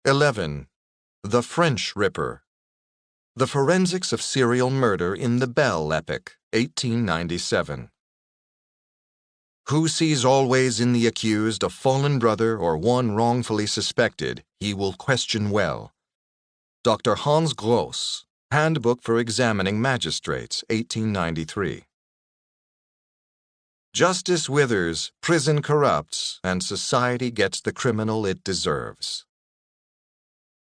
11. The French Ripper. The Forensics of Serial Murder in the Bell Epoch, 1897. Who sees always in the accused a fallen brother or one wrongfully suspected, he will question well. Dr. Hans Gross, Handbook for Examining Magistrates, 1893. Justice withers, prison corrupts, and society gets the criminal it deserves.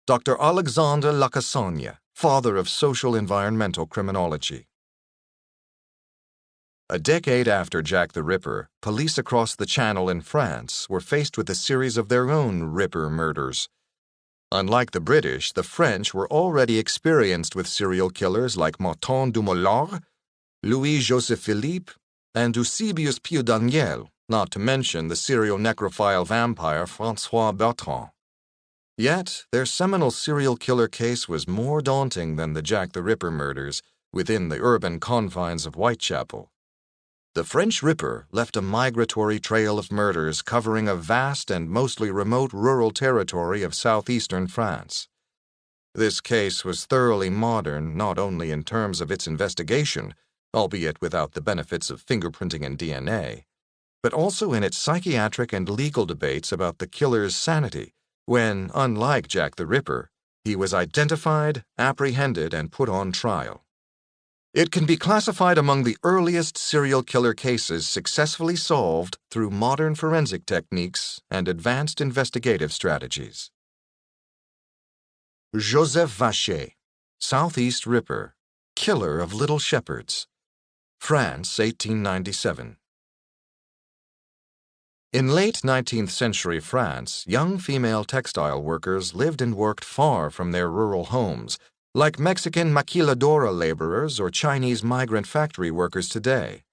Dr. Alexandre Lacassagne, father of social environmental criminology. A decade after Jack the Ripper, police across the Channel in France were faced with a series of their own Ripper murders. Unlike the British, the French were already experienced with serial killers like Martin Dumoulin, Louis-Joseph Philippe, and Eusebius Pio Daniel, not to mention the serial necrophile vampire François Bertrand. Yet, their seminal serial killer case was more daunting than the Jack the Ripper murders within the urban confines of Whitechapel. The French Ripper left a migratory trail of murders covering a vast and mostly remote rural territory of southeastern France. This case was thoroughly modern not only in terms of its investigation, albeit without the benefits of fingerprinting and DNA, but also in its psychiatric and legal debates about the killer's sanity, when, unlike Jack the Ripper, he was identified, apprehended, and put on trial. It can be classified among the earliest serial killer cases successfully solved through modern forensic techniques and advanced investigative strategies. Joseph Vacher, Southeast Ripper, Killer of Little Shepherds, France, 1897. In late 19th century France, young female textile workers lived and worked far from their rural homes, like Mexican maquiladora laborers or Chinese migrant factory workers today,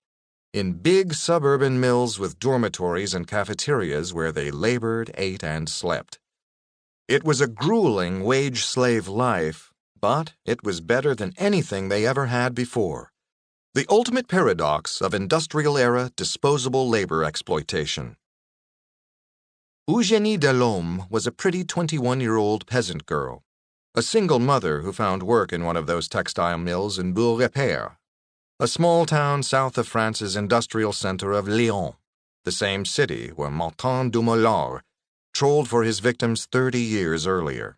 in big suburban mills with dormitories and cafeterias where they labored, ate, and slept. It was a grueling wage-slave life, but it was better than anything they ever had before. The ultimate paradox of industrial-era disposable labor exploitation. Eugénie Delhomme was a pretty 21-year-old peasant girl, a single mother who found work in one of those textile mills in Bourg-Repère, a small town south of France's industrial center of Lyon, the same city where Martin Dumoulin trolled for his victims 30 years earlier.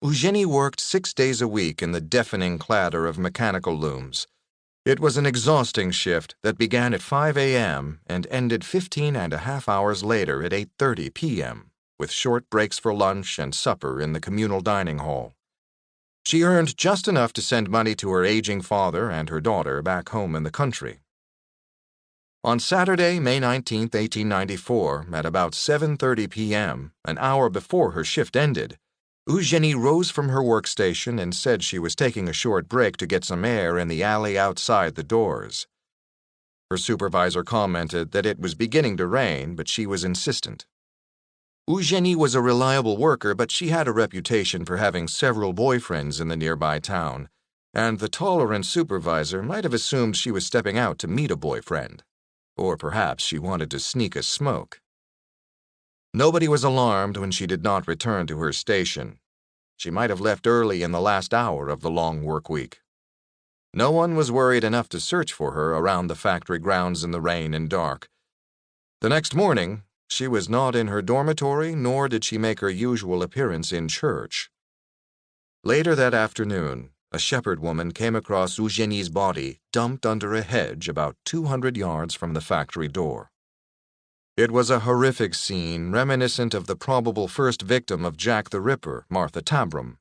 Eugénie worked 6 days a week in the deafening clatter of mechanical looms. It was an exhausting shift that began at 5 a.m. and ended 15.5 hours later at 8:30 p.m., with short breaks for lunch and supper in the communal dining hall. She earned just enough to send money to her aging father and her daughter back home in the country. On Saturday, May 19, 1894, at about 7:30 p.m., an hour before her shift ended, Eugénie rose from her workstation and said she was taking a short break to get some air in the alley outside the doors. Her supervisor commented that it was beginning to rain, but she was insistent. Eugénie was a reliable worker, but she had a reputation for having several boyfriends in the nearby town, and the tolerant supervisor might have assumed she was stepping out to meet a boyfriend. Or perhaps she wanted to sneak a smoke. Nobody was alarmed when she did not return to her station. She might have left early in the last hour of the long work week. No one was worried enough to search for her around the factory grounds in the rain and dark. The next morning, she was not in her dormitory, nor did she make her usual appearance in church. Later that afternoon, a shepherd woman came across Eugénie's body dumped under a hedge about 200 yards from the factory door. It was a horrific scene reminiscent of the probable first victim of Jack the Ripper, Martha Tabram.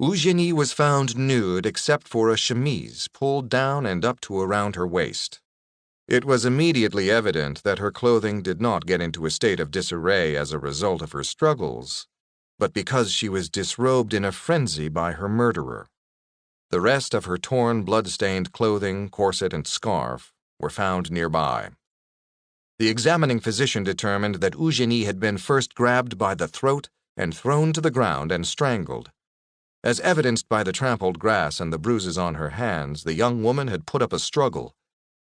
Eugénie was found nude except for a chemise pulled down and up to around her waist. It was immediately evident that her clothing did not get into a state of disarray as a result of her struggles, but because she was disrobed in a frenzy by her murderer. The rest of her torn, blood-stained clothing, corset, and scarf were found nearby. The examining physician determined that Eugénie had been first grabbed by the throat and thrown to the ground and strangled. As evidenced by the trampled grass and the bruises on her hands, the young woman had put up a struggle.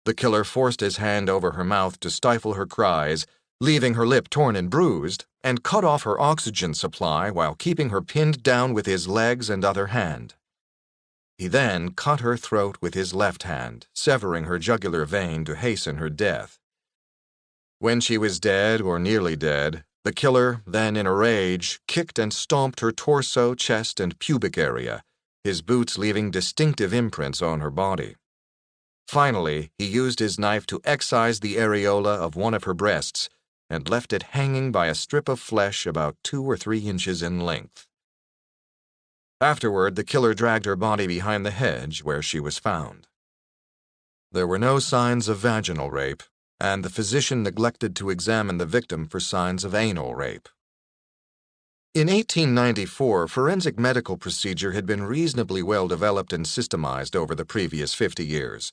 The killer forced his hand over her mouth to stifle her cries, leaving her lip torn and bruised, and cut off her oxygen supply while keeping her pinned down with his legs and other hand. He then cut her throat with his left hand, severing her jugular vein to hasten her death. When she was dead or nearly dead, the killer, then in a rage, kicked and stomped her torso, chest, and pubic area, his boots leaving distinctive imprints on her body. Finally, he used his knife to excise the areola of one of her breasts and left it hanging by a strip of flesh about 2 or 3 inches in length. Afterward, the killer dragged her body behind the hedge where she was found. There were no signs of vaginal rape, and the physician neglected to examine the victim for signs of anal rape. In 1894, forensic medical procedure had been reasonably well developed and systemized over the previous 50 years.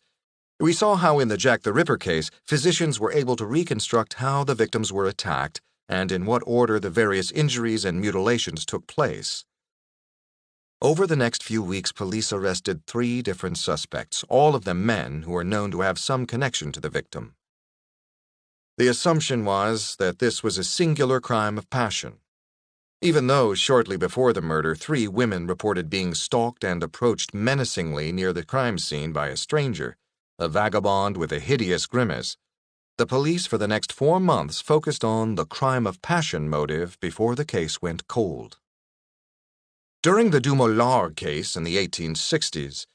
We saw how in the Jack the Ripper case, physicians were able to reconstruct how the victims were attacked and in what order the various injuries and mutilations took place. Over the next few weeks, police arrested 3 different suspects, all of them men who were known to have some connection to the victim. The assumption was that this was a singular crime of passion. Even though shortly before the murder, 3 women reported being stalked and approached menacingly near the crime scene by a stranger, a vagabond with a hideous grimace, the police for the next 4 months focused on the crime of passion motive before the case went cold. During the Dumoulin case in the 1860s,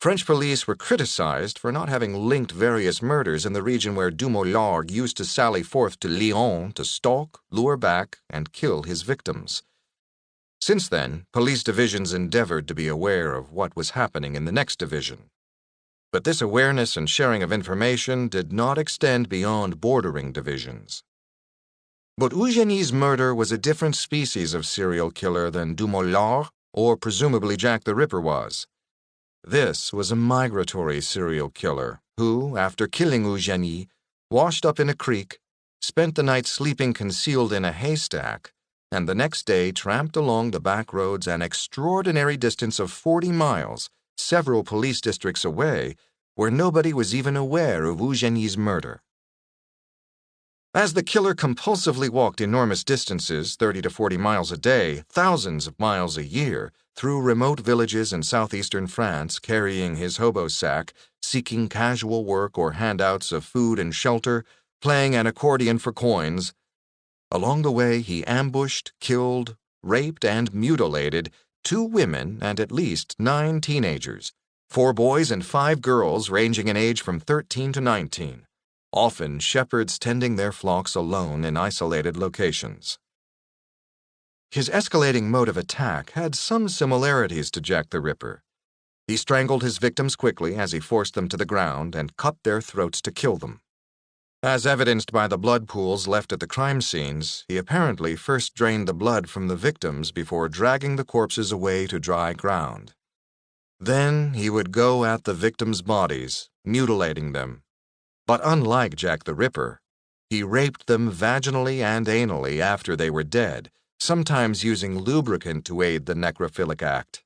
French police were criticized for not having linked various murders in the region where Dumoulin used to sally forth to Lyon to stalk, lure back, and kill his victims. Since then, police divisions endeavored to be aware of what was happening in the next division. But this awareness and sharing of information did not extend beyond bordering divisions. But Eugénie's murder was a different species of serial killer than Dumoulin or presumably Jack the Ripper was. This was a migratory serial killer who, after killing Eugénie, washed up in a creek, spent the night sleeping concealed in a haystack, and the next day tramped along the back roads an extraordinary distance of 40 miles, several police districts away, where nobody was even aware of Eugénie's murder. As the killer compulsively walked enormous distances, 30 to 40 miles a day, thousands of miles a year, through remote villages in southeastern France, carrying his hobo sack, seeking casual work or handouts of food and shelter, playing an accordion for coins, along the way he ambushed, killed, raped, and mutilated 2 women and at least 9 teenagers, 4 boys and 5 girls ranging in age from 13 to 19. Often shepherds tending their flocks alone in isolated locations. His escalating mode of attack had some similarities to Jack the Ripper. He strangled his victims quickly as he forced them to the ground and cut their throats to kill them. As evidenced by the blood pools left at the crime scenes, he apparently first drained the blood from the victims before dragging the corpses away to dry ground. Then he would go at the victims' bodies, mutilating them. But unlike Jack the Ripper, he raped them vaginally and anally after they were dead, sometimes using lubricant to aid the necrophilic act.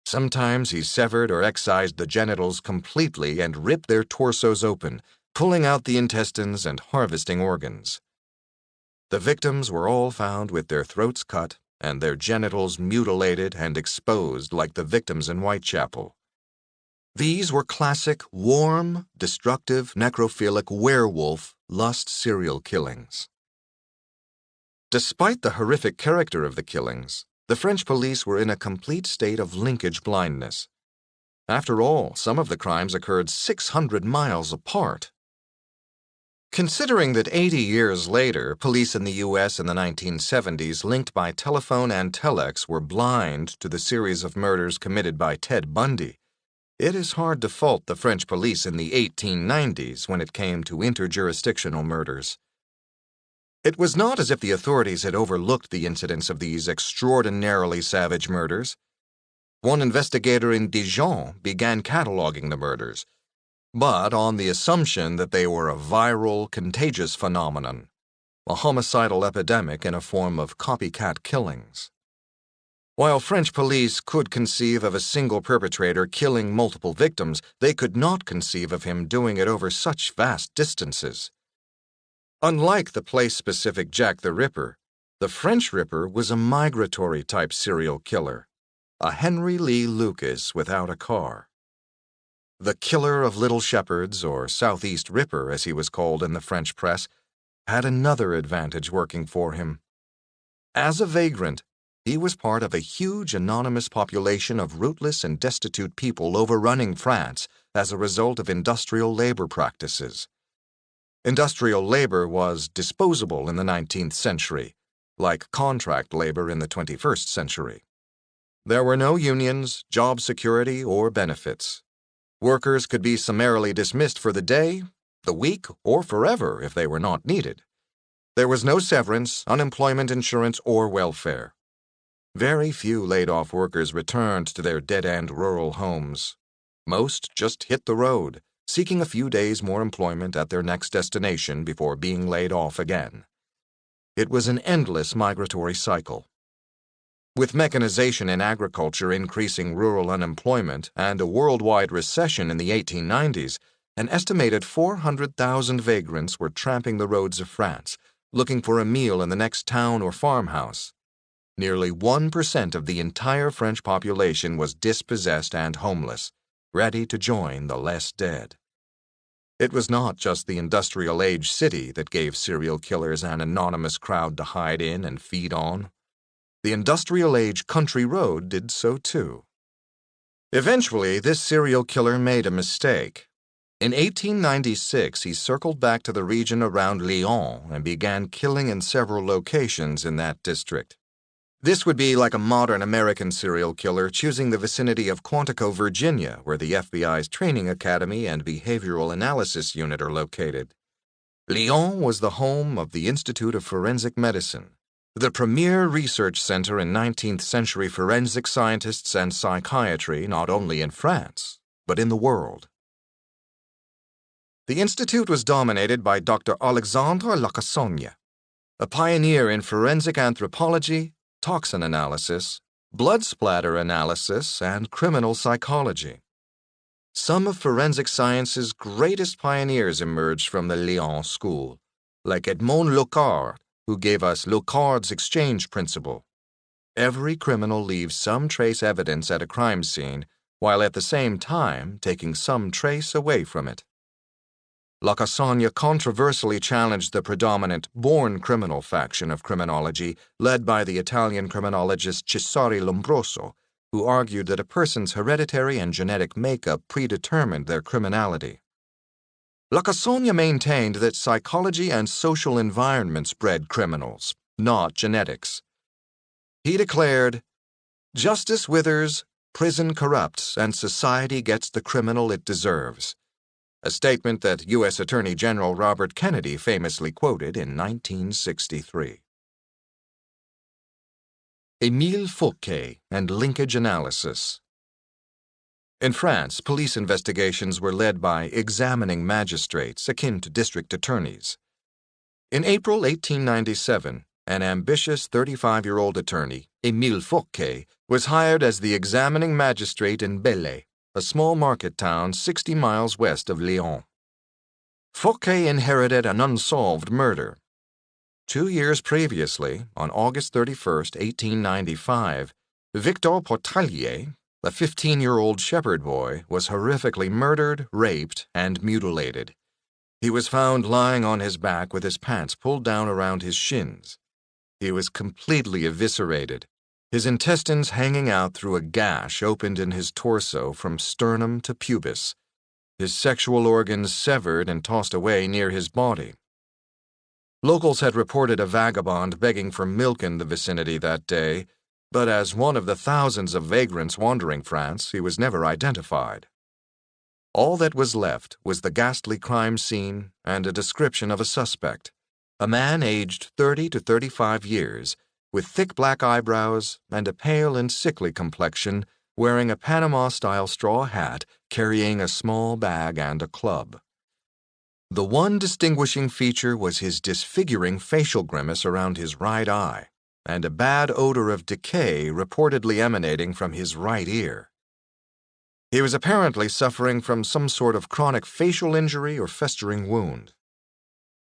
Sometimes he severed or excised the genitals completely and ripped their torsos open, pulling out the intestines and harvesting organs. The victims were all found with their throats cut and their genitals mutilated and exposed like the victims in Whitechapel. These were classic, warm, destructive, necrophilic werewolf lust serial killings. Despite the horrific character of the killings, the French police were in a complete state of linkage blindness. After all, some of the crimes occurred 600 miles apart. Considering that 80 years later, police in the U.S. in the 1970s linked by telephone and telex were blind to the series of murders committed by Ted Bundy, it is hard to fault the French police in the 1890s when it came to interjurisdictional murders. It was not as if the authorities had overlooked the incidents of these extraordinarily savage murders. One investigator in Dijon began cataloging the murders, but on the assumption that they were a viral, contagious phenomenon, a homicidal epidemic in a form of copycat killings. While French police could conceive of a single perpetrator killing multiple victims, they could not conceive of him doing it over such vast distances. Unlike the place-specific Jack the Ripper, the French Ripper was a migratory-type serial killer, a Henry Lee Lucas without a car. The killer of Little Shepherds, or Southeast Ripper as he was called in the French press, had another advantage working for him. As a vagrant, he was part of a huge anonymous population of rootless and destitute people overrunning France as a result of industrial labor practices. Industrial labor was disposable in the 19th century, like contract labor in the 21st century. There were no unions, job security, or benefits. Workers could be summarily dismissed for the day, the week, or forever if they were not needed. There was no severance, unemployment insurance, or welfare. Very few laid-off workers returned to their dead-end rural homes. Most just hit the road, seeking a few days more employment at their next destination before being laid off again. It was an endless migratory cycle. With mechanization in agriculture increasing rural unemployment and a worldwide recession in the 1890s, an estimated 400,000 vagrants were tramping the roads of France, looking for a meal in the next town or farmhouse. Nearly 1% of the entire French population was dispossessed and homeless, ready to join the less dead. It was not just the industrial-age city that gave serial killers an anonymous crowd to hide in and feed on. The industrial-age country road did so too. Eventually, this serial killer made a mistake. In 1896, he circled back to the region around Lyon and began killing in several locations in that district. This would be like a modern American serial killer choosing the vicinity of Quantico, Virginia, where the FBI's Training Academy and Behavioral Analysis Unit are located. Lyon was the home of the Institute of Forensic Medicine, the premier research center in 19th century forensic scientists and psychiatry not only in France, but in the world. The institute was dominated by Dr. Alexandre Lacassagne, a pioneer in forensic anthropology, toxin analysis, blood splatter analysis, and criminal psychology. Some of forensic science's greatest pioneers emerged from the Lyon school, like Edmond Locard, who gave us Locard's exchange principle. Every criminal leaves some trace evidence at a crime scene, while at the same time taking some trace away from it. Lacassagne controversially challenged the predominant born criminal faction of criminology led by the Italian criminologist Cesare Lombroso, who argued that a person's hereditary and genetic makeup predetermined their criminality. Lacassagne maintained that psychology and social environments bred criminals, not genetics. He declared, "Justice withers, prison corrupts, and society gets the criminal it deserves," a statement that U.S. Attorney General Robert Kennedy famously quoted in 1963. Émile Fouquet and linkage analysis. In France, police investigations were led by examining magistrates akin to district attorneys. In April 1897, an ambitious 35-year-old attorney, Émile Fouquet, was hired as the examining magistrate in Belley, a small market town 60 miles west of Lyon. Fouquet inherited an unsolved murder. 2 years previously, on August 31, 1895, Victor Portalier, a 15-year-old shepherd boy, was horrifically murdered, raped, and mutilated. He was found lying on his back with his pants pulled down around his shins. He was completely eviscerated, his intestines hanging out through a gash opened in his torso from sternum to pubis, his sexual organs severed and tossed away near his body. Locals had reported a vagabond begging for milk in the vicinity that day, but as one of the thousands of vagrants wandering France, he was never identified. All that was left was the ghastly crime scene and a description of a suspect, a man aged 30 to 35 years, with thick black eyebrows and a pale and sickly complexion, wearing a Panama-style straw hat, carrying a small bag and a club. The one distinguishing feature was his disfiguring facial grimace around his right eye, and a bad odor of decay reportedly emanating from his right ear. He was apparently suffering from some sort of chronic facial injury or festering wound.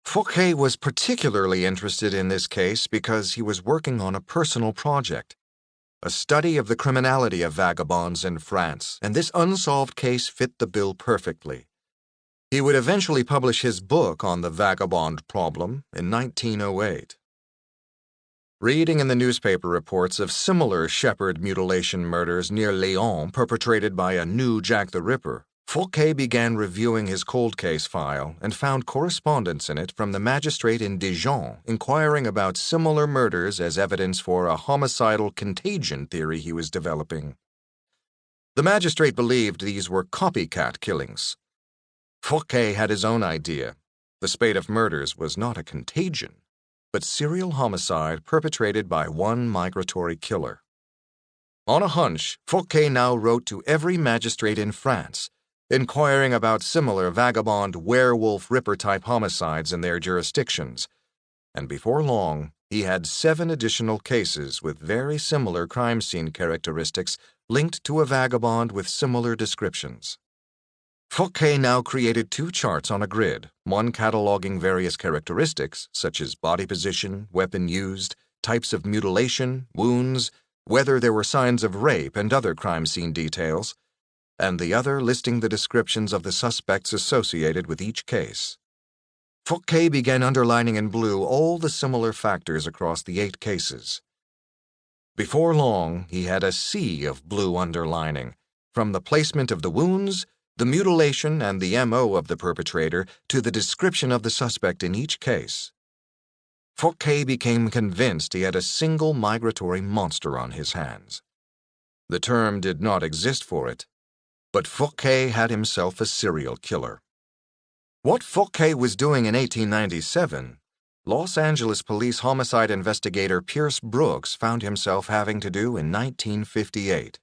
Fouquet was particularly interested in this case because he was working on a personal project, a study of the criminality of vagabonds in France, and this unsolved case fit the bill perfectly. He would eventually publish his book on the vagabond problem in 1908. Reading in the newspaper reports of similar shepherd mutilation murders near Lyon perpetrated by a new Jack the Ripper, Fouquet began reviewing his cold case file and found correspondence in it from the magistrate in Dijon inquiring about similar murders as evidence for a homicidal contagion theory he was developing. The magistrate believed these were copycat killings. Fouquet had his own idea. The spate of murders was not a contagion, but serial homicide perpetrated by one migratory killer. On a hunch, Fouquet now wrote to every magistrate in France, inquiring about similar vagabond werewolf ripper-type homicides in their jurisdictions, and before long he had 7 additional cases with very similar crime scene characteristics linked to a vagabond with similar descriptions. Fouquet now created 2 charts on a grid, one cataloging various characteristics such as body position, weapon used, types of mutilation, wounds, whether there were signs of rape and other crime scene details, and the other listing the descriptions of the suspects associated with each case. Fouquet began underlining in blue all the similar factors across the 8 cases. Before long, he had a sea of blue underlining, from the placement of the wounds, the mutilation, and the MO of the perpetrator to the description of the suspect in each case. Fouquet became convinced he had a single migratory monster on his hands. The term did not exist for it, but Fouquet had himself a serial killer. What Fouquet was doing in 1897, Los Angeles police homicide investigator Pierce Brooks found himself having to do in 1958.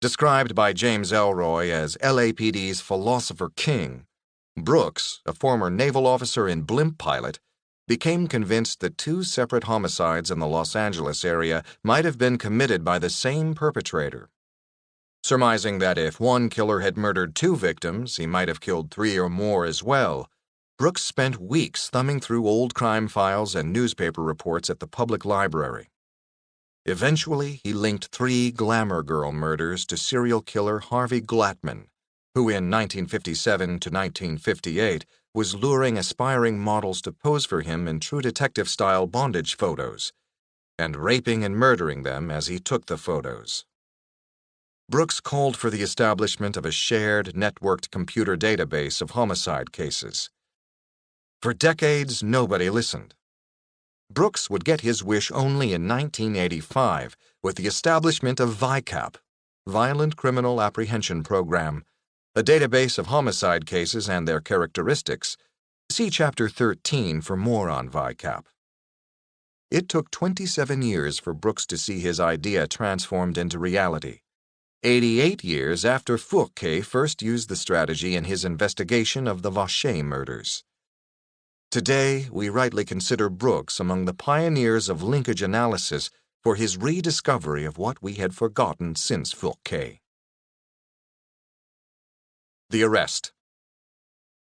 Described by James Elroy as LAPD's Philosopher King, Brooks, a former naval officer and blimp pilot, became convinced that 2 separate homicides in the Los Angeles area might have been committed by the same perpetrator. Surmising that if one killer had murdered 2 victims, he might have killed 3 or more as well, Brooks spent weeks thumbing through old crime files and newspaper reports at the public library. Eventually, he linked 3 glamour girl murders to serial killer Harvey Glattman, who in 1957 to 1958 was luring aspiring models to pose for him in True Detective-style bondage photos, and raping and murdering them as he took the photos. Brooks called for the establishment of a shared, networked computer database of homicide cases. For decades, nobody listened. Brooks would get his wish only in 1985 with the establishment of VICAP, Violent Criminal Apprehension Program, a database of homicide cases and their characteristics. See Chapter 13 for more on VICAP. It took 27 years for Brooks to see his idea transformed into reality. 88 years after Fouquet first used the strategy in his investigation of the Vacher murders. Today, we rightly consider Brooks among the pioneers of linkage analysis for his rediscovery of what we had forgotten since Fouquet. The arrest.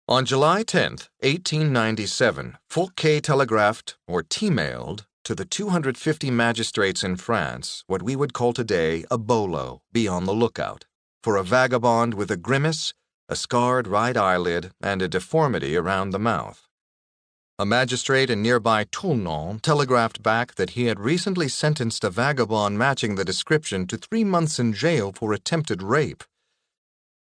On July 10, 1897, Fouquet telegraphed, or T-mailed, to the 250 magistrates in France what we would call today a bolo, be on the lookout, for a vagabond with a grimace, a scarred right eyelid, and a deformity around the mouth. A magistrate in nearby Tournon telegraphed back that he had recently sentenced a vagabond matching the description to 3 months in jail for attempted rape.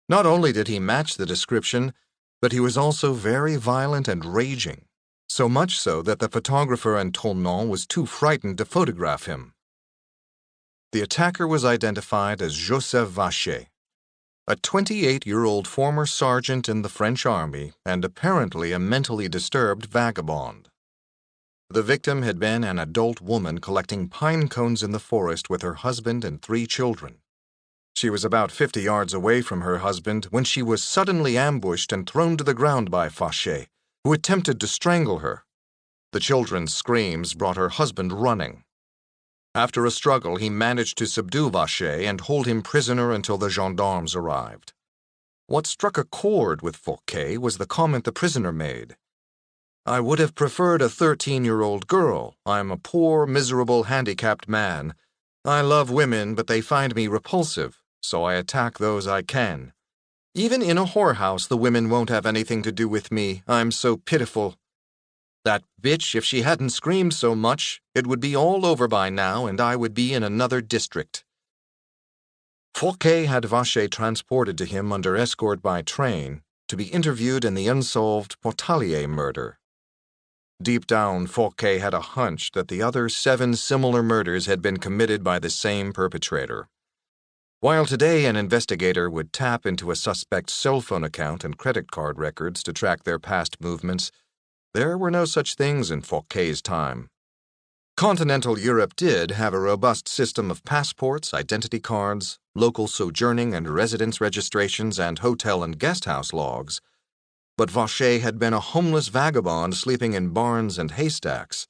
Not only did he match the description, but he was also very violent and raging, so much so that the photographer in Tournon was too frightened to photograph him. The attacker was identified as Joseph Vacher, a 28-year-old former sergeant in the French army and apparently a mentally disturbed vagabond. The victim had been an adult woman collecting pine cones in the forest with her husband and 3 children. She was about 50 yards away from her husband when she was suddenly ambushed and thrown to the ground by Vacher, who attempted to strangle her. The children's screams brought her husband running. After a struggle, he managed to subdue Vacher and hold him prisoner until the gendarmes arrived. What struck a chord with Fouquet was the comment the prisoner made. I would have preferred a 13-year-old girl. I'm a poor, miserable, handicapped man. I love women, but they find me repulsive, so I attack those I can. Even in a whorehouse, the women won't have anything to do with me. I'm so pitiful. That bitch, if she hadn't screamed so much, it would be all over by now, and I would be in another district. Fouquet had Vacher transported to him under escort by train to be interviewed in the unsolved Portalier murder. Deep down, Fouquet had a hunch that the other 7 similar murders had been committed by the same perpetrator. While today an investigator would tap into a suspect's cell phone account and credit card records to track their past movements, there were no such things in Fouquet's time. Continental Europe did have a robust system of passports, identity cards, local sojourning and residence registrations, and hotel and guesthouse logs, but Vacher had been a homeless vagabond sleeping in barns and haystacks.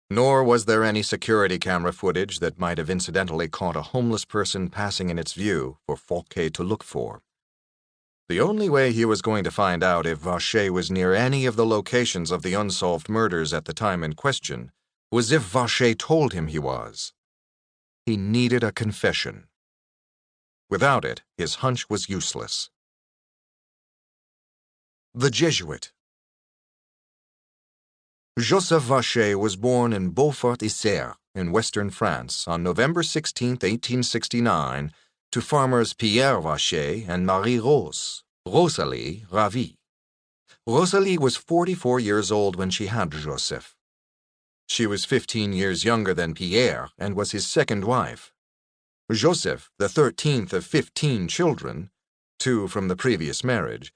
Nor was there any security camera footage that might have incidentally caught a homeless person passing in its view for Fouquet to look for. The only way he was going to find out if Vacher was near any of the locations of the unsolved murders at the time in question was if Vacher told him he was. He needed a confession. Without it, his hunch was useless. The Jesuit. Joseph Vacher was born in Beaufort-Isère in western France on November 16, 1869, to farmers Pierre Vacher and Marie-Rose, Rosalie Ravi. Rosalie was 44 years old when she had Joseph. She was 15 years younger than Pierre and was his second wife. Joseph, the 13th of 15 children, 2 from the previous marriage,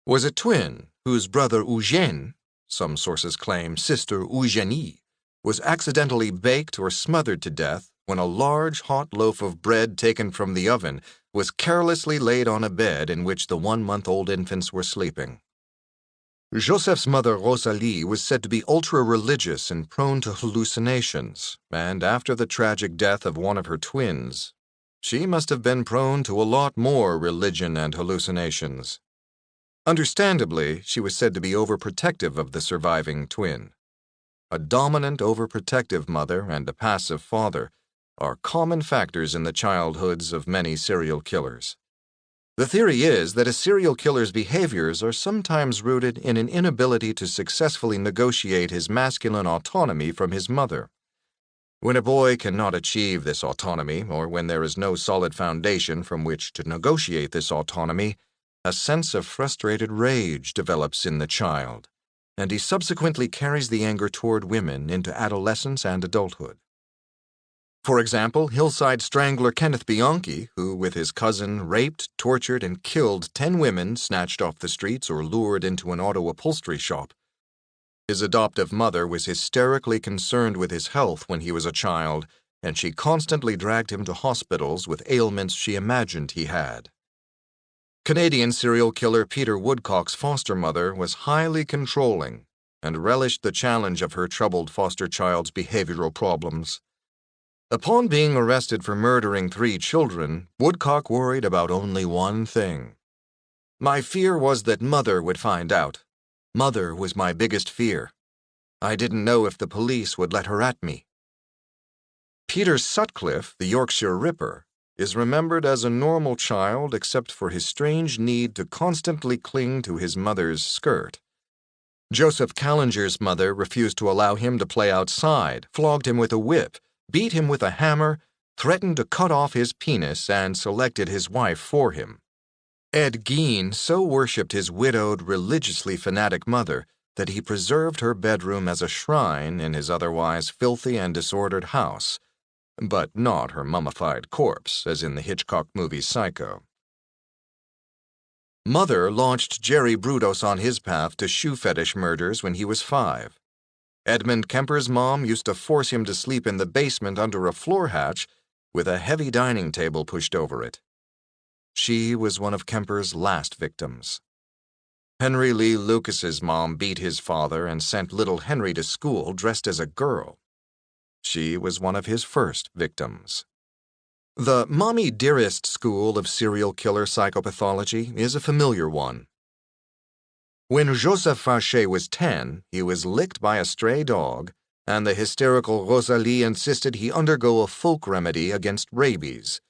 was a twin whose brother Eugène, some sources claim Sister Eugénie, was accidentally baked or smothered to death when a large hot loaf of bread taken from the oven was carelessly laid on a bed in which the 1-month-old infants were sleeping. Joseph's mother Rosalie was said to be ultra-religious and prone to hallucinations, and after the tragic death of one of her twins, she must have been prone to a lot more religion and hallucinations. Understandably, she was said to be overprotective of the surviving twin. A dominant, overprotective mother and a passive father are common factors in the childhoods of many serial killers. The theory is that a serial killer's behaviors are sometimes rooted in an inability to successfully negotiate his masculine autonomy from his mother. When a boy cannot achieve this autonomy, or when there is no solid foundation from which to negotiate this autonomy, a sense of frustrated rage develops in the child, and he subsequently carries the anger toward women into adolescence and adulthood. For example, hillside strangler Kenneth Bianchi, who with his cousin raped, tortured, and killed 10 women snatched off the streets or lured into an auto upholstery shop. His adoptive mother was hysterically concerned with his health when he was a child, and she constantly dragged him to hospitals with ailments she imagined he had. Canadian serial killer Peter Woodcock's foster mother was highly controlling and relished the challenge of her troubled foster child's behavioral problems. Upon being arrested for murdering 3 children, Woodcock worried about only one thing. "My fear was that Mother would find out. Mother was my biggest fear. I didn't know if the police would let her at me." Peter Sutcliffe, the Yorkshire Ripper, is remembered as a normal child except for his strange need to constantly cling to his mother's skirt. Joseph Callenger's mother refused to allow him to play outside, flogged him with a whip, beat him with a hammer, threatened to cut off his penis, and selected his wife for him. Ed Gein so worshipped his widowed, religiously fanatic mother that he preserved her bedroom as a shrine in his otherwise filthy and disordered house, but not her mummified corpse, as in the Hitchcock movie Psycho. Mother launched Jerry Brudos on his path to shoe fetish murders when he was 5. Edmund Kemper's mom used to force him to sleep in the basement under a floor hatch with a heavy dining table pushed over it. She was one of Kemper's last victims. Henry Lee Lucas's mom beat his father and sent little Henry to school dressed as a girl. She was one of his first victims. The mommy dearest school of serial killer psychopathology is a familiar one. When Joseph Vacher was 10, he was licked by a stray dog, and the hysterical Rosalie insisted he undergo a folk remedy against rabies.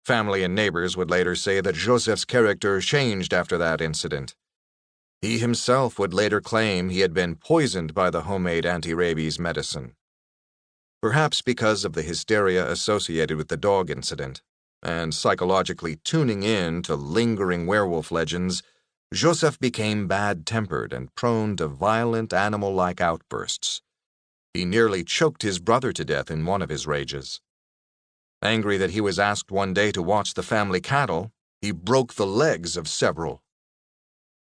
Family and neighbors would later say that Joseph's character changed after that incident. He himself would later claim he had been poisoned by the homemade anti-rabies medicine. Perhaps because of the hysteria associated with the dog incident, and psychologically tuning in to lingering werewolf legends, Joseph became bad-tempered and prone to violent animal-like outbursts. He nearly choked his brother to death in one of his rages. Angry that he was asked one day to watch the family cattle, he broke the legs of several.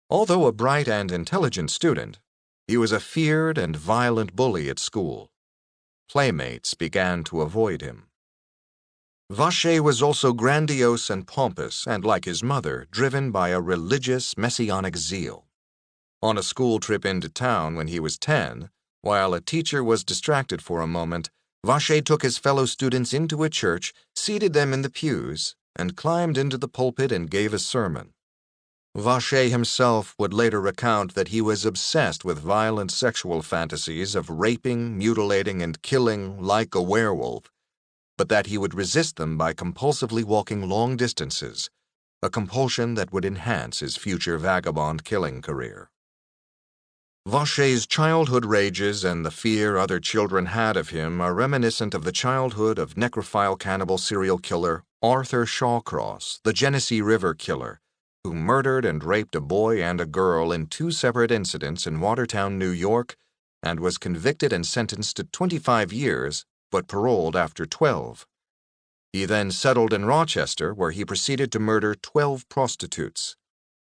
Although a bright and intelligent student, he was a feared and violent bully at school. Playmates began to avoid him. Vacher was also grandiose and pompous, and like his mother, driven by a religious, messianic zeal. On a school trip into town when he was 10, while a teacher was distracted for a moment, Vacher took his fellow students into a church, seated them in the pews, and climbed into the pulpit and gave a sermon. Vacher himself would later recount that he was obsessed with violent sexual fantasies of raping, mutilating, and killing like a werewolf, but that he would resist them by compulsively walking long distances, a compulsion that would enhance his future vagabond killing career. Vacher's childhood rages and the fear other children had of him are reminiscent of the childhood of necrophile cannibal serial killer Arthur Shawcross, the Genesee River Killer, who murdered and raped a boy and a girl in 2 separate incidents in Watertown, New York, and was convicted and sentenced to 25 years, but paroled after 12. He then settled in Rochester, where he proceeded to murder 12 prostitutes.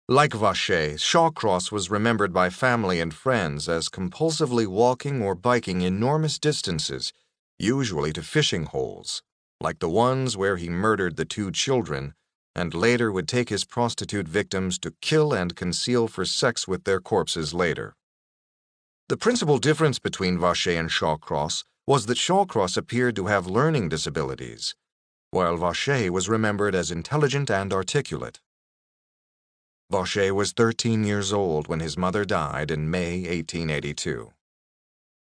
Like Vacher, Shawcross was remembered by family and friends as compulsively walking or biking enormous distances, usually to fishing holes, like the ones where he murdered the 2 children, and later would take his prostitute victims to kill and conceal for sex with their corpses later. The principal difference between Vacher and Shawcross was that Shawcross appeared to have learning disabilities, while Vacher was remembered as intelligent and articulate. Vacher was 13 years old when his mother died in May 1882.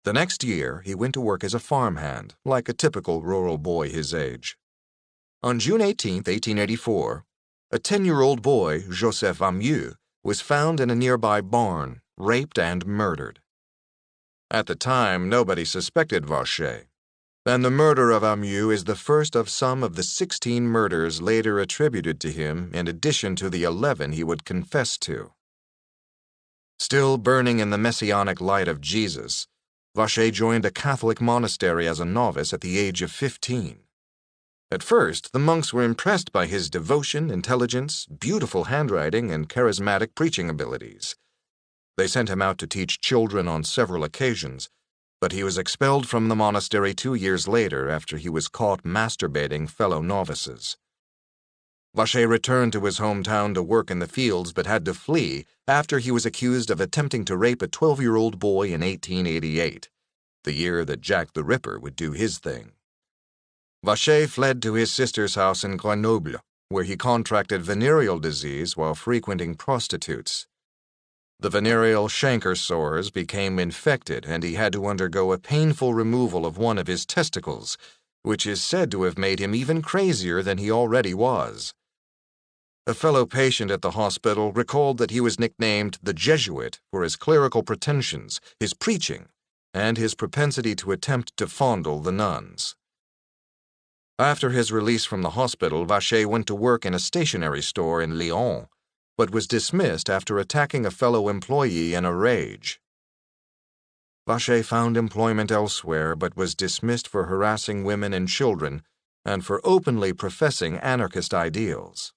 The next year, he went to work as a farmhand, like a typical rural boy his age. On June 18, 1884, a 10-year-old boy, Joseph Amieux, was found in a nearby barn, raped and murdered. At the time, nobody suspected Vacher, and the murder of Amieux is the first of some of the 16 murders later attributed to him in addition to the 11 he would confess to. Still burning in the messianic light of Jesus, Vacher joined a Catholic monastery as a novice at the age of 15. At first, the monks were impressed by his devotion, intelligence, beautiful handwriting, and charismatic preaching abilities. They sent him out to teach children on several occasions, but he was expelled from the monastery 2 years later after he was caught masturbating fellow novices. Vacher returned to his hometown to work in the fields but had to flee after he was accused of attempting to rape a 12-year-old boy in 1888, the year that Jack the Ripper would do his thing. Vacher fled to his sister's house in Grenoble, where he contracted venereal disease while frequenting prostitutes. The venereal chancre sores became infected, and he had to undergo a painful removal of one of his testicles, which is said to have made him even crazier than he already was. A fellow patient at the hospital recalled that he was nicknamed the Jesuit for his clerical pretensions, his preaching, and his propensity to attempt to fondle the nuns. After his release from the hospital, Vacher went to work in a stationery store in Lyon, but was dismissed after attacking a fellow employee in a rage. Vacher found employment elsewhere, but was dismissed for harassing women and children and for openly professing anarchist ideals.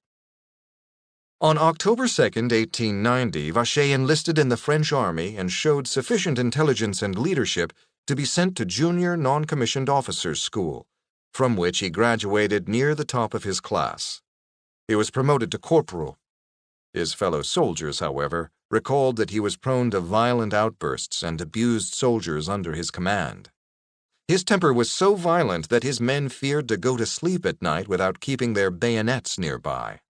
On October 2, 1890, Vacher enlisted in the French army and showed sufficient intelligence and leadership to be sent to Junior Non-Commissioned Officers School, from which he graduated near the top of his class. He was promoted to corporal. His fellow soldiers, however, recalled that he was prone to violent outbursts and abused soldiers under his command. His temper was so violent that his men feared to go to sleep at night without keeping their bayonets nearby.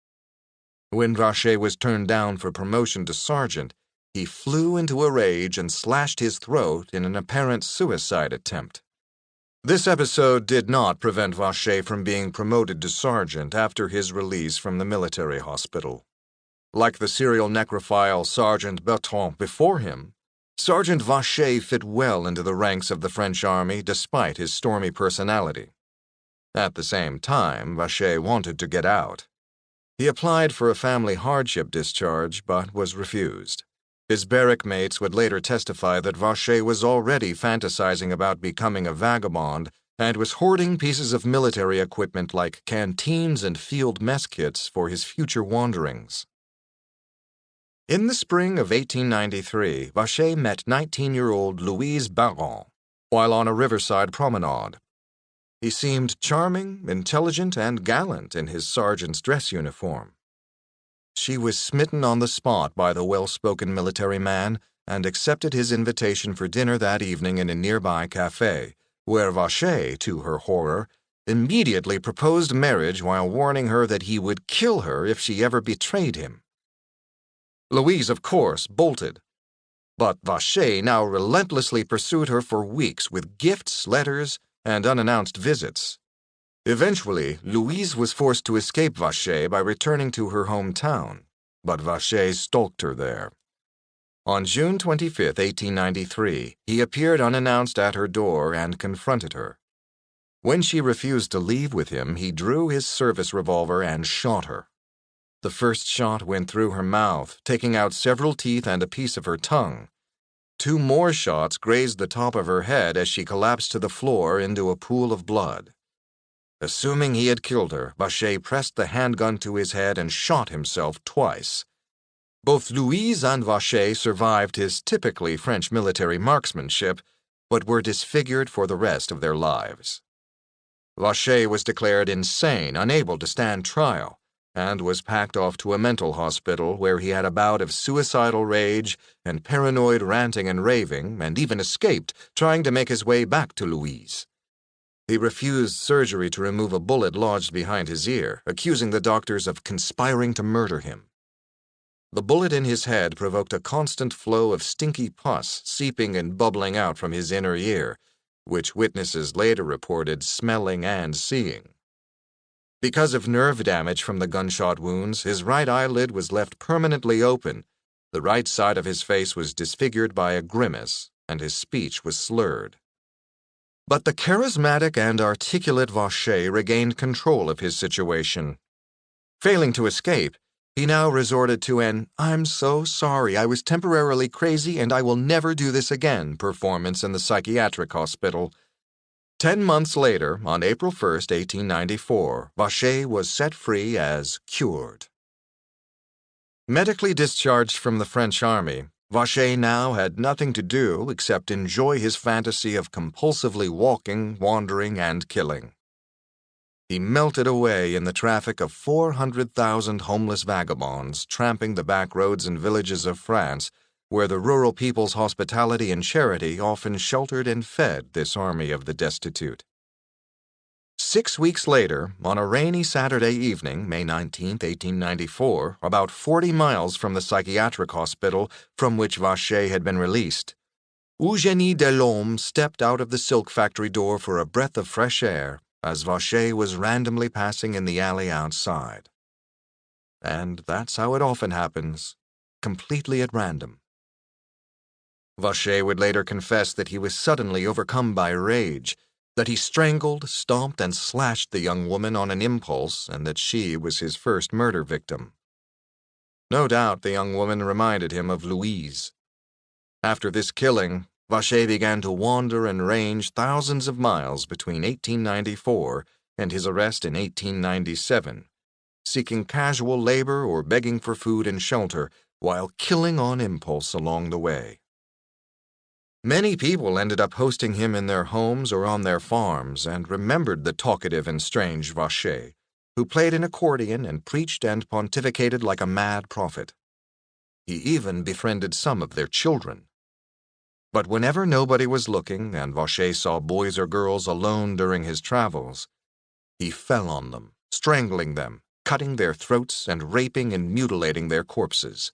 When Vacher was turned down for promotion to sergeant, He flew into a rage and slashed his throat in an apparent suicide attempt. This episode did not prevent Vacher from being promoted to sergeant after his release from the military hospital. Like the serial necrophile Sergeant Bertrand before him, Sergeant Vacher fit well into the ranks of the French army despite his stormy personality. At the same time, Vacher wanted to get out. He applied for a family hardship discharge but was refused. His barrack mates would later testify that Vacher was already fantasizing about becoming a vagabond and was hoarding pieces of military equipment like canteens and field mess kits for his future wanderings. In the spring of 1893, Vacher met 19-year-old Louise Baron while on a riverside promenade. He seemed charming, intelligent, and gallant in his sergeant's dress uniform. She was smitten on the spot by the well-spoken military man and accepted his invitation for dinner that evening in a nearby café, where Vacher, to her horror, immediately proposed marriage while warning her that he would kill her if she ever betrayed him. Louise, of course, bolted, but Vacher now relentlessly pursued her for weeks with gifts, letters, and unannounced visits. Eventually, Louise was forced to escape Vacher by returning to her hometown, but Vacher stalked her there. On June 25, 1893, he appeared unannounced at her door and confronted her. When she refused to leave with him, he drew his service revolver and shot her. The first shot went through her mouth, taking out several teeth and a piece of her tongue. 2 more shots grazed the top of her head as she collapsed to the floor into a pool of blood. Assuming he had killed her, Vacher pressed the handgun to his head and shot himself twice. Both Louise and Vacher survived his typically French military marksmanship, but were disfigured for the rest of their lives. Vacher was declared insane, unable to stand trial, and was packed off to a mental hospital where he had a bout of suicidal rage and paranoid ranting and raving, and even escaped, trying to make his way back to Louise. He refused surgery to remove a bullet lodged behind his ear, accusing the doctors of conspiring to murder him. The bullet in his head provoked a constant flow of stinky pus seeping and bubbling out from his inner ear, which witnesses later reported smelling and seeing. Because of nerve damage from the gunshot wounds, his right eyelid was left permanently open, the right side of his face was disfigured by a grimace, and his speech was slurred. But the charismatic and articulate Vacher regained control of his situation. Failing to escape, he now resorted to an "I'm so sorry, I was temporarily crazy and I will never do this again" performance in the psychiatric hospital. 10 months later, on April 1, 1894, Vacher was set free as cured. Medically discharged from the French army, Vacher now had nothing to do except enjoy his fantasy of compulsively walking, wandering, and killing. He melted away in the traffic of 400,000 homeless vagabonds tramping the back roads and villages of France, where the rural people's hospitality and charity often sheltered and fed this army of the destitute. 6 weeks later, on a rainy Saturday evening, May 19, 1894, about 40 miles from the psychiatric hospital from which Vacher had been released, Eugénie Delhomme stepped out of the silk factory door for a breath of fresh air as Vacher was randomly passing in the alley outside. And that's how it often happens, completely at random. Vacher would later confess that he was suddenly overcome by rage, that he strangled, stomped, and slashed the young woman on an impulse, and that she was his first murder victim. No doubt the young woman reminded him of Louise. After this killing, Vacher began to wander and range thousands of miles between 1894 and his arrest in 1897, seeking casual labor or begging for food and shelter while killing on impulse along the way. Many people ended up hosting him in their homes or on their farms and remembered the talkative and strange Vacher, who played an accordion and preached and pontificated like a mad prophet. He even befriended some of their children. But whenever nobody was looking and Vacher saw boys or girls alone during his travels, he fell on them, strangling them, cutting their throats, and raping and mutilating their corpses.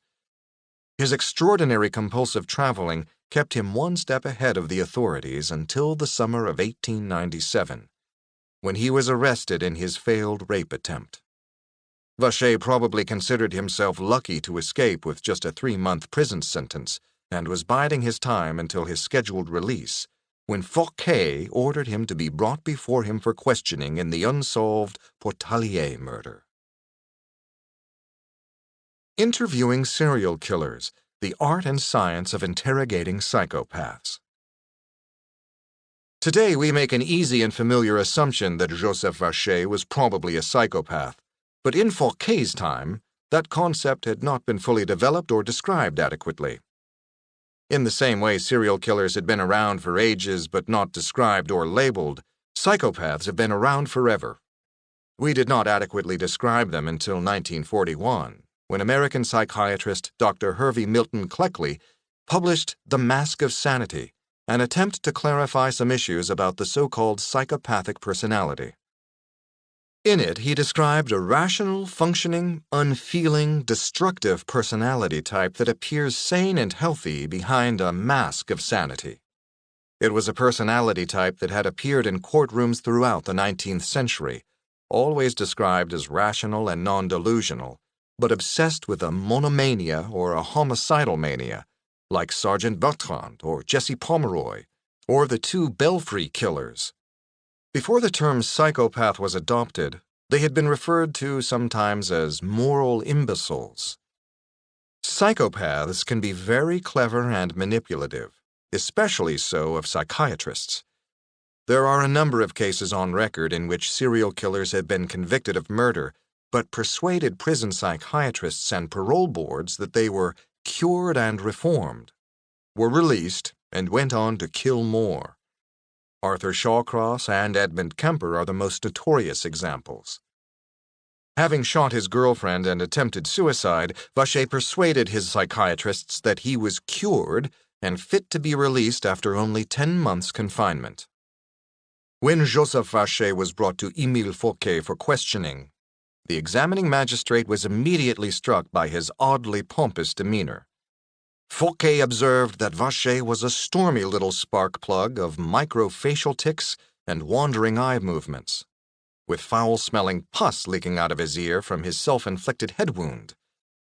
His extraordinary compulsive traveling kept him one step ahead of the authorities until the summer of 1897, when he was arrested in his failed rape attempt. Vacher probably considered himself lucky to escape with just a 3-month prison sentence and was biding his time until his scheduled release, when Fouquet ordered him to be brought before him for questioning in the unsolved Portalier murder. Interviewing Serial Killers, the Art and Science of Interrogating Psychopaths. Today we make an easy and familiar assumption that Joseph Vacher was probably a psychopath, but in Fouquet's time, that concept had not been fully developed or described adequately. In the same way serial killers had been around for ages but not described or labeled, psychopaths have been around forever. We did not adequately describe them until 1941, when American psychiatrist Dr. Hervey Milton Cleckley published The Mask of Sanity, an attempt to clarify some issues about the so-called psychopathic personality. In it, he described a rational, functioning, unfeeling, destructive personality type that appears sane and healthy behind a mask of sanity. It was a personality type that had appeared in courtrooms throughout the 19th century, always described as rational and non-delusional, but obsessed with a monomania or a homicidal mania, like Sergeant Bertrand or Jesse Pomeroy, or the 2 Belfry killers. Before the term psychopath was adopted, they had been referred to sometimes as moral imbeciles. Psychopaths can be very clever and manipulative, especially so of psychiatrists. There are a number of cases on record in which serial killers had been convicted of murder, but persuaded prison psychiatrists and parole boards that they were cured and reformed, were released, and went on to kill more. Arthur Shawcross and Edmund Kemper are the most notorious examples. Having shot his girlfriend and attempted suicide, Vacher persuaded his psychiatrists that he was cured and fit to be released after only 10 months' confinement. When Joseph Vacher was brought to Émile Fouquet for questioning, the examining magistrate was immediately struck by his oddly pompous demeanor. Fouquet observed that Vacher was a stormy little spark plug of microfacial tics and wandering eye movements, with foul-smelling pus leaking out of his ear from his self-inflicted head wound,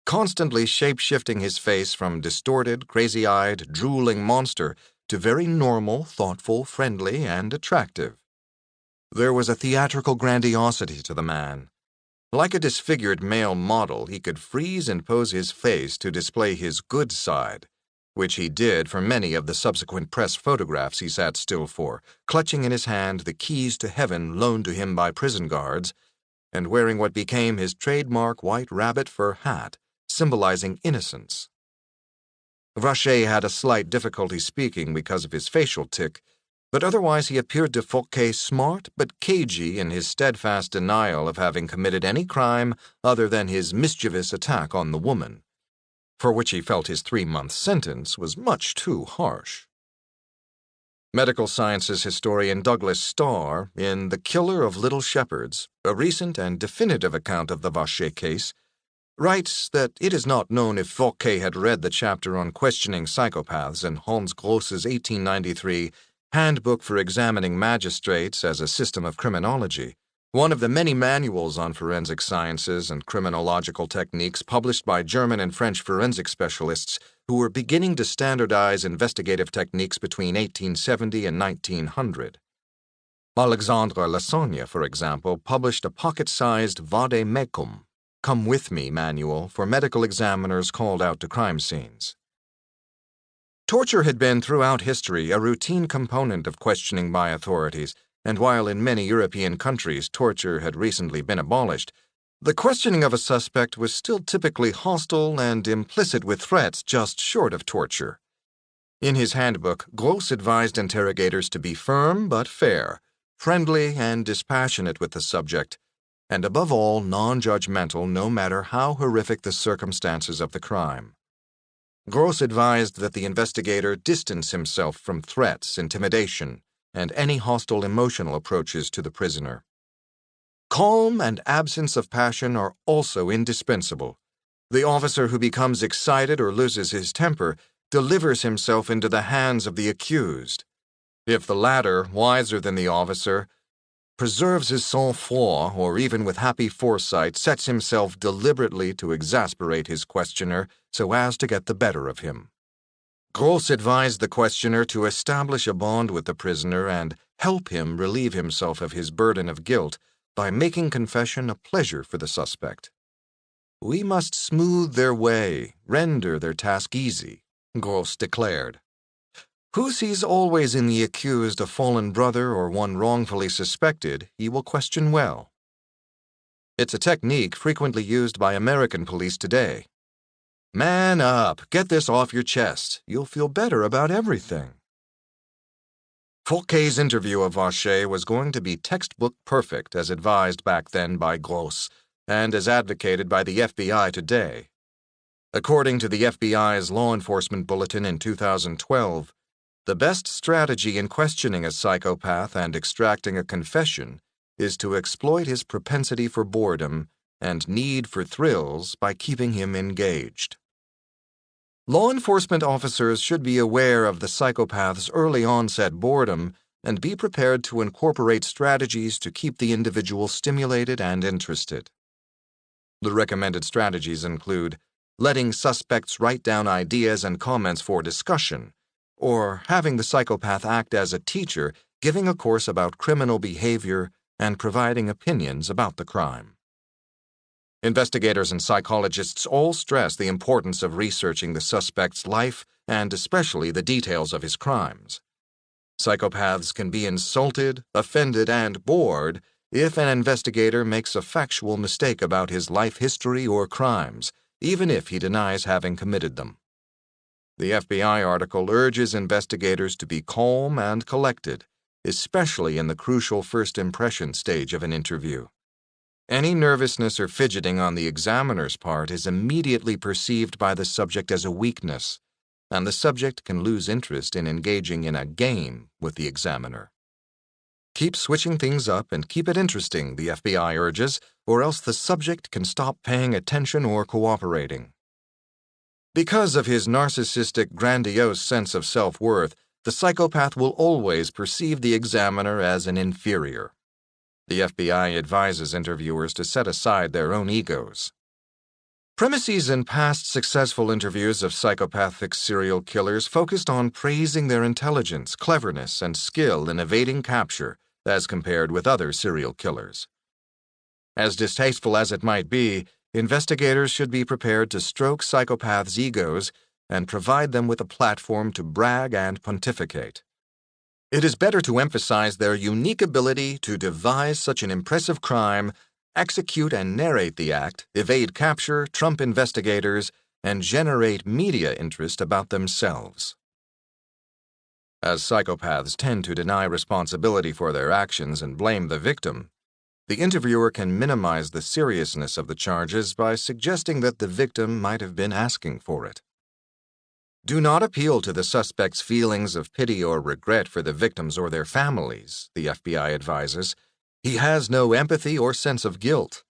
constantly shape-shifting his face from distorted, crazy-eyed, drooling monster to very normal, thoughtful, friendly, and attractive. There was a theatrical grandiosity to the man. Like a disfigured male model, he could freeze and pose his face to display his good side, which he did for many of the subsequent press photographs he sat still for, clutching in his hand the keys to heaven loaned to him by prison guards, and wearing what became his trademark white rabbit fur hat, symbolizing innocence. Vacher had a slight difficulty speaking because of his facial tic, but otherwise he appeared to Fouquet smart but cagey in his steadfast denial of having committed any crime other than his mischievous attack on the woman, for which he felt his 3-month sentence was much too harsh. Medical sciences historian Douglas Starr, in The Killer of Little Shepherds, a recent and definitive account of the Vacher case, writes that it is not known if Fouquet had read the chapter on questioning psychopaths in Hans Gross's 1893 Handbook for Examining Magistrates as a System of Criminology, one of the many manuals on forensic sciences and criminological techniques published by German and French forensic specialists who were beginning to standardize investigative techniques between 1870 and 1900. Alexandre Lassagne, for example, published a pocket-sized vade-mecum, Come With Me manual for medical examiners called out to crime scenes. Torture had been throughout history a routine component of questioning by authorities, and while in many European countries torture had recently been abolished, the questioning of a suspect was still typically hostile and implicit with threats just short of torture. In his handbook, Gross advised interrogators to be firm but fair, friendly and dispassionate with the subject, and above all non-judgmental no matter how horrific the circumstances of the crime. Gross advised that the investigator distance himself from threats, intimidation, and any hostile emotional approaches to the prisoner. Calm and absence of passion are also indispensable. The officer who becomes excited or loses his temper delivers himself into the hands of the accused. If the latter, wiser than the officer, preserves his sang-froid, or even with happy foresight sets himself deliberately to exasperate his questioner so as to get the better of him. Gros advised the questioner to establish a bond with the prisoner and help him relieve himself of his burden of guilt by making confession a pleasure for the suspect. "We must smooth their way, render their task easy," Gros declared. Who sees always in the accused a fallen brother or one wrongfully suspected, he will question well. It's a technique frequently used by American police today. Man up, get this off your chest. You'll feel better about everything. Fouquet's interview of Vacher was going to be textbook perfect as advised back then by Gros, and as advocated by the FBI today. According to the FBI's Law Enforcement Bulletin in 2012, the best strategy in questioning a psychopath and extracting a confession is to exploit his propensity for boredom and need for thrills by keeping him engaged. Law enforcement officers should be aware of the psychopath's early onset boredom and be prepared to incorporate strategies to keep the individual stimulated and interested. The recommended strategies include letting suspects write down ideas and comments for discussion, or having the psychopath act as a teacher, giving a course about criminal behavior and providing opinions about the crime. Investigators and psychologists all stress the importance of researching the suspect's life and especially the details of his crimes. Psychopaths can be insulted, offended, and bored if an investigator makes a factual mistake about his life history or crimes, even if he denies having committed them. The FBI article urges investigators to be calm and collected, especially in the crucial first impression stage of an interview. Any nervousness or fidgeting on the examiner's part is immediately perceived by the subject as a weakness, and the subject can lose interest in engaging in a game with the examiner. Keep switching things up and keep it interesting, the FBI urges, or else the subject can stop paying attention or cooperating. Because of his narcissistic, grandiose sense of self-worth, the psychopath will always perceive the examiner as an inferior. The FBI advises interviewers to set aside their own egos. Premises in past successful interviews of psychopathic serial killers focused on praising their intelligence, cleverness, and skill in evading capture as compared with other serial killers. As distasteful as it might be, investigators should be prepared to stroke psychopaths' egos and provide them with a platform to brag and pontificate. It is better to emphasize their unique ability to devise such an impressive crime, execute and narrate the act, evade capture, trump investigators, and generate media interest about themselves. As psychopaths tend to deny responsibility for their actions and blame the victim, the interviewer can minimize the seriousness of the charges by suggesting that the victim might have been asking for it. Do not appeal to the suspect's feelings of pity or regret for the victims or their families, the FBI advises. He has no empathy or sense of guilt.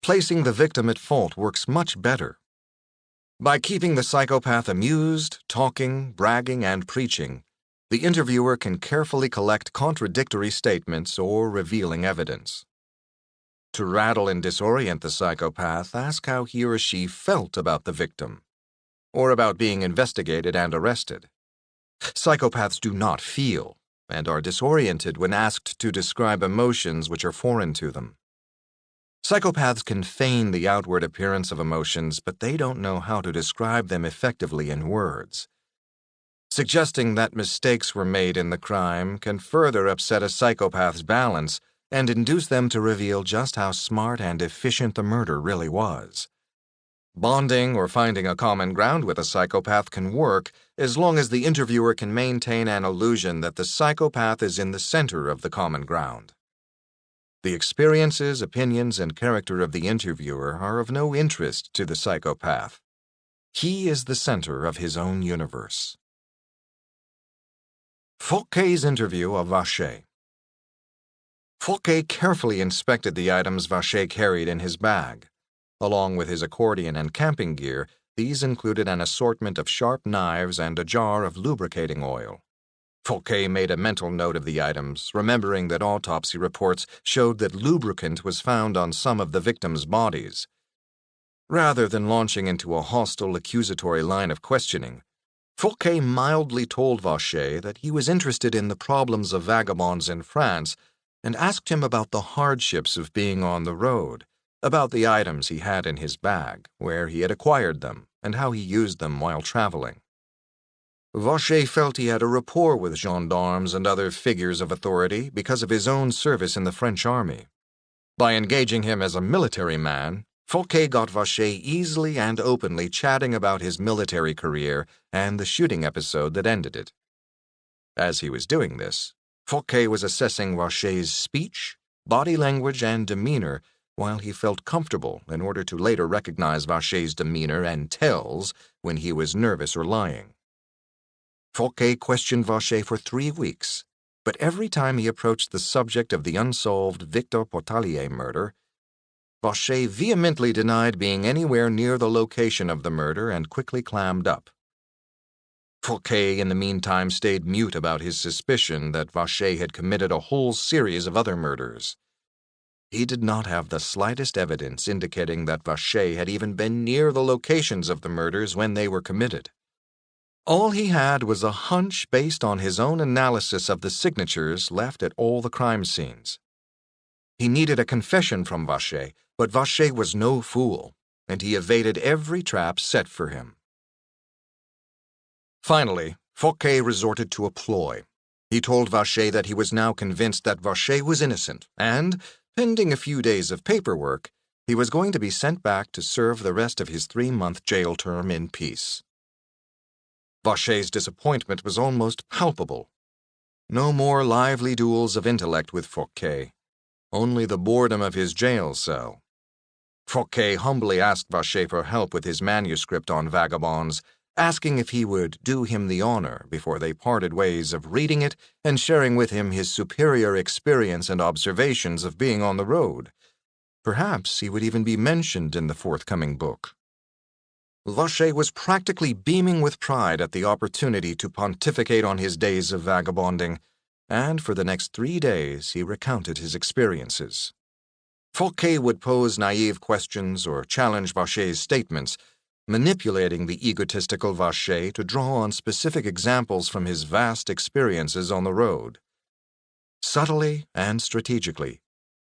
Placing the victim at fault works much better. By keeping the psychopath amused, talking, bragging, and preaching, the interviewer can carefully collect contradictory statements or revealing evidence. To rattle and disorient the psychopath, ask how he or she felt about the victim, or about being investigated and arrested. Psychopaths do not feel and are disoriented when asked to describe emotions which are foreign to them. Psychopaths can feign the outward appearance of emotions, but they don't know how to describe them effectively in words. Suggesting that mistakes were made in the crime can further upset a psychopath's balance and induce them to reveal just how smart and efficient the murder really was. Bonding or finding a common ground with a psychopath can work as long as the interviewer can maintain an illusion that the psychopath is in the center of the common ground. The experiences, opinions, and character of the interviewer are of no interest to the psychopath. He is the center of his own universe. Fouquet's interview of Vacher. Fouquet carefully inspected the items Vacher carried in his bag. Along with his accordion and camping gear, these included an assortment of sharp knives and a jar of lubricating oil. Fouquet made a mental note of the items, remembering that autopsy reports showed that lubricant was found on some of the victims' bodies. Rather than launching into a hostile, accusatory line of questioning, Fouquet mildly told Vacher that he was interested in the problems of vagabonds in France and asked him about the hardships of being on the road, about the items he had in his bag, where he had acquired them, and how he used them while traveling. Vacher felt he had a rapport with gendarmes and other figures of authority because of his own service in the French army. By engaging him as a military man, Fouquet got Vacher easily and openly chatting about his military career and the shooting episode that ended it. As he was doing this, Fouquet was assessing Vacher's speech, body language, and demeanor while he felt comfortable in order to later recognize Vacher's demeanor and tells when he was nervous or lying. Fouquet questioned Vacher for 3 weeks, but every time he approached the subject of the unsolved Victor Portalier murder, Vacher vehemently denied being anywhere near the location of the murder and quickly clammed up. Fouquet, in the meantime, stayed mute about his suspicion that Vacher had committed a whole series of other murders. He did not have the slightest evidence indicating that Vacher had even been near the locations of the murders when they were committed. All he had was a hunch based on his own analysis of the signatures left at all the crime scenes. He needed a confession from Vacher, but Vacher was no fool, and he evaded every trap set for him. Finally, Fouquet resorted to a ploy. He told Vacher that he was now convinced that Vacher was innocent, and, pending a few days of paperwork, he was going to be sent back to serve the rest of his 3-month jail term in peace. Vacher's disappointment was almost palpable. No more lively duels of intellect with Fouquet, only the boredom of his jail cell. Fouquet humbly asked Vacher for help with his manuscript on vagabonds, asking if he would do him the honor, before they parted ways, of reading it and sharing with him his superior experience and observations of being on the road. Perhaps he would even be mentioned in the forthcoming book. Vacher was practically beaming with pride at the opportunity to pontificate on his days of vagabonding, and for the next 3 days he recounted his experiences. Fouquet would pose naive questions or challenge Vacher's statements, manipulating the egotistical Vacher to draw on specific examples from his vast experiences on the road. Subtly and strategically,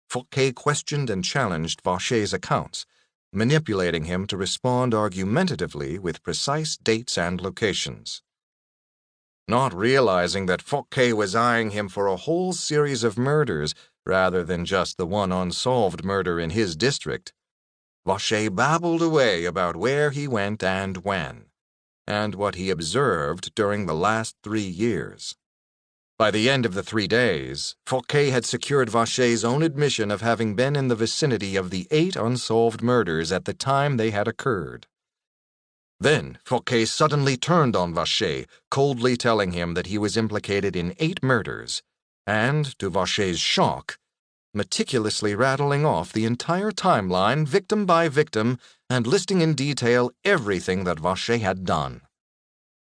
Fouquet questioned and challenged Vacher's accounts, manipulating him to respond argumentatively with precise dates and locations. Not realizing that Fouquet was eyeing him for a whole series of murders rather than just the one unsolved murder in his district, Vacher babbled away about where he went and when, and what he observed during the last 3 years. By the end of the 3 days, Fouquet had secured Vacher's own admission of having been in the vicinity of the 8 unsolved murders at the time they had occurred. Then Fouquet suddenly turned on Vacher, coldly telling him that he was implicated in 8 murders, and, to Vacher's shock, meticulously rattling off the entire timeline, victim by victim, and listing in detail everything that Vacher had done.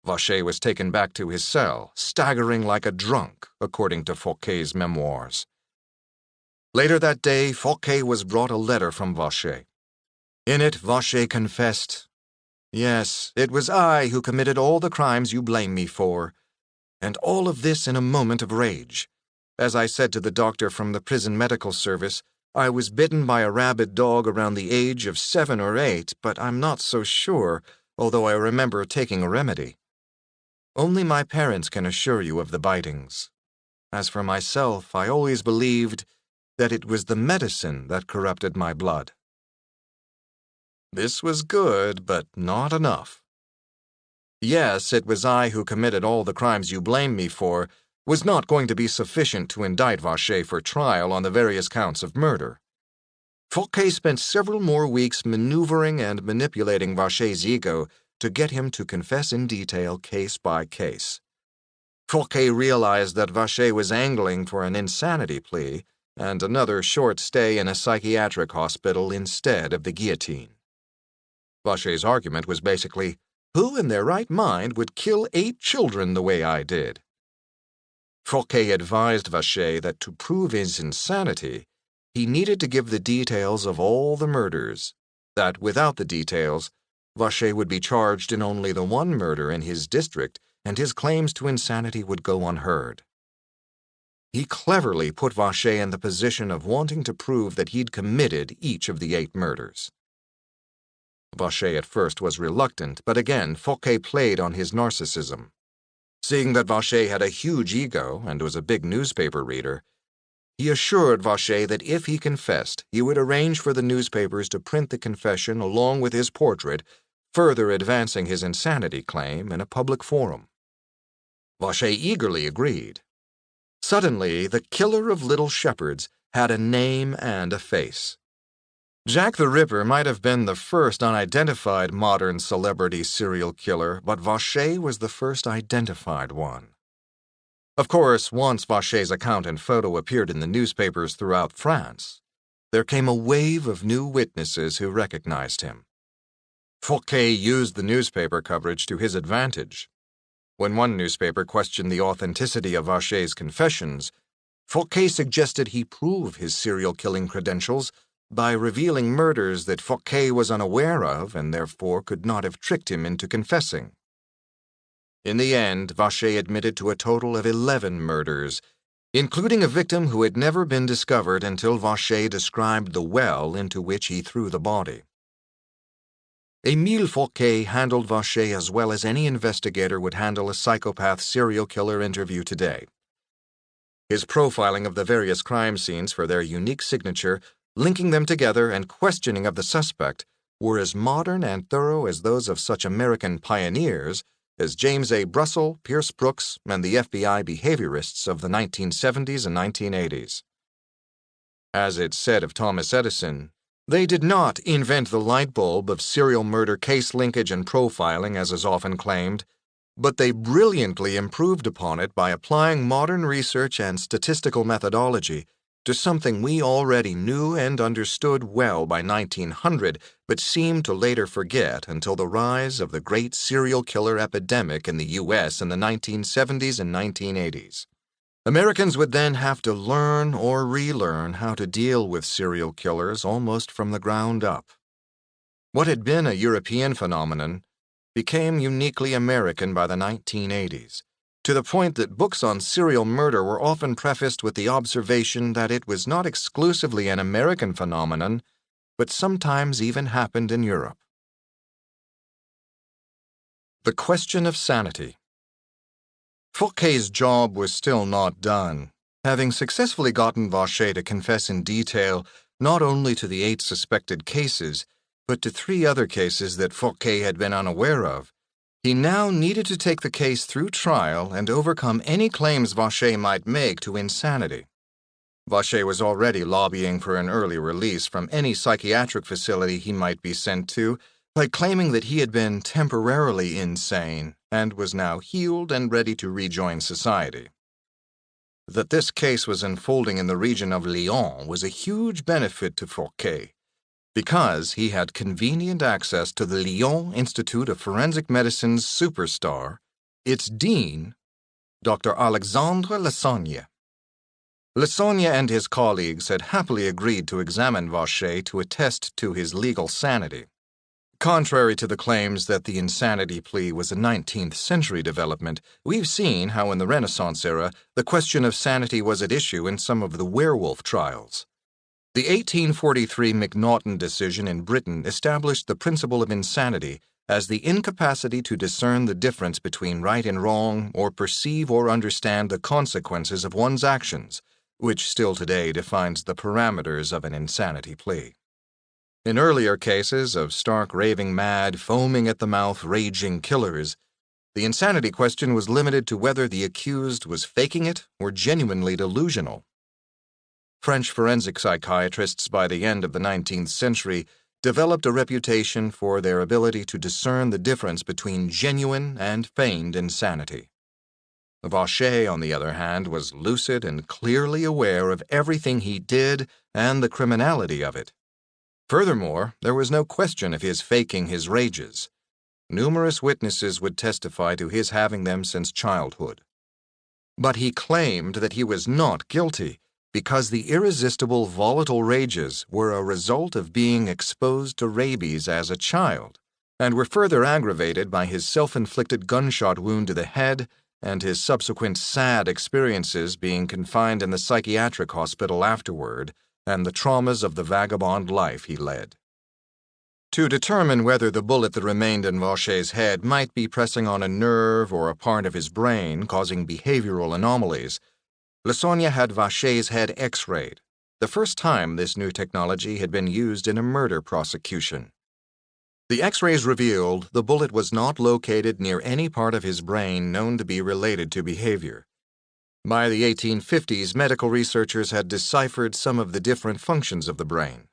Vacher was taken back to his cell, staggering like a drunk, according to Fouquet's memoirs. Later that day, Fouquet was brought a letter from Vacher. In it, Vacher confessed, "Yes, it was I who committed all the crimes you blame me for, and all of this in a moment of rage. As I said to the doctor from the prison medical service, I was bitten by a rabid dog around the age of 7 or 8, but I'm not so sure, although I remember taking a remedy. Only my parents can assure you of the bitings. As for myself, I always believed that it was the medicine that corrupted my blood." This was good, but not enough. "Yes, it was I who committed all the crimes you blame me for," was not going to be sufficient to indict Vacher for trial on the various counts of murder. Fouquet spent several more weeks maneuvering and manipulating Vacher's ego to get him to confess in detail case by case. Fouquet realized that Vacher was angling for an insanity plea, and another short stay in a psychiatric hospital instead of the guillotine. Vachet's argument was basically, who in their right mind would kill 8 children the way I did? Fouquet advised Vachet that to prove his insanity, he needed to give the details of all the murders, that without the details, Vachet would be charged in only the one murder in his district, and his claims to insanity would go unheard. He cleverly put Vachet in the position of wanting to prove that he'd committed each of the 8 murders. Vachet at first was reluctant, but again Fouquet played on his narcissism. Seeing that Vachet had a huge ego and was a big newspaper reader, he assured Vachet that if he confessed, he would arrange for the newspapers to print the confession along with his portrait, further advancing his insanity claim in a public forum. Vachet eagerly agreed. Suddenly, the killer of little shepherds had a name and a face. Jack the Ripper might have been the first unidentified modern celebrity serial killer, but Vachet was the first identified one. Of course, once Vachet's account and photo appeared in the newspapers throughout France, there came a wave of new witnesses who recognized him. Fouquet used the newspaper coverage to his advantage. When one newspaper questioned the authenticity of Vachet's confessions, Fouquet suggested he prove his serial killing credentials by revealing murders that Fouquet was unaware of and therefore could not have tricked him into confessing. In the end, Vachet admitted to a total of 11 murders, including a victim who had never been discovered until Vachet described the well into which he threw the body. Émile Fouquet handled Vachet as well as any investigator would handle a psychopath serial killer interview today. His profiling of the various crime scenes for their unique signature, linking them together, and questioning of the suspect were as modern and thorough as those of such American pioneers as James A. Russell, Pierce Brooks, and the FBI behaviorists of the 1970s and 1980s. As it's said of Thomas Edison, they did not invent the light bulb of serial murder case linkage and profiling, as is often claimed, but they brilliantly improved upon it by applying modern research and statistical methodology to something we already knew and understood well by 1900, but seemed to later forget until the rise of the great serial killer epidemic in the U.S. in the 1970s and 1980s. Americans would then have to learn or relearn how to deal with serial killers almost from the ground up. What had been a European phenomenon became uniquely American by the 1980s, to the point that books on serial murder were often prefaced with the observation that it was not exclusively an American phenomenon, but sometimes even happened in Europe. The question of sanity. Fouquet's job was still not done, having successfully gotten Vachet to confess in detail not only to the 8 suspected cases, but to 3 other cases that Fouquet had been unaware of. He now needed to take the case through trial and overcome any claims Vachet might make to insanity. Vachet was already lobbying for an early release from any psychiatric facility he might be sent to by claiming that he had been temporarily insane and was now healed and ready to rejoin society. That this case was unfolding in the region of Lyon was a huge benefit to Fouquet, because he had convenient access to the Lyon Institute of Forensic Medicine's superstar, its dean, Dr. Alexandre Lassagne. Lassagne and his colleagues had happily agreed to examine Vachet to attest to his legal sanity. Contrary to the claims that the insanity plea was a 19th century development, we've seen how in the Renaissance era the question of sanity was at issue in some of the werewolf trials. The 1843 Macnaghten decision in Britain established the principle of insanity as the incapacity to discern the difference between right and wrong or perceive or understand the consequences of one's actions, which still today defines the parameters of an insanity plea. In earlier cases of stark raving mad, foaming at the mouth, raging killers, the insanity question was limited to whether the accused was faking it or genuinely delusional. French forensic psychiatrists by the end of the 19th century developed a reputation for their ability to discern the difference between genuine and feigned insanity. Vacher, on the other hand, was lucid and clearly aware of everything he did and the criminality of it. Furthermore, there was no question of his faking his rages. Numerous witnesses would testify to his having them since childhood. But he claimed that he was not guilty because the irresistible volatile rages were a result of being exposed to rabies as a child, and were further aggravated by his self-inflicted gunshot wound to the head and his subsequent sad experiences being confined in the psychiatric hospital afterward, and the traumas of the vagabond life he led. To determine whether the bullet that remained in Vacher's head might be pressing on a nerve or a part of his brain, causing behavioral anomalies, Lasogna had Vacher's head x-rayed, the first time this new technology had been used in a murder prosecution. The x-rays revealed the bullet was not located near any part of his brain known to be related to behavior. By the 1850s, medical researchers had deciphered some of the different functions of the brain.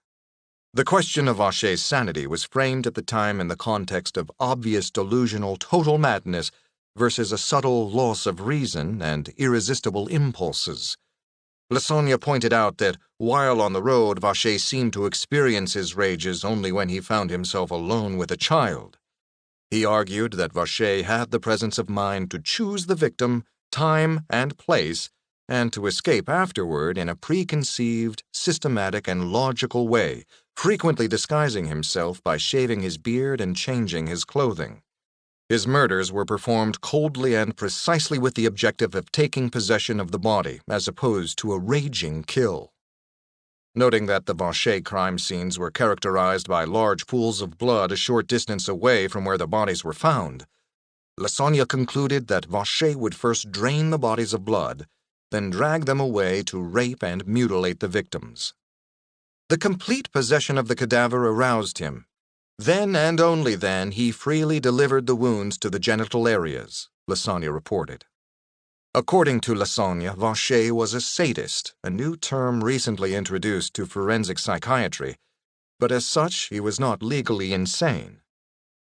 The question of Vacher's sanity was framed at the time in the context of obvious delusional total madness versus a subtle loss of reason and irresistible impulses. Lasogna pointed out that, while on the road, Vacher seemed to experience his rages only when he found himself alone with a child. He argued that Vacher had the presence of mind to choose the victim, time, and place, and to escape afterward in a preconceived, systematic, and logical way, frequently disguising himself by shaving his beard and changing his clothing. His murders were performed coldly and precisely with the objective of taking possession of the body, as opposed to a raging kill. Noting that the Vacher crime scenes were characterized by large pools of blood a short distance away from where the bodies were found, Lasogna concluded that Vacher would first drain the bodies of blood, then drag them away to rape and mutilate the victims. The complete possession of the cadaver aroused him. Then and only then he freely delivered the wounds to the genital areas, Lasogna reported. According to Lasogna, Vacher was a sadist, a new term recently introduced to forensic psychiatry, but as such he was not legally insane.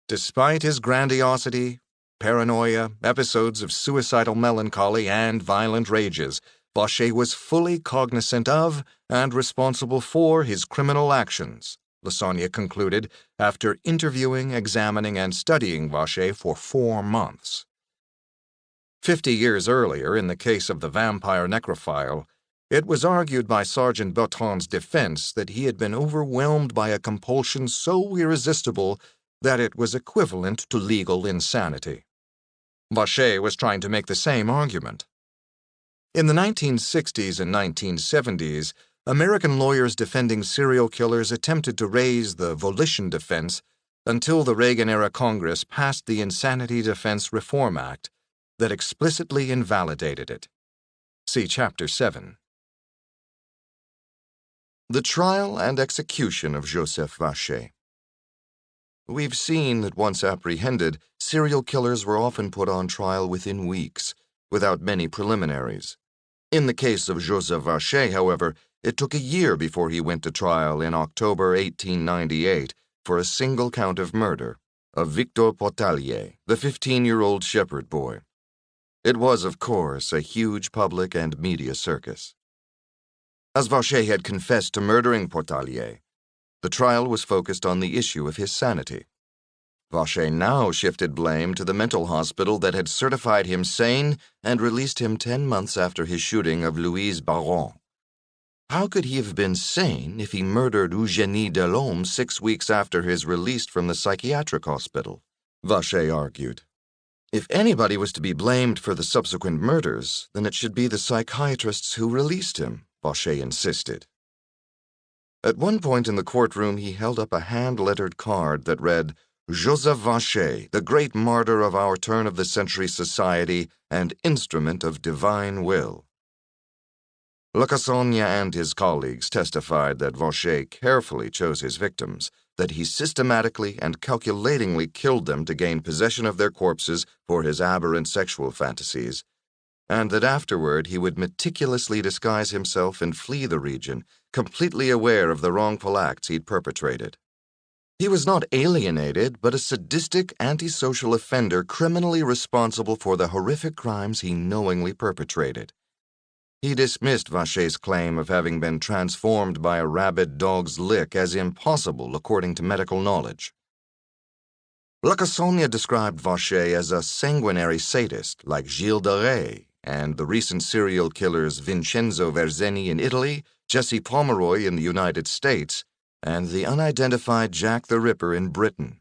Despite his grandiosity, paranoia, episodes of suicidal melancholy, and violent rages, Vacher was fully cognizant of and responsible for his criminal actions, Lasogna concluded after interviewing, examining, and studying Vacher for 4 months. 50 years earlier, in the case of the vampire necrophile, it was argued by Sergeant Bertrand's defense that he had been overwhelmed by a compulsion so irresistible that it was equivalent to legal insanity. Vacher was trying to make the same argument. In the 1960s and 1970s, American lawyers defending serial killers attempted to raise the volition defense until the Reagan-era Congress passed the Insanity Defense Reform Act that explicitly invalidated it. See Chapter 7. The trial and execution of Joseph Vacher. We've seen that once apprehended, serial killers were often put on trial within weeks, without many preliminaries. In the case of Joseph Vacher, however, it took a year before he went to trial in October 1898 for a single count of murder of Victor Potalier, the 15-year-old shepherd boy. It was, of course, a huge public and media circus. As Vacher had confessed to murdering Potalier, the trial was focused on the issue of his sanity. Vacher now shifted blame to the mental hospital that had certified him sane and released him 10 months after his shooting of Louise Baron. How could he have been sane if he murdered Eugénie Delhomme 6 weeks after his release from the psychiatric hospital? Vacher argued. If anybody was to be blamed for the subsequent murders, then it should be the psychiatrists who released him, Vacher insisted. At one point in the courtroom, he held up a hand-lettered card that read, Joseph Vacher, the great martyr of our turn-of-the-century society and instrument of divine will. Lasogna and his colleagues testified that Vacher carefully chose his victims, that he systematically and calculatingly killed them to gain possession of their corpses for his aberrant sexual fantasies, and that afterward he would meticulously disguise himself and flee the region, completely aware of the wrongful acts he'd perpetrated. He was not alienated, but a sadistic, antisocial offender criminally responsible for the horrific crimes he knowingly perpetrated. He dismissed Vachet's claim of having been transformed by a rabid dog's lick as impossible according to medical knowledge. Lacassagne described Vachet as a sanguinary sadist like Gilles de Rais and the recent serial killers Vincenzo Verzenni in Italy, Jesse Pomeroy in the United States, and the unidentified Jack the Ripper in Britain.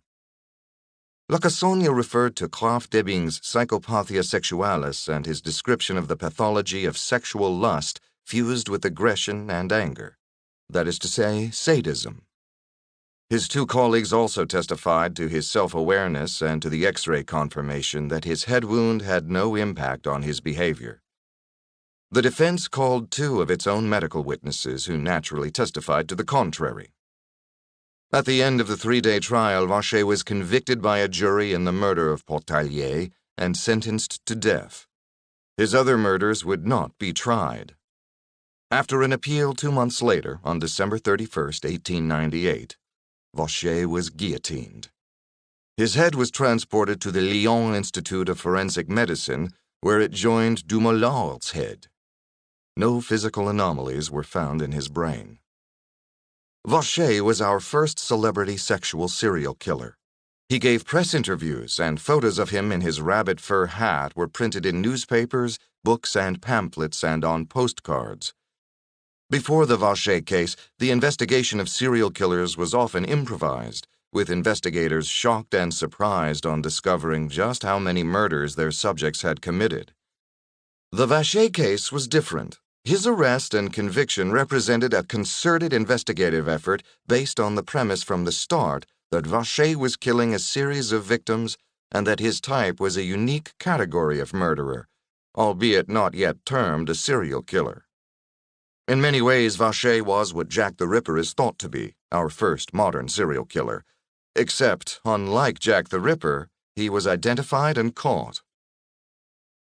Lacassagne referred to Krafft Ebing's Psychopathia Sexualis and his description of the pathology of sexual lust fused with aggression and anger, that is to say, sadism. His two colleagues also testified to his self-awareness and to the X-ray confirmation that his head wound had no impact on his behavior. The defense called two of its own medical witnesses who naturally testified to the contrary. At the end of the 3-day trial, Vachet was convicted by a jury in the murder of Portalier and sentenced to death. His other murders would not be tried. After an appeal 2 months later, on December 31, 1898, Vachet was guillotined. His head was transported to the Lyon Institute of Forensic Medicine, where it joined Dumoulin"'s head. No physical anomalies were found in his brain. Vachet was our first celebrity sexual serial killer. He gave press interviews, and photos of him in his rabbit fur hat were printed in newspapers, books, and pamphlets, and on postcards. Before the Vachet case, the investigation of serial killers was often improvised, with investigators shocked and surprised on discovering just how many murders their subjects had committed. The Vachet case was different. His arrest and conviction represented a concerted investigative effort based on the premise from the start that Vachet was killing a series of victims and that his type was a unique category of murderer, albeit not yet termed a serial killer. In many ways, Vachet was what Jack the Ripper is thought to be, our first modern serial killer. Except, unlike Jack the Ripper, he was identified and caught.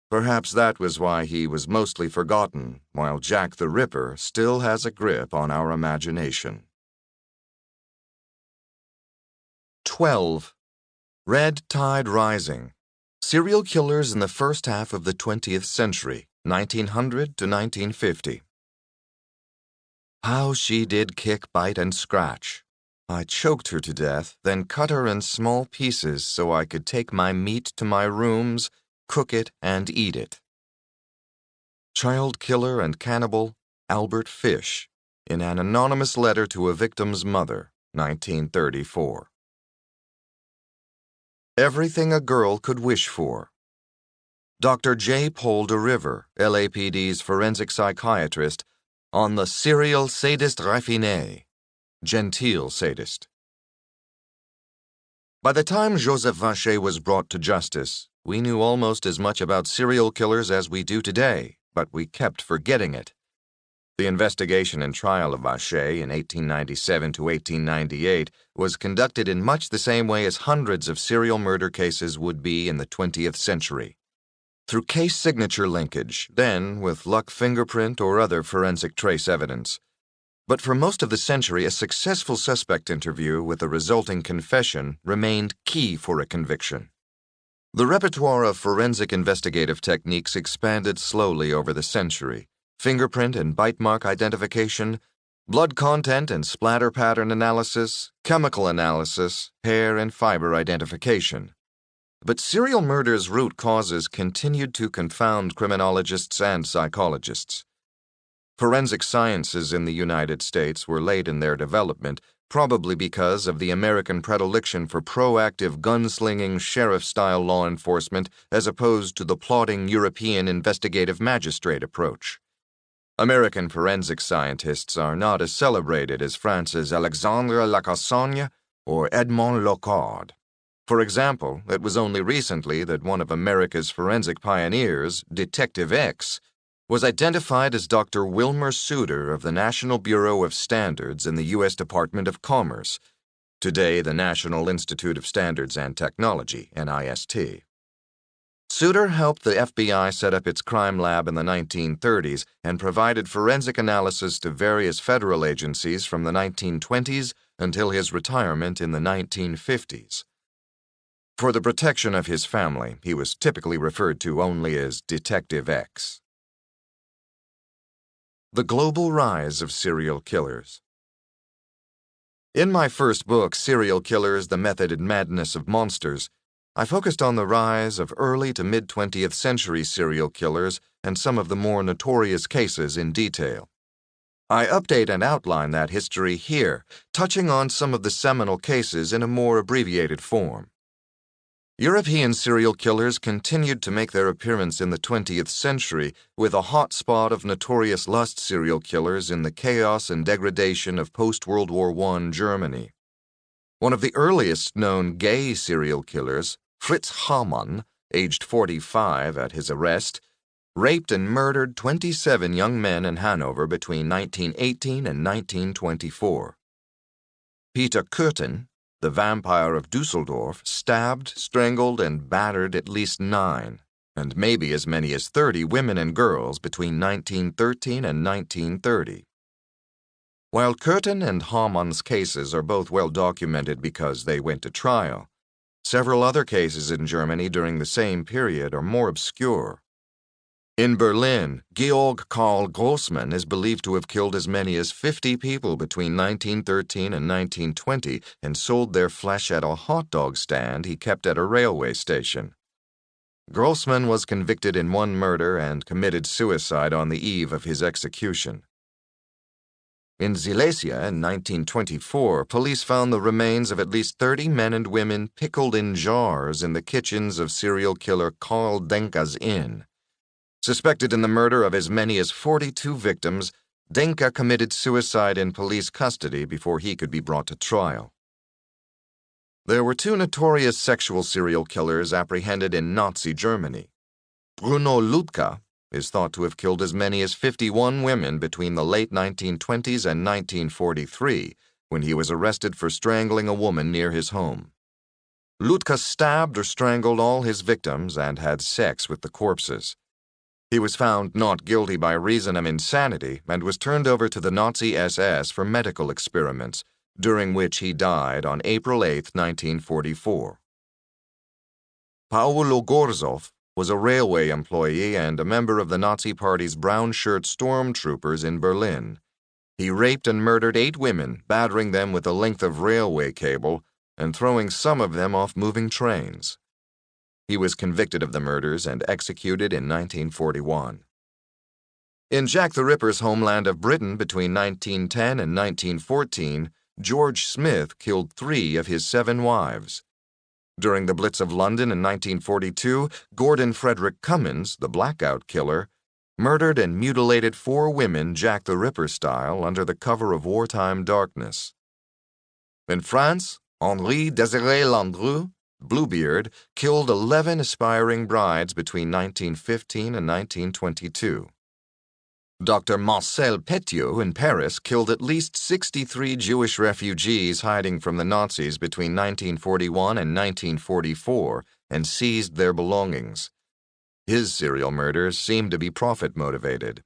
Perhaps that was why he was mostly forgotten, while Jack the Ripper still has a grip on our imagination. 12. Red Tide Rising. Serial killers in the first half of the 20th century, 1900 to 1950. How she did kick, bite, and scratch. I choked her to death, then cut her in small pieces so I could take my meat to my rooms, cook it, and eat it. Child killer and cannibal Albert Fish, in an anonymous letter to a victim's mother, 1934. Everything a girl could wish for. Dr. J. Paul de River, LAPD's forensic psychiatrist, on the serial sadist raffiné, genteel sadist. By the time Joseph Vachet was brought to justice, we knew almost as much about serial killers as we do today, but we kept forgetting it. The investigation and trial of Vachet in 1897 to 1898 was conducted in much the same way as hundreds of serial murder cases would be in the 20th century. Through case signature linkage, then with luck fingerprint or other forensic trace evidence. But for most of the century, a successful suspect interview with a resulting confession remained key for a conviction. The repertoire of forensic investigative techniques expanded slowly over the century. Fingerprint and bite mark identification, blood content and splatter pattern analysis, chemical analysis, hair and fiber identification. But serial murder's root causes continued to confound criminologists and psychologists. Forensic sciences in the United States were late in their development, probably because of the American predilection for proactive gunslinging sheriff-style law enforcement as opposed to the plodding European investigative magistrate approach. American forensic scientists are not as celebrated as France's Alexandre Lacassagne or Edmond Locard. For example, it was only recently that one of America's forensic pioneers, Detective X, was identified as Dr. Wilmer Suter of the National Bureau of Standards in the U.S. Department of Commerce, today the National Institute of Standards and Technology, NIST. Suter helped the FBI set up its crime lab in the 1930s and provided forensic analysis to various federal agencies from the 1920s until his retirement in the 1950s. For the protection of his family, he was typically referred to only as Detective X. The Global Rise of Serial Killers. In my first book, Serial Killers, The Method and Madness of Monsters, I focused on the rise of early to mid-20th century serial killers and some of the more notorious cases in detail. I update and outline that history here, touching on some of the seminal cases in a more abbreviated form. European serial killers continued to make their appearance in the 20th century, with a hot spot of notorious lust serial killers in the chaos and degradation of post-World War I Germany. One of the earliest known gay serial killers, Fritz Hamann, aged 45 at his arrest, raped and murdered 27 young men in Hanover between 1918 and 1924. Peter Kürten, the vampire of Dusseldorf, stabbed, strangled, and battered at least 9, and maybe as many as 30 women and girls between 1913 and 1930. While Kürten and Hamann's cases are both well documented because they went to trial, several other cases in Germany during the same period are more obscure. In Berlin, Georg Karl Grossmann is believed to have killed as many as 50 people between 1913 and 1920 and sold their flesh at a hot dog stand he kept at a railway station. Grossmann was convicted in one murder and committed suicide on the eve of his execution. In Silesia in 1924, police found the remains of at least 30 men and women pickled in jars in the kitchens of serial killer Karl Denke's inn. Suspected in the murder of as many as 42 victims, Denke committed suicide in police custody before he could be brought to trial. There were 2 notorious sexual serial killers apprehended in Nazi Germany. Bruno Ludka is thought to have killed as many as 51 women between the late 1920s and 1943, when he was arrested for strangling a woman near his home. Ludka stabbed or strangled all his victims and had sex with the corpses. He was found not guilty by reason of insanity and was turned over to the Nazi SS for medical experiments, during which he died on April 8, 1944. Paolo Gorzow was a railway employee and a member of the Nazi Party's brown shirt stormtroopers in Berlin. He raped and murdered 8 women, battering them with a length of railway cable and throwing some of them off moving trains. He was convicted of the murders and executed in 1941. In Jack the Ripper's homeland of Britain between 1910 and 1914, George Smith killed 3 of his 7 wives. During the Blitz of London in 1942, Gordon Frederick Cummins, the blackout killer, murdered and mutilated 4 women Jack the Ripper style under the cover of wartime darkness. In France, Henri Désiré Landru, Bluebeard, killed 11 aspiring brides between 1915 and 1922. Dr. Marcel Petiot in Paris killed at least 63 Jewish refugees hiding from the Nazis between 1941 and 1944 and seized their belongings. His serial murders seemed to be profit-motivated.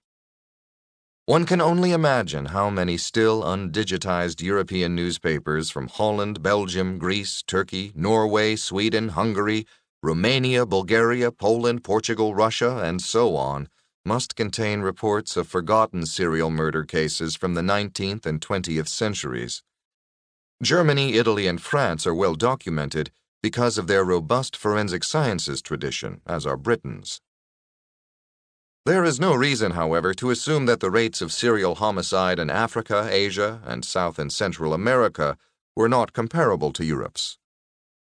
One can only imagine how many still undigitized European newspapers from Holland, Belgium, Greece, Turkey, Norway, Sweden, Hungary, Romania, Bulgaria, Poland, Portugal, Russia, and so on must contain reports of forgotten serial murder cases from the 19th and 20th centuries. Germany, Italy, and France are well documented because of their robust forensic sciences tradition, as are Britain's. There is no reason, however, to assume that the rates of serial homicide in Africa, Asia, and South and Central America were not comparable to Europe's.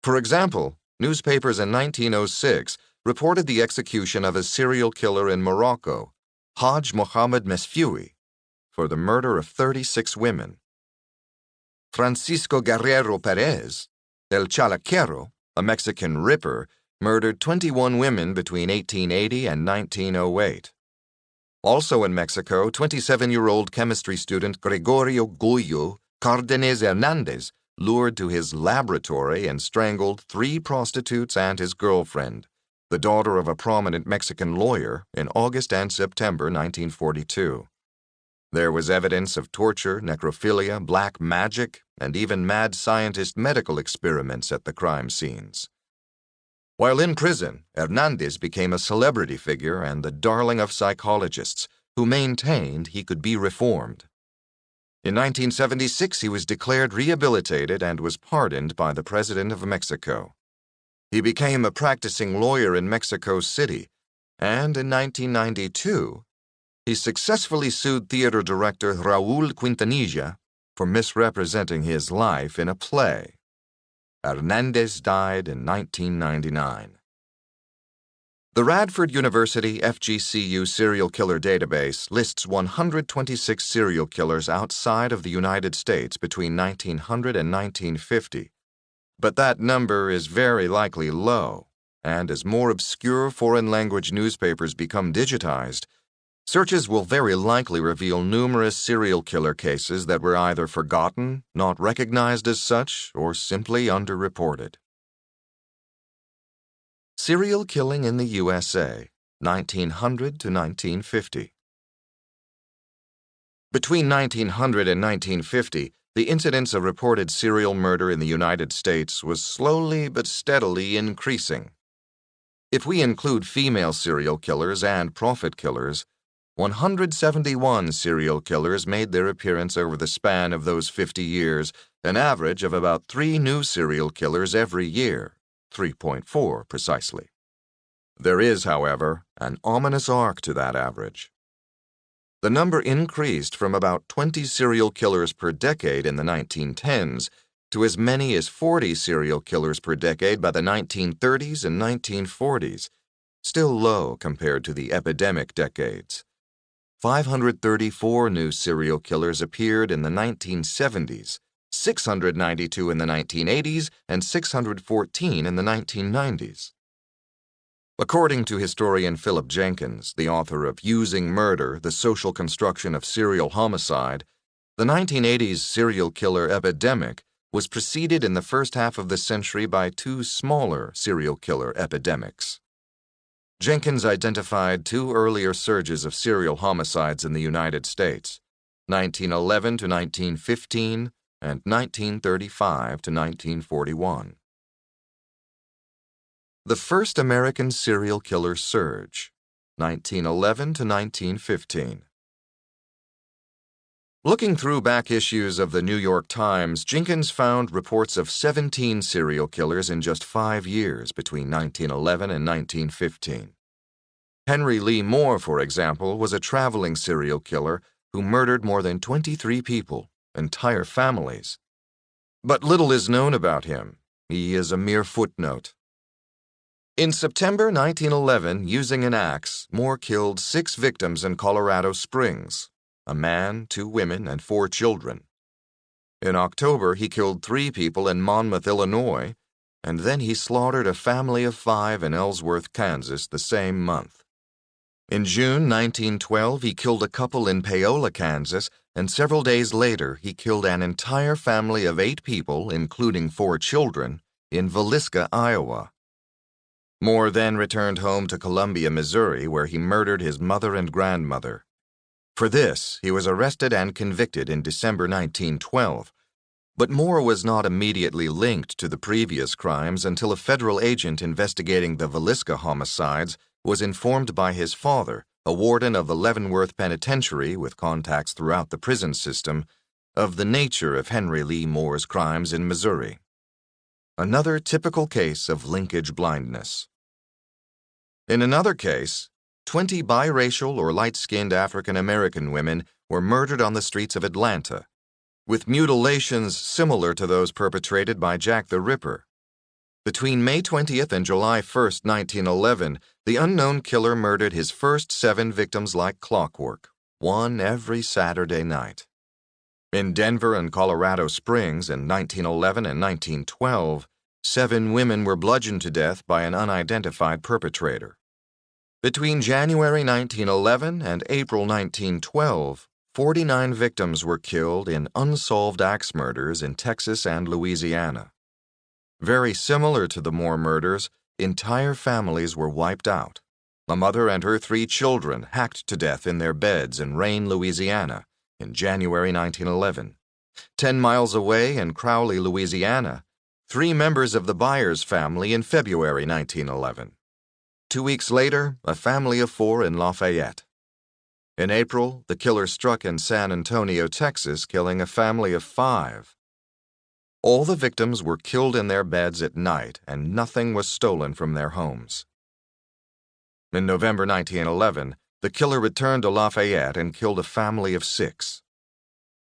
For example, newspapers in 1906 reported the execution of a serial killer in Morocco, Haj Mohammed Mesfioui, for the murder of 36 women. Francisco Guerrero Perez, El Chalaquero, a Mexican ripper, murdered 21 women between 1880 and 1908. Also in Mexico, 27-year-old chemistry student Gregorio Goyo Cardenes Hernandez lured to his laboratory and strangled 3 prostitutes and his girlfriend, the daughter of a prominent Mexican lawyer, in August and September 1942. There was evidence of torture, necrophilia, black magic, and even mad scientist medical experiments at the crime scenes. While in prison, Hernandez became a celebrity figure and the darling of psychologists, who maintained he could be reformed. In 1976, he was declared rehabilitated and was pardoned by the President of Mexico. He became a practicing lawyer in Mexico City, and in 1992, he successfully sued theater director Raúl Quintanilla for misrepresenting his life in a play. Hernandez died in 1999. The Radford University FGCU serial killer database lists 126 serial killers outside of the United States between 1900 and 1950, but that number is very likely low, and as more obscure foreign language newspapers become digitized, searches will very likely reveal numerous serial killer cases that were either forgotten, not recognized as such, or simply underreported. Serial killing in the USA, 1900 to 1950. Between 1900 and 1950, the incidence of reported serial murder in the United States was slowly but steadily increasing. If we include female serial killers and prophet killers, 171 serial killers made their appearance over the span of those 50 years, an average of about 3 new serial killers every year, 3.4 precisely. There is, however, an ominous arc to that average. The number increased from about 20 serial killers per decade in the 1910s to as many as 40 serial killers per decade by the 1930s and 1940s, still low compared to the epidemic decades. 534 new serial killers appeared in the 1970s, 692 in the 1980s, and 614 in the 1990s. According to historian Philip Jenkins, the author of Using Murder, The Social Construction of Serial Homicide, the 1980s serial killer epidemic was preceded in the first half of the century by 2 smaller serial killer epidemics. Jenkins identified 2 earlier surges of serial homicides in the United States, 1911 to 1915 and 1935 to 1941. The first American serial killer surge, 1911 to 1915. Looking through back issues of the New York Times, Jenkins found reports of 17 serial killers in just 5 years between 1911 and 1915. Henry Lee Moore, for example, was a traveling serial killer who murdered more than 23 people, entire families. But little is known about him. He is a mere footnote. In September 1911, using an axe, Moore killed 6 victims in Colorado Springs, a man, 2 women, and 4 children. In October, he killed 3 people in Monmouth, Illinois, and then he slaughtered a family of 5 in Ellsworth, Kansas, the same month. In June 1912, he killed a couple in Paola, Kansas, and several days later, he killed an entire family of 8 people, including 4 children, in Villisca, Iowa. Moore then returned home to Columbia, Missouri, where he murdered his mother and grandmother. For this, he was arrested and convicted in December 1912, but Moore was not immediately linked to the previous crimes until a federal agent investigating the Villisca homicides was informed by his father, a warden of the Leavenworth Penitentiary with contacts throughout the prison system, of the nature of Henry Lee Moore's crimes in Missouri. Another typical case of linkage blindness. In another case, 20 biracial or light-skinned African American women were murdered on the streets of Atlanta, with mutilations similar to those perpetrated by Jack the Ripper. Between May 20th and July 1st, 1911, the unknown killer murdered his first 7 victims like clockwork, 1 every Saturday night. In Denver and Colorado Springs in 1911 and 1912, 7 women were bludgeoned to death by an unidentified perpetrator. Between January 1911 and April 1912, 49 victims were killed in unsolved axe murders in Texas and Louisiana. Very similar to the Moore murders, Entire families were wiped out. A mother and her 3 children hacked to death in their beds in Rayne, Louisiana, in January 1911. 10 miles away in Crowley, Louisiana, 3 members of the Byers family in February 1911. 2 weeks later, a family of 4 in Lafayette. In April, the killer struck in San Antonio, Texas, killing a family of 5. All the victims were killed in their beds at night, and nothing was stolen from their homes. In November 1911, the killer returned to Lafayette and killed a family of 6.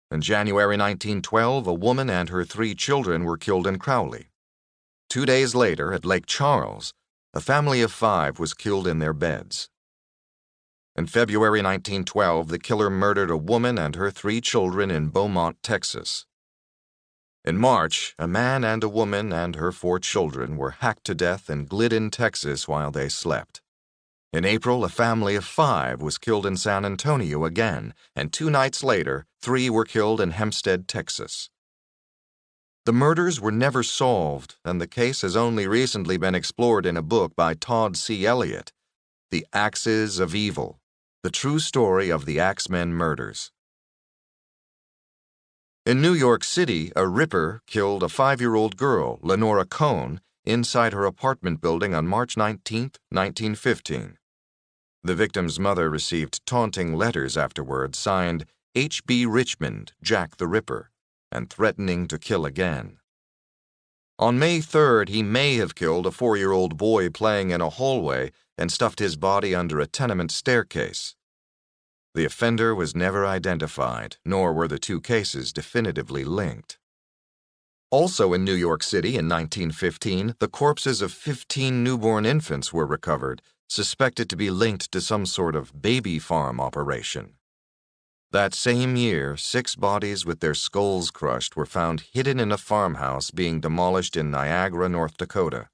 In January 1912, a woman and her 3 children were killed in Crowley. 2 days later, at Lake Charles, a family of 5 was killed in their beds. In February 1912, the killer murdered a woman and her 3 children in Beaumont, Texas. In March, a man and a woman and her 4 children were hacked to death in Glidden, Texas, while they slept. In April, a family of 5 was killed in San Antonio again, and 2 nights later, 3 were killed in Hempstead, Texas. The murders were never solved, and the case has only recently been explored in a book by Todd C. Elliott, The Axes of Evil, The True Story of the Axemen Murders. In New York City, a ripper killed a 5-year-old girl, Lenora Cohn, inside her apartment building on March 19, 1915. The victim's mother received taunting letters afterward signed H.B. Richmond, Jack the Ripper, and threatening to kill again. On May 3rd, he may have killed a 4-year-old boy playing in a hallway and stuffed his body under a tenement staircase. The offender was never identified, nor were the 2 cases definitively linked. Also in New York City in 1915, the corpses of 15 newborn infants were recovered, suspected to be linked to some sort of baby farm operation. That same year, 6 bodies with their skulls crushed were found hidden in a farmhouse being demolished in Niagara, North Dakota.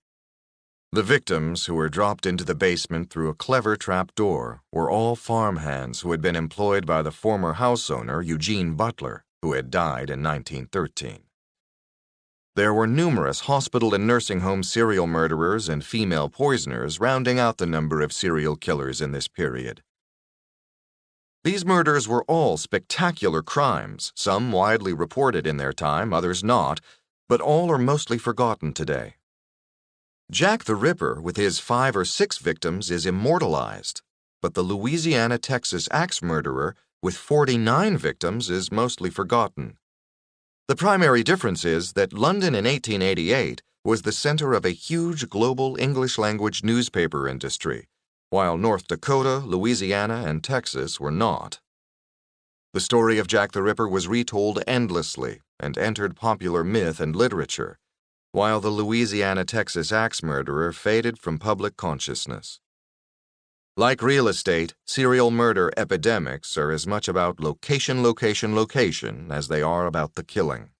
The victims, who were dropped into the basement through a clever trap door, were all farmhands who had been employed by the former house owner, Eugene Butler, who had died in 1913. There were numerous hospital and nursing home serial murderers and female poisoners, rounding out the number of serial killers in this period. These murders were all spectacular crimes, some widely reported in their time, others not, but all are mostly forgotten today. Jack the Ripper, with his 5 or 6 victims, is immortalized, but the Louisiana-Texas axe murderer, with 49 victims, is mostly forgotten. The primary difference is that London in 1888 was the center of a huge global English-language newspaper industry, while North Dakota, Louisiana, and Texas were not. The story of Jack the Ripper was retold endlessly and entered popular myth and literature, while the Louisiana-Texas axe murderer faded from public consciousness. Like real estate, serial murder epidemics are as much about location as they are about the killing.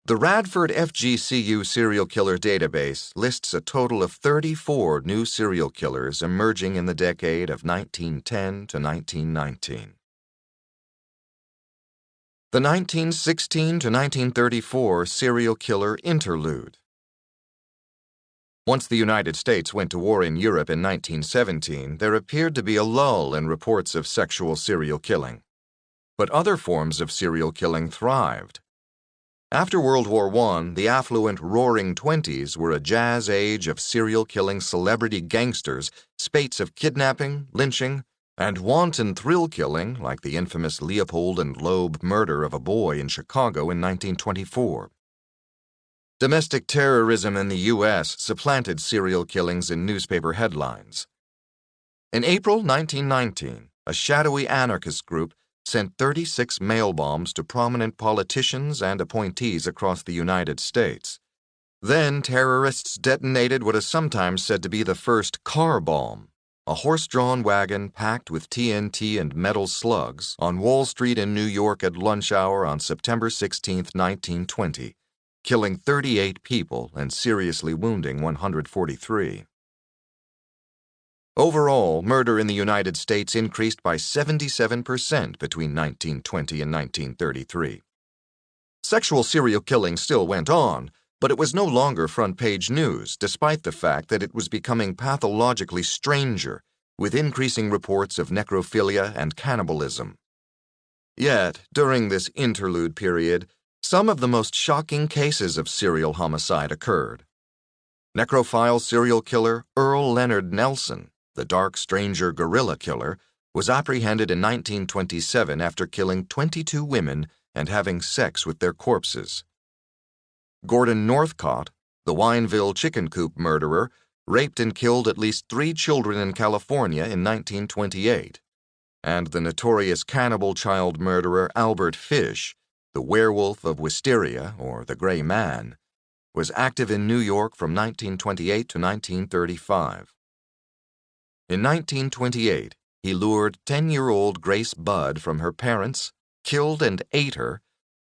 The Radford FGCU serial killer database lists a total of 34 new serial killers emerging in the decade of 1910 to 1919. The 1916 to 1934 serial killer interlude. Once the United States went to war in Europe in 1917, there appeared to be a lull in reports of sexual serial killing. But other forms of serial killing thrived. After World War I, the affluent Roaring Twenties were a jazz age of serial-killing celebrity gangsters, spates of kidnapping, lynching, and wanton thrill-killing like the infamous Leopold and Loeb murder of a boy in Chicago in 1924. Domestic terrorism in the U.S. supplanted serial killings in newspaper headlines. In April 1919, a shadowy anarchist group sent 36 mail bombs to prominent politicians and appointees across the United States. Then terrorists detonated what is sometimes said to be the first car bomb, a horse-drawn wagon packed with TNT and metal slugs on Wall Street in New York at lunch hour on September 16, 1920, killing 38 people and seriously wounding 143. Overall, murder in the United States increased by 77% between 1920 and 1933. Sexual serial killing still went on, but it was no longer front-page news, despite the fact that it was becoming pathologically stranger, with increasing reports of necrophilia and cannibalism. Yet, during this interlude period, some of the most shocking cases of serial homicide occurred. Necrophile serial killer Earl Leonard Nelson, the dark stranger gorilla killer, was apprehended in 1927 after killing 22 women and having sex with their corpses. Gordon Northcott, the Wineville chicken coop murderer, raped and killed at least 3 children in California in 1928. And the notorious cannibal child murderer Albert Fish, the werewolf of Wisteria, or the Gray Man, was active in New York from 1928 to 1935. In 1928, he lured 10-year-old Grace Budd from her parents, killed and ate her,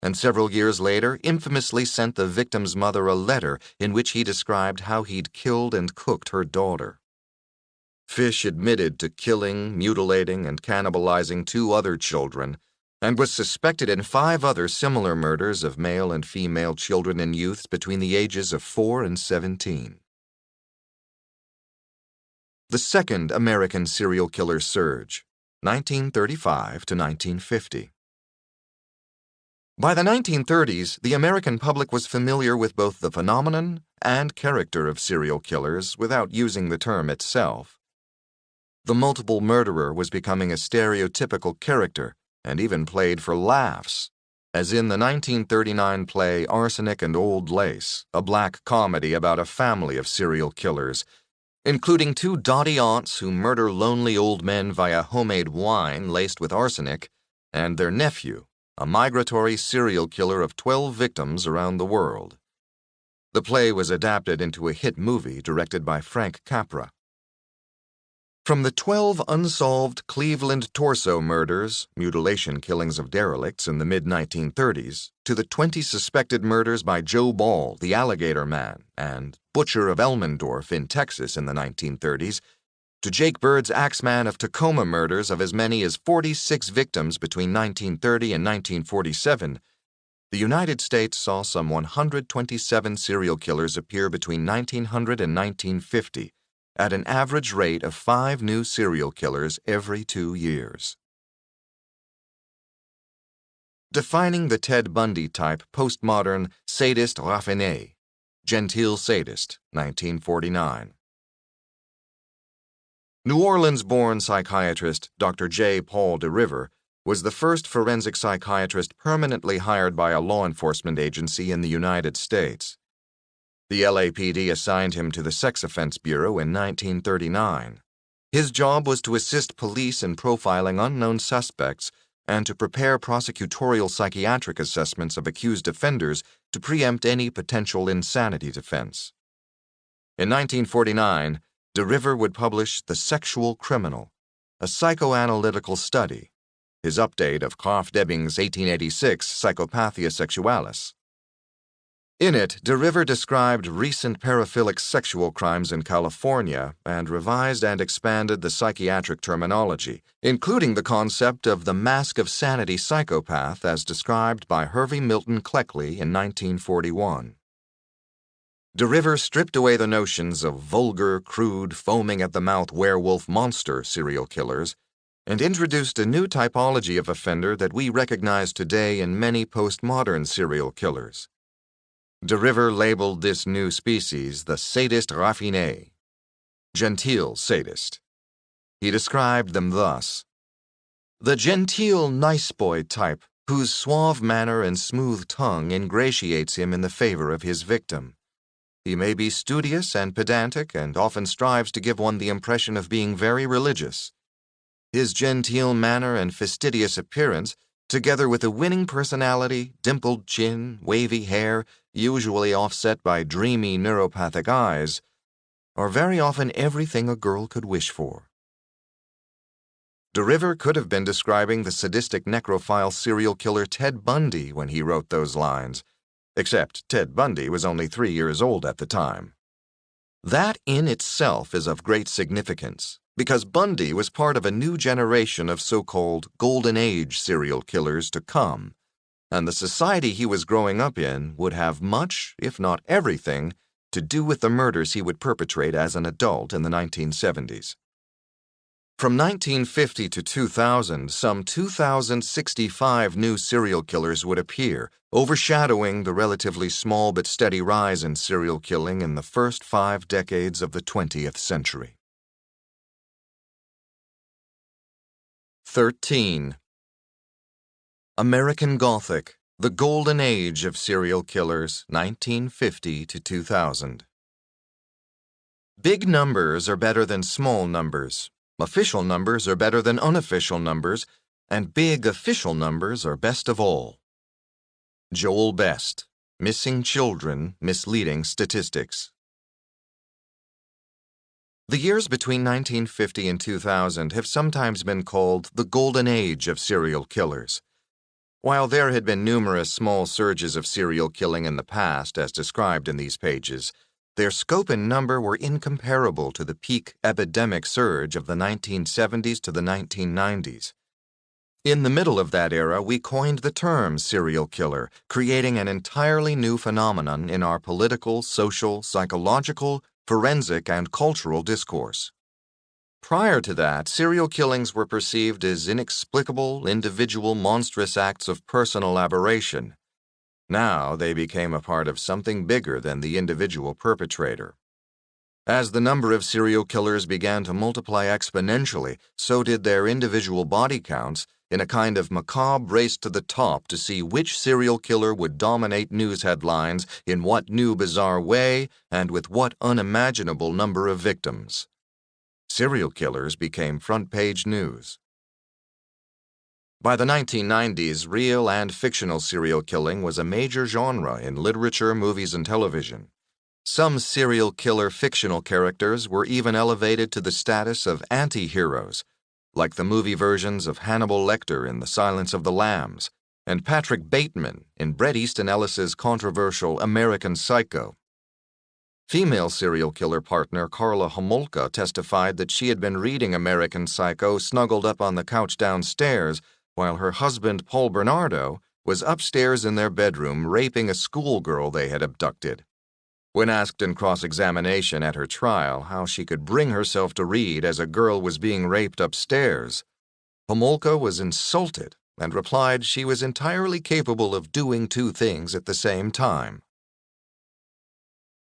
and several years later infamously sent the victim's mother a letter in which he described how he'd killed and cooked her daughter. Fish admitted to killing, mutilating, and cannibalizing 2 other children, and was suspected in 5 other similar murders of male and female children and youths between the ages of 4 and 17. The second American serial killer surge, 1935 to 1950. By the 1930s, the American public was familiar with both the phenomenon and character of serial killers without using the term itself. The multiple murderer was becoming a stereotypical character and even played for laughs, as in the 1939 play Arsenic and Old Lace, a black comedy about a family of serial killers, including 2 dotty aunts who murder lonely old men via homemade wine laced with arsenic, and their nephew, a migratory serial killer of 12 victims around the world. The play was adapted into a hit movie directed by Frank Capra. From the 12 unsolved Cleveland torso murders, mutilation killings of derelicts in the mid-1930s, to the 20 suspected murders by Joe Ball, the Alligator Man, and Butcher of Elmendorf in Texas in the 1930s, to Jake Bird's Axeman of Tacoma murders of as many as 46 victims between 1930 and 1947, the United States saw some 127 serial killers appear between 1900 and 1950, at an average rate of 5 new serial killers every 2 years. Defining the Ted Bundy type postmodern sadist raffiné, genteel sadist, 1949. New Orleans-born psychiatrist Dr. J. Paul DeRiver was the first forensic psychiatrist permanently hired by a law enforcement agency in the United States. The LAPD assigned him to the Sex Offense Bureau in 1939. His job was to assist police in profiling unknown suspects and to prepare prosecutorial psychiatric assessments of accused offenders to preempt any potential insanity defense. In 1949, DeRiver would publish The Sexual Criminal, a psychoanalytical study, his update of Krafft Ebing's 1886 Psychopathia Sexualis. In it, DeRiver described recent paraphilic sexual crimes in California and revised and expanded the psychiatric terminology, including the concept of the mask of sanity psychopath as described by Hervey Milton Cleckley in 1941. DeRiver stripped away the notions of vulgar, crude, foaming-at-the-mouth werewolf monster serial killers and introduced a new typology of offender that we recognize today in many postmodern serial killers. DeRiver labeled this new species the sadist raffiné, genteel sadist. He described them thus: the genteel nice boy type whose suave manner and smooth tongue ingratiates him in the favor of his victim. He may be studious and pedantic and often strives to give one the impression of being very religious. His genteel manner and fastidious appearance, together with a winning personality, dimpled chin, wavy hair, usually offset by dreamy neuropathic eyes, are very often everything a girl could wish for. DeRiver could have been describing the sadistic necrophile serial killer Ted Bundy when he wrote those lines, except Ted Bundy was only 3 years old at the time. That in itself is of great significance, because Bundy was part of a new generation of so-called Golden Age serial killers to come, and the society he was growing up in would have much, if not everything, to do with the murders he would perpetrate as an adult in the 1970s. From 1950 to 2000, some 2,065 new serial killers would appear, overshadowing the relatively small but steady rise in serial killing in the first 5 decades of the 20th century. 13. American Gothic, the golden age of serial killers, 1950 to 2000. Big numbers are better than small numbers. Official numbers are better than unofficial numbers, and big official numbers are best of all. Joel Best, Missing Children, Misleading Statistics. The years between 1950 and 2000 have sometimes been called the golden age of serial killers. While there had been numerous small surges of serial killing in the past, as described in these pages, their scope and number were incomparable to the peak epidemic surge of the 1970s to the 1990s. In the middle of that era, we coined the term serial killer, creating an entirely new phenomenon in our political, social, psychological, forensic, and cultural discourse. Prior to that, serial killings were perceived as inexplicable, individual, monstrous acts of personal aberration. Now they became a part of something bigger than the individual perpetrator. As the number of serial killers began to multiply exponentially, so did their individual body counts, in a kind of macabre race to the top to see which serial killer would dominate news headlines in what new bizarre way and with what unimaginable number of victims. Serial killers became front-page news. By the 1990s, real and fictional serial killing was a major genre in literature, movies, and television. Some serial killer fictional characters were even elevated to the status of anti-heroes, like the movie versions of Hannibal Lecter in The Silence of the Lambs and Patrick Bateman in Bret Easton Ellis's controversial American Psycho. Female serial killer partner Karla Homolka testified that she had been reading American Psycho snuggled up on the couch downstairs while her husband Paul Bernardo was upstairs in their bedroom raping a schoolgirl they had abducted. When asked in cross-examination at her trial how she could bring herself to read as a girl was being raped upstairs, Homolka was insulted and replied she was entirely capable of doing two things at the same time.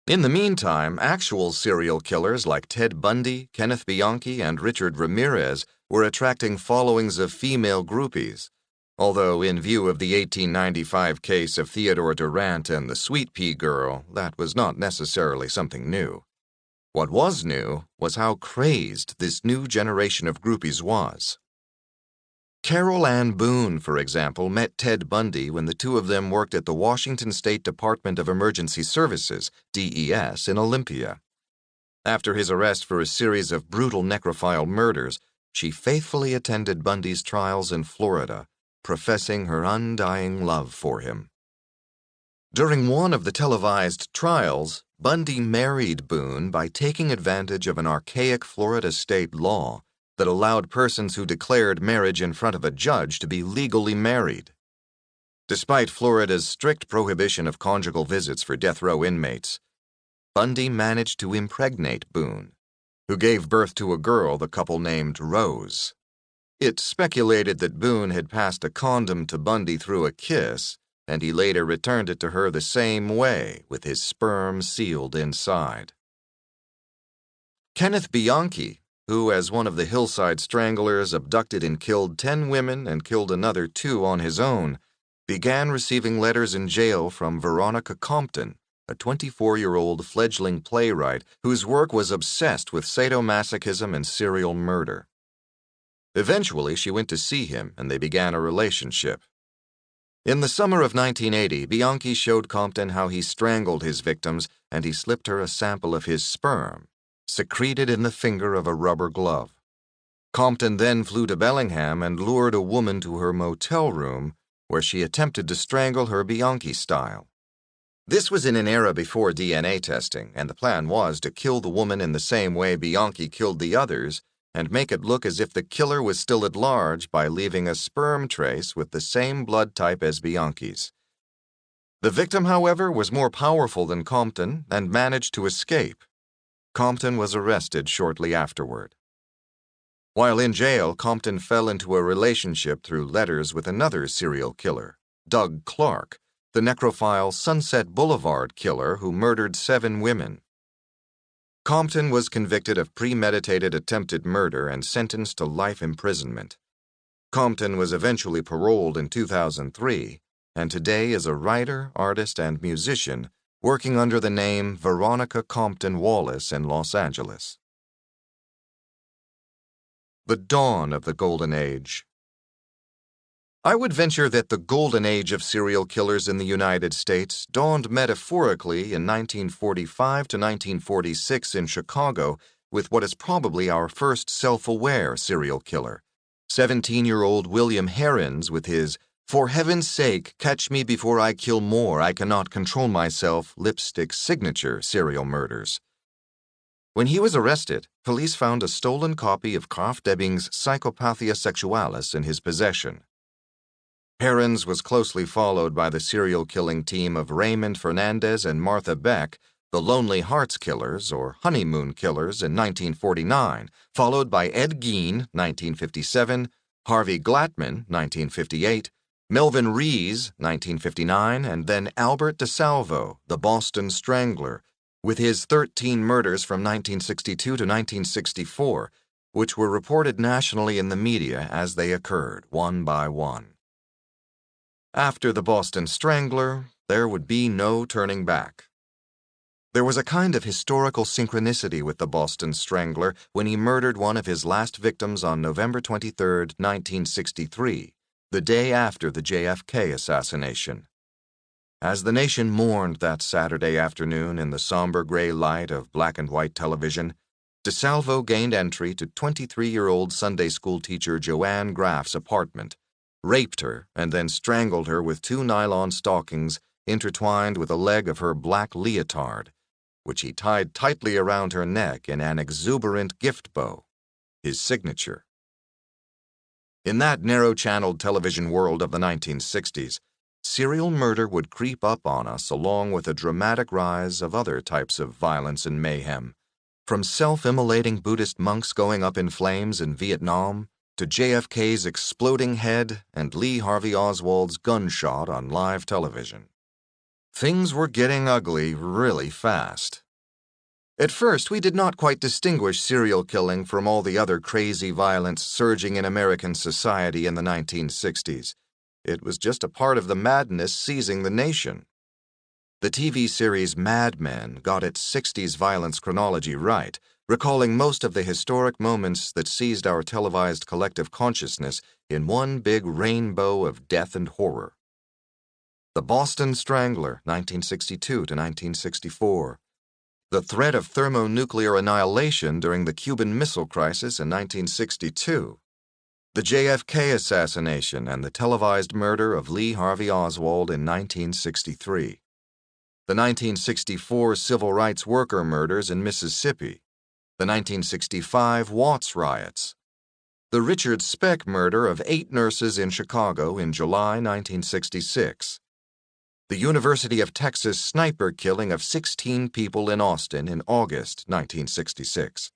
In the meantime, actual serial killers like Ted Bundy, Kenneth Bianchi, and Richard Ramirez were attracting followings of female groupies, although in view of the 1895 case of Theodore Durant and the Sweet Pea Girl, that was not necessarily something new. What was new was how crazed this new generation of groupies was. Carol Ann Boone, for example, met Ted Bundy when the two of them worked at the Washington State Department of Emergency Services, DES, in Olympia. After his arrest for a series of brutal necrophile murders, she faithfully attended Bundy's trials in Florida, professing her undying love for him. During one of the televised trials, Bundy married Boone by taking advantage of an archaic Florida state law that allowed persons who declared marriage in front of a judge to be legally married. Despite Florida's strict prohibition of conjugal visits for death row inmates, Bundy managed to impregnate Boone, who gave birth to a girl the couple named Rose. It's speculated that Boone had passed a condom to Bundy through a kiss, and he later returned it to her the same way, with his sperm sealed inside. Kenneth Bianchi, who, as one of the hillside stranglers, abducted and killed 10 women and killed another 2 on his own, began receiving letters in jail from Veronica Compton, a 24-year-old fledgling playwright whose work was obsessed with sadomasochism and serial murder. Eventually, she went to see him, and they began a relationship. In the summer of 1980, Bianchi showed Compton how he strangled his victims, and he slipped her a sample of his sperm, secreted in the finger of a rubber glove. Compton then flew to Bellingham and lured a woman to her motel room, where she attempted to strangle her Bianchi style. This was in an era before DNA testing, and the plan was to kill the woman in the same way Bianchi killed the others, and make it look as if the killer was still at large by leaving a sperm trace with the same blood type as Bianchi's. The victim, however, was more powerful than Compton and managed to escape. Compton was arrested shortly afterward. While in jail, Compton fell into a relationship through letters with another serial killer, Doug Clark, the necrophile Sunset Boulevard killer who murdered 7 women. Compton was convicted of premeditated attempted murder and sentenced to life imprisonment. Compton was eventually paroled in 2003, and today is a writer, artist, and musician working under the name Veronica Compton Wallace in Los Angeles. The dawn of the Golden Age. I would venture that the golden age of serial killers in the United States dawned metaphorically in 1945 to 1946 in Chicago with what is probably our first self-aware serial killer, 17-year-old William Herons with his "For heaven's sake, catch me before I kill more, I cannot control myself" lipstick signature serial murders. When he was arrested, police found a stolen copy of Krafft Ebing's Psychopathia Sexualis in his possession. Herons was closely followed by the serial-killing team of Raymond Fernandez and Martha Beck, the Lonely Hearts Killers, or Honeymoon Killers, in 1949, followed by Ed Gein, 1957, Harvey Glattman, 1958, Melvin Rees, 1959, and then Albert DeSalvo, the Boston Strangler, with his 13 murders from 1962 to 1964, which were reported nationally in the media as they occurred, one by one. After the Boston Strangler, there would be no turning back. There was a kind of historical synchronicity with the Boston Strangler when he murdered one of his last victims on November 23, 1963, the day after the JFK assassination. As the nation mourned that Saturday afternoon in the somber gray light of black and white television, DeSalvo gained entry to 23-year-old Sunday school teacher Joanne Graff's apartment, raped her, and then strangled her with 2 nylon stockings intertwined with a leg of her black leotard, which he tied tightly around her neck in an exuberant gift bow, his signature. In that narrow-channeled television world of the 1960s, serial murder would creep up on us along with a dramatic rise of other types of violence and mayhem, from self-immolating Buddhist monks going up in flames in Vietnam to JFK's exploding head and Lee Harvey Oswald's gunshot on live television. Things were getting ugly really fast. At first, we did not quite distinguish serial killing from all the other crazy violence surging in American society in the 1960s. It was just a part of the madness seizing the nation. The TV series Mad Men got its 60s violence chronology right, recalling most of the historic moments that seized our televised collective consciousness in one big rainbow of death and horror. The Boston Strangler, 1962 to 1964. The threat of thermonuclear annihilation during the Cuban Missile Crisis in 1962. The JFK assassination and the televised murder of Lee Harvey Oswald in 1963. The 1964 civil rights worker murders in Mississippi. The 1965 Watts riots. The Richard Speck murder of 8 nurses in Chicago in July 1966. The University of Texas sniper killing of 16 people in Austin in August 1966.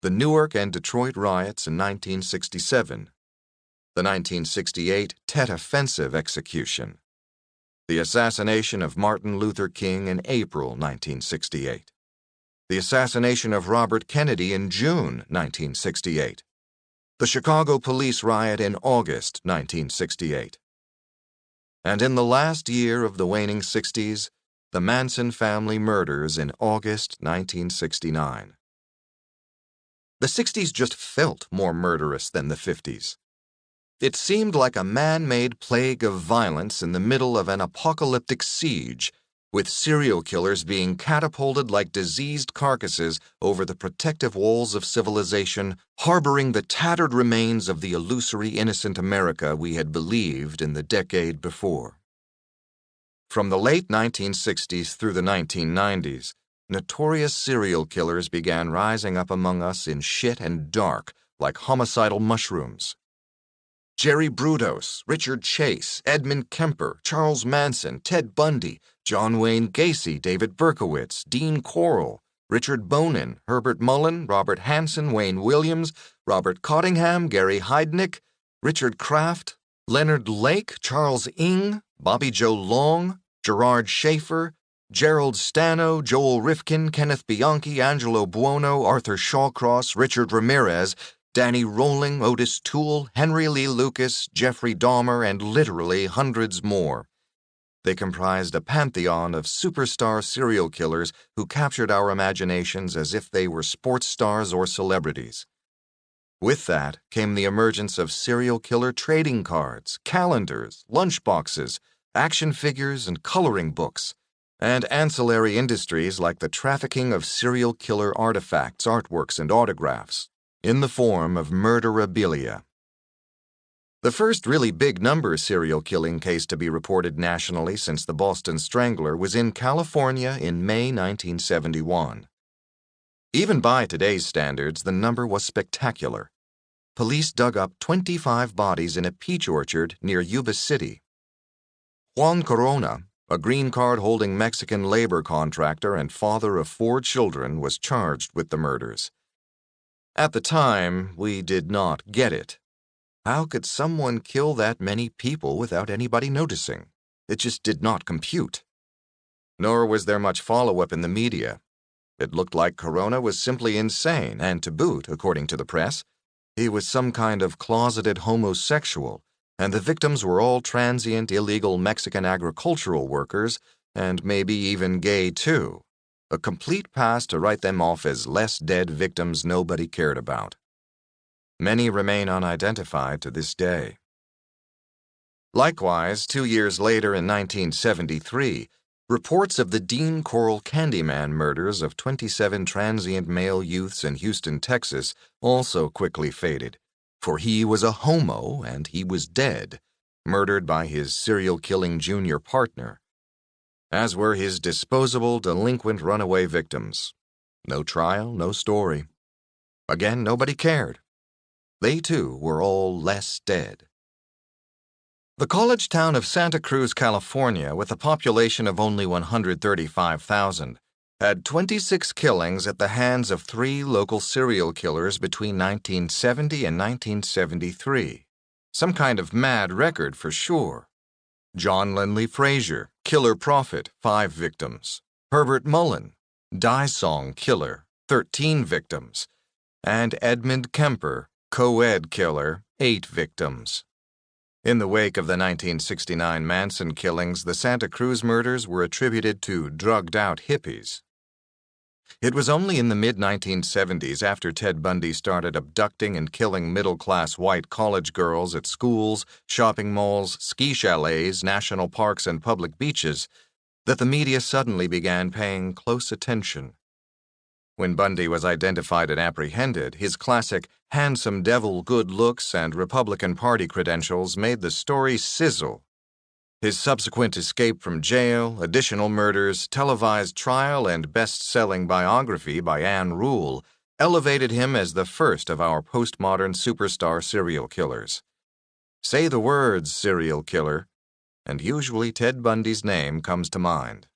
The Newark and Detroit riots in 1967. The 1968 Tet Offensive execution. The assassination of Martin Luther King in April 1968. The assassination of Robert Kennedy in June 1968. The Chicago police riot in August 1968. And in the last year of the waning 60s, the Manson family murders in August 1969. The 60s just felt more murderous than the 50s. It seemed like a man-made plague of violence in the middle of an apocalyptic siege, with serial killers being catapulted like diseased carcasses over the protective walls of civilization, harboring the tattered remains of the illusory innocent America we had believed in the decade before. From the late 1960s through the 1990s, notorious serial killers began rising up among us in shit and dark like homicidal mushrooms. Jerry Brudos, Richard Chase, Edmund Kemper, Charles Manson, Ted Bundy, John Wayne Gacy, David Berkowitz, Dean Corll, Richard Bonin, Herbert Mullen, Robert Hansen, Wayne Williams, Robert Cottingham, Gary Heidnik, Richard Kraft, Leonard Lake, Charles Ng, Bobby Joe Long, Gerard Schaefer, Gerald Stano, Joel Rifkin, Kenneth Bianchi, Angelo Buono, Arthur Shawcross, Richard Ramirez, Danny Rolling, Otis Toole, Henry Lee Lucas, Jeffrey Dahmer, and literally hundreds more. They comprised a pantheon of superstar serial killers who captured our imaginations as if they were sports stars or celebrities. With that came the emergence of serial killer trading cards, calendars, lunchboxes, action figures, and coloring books, and ancillary industries like the trafficking of serial killer artifacts, artworks, and autographs in the form of murderabilia. The first really big number serial killing case to be reported nationally since the Boston Strangler was in California in May 1971. Even by today's standards, the number was spectacular. Police dug up 25 bodies in a peach orchard near Yuba City. Juan Corona, a green card-holding Mexican labor contractor and father of 4 children, was charged with the murders. At the time, we did not get it. How could someone kill that many people without anybody noticing? It just did not compute. Nor was there much follow-up in the media. It looked like Corona was simply insane, and to boot, according to the press, he was some kind of closeted homosexual, and the victims were all transient, illegal Mexican agricultural workers, and maybe even gay too. A complete pass to write them off as less dead victims nobody cared about. Many remain unidentified to this day. Likewise, 2 years later in 1973, reports of the Dean Corll Candyman murders of 27 transient male youths in Houston, Texas, also quickly faded, for he was a homo and he was dead, murdered by his serial-killing junior partner, as were his disposable, delinquent runaway victims. No trial, no story. Again, nobody cared. They, too, were all less dead. The college town of Santa Cruz, California, with a population of only 135,000, had 26 killings at the hands of 3 local serial killers between 1970 and 1973. Some kind of mad record for sure. John Linley Frazier, Killer Prophet, 5 victims. Herbert Mullen, Die Song Killer, 13 victims. And Edmund Kemper, Co-ed Killer, 8 victims. In the wake of the 1969 Manson killings, the Santa Cruz murders were attributed to drugged-out hippies. It was only in the mid-1970s, after Ted Bundy started abducting and killing middle-class white college girls at schools, shopping malls, ski chalets, national parks, and public beaches, that the media suddenly began paying close attention. When Bundy was identified and apprehended, his classic handsome devil good looks and Republican Party credentials made the story sizzle. His subsequent escape from jail, additional murders, televised trial, and best-selling biography by Ann Rule elevated him as the first of our postmodern superstar serial killers. Say the words serial killer, and usually Ted Bundy's name comes to mind.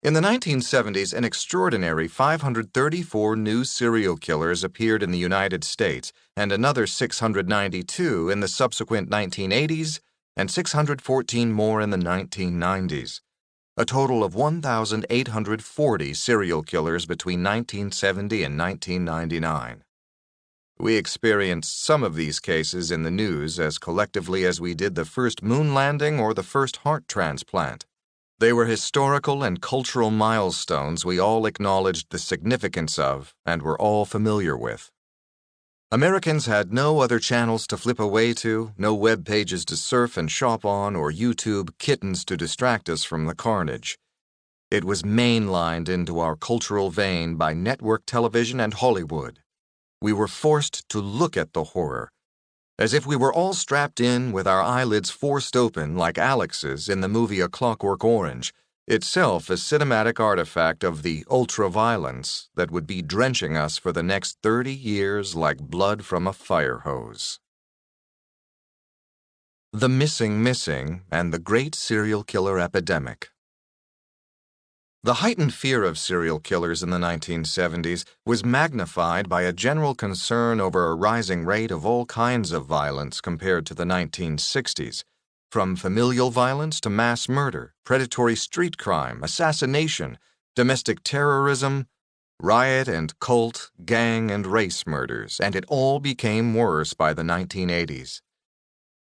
In the 1970s, an extraordinary 534 new serial killers appeared in the United States, and another 692 in the subsequent 1980s, and 614 more in the 1990s. A total of 1,840 serial killers between 1970 and 1999. We experienced some of these cases in the news as collectively as we did the first moon landing or the first heart transplant. They were historical and cultural milestones we all acknowledged the significance of and were all familiar with. Americans had no other channels to flip away to, no web pages to surf and shop on, or YouTube kittens to distract us from the carnage. It was mainlined into our cultural vein by network television and Hollywood. We were forced to look at the horror, as if we were all strapped in with our eyelids forced open like Alex's in the movie A Clockwork Orange, itself a cinematic artifact of the ultra-violence that would be drenching us for the next 30 years like blood from a fire hose. The Missing and the Great Serial Killer Epidemic. The heightened fear of serial killers in the 1970s was magnified by a general concern over a rising rate of all kinds of violence compared to the 1960s, from familial violence to mass murder, predatory street crime, assassination, domestic terrorism, riot and cult, gang and race murders, and it all became worse by the 1980s.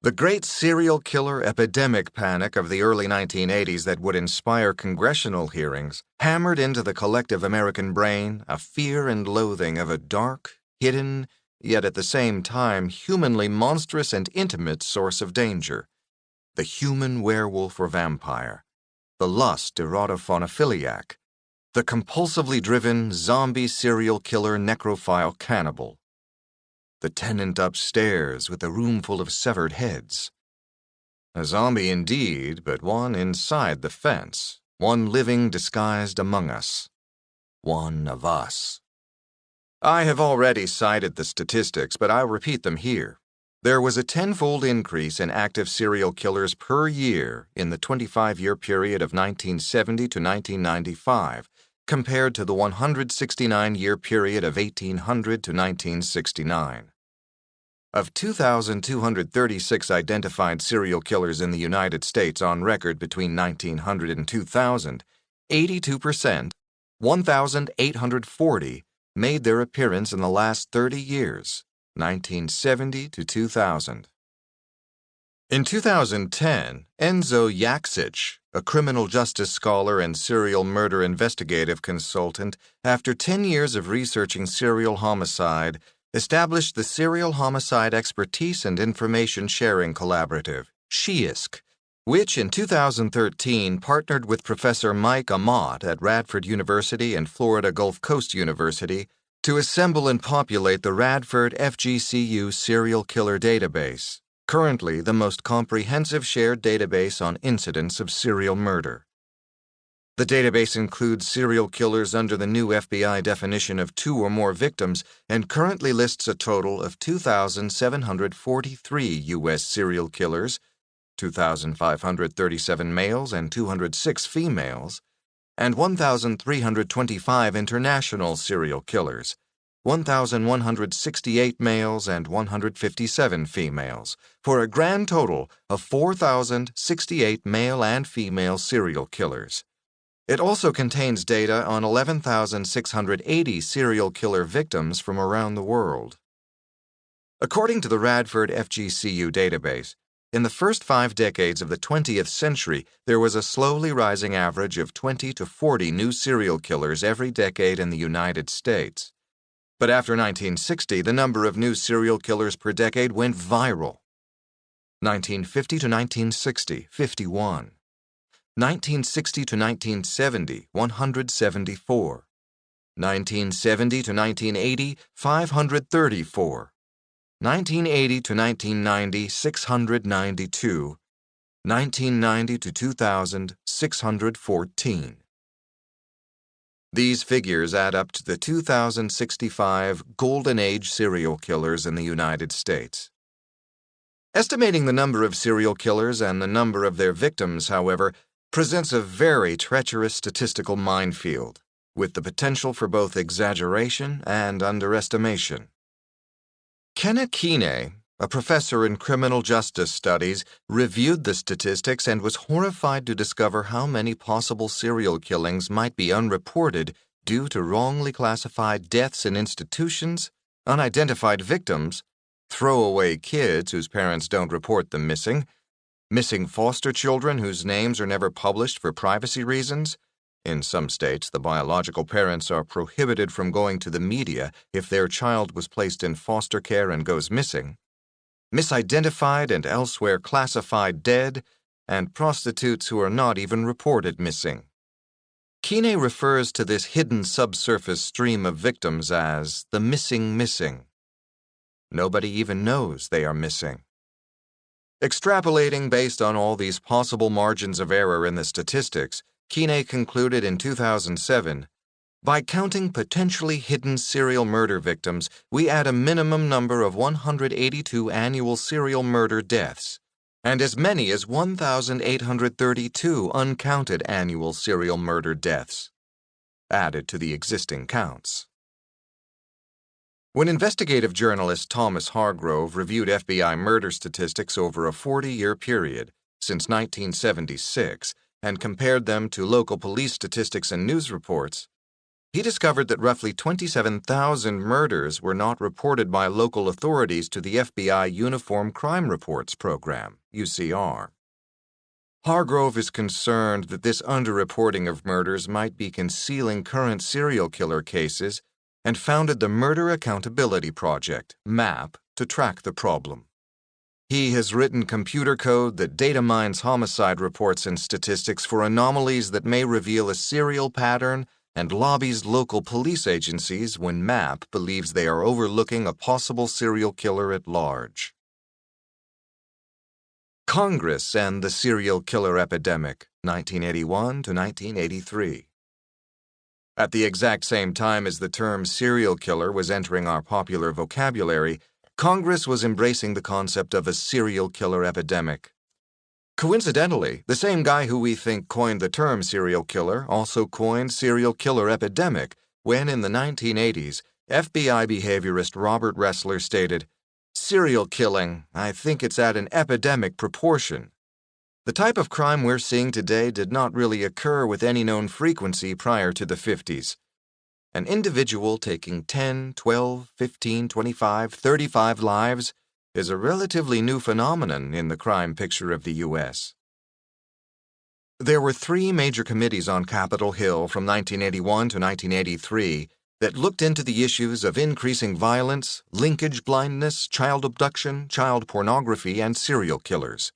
The great serial killer epidemic panic of the early 1980s that would inspire congressional hearings hammered into the collective American brain a fear and loathing of a dark, hidden, yet at the same time humanly monstrous and intimate source of danger: the human werewolf or vampire, the lust erotophoniphiliac, the compulsively driven zombie serial killer necrophile cannibal. The tenant upstairs with a room full of severed heads. A zombie indeed, but one inside the fence, one living disguised among us, one of us. I have already cited the statistics, but I'll repeat them here. There was a tenfold increase in active serial killers per year in the 25-year period of 1970 to 1995, compared to the 169-year period of 1800 to 1969. Of 2,236 identified serial killers in the United States on record between 1900 and 2000, 82%, 1,840, made their appearance in the last 30 years, 1970 to 2000. In 2010, Enzo Yaksic, a criminal justice scholar and serial murder investigative consultant, after 10 years of researching serial homicide, established the Serial Homicide Expertise and Information Sharing Collaborative, SHIISC, which in 2013 partnered with Professor Mike Amott at Radford University and Florida Gulf Coast University to assemble and populate the Radford FGCU Serial Killer Database, currently the most comprehensive shared database on incidents of serial murder. The database includes serial killers under the new FBI definition of 2 or more victims and currently lists a total of 2,743 U.S. serial killers, 2,537 males and 206 females, and 1,325 international serial killers, 1,168 males and 157 females, for a grand total of 4,068 male and female serial killers. It also contains data on 11,680 serial killer victims from around the world. According to the Radford FGCU database, in the first 5 decades of the 20th century, there was a slowly rising average of 20 to 40 new serial killers every decade in the United States. But after 1960, the number of new serial killers per decade went viral. 1950 to 1960, 51. 1960 to 1970, 174. 1970 to 1980, 534. 1980 to 1990, 692. 1990 to 2000, 614. These figures add up to the 2,065 Golden Age serial killers in the United States. Estimating the number of serial killers and the number of their victims, however, presents a very treacherous statistical minefield, with the potential for both exaggeration and underestimation. Kenna Cain, a professor in criminal justice studies, reviewed the statistics and was horrified to discover how many possible serial killings might be unreported due to wrongly classified deaths in institutions, unidentified victims, throwaway kids whose parents don't report them missing foster children whose names are never published for privacy reasons. In some states, the biological parents are prohibited from going to the media if their child was placed in foster care and goes missing. Misidentified and elsewhere classified dead, and prostitutes who are not even reported missing. Cain refers to this hidden subsurface stream of victims as the missing. Nobody even knows they are missing. Extrapolating based on all these possible margins of error in the statistics, Cain concluded in 2007, by counting potentially hidden serial murder victims, we add a minimum number of 182 annual serial murder deaths, and as many as 1,832 uncounted annual serial murder deaths, added to the existing counts. When investigative journalist Thomas Hargrove reviewed FBI murder statistics over a 40-year period, since 1976, and compared them to local police statistics and news reports, he discovered that roughly 27,000 murders were not reported by local authorities to the FBI Uniform Crime Reports Program, UCR. Hargrove is concerned that this underreporting of murders might be concealing current serial killer cases and founded the Murder Accountability Project, MAP, to track the problem. He has written computer code that data mines homicide reports and statistics for anomalies that may reveal a serial pattern and lobbies local police agencies when MAP believes they are overlooking a possible serial killer at large. Congress and the Serial Killer Epidemic, 1981 to 1983. At the exact same time as the term serial killer was entering our popular vocabulary, Congress was embracing the concept of a serial killer epidemic. Coincidentally, the same guy who we think coined the term serial killer also coined serial killer epidemic when, in the 1980s, FBI behaviorist Robert Ressler stated, "Serial killing, I think it's at an epidemic proportion." The type of crime we're seeing today did not really occur with any known frequency prior to the 50s. An individual taking 10, 12, 15, 25, 35 lives is a relatively new phenomenon in the crime picture of the U.S. There were 3 major committees on Capitol Hill from 1981 to 1983 that looked into the issues of increasing violence, linkage blindness, child abduction, child pornography, and serial killers.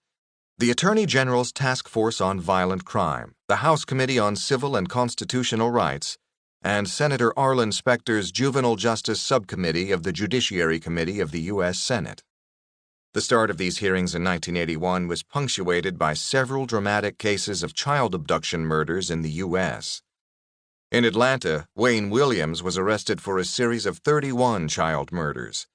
The Attorney General's Task Force on Violent Crime, the House Committee on Civil and Constitutional Rights, and Senator Arlen Specter's Juvenile Justice Subcommittee of the Judiciary Committee of the U.S. Senate. The start of these hearings in 1981 was punctuated by several dramatic cases of child abduction murders in the U.S. In Atlanta, Wayne Williams was arrested for a series of 31 child murders.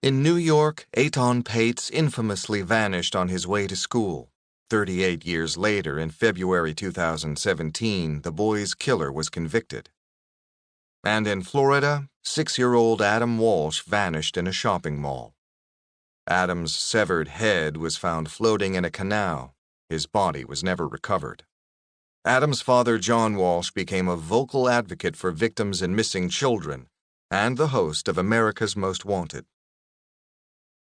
In New York, Eitan Pates infamously vanished on his way to school. 38 years later, in February 2017, the boy's killer was convicted. And in Florida, 6-year-old Adam Walsh vanished in a shopping mall. Adam's severed head was found floating in a canal. His body was never recovered. Adam's father, John Walsh, became a vocal advocate for victims and missing children, and the host of America's Most Wanted.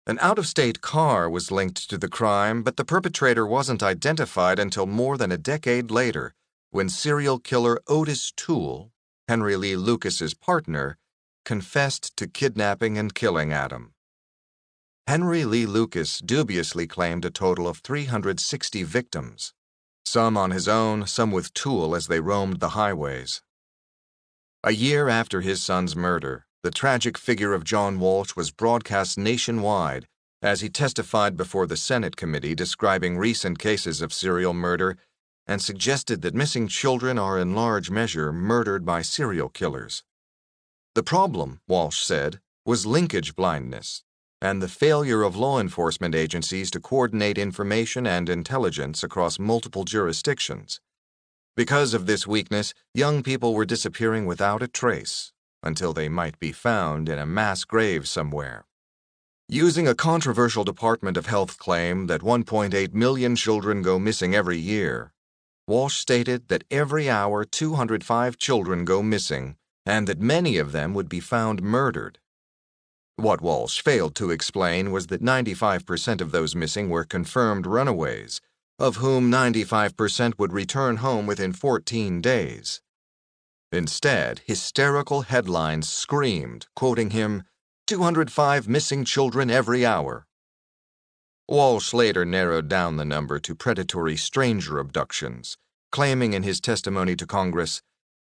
An out-of-state car was linked to the crime, but the perpetrator wasn't identified until more than a decade later, when serial killer Otis Toole, Henry Lee Lucas's partner, confessed to kidnapping and killing Adam. Henry Lee Lucas dubiously claimed a total of 360 victims, some on his own, some with Toole as they roamed the highways. A year after his son's murder, the tragic figure of John Walsh was broadcast nationwide as he testified before the Senate committee describing recent cases of serial murder and suggested that missing children are in large measure murdered by serial killers. The problem, Walsh said, was linkage blindness and the failure of law enforcement agencies to coordinate information and intelligence across multiple jurisdictions. Because of this weakness, young people were disappearing without a trace, until they might be found in a mass grave somewhere. Using a controversial Department of Health claim that 1.8 million children go missing every year, Walsh stated that every hour 205 children go missing, and that many of them would be found murdered. What Walsh failed to explain was that 95% of those missing were confirmed runaways, of whom 95% would return home within 14 days. Instead, hysterical headlines screamed, quoting him, 205 missing children every hour. Walsh later narrowed down the number to predatory stranger abductions, claiming in his testimony to Congress,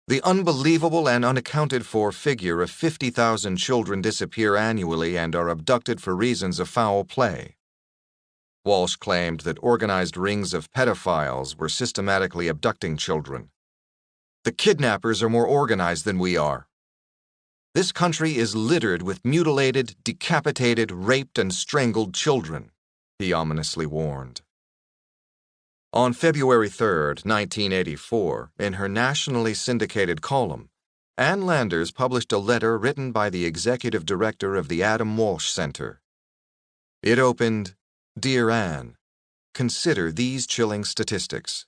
the unbelievable and unaccounted-for figure of 50,000 children disappear annually and are abducted for reasons of foul play. Walsh claimed that organized rings of pedophiles were systematically abducting children. "The kidnappers are more organized than we are. This country is littered with mutilated, decapitated, raped, and strangled children," he ominously warned. On February 3, 1984, in her nationally syndicated column, Ann Landers published a letter written by the executive director of the Adam Walsh Center. It opened, "Dear Ann, consider these chilling statistics.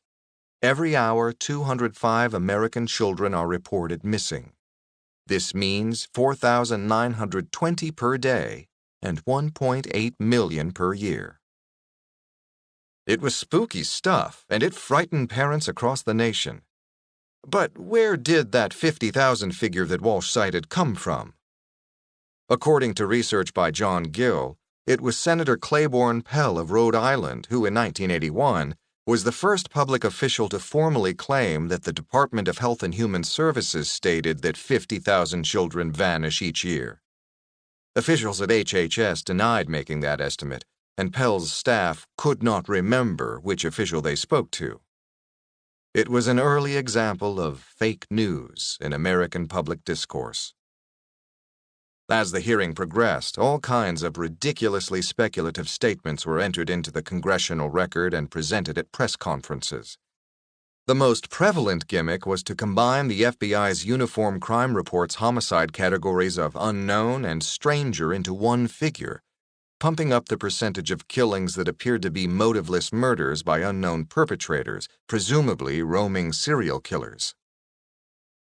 Every hour, 205 American children are reported missing. This means 4,920 per day and 1.8 million per year." It was spooky stuff, and it frightened parents across the nation. But where did that 50,000 figure that Walsh cited come from? According to research by John Gill, it was Senator Claiborne Pell of Rhode Island who, in 1981, was the first public official to formally claim that the Department of Health and Human Services stated that 50,000 children vanish each year. Officials at HHS denied making that estimate, and Pell's staff could not remember which official they spoke to. It was an early example of fake news in American public discourse. As the hearing progressed, all kinds of ridiculously speculative statements were entered into the congressional record and presented at press conferences. The most prevalent gimmick was to combine the FBI's Uniform Crime Report's homicide categories of unknown and stranger into one figure, pumping up the percentage of killings that appeared to be motiveless murders by unknown perpetrators, presumably roaming serial killers.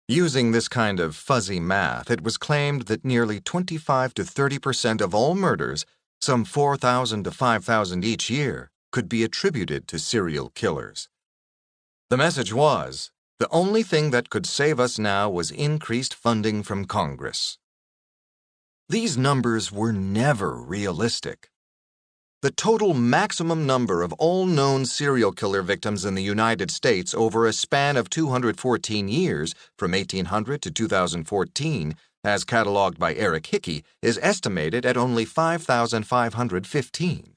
Using this kind of fuzzy math, it was claimed that nearly 25 to 30% of all murders, some 4,000 to 5,000 each year, could be attributed to serial killers. The message was, the only thing that could save us now was increased funding from Congress. These numbers were never realistic. The total maximum number of all known serial killer victims in the United States over a span of 214 years, from 1800 to 2014, as cataloged by Eric Hickey, is estimated at only 5,515.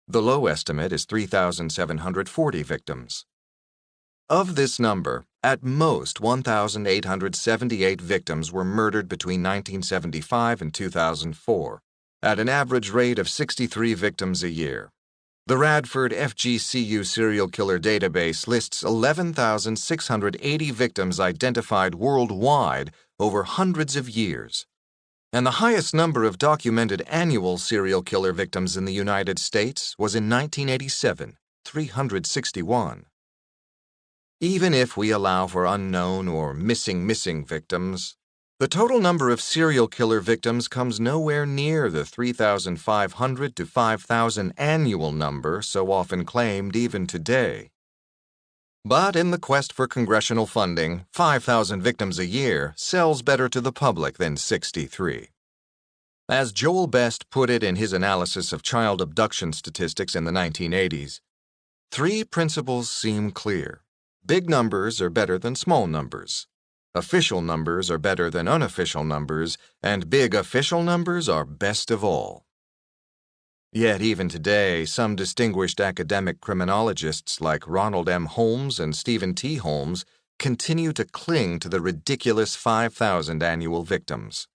The low estimate is 3,740 victims. Of this number, at most 1,878 victims were murdered between 1975 and 2004, at an average rate of 63 victims a year. The Radford FGCU serial killer database lists 11,680 victims identified worldwide over hundreds of years, and the highest number of documented annual serial killer victims in the United States was in 1987, 361. Even if we allow for unknown or missing victims, the total number of serial killer victims comes nowhere near the 3,500 to 5,000 annual number so often claimed even today. But in the quest for congressional funding, 5,000 victims a year sells better to the public than 63. As Joel Best put it in his analysis of child abduction statistics in the 1980s, 3 principles seem clear. Big numbers are better than small numbers. Official numbers are better than unofficial numbers, and big official numbers are best of all. Yet even today, some distinguished academic criminologists like Ronald M. Holmes and Stephen T. Holmes continue to cling to the ridiculous 5,000 annual victims.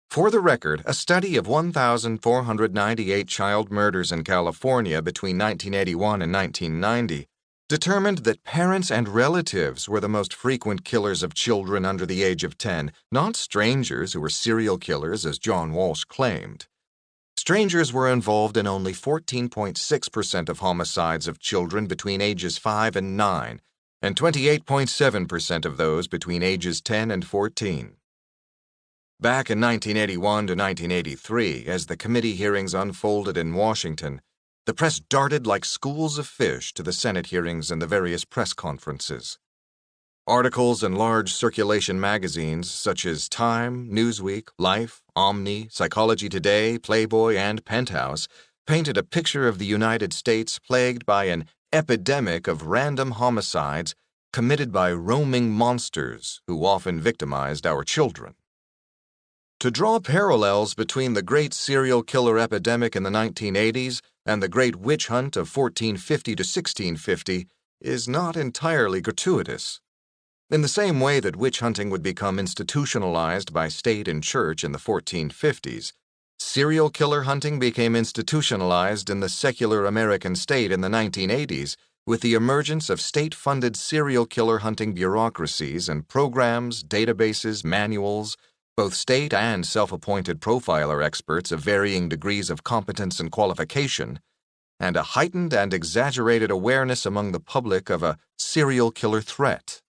For the record, a study of 1,498 child murders in California between 1981 and 1990 determined that parents and relatives were the most frequent killers of children under the age of 10, not strangers who were serial killers as John Walsh claimed. Strangers were involved in only 14.6% of homicides of children between ages 5 and 9, and 28.7% of those between ages 10 and 14. Back in 1981 to 1983, as the committee hearings unfolded in Washington, the press darted like schools of fish to the Senate hearings and the various press conferences. Articles in large circulation magazines such as Time, Newsweek, Life, Omni, Psychology Today, Playboy, and Penthouse painted a picture of the United States plagued by an epidemic of random homicides committed by roaming monsters who often victimized our children. To draw parallels between the great serial killer epidemic in the 1980s and the Great Witch Hunt of 1450 to 1650 is not entirely gratuitous. In the same way that witch hunting would become institutionalized by state and church in the 1450s, serial killer hunting became institutionalized in the secular American state in the 1980s with the emergence of state-funded serial killer hunting bureaucracies and programs, databases, manuals, both state and self-appointed profiler experts of varying degrees of competence and qualification, and a heightened and exaggerated awareness among the public of a serial killer threat.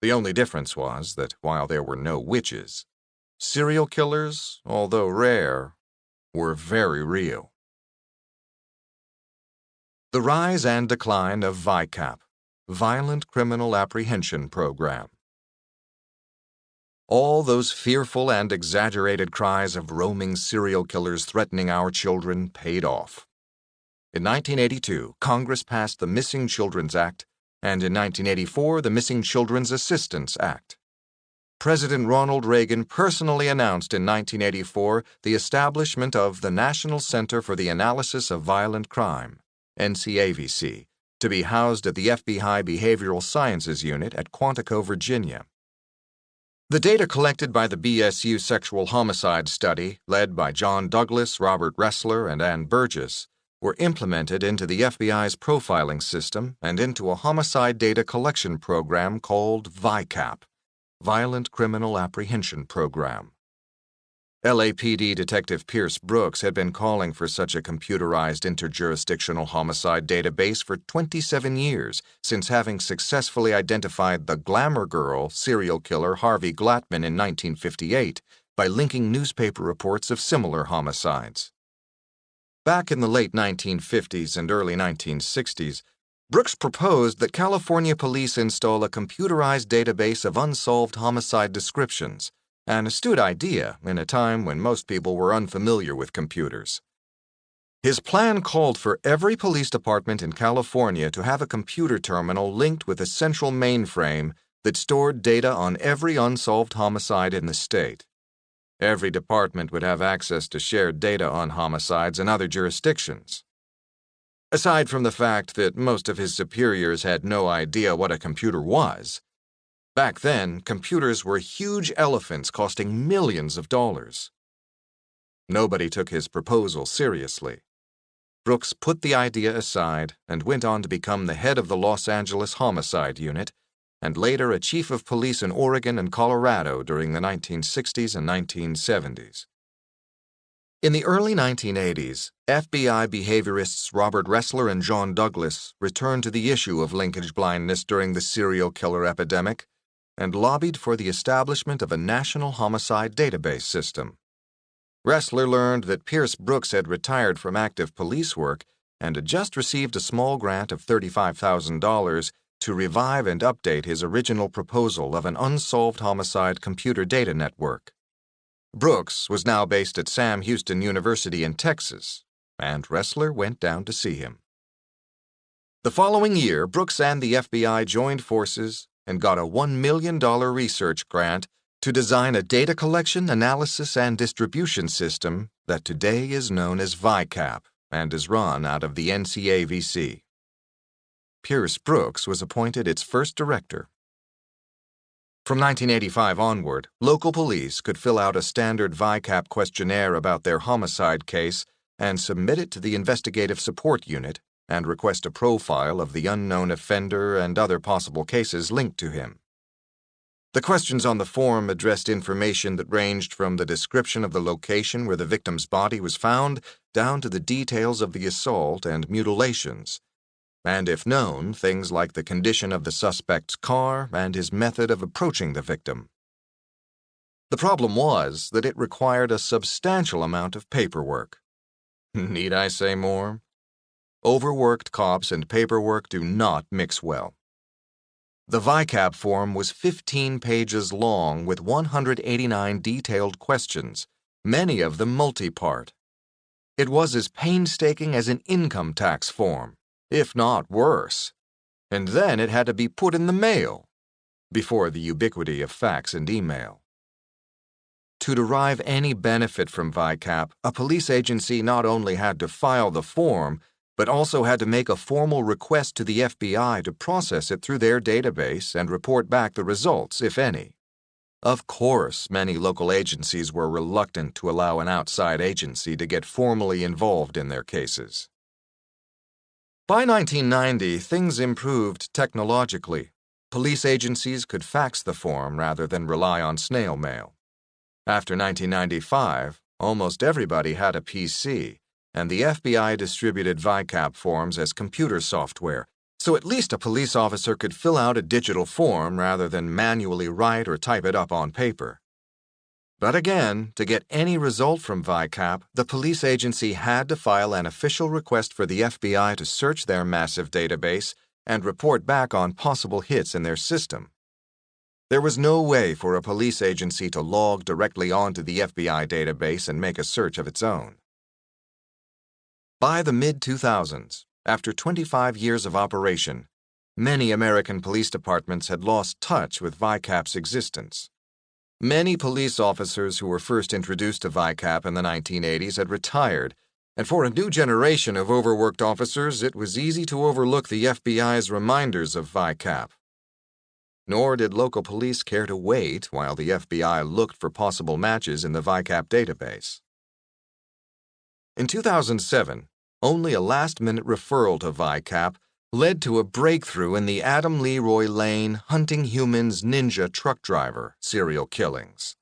The only difference was that while there were no witches, serial killers, although rare, were very real. The Rise and Decline of VICAP, Violent Criminal Apprehension Program. All those fearful and exaggerated cries of roaming serial killers threatening our children paid off. In 1982, Congress passed the Missing Children's Act, and in 1984, the Missing Children's Assistance Act. President Ronald Reagan personally announced in 1984 the establishment of the National Center for the Analysis of Violent Crime, NCAVC, to be housed at the FBI Behavioral Sciences Unit at Quantico, Virginia. The data collected by the BSU Sexual Homicide Study, led by John Douglas, Robert Ressler, and Ann Burgess, were implemented into the FBI's profiling system and into a homicide data collection program called VICAP, Violent Criminal Apprehension Program. LAPD Detective Pierce Brooks had been calling for such a computerized interjurisdictional homicide database for 27 years since having successfully identified the Glamour Girl serial killer Harvey Glattman in 1958 by linking newspaper reports of similar homicides. Back in the late 1950s and early 1960s, Brooks proposed that California police install a computerized database of unsolved homicide descriptions, an astute idea in a time when most people were unfamiliar with computers. His plan called for every police department in California to have a computer terminal linked with a central mainframe that stored data on every unsolved homicide in the state. Every department would have access to shared data on homicides in other jurisdictions. Aside from the fact that most of his superiors had no idea what a computer was, back then, computers were huge elephants costing millions of dollars. Nobody took his proposal seriously. Brooks put the idea aside and went on to become the head of the Los Angeles Homicide Unit, and later a chief of police in Oregon and Colorado during the 1960s and 1970s. In the early 1980s, FBI behaviorists Robert Ressler and John Douglas returned to the issue of linkage blindness during the serial killer epidemic and lobbied for the establishment of a national homicide database system. Ressler learned that Pierce Brooks had retired from active police work and had just received a small grant of $35,000 to revive and update his original proposal of an unsolved homicide computer data network. Brooks was now based at Sam Houston University in Texas, and Ressler went down to see him. The following year, Brooks and the FBI joined forces and got a $1 million research grant to design a data collection, analysis, and distribution system that today is known as VICAP and is run out of the NCAVC. Pierce Brooks was appointed its first director. From 1985 onward, local police could fill out a standard VICAP questionnaire about their homicide case and submit it to the Investigative Support Unit and request a profile of the unknown offender and other possible cases linked to him. The questions on the form addressed information that ranged from the description of the location where the victim's body was found down to the details of the assault and mutilations, and if known, things like the condition of the suspect's car and his method of approaching the victim. The problem was that it required a substantial amount of paperwork. Need I say more? Overworked cops and paperwork do not mix well. The VICAP form was 15 pages long with 189 detailed questions, many of them multi-part. It was as painstaking as an income tax form, if not worse. And then it had to be put in the mail, before the ubiquity of fax and email. To derive any benefit from VICAP, a police agency not only had to file the form, but also had to make a formal request to the FBI to process it through their database and report back the results, if any. Of course, many local agencies were reluctant to allow an outside agency to get formally involved in their cases. By 1990, things improved technologically. Police agencies could fax the form rather than rely on snail mail. After 1995, almost everybody had a PC, and the FBI distributed VICAP forms as computer software, so at least a police officer could fill out a digital form rather than manually write or type it up on paper. But again, to get any result from VICAP, the police agency had to file an official request for the FBI to search their massive database and report back on possible hits in their system. There was no way for a police agency to log directly onto the FBI database and make a search of its own. By the mid-2000s, after 25 years of operation, many American police departments had lost touch with VICAP's existence. Many police officers who were first introduced to VICAP in the 1980s had retired, and for a new generation of overworked officers, it was easy to overlook the FBI's reminders of VICAP. Nor did local police care to wait while the FBI looked for possible matches in the VICAP database. In 2007, only a last-minute referral to VICAP led to a breakthrough in the Adam Leroy Lane hunting humans ninja truck driver serial killings.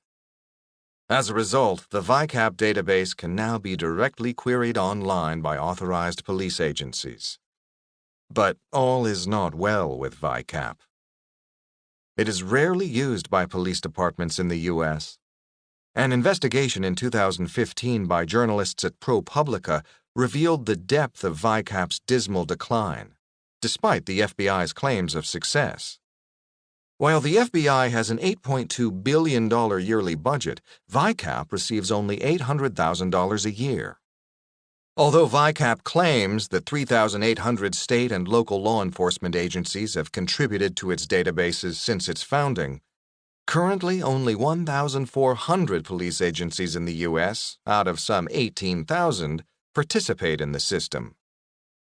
As a result, the VICAP database can now be directly queried online by authorized police agencies. But all is not well with VICAP. It is rarely used by police departments in the U.S. An investigation in 2015 by journalists at ProPublica revealed the depth of VICAP's dismal decline, despite the FBI's claims of success. While the FBI has an $8.2 billion yearly budget, VICAP receives only $800,000 a year. Although VICAP claims that 3,800 state and local law enforcement agencies have contributed to its databases since its founding, currently only 1,400 police agencies in the U.S., out of some 18,000, participate in the system.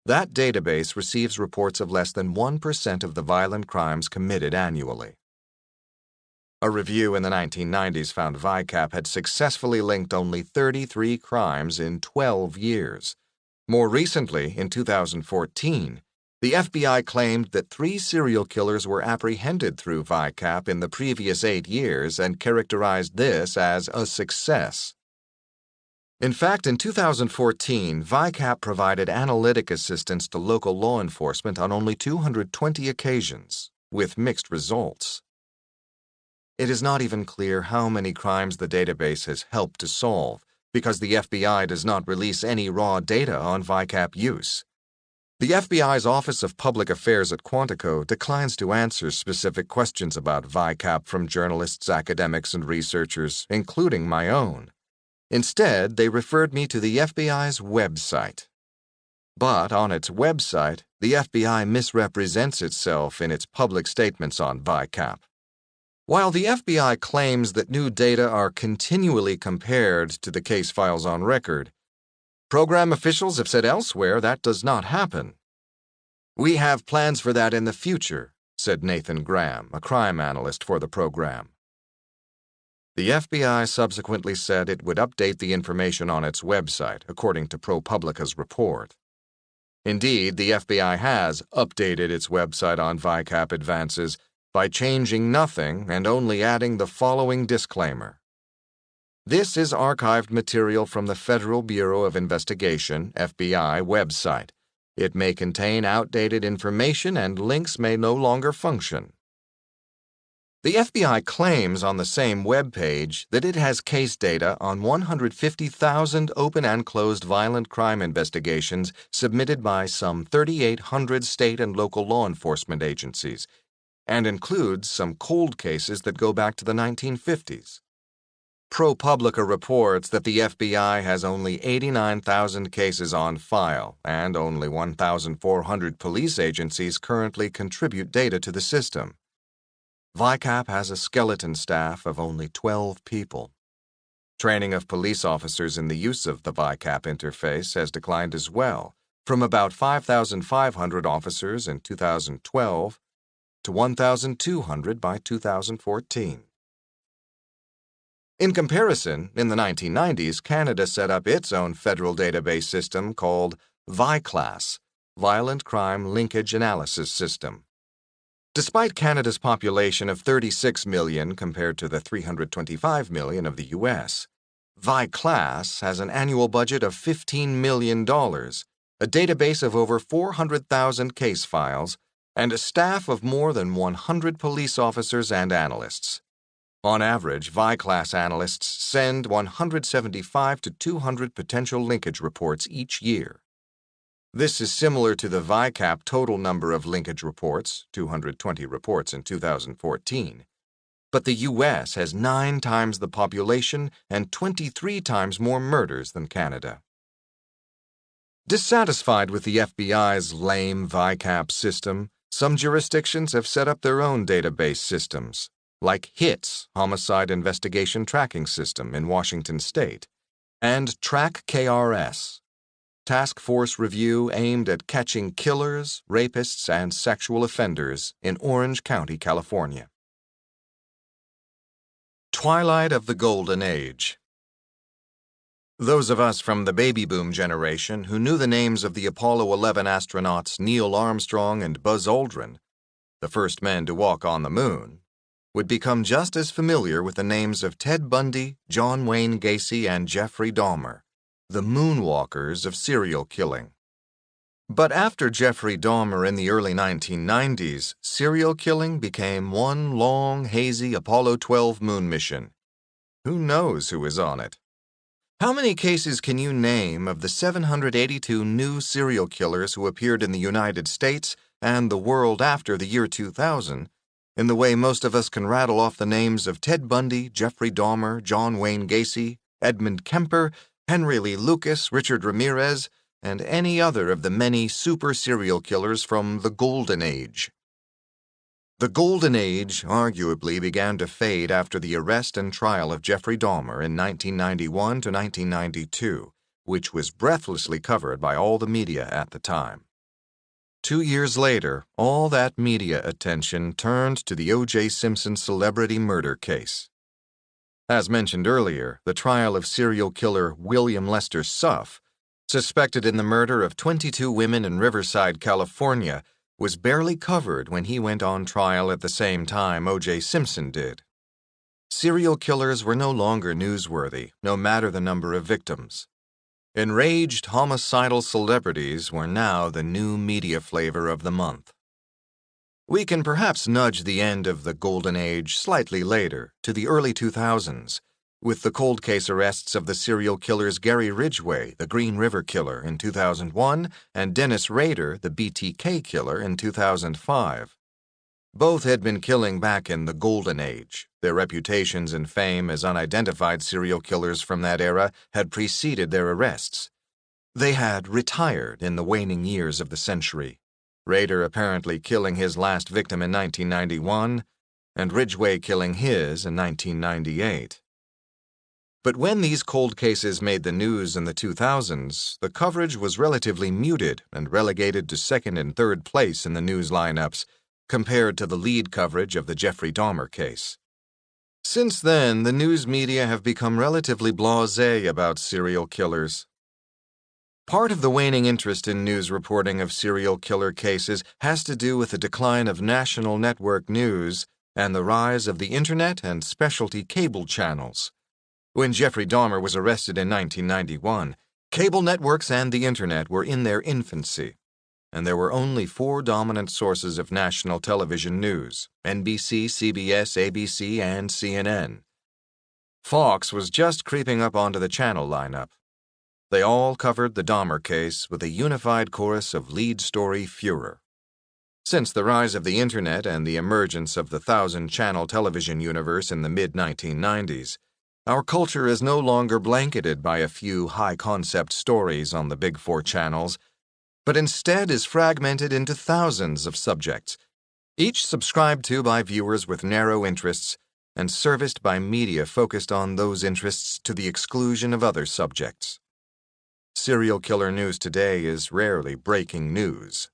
That database receives reports of less than 1% of the violent crimes committed annually. A review in the 1990s found VICAP had successfully linked only 33 crimes in 12 years. More recently, in 2014, the FBI claimed that 3 serial killers were apprehended through VICAP in the previous 8 years and characterized this as a success. In fact, in 2014, VICAP provided analytic assistance to local law enforcement on only 220 occasions, with mixed results. It is not even clear how many crimes the database has helped to solve, because the FBI does not release any raw data on VICAP use. The FBI's Office of Public Affairs at Quantico declines to answer specific questions about VICAP from journalists, academics, and researchers, including my own. Instead, they referred me to the FBI's website. But on its website, the FBI misrepresents itself in its public statements on VICAP. While the FBI claims that new data are continually compared to the case files on record, program officials have said elsewhere that does not happen. "We have plans for that in the future," said Nathan Graham, a crime analyst for the program. The FBI subsequently said it would update the information on its website, according to ProPublica's report. Indeed, the FBI has updated its website on VICAP advances by changing nothing and only adding the following disclaimer. This is archived material from the Federal Bureau of Investigation, FBI, website. It may contain outdated information and links may no longer function. The FBI claims on the same web page that it has case data on 150,000 open and closed violent crime investigations submitted by some 3,800 state and local law enforcement agencies, and includes some cold cases that go back to the 1950s. ProPublica reports that the FBI has only 89,000 cases on file, and only 1,400 police agencies currently contribute data to the system. VICAP has a skeleton staff of only 12 people. Training of police officers in the use of the VICAP interface has declined as well, from about 5,500 officers in 2012 to 1,200 by 2014. In comparison, in the 1990s, Canada set up its own federal database system called VICLAS, Violent Crime Linkage Analysis System. Despite Canada's population of 36 million compared to the 325 million of the U.S., VICLAS has an annual budget of $15 million, a database of over 400,000 case files, and a staff of more than 100 police officers and analysts. On average, VICLAS analysts send 175 to 200 potential linkage reports each year. This is similar to the VICAP total number of linkage reports, 220 reports in 2014. But the U.S. has 9 times the population and 23 times more murders than Canada. Dissatisfied with the FBI's lame VICAP system, some jurisdictions have set up their own database systems, like HITS, Homicide Investigation Tracking System in Washington State, and TRACK-KRS, Task Force Review aimed at catching killers, rapists, and sexual offenders in Orange County, California. Twilight of the Golden Age. Those of us from the baby boom generation who knew the names of the Apollo 11 astronauts Neil Armstrong and Buzz Aldrin, the first men to walk on the moon, would become just as familiar with the names of Ted Bundy, John Wayne Gacy, and Jeffrey Dahmer, the moonwalkers of serial killing. But after Jeffrey Dahmer in the early 1990s, serial killing became one long, hazy Apollo 12 moon mission. Who knows who is on it? How many cases can you name of the 782 new serial killers who appeared in the United States and the world after the year 2000, in the way most of us can rattle off the names of Ted Bundy, Jeffrey Dahmer, John Wayne Gacy, Edmund Kemper, Henry Lee Lucas, Richard Ramirez, and any other of the many super serial killers from the Golden Age? The Golden Age arguably began to fade after the arrest and trial of Jeffrey Dahmer in 1991 to 1992, which was breathlessly covered by all the media at the time. 2 years later, all that media attention turned to the O.J. Simpson celebrity murder case. As mentioned earlier, the trial of serial killer William Lester Suff, suspected in the murder of 22 women in Riverside, California, was barely covered when he went on trial at the same time O.J. Simpson did. Serial killers were no longer newsworthy, no matter the number of victims. Enraged homicidal celebrities were now the new media flavor of the month. We can perhaps nudge the end of the Golden Age slightly later, to the early 2000s, with the cold case arrests of the serial killers Gary Ridgway, the Green River Killer, in 2001, and Dennis Rader, the BTK Killer, in 2005. Both had been killing back in the Golden Age. Their reputations and fame as unidentified serial killers from that era had preceded their arrests. They had retired in the waning years of the century, Rader apparently killing his last victim in 1991, and Ridgway killing his in 1998. But when these cold cases made the news in the 2000s, the coverage was relatively muted and relegated to second and third place in the news lineups, compared to the lead coverage of the Jeffrey Dahmer case. Since then, the news media have become relatively blasé about serial killers. Part of the waning interest in news reporting of serial killer cases has to do with the decline of national network news and the rise of the Internet and specialty cable channels. When Jeffrey Dahmer was arrested in 1991, cable networks and the Internet were in their infancy, and there were only 4 dominant sources of national television news: NBC, CBS, ABC, and CNN. Fox was just creeping up onto the channel lineup. They all covered the Dahmer case with a unified chorus of lead story furor. Since the rise of the Internet and the emergence of the 1,000-channel television universe in the mid-1990s, our culture is no longer blanketed by a few high-concept stories on the big 4 channels, but instead is fragmented into thousands of subjects, each subscribed to by viewers with narrow interests, and serviced by media focused on those interests to the exclusion of other subjects. Serial killer news today is rarely breaking news.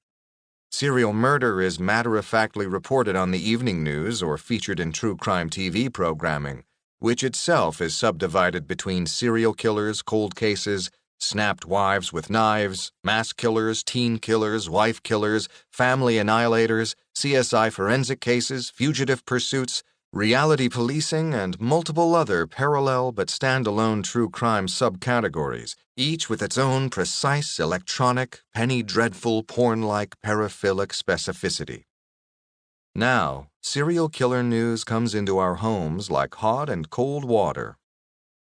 Serial murder is matter-of-factly reported on the evening news or featured in true crime TV programming, which itself is subdivided between serial killers, cold cases, snapped wives with knives, mass killers, teen killers, wife killers, family annihilators, CSI forensic cases, fugitive pursuits, reality policing, and multiple other parallel but standalone true crime subcategories, each with its own precise, electronic, penny dreadful, porn-like paraphilic specificity. Now, serial killer news comes into our homes like hot and cold water,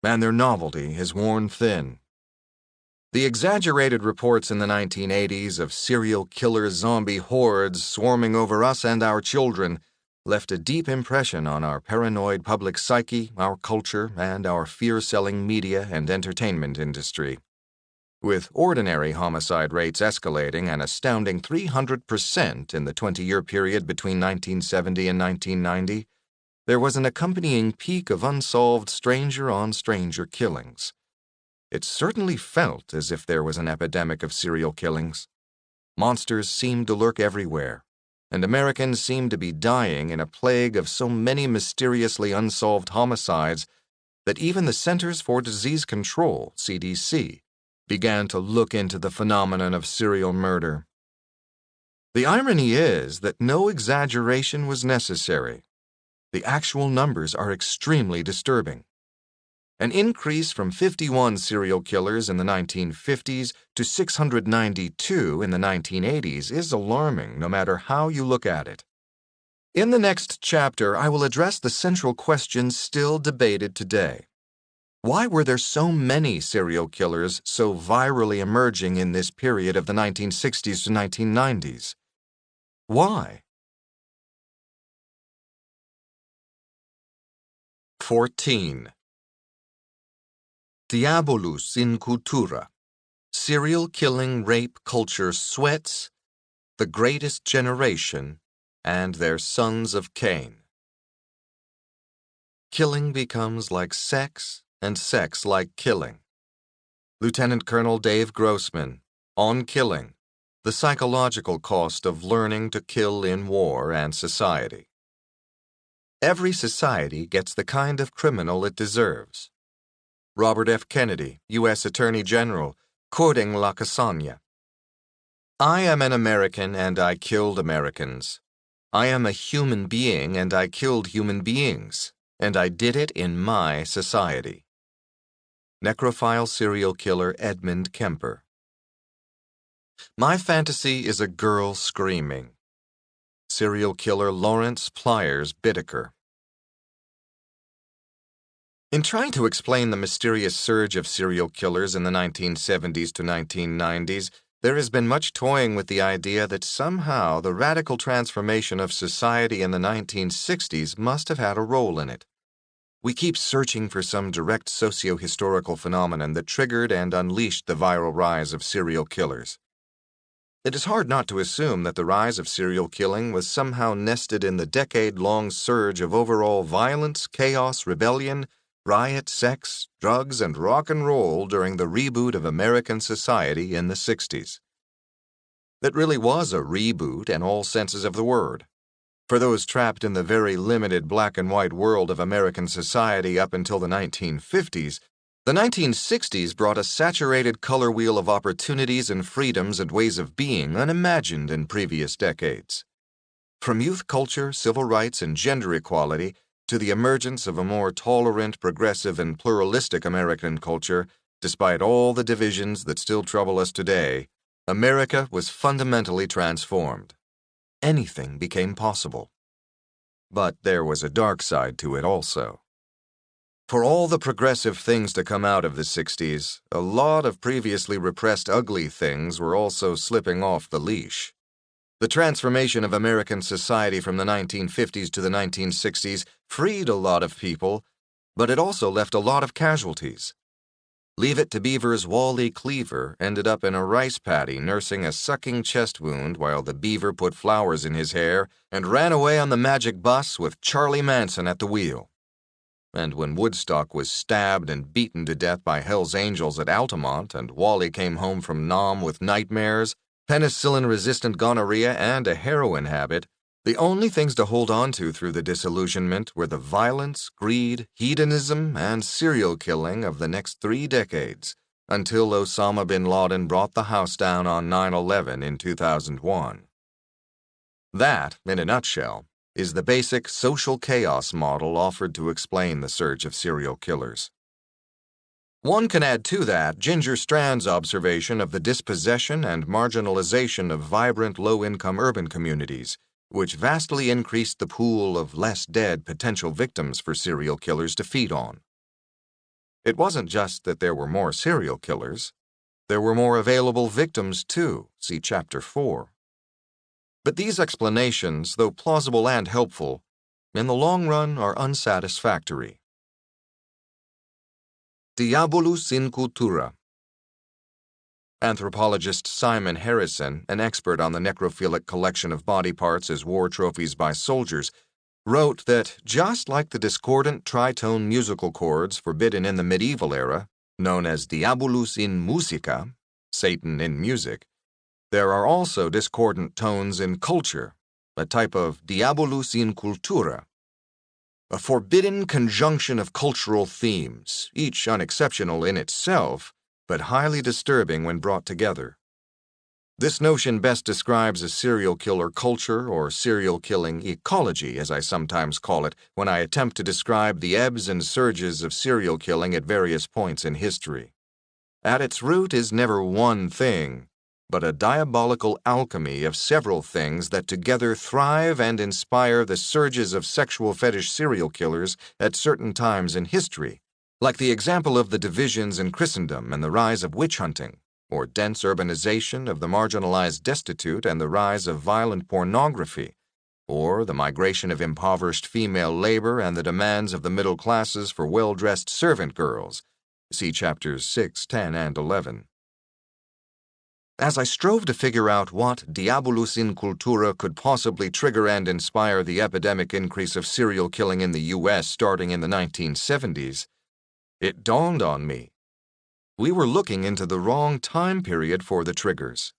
and their novelty is worn thin. The exaggerated reports in the 1980s of serial killer zombie hordes swarming over us and our children left a deep impression on our paranoid public psyche, our culture, and our fear-selling media and entertainment industry. With ordinary homicide rates escalating an astounding 300% in the 20-year period between 1970 and 1990, there was an accompanying peak of unsolved stranger-on-stranger killings. It certainly felt as if there was an epidemic of serial killings. Monsters seemed to lurk everywhere, and Americans seemed to be dying in a plague of so many mysteriously unsolved homicides that even the Centers for Disease Control, CDC, began to look into the phenomenon of serial murder. The irony is that no exaggeration was necessary. The actual numbers are extremely disturbing. An increase from 51 serial killers in the 1950s to 692 in the 1980s is alarming no matter how you look at it. In the next chapter, I will address the central question still debated today. Why were there so many serial killers so virally emerging in this period of the 1960s to 1990s? Why? 14. Diabolus in Cultura. Serial killing rape culture sweats, the greatest generation, and their sons of Cain. Killing becomes like sex, and sex like killing. Lieutenant Colonel Dave Grossman, On Killing, the psychological cost of learning to kill in war and society. Every society gets the kind of criminal it deserves. Robert F. Kennedy, U.S. Attorney General, quoting La Cassagne. I am an American and I killed Americans. I am a human being and I killed human beings, and I did it in my society. Necrophile serial killer Edmund Kemper. My fantasy is a girl screaming. Serial killer Lawrence Pliers Bittaker. In trying to explain the mysterious surge of serial killers in the 1970s to 1990s, there has been much toying with the idea that somehow the radical transformation of society in the 1960s must have had a role in it. We keep searching for some direct socio-historical phenomenon that triggered and unleashed the viral rise of serial killers. It is hard not to assume that the rise of serial killing was somehow nested in the decade-long surge of overall violence, chaos, rebellion, riot, sex, drugs, and rock and roll during the reboot of American society in the 60s. That really was a reboot in all senses of the word. For those trapped in the very limited black and white world of American society up until the 1950s, the 1960s brought a saturated color wheel of opportunities and freedoms and ways of being unimagined in previous decades. From youth culture, civil rights, and gender equality, to the emergence of a more tolerant, progressive, and pluralistic American culture, despite all the divisions that still trouble us today, America was fundamentally transformed. Anything became possible. But there was a dark side to it also. For all the progressive things to come out of the 60s, a lot of previously repressed ugly things were also slipping off the leash. The transformation of American society from the 1950s to the 1960s freed a lot of people, but it also left a lot of casualties. Leave It to Beaver's Wally Cleaver ended up in a rice paddy nursing a sucking chest wound while the beaver put flowers in his hair and ran away on the magic bus with Charlie Manson at the wheel. And when Woodstock was stabbed and beaten to death by Hell's Angels at Altamont, and Wally came home from Nam with nightmares, penicillin-resistant gonorrhea, and a heroin habit, the only things to hold on to through the disillusionment were the violence, greed, hedonism, and serial killing of the next 3 decades, until Osama bin Laden brought the house down on 9/11 in 2001. That, in a nutshell, is the basic social chaos model offered to explain the surge of serial killers. One can add to that Ginger Strand's observation of the dispossession and marginalization of vibrant low-income urban communities, which vastly increased the pool of less dead potential victims for serial killers to feed on. It wasn't just that there were more serial killers. There were more available victims, too. See Chapter 4. But these explanations, though plausible and helpful, in the long run are unsatisfactory. Diabolus in cultura. Anthropologist Simon Harrison, an expert on the necrophilic collection of body parts as war trophies by soldiers, wrote that just like the discordant tritone musical chords forbidden in the medieval era, known as diabolus in musica, Satan in music, there are also discordant tones in culture, a type of diabolus in cultura. A forbidden conjunction of cultural themes, each unexceptional in itself, but highly disturbing when brought together. This notion best describes a serial killer culture, or serial killing ecology, as I sometimes call it when I attempt to describe the ebbs and surges of serial killing at various points in history. At its root is never one thing, but a diabolical alchemy of several things that together thrive and inspire the surges of sexual fetish serial killers at certain times in history, like the example of the divisions in Christendom and the rise of witch hunting, or dense urbanization of the marginalized destitute and the rise of violent pornography, or the migration of impoverished female labor and the demands of the middle classes for well-dressed servant girls. See Chapters 6, 10, and 11. As I strove to figure out what diabolus in cultura could possibly trigger and inspire the epidemic increase of serial killing in the U.S. starting in the 1970s, it dawned on me. We were looking into the wrong time period for the triggers.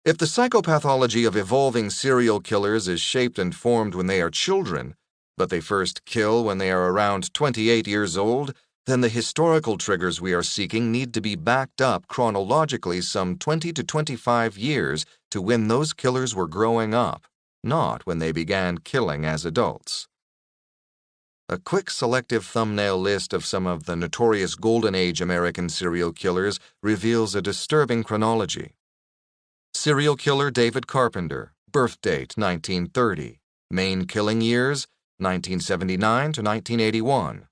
If the psychopathology of evolving serial killers is shaped and formed when they are children, but they first kill when they are around 28 years old, then the historical triggers we are seeking need to be backed up chronologically some 20 to 25 years to when those killers were growing up, not when they began killing as adults. A quick selective thumbnail list of some of the notorious Golden Age American serial killers reveals a disturbing chronology. Serial killer David Carpenter, birth date 1930, main killing years 1979 to 1981.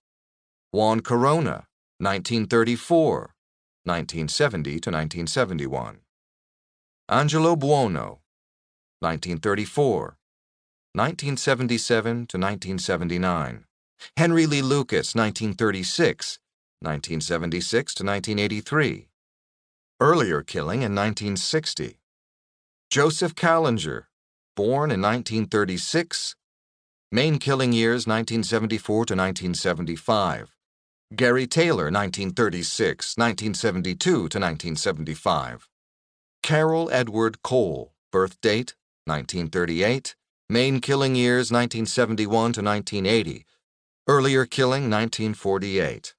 Juan Corona, 1934, 1970 to 1971. Angelo Buono, 1934, 1977 to 1979. Henry Lee Lucas, 1936, 1976 to 1983. Earlier killing in 1960. Joseph Callinger, born in 1936, main killing years 1974 to 1975. Gary Taylor, 1936, 1972 to 1975. Carol Edward Cole, birth date 1938, main killing years 1971 to 1980. Earlier killing 1948.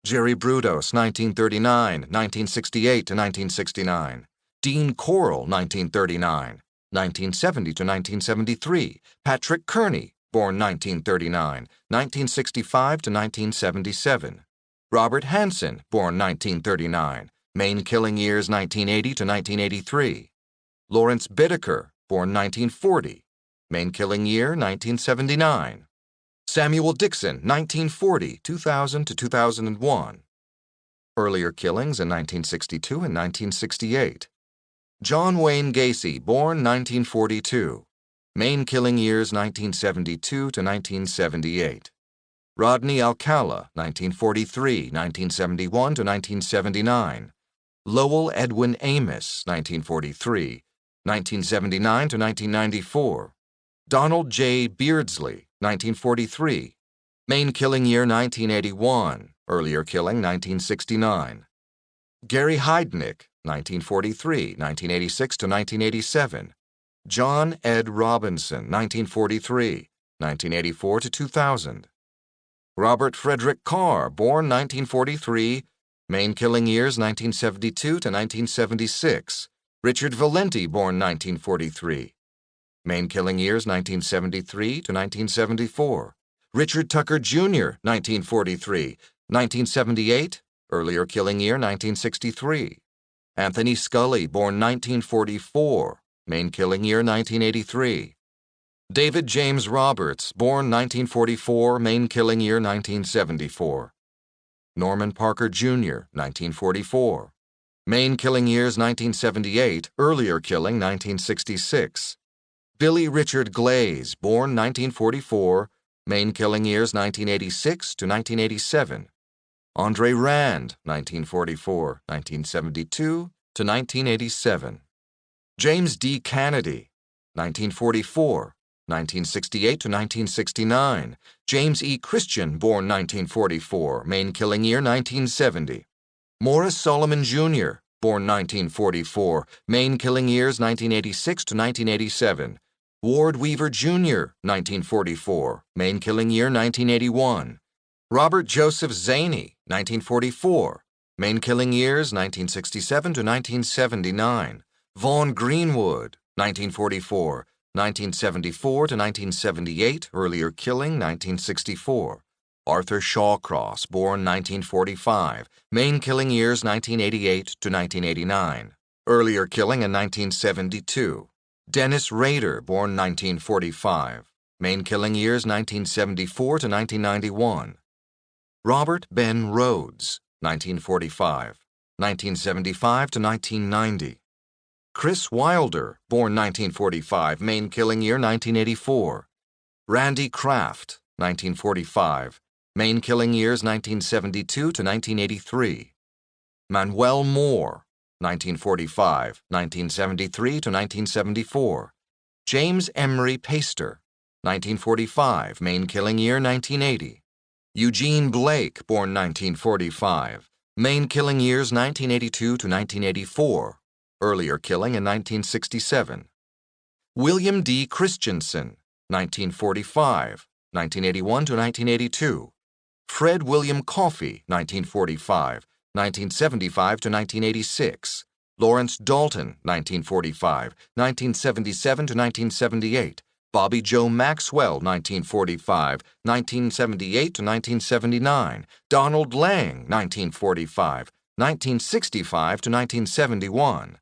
Jerry Brudos, 1939, 1968 to 1969. Dean Corll, 1939, 1970 to 1973. Patrick Kearney, born 1939, 1965 to 1977. Robert Hansen, born 1939, main killing years 1980 to 1983. Lawrence Bittaker, born 1940, main killing year 1979. Samuel Dixon, 1940, 2000 to 2001. Earlier killings in 1962 and 1968. John Wayne Gacy, born 1942. Main killing years 1972 to 1978. Rodney Alcala, 1943, 1971 to 1979. Lowell Edwin Amos, 1943, 1979 to 1994. Donald J. Beardsley, 1943. main killing year 1981, earlier killing 1969. Gary Heidnik, 1943, 1986 to 1987. John Ed Robinson, 1943, 1984 to 2000. Robert Frederick Carr, born 1943, main killing years 1972 to 1976. Richard Valenti, born 1943. Main killing years 1973 to 1974. Richard Tucker Jr., 1943, 1978, earlier killing year 1963. Anthony Scully, born 1944, main killing year 1983. David James Roberts, born 1944, main killing year 1974. Norman Parker Jr., 1944. Main killing years 1978, earlier killing 1966. Billy Richard Glaze, born 1944, main killing years 1986 to 1987. Andre Rand, 1944, 1972 to 1987. James D. Kennedy, 1944, 1968 to 1969. James E. Christian, born 1944, main killing year 1970. Morris Solomon Jr., born 1944, main killing years 1986 to 1987. Ward Weaver Jr., 1944, main killing year 1981. Robert Joseph Zaney, 1944, main killing years 1967 to 1979. Vaughn Greenwood, 1944, 1974 to 1978, earlier killing 1964. Arthur Shawcross, born 1945, main killing years 1988 to 1989, earlier killing in 1972. Dennis Rader, born 1945, main killing years 1974 to 1991. Robert Ben Rhodes, 1945, 1975 to 1990. Chris Wilder, born 1945, main killing year 1984. Randy Kraft, 1945, main killing years 1972 to 1983. Manuel Moore, 1945, 1973 to 1974. James Emery Paster, 1945, main killing year 1980. Eugene Blake, born 1945, main killing years 1982 to 1984, earlier killing in 1967. William D. Christensen, 1945, 1981 to 1982. Fred William Coffey, 1945, 1975 to 1986. Lawrence Dalton, 1945, 1977 to 1978. Bobby Joe Maxwell, 1945, 1978 to 1979. Donald Lang, 1945, 1965 to 1971.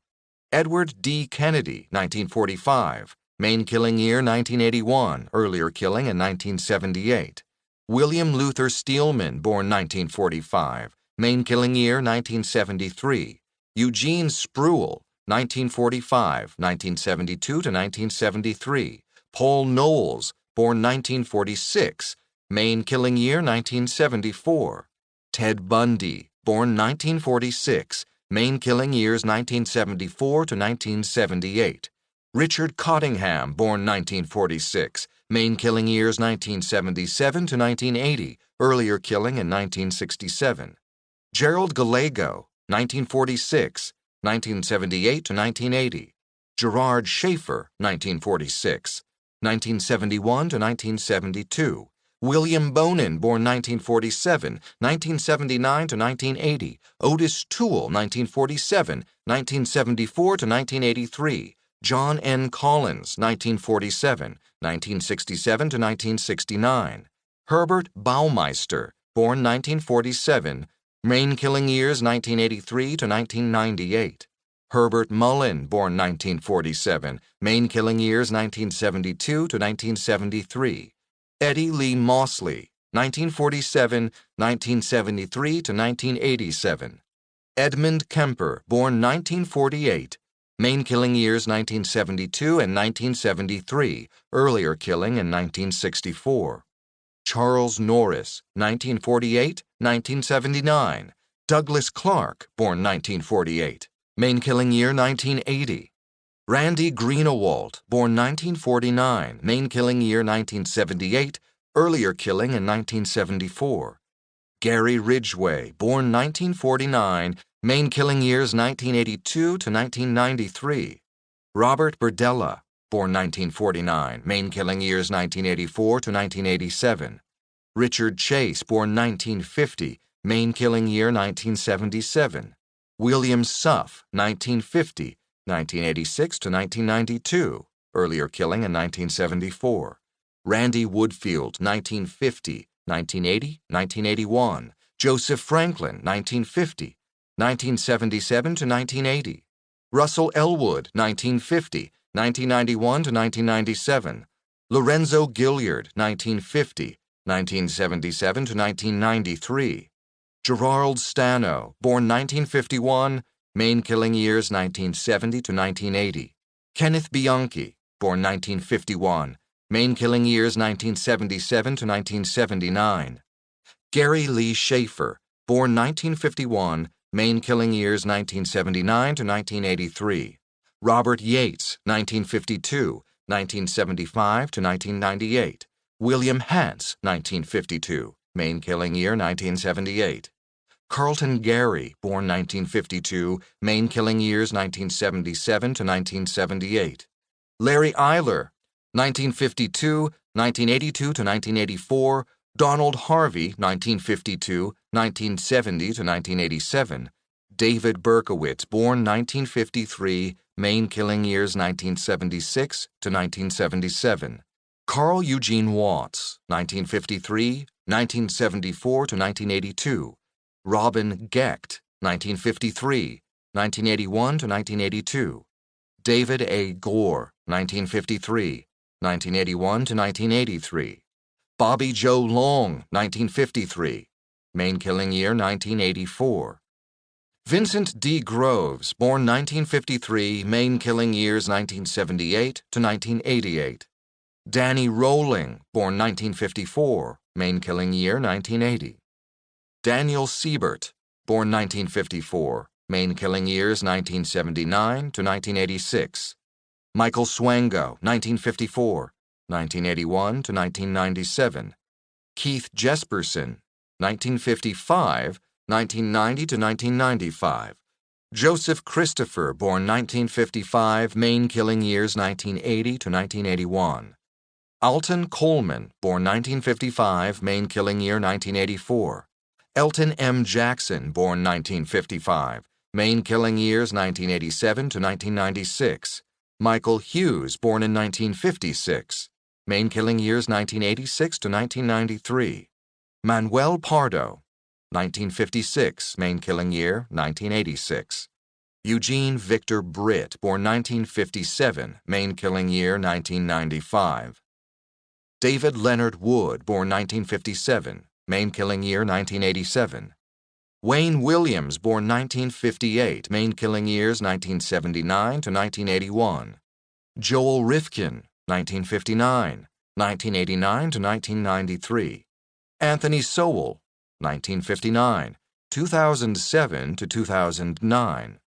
Edward D. Kennedy, 1945, main killing year 1981, earlier killing in 1978. William Luther Steelman, born 1945, main killing year 1973. Eugene Spruill, 1945, 1972 to 1973. Paul Knowles, born 1946, main killing year 1974. Ted Bundy, born 1946, main killing years 1974 to 1978. Richard Cottingham, born 1946, main killing years 1977 to 1980, earlier killing in 1967. Gerald Gallego, 1946, 1978 to 1980. Gerard Schaefer, 1946, 1971 to 1972. William Bonin, born 1947, 1979 to 1980. Otis Toole, 1947, 1974 to 1983. John N. Collins, 1947, 1967 to 1969. Herbert Baumeister, born 1947, main killing years 1983 to 1998. Herbert Mullen, born 1947, main killing years 1972 to 1973. Eddie Lee Mosley, 1947, 1973 to 1987. Edmund Kemper, born 1948, main killing years 1972 and 1973, earlier killing in 1964. Charles Norris, 1948, 1979. Douglas Clark, born 1948, main killing year 1980. Randy Greenewalt, born 1949, main killing year 1978, earlier killing in 1974. Gary Ridgway, born 1949, main killing years 1982 to 1993. Robert Berdella, born 1949, main killing years 1984 to 1987. Richard Chase, born 1950, main killing year 1977. William Suff, 1950, 1986 to 1992, earlier killing in 1974. Randy Woodfield, 1950, 1980, 1981. Joseph Franklin, 1950, 1977 to 1980. Russell Elwood, 1950, 1991 to 1997. Lorenzo Gilliard, 1950, 1977 to 1993. Gerald Stano, born 1951, main killing years 1970 to 1980. Kenneth Bianchi, born 1951, main killing years 1977 to 1979. Gary Lee Schaefer, born 1951, main killing years 1979 to 1983. Robert Yates, 1952, 1975 to 1998. William Hance, 1952, main killing year 1978. Carlton Gary, born 1952, main killing years 1977 to 1978. Larry Eiler, 1952, 1982 to 1984. Donald Harvey, 1952, 1970 to 1987. David Berkowitz, born 1953, main killing years 1976 to 1977. Carl Eugene Watts, 1953, 1974 to 1982. Robin Gecht, 1953, 1981 to 1982. David A. Gore, 1953, 1981 to 1983. Bobby Joe Long, 1953, main killing year 1984. Vincent D. Groves, born 1953, main killing years 1978 to 1988. Danny Rowling, born 1954, main killing year 1980. Daniel Siebert, born 1954, main killing years 1979 to 1986. Michael Swango, 1954, 1981 to 1997. Keith Jesperson, 1955, 1990 to 1995. Joseph Christopher, born 1955, main killing years 1980 to 1981. Alton Coleman, born 1955, main killing year 1984. Elton M. Jackson, born 1955, main killing years 1987 to 1996. Michael Hughes, born in 1956, main killing years 1986 to 1993. Manuel Pardo, 1956, main killing year 1986. Eugene Victor Britt, born 1957, main killing year 1995. David Leonard Wood, born 1957, main killing year 1987. Wayne Williams, born 1958, main killing years 1979 to 1981. Joel Rifkin, 1959, 1989 to 1993. Anthony Sowell, 1959, 2007 to 2009.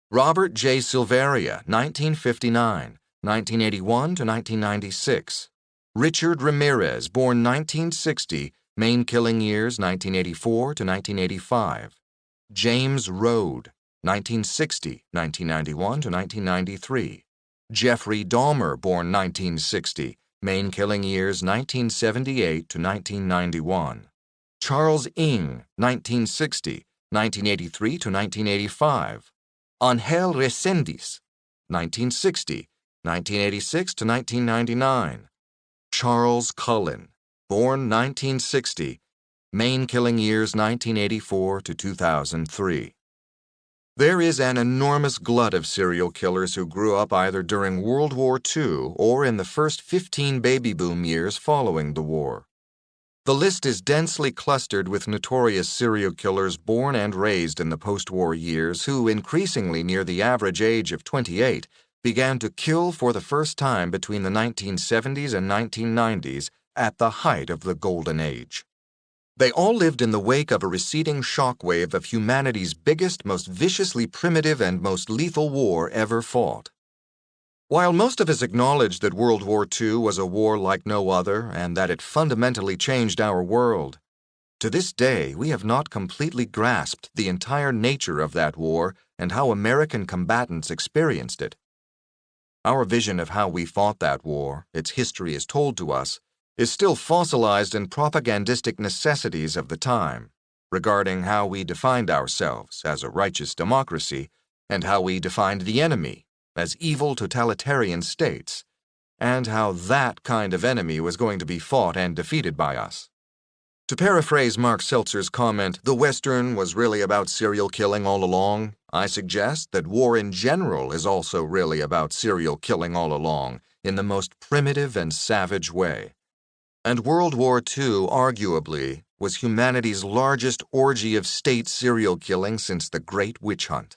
Robert J. Silveria, 1959, 1981 to 1996. Richard Ramirez, born 1960, main killing years 1984 to 1985. James Rode, 1960, 1991 to 1993. Jeffrey Dahmer, born 1960, main killing years 1978 to 1991. Charles Ng, 1960, 1983 to 1985. Angel Resendiz, 1960, 1986 to 1999. Charles Cullen, born 1960, main killing years 1984 to 2003. There is an enormous glut of serial killers who grew up either during World War II or in the first 15 baby boom years following the war. The list is densely clustered with notorious serial killers born and raised in the post-war years who, increasingly near the average age of 28, began to kill for the first time between the 1970s and 1990s at the height of the Golden Age. They all lived in the wake of a receding shockwave of humanity's biggest, most viciously primitive, and most lethal war ever fought. While most of us acknowledge that World War II was a war like no other and that it fundamentally changed our world, to this day we have not completely grasped the entire nature of that war and how American combatants experienced it. Our vision of how we fought that war, its history as told to us, is still fossilized in propagandistic necessities of the time, regarding how we defined ourselves as a righteous democracy and how we defined the enemy as evil totalitarian states, and how that kind of enemy was going to be fought and defeated by us. To paraphrase Mark Seltzer's comment, the Western was really about serial killing all along, I suggest that war in general is also really about serial killing all along, in the most primitive and savage way. And World War II, arguably, was humanity's largest orgy of state serial killing since the Great Witch Hunt.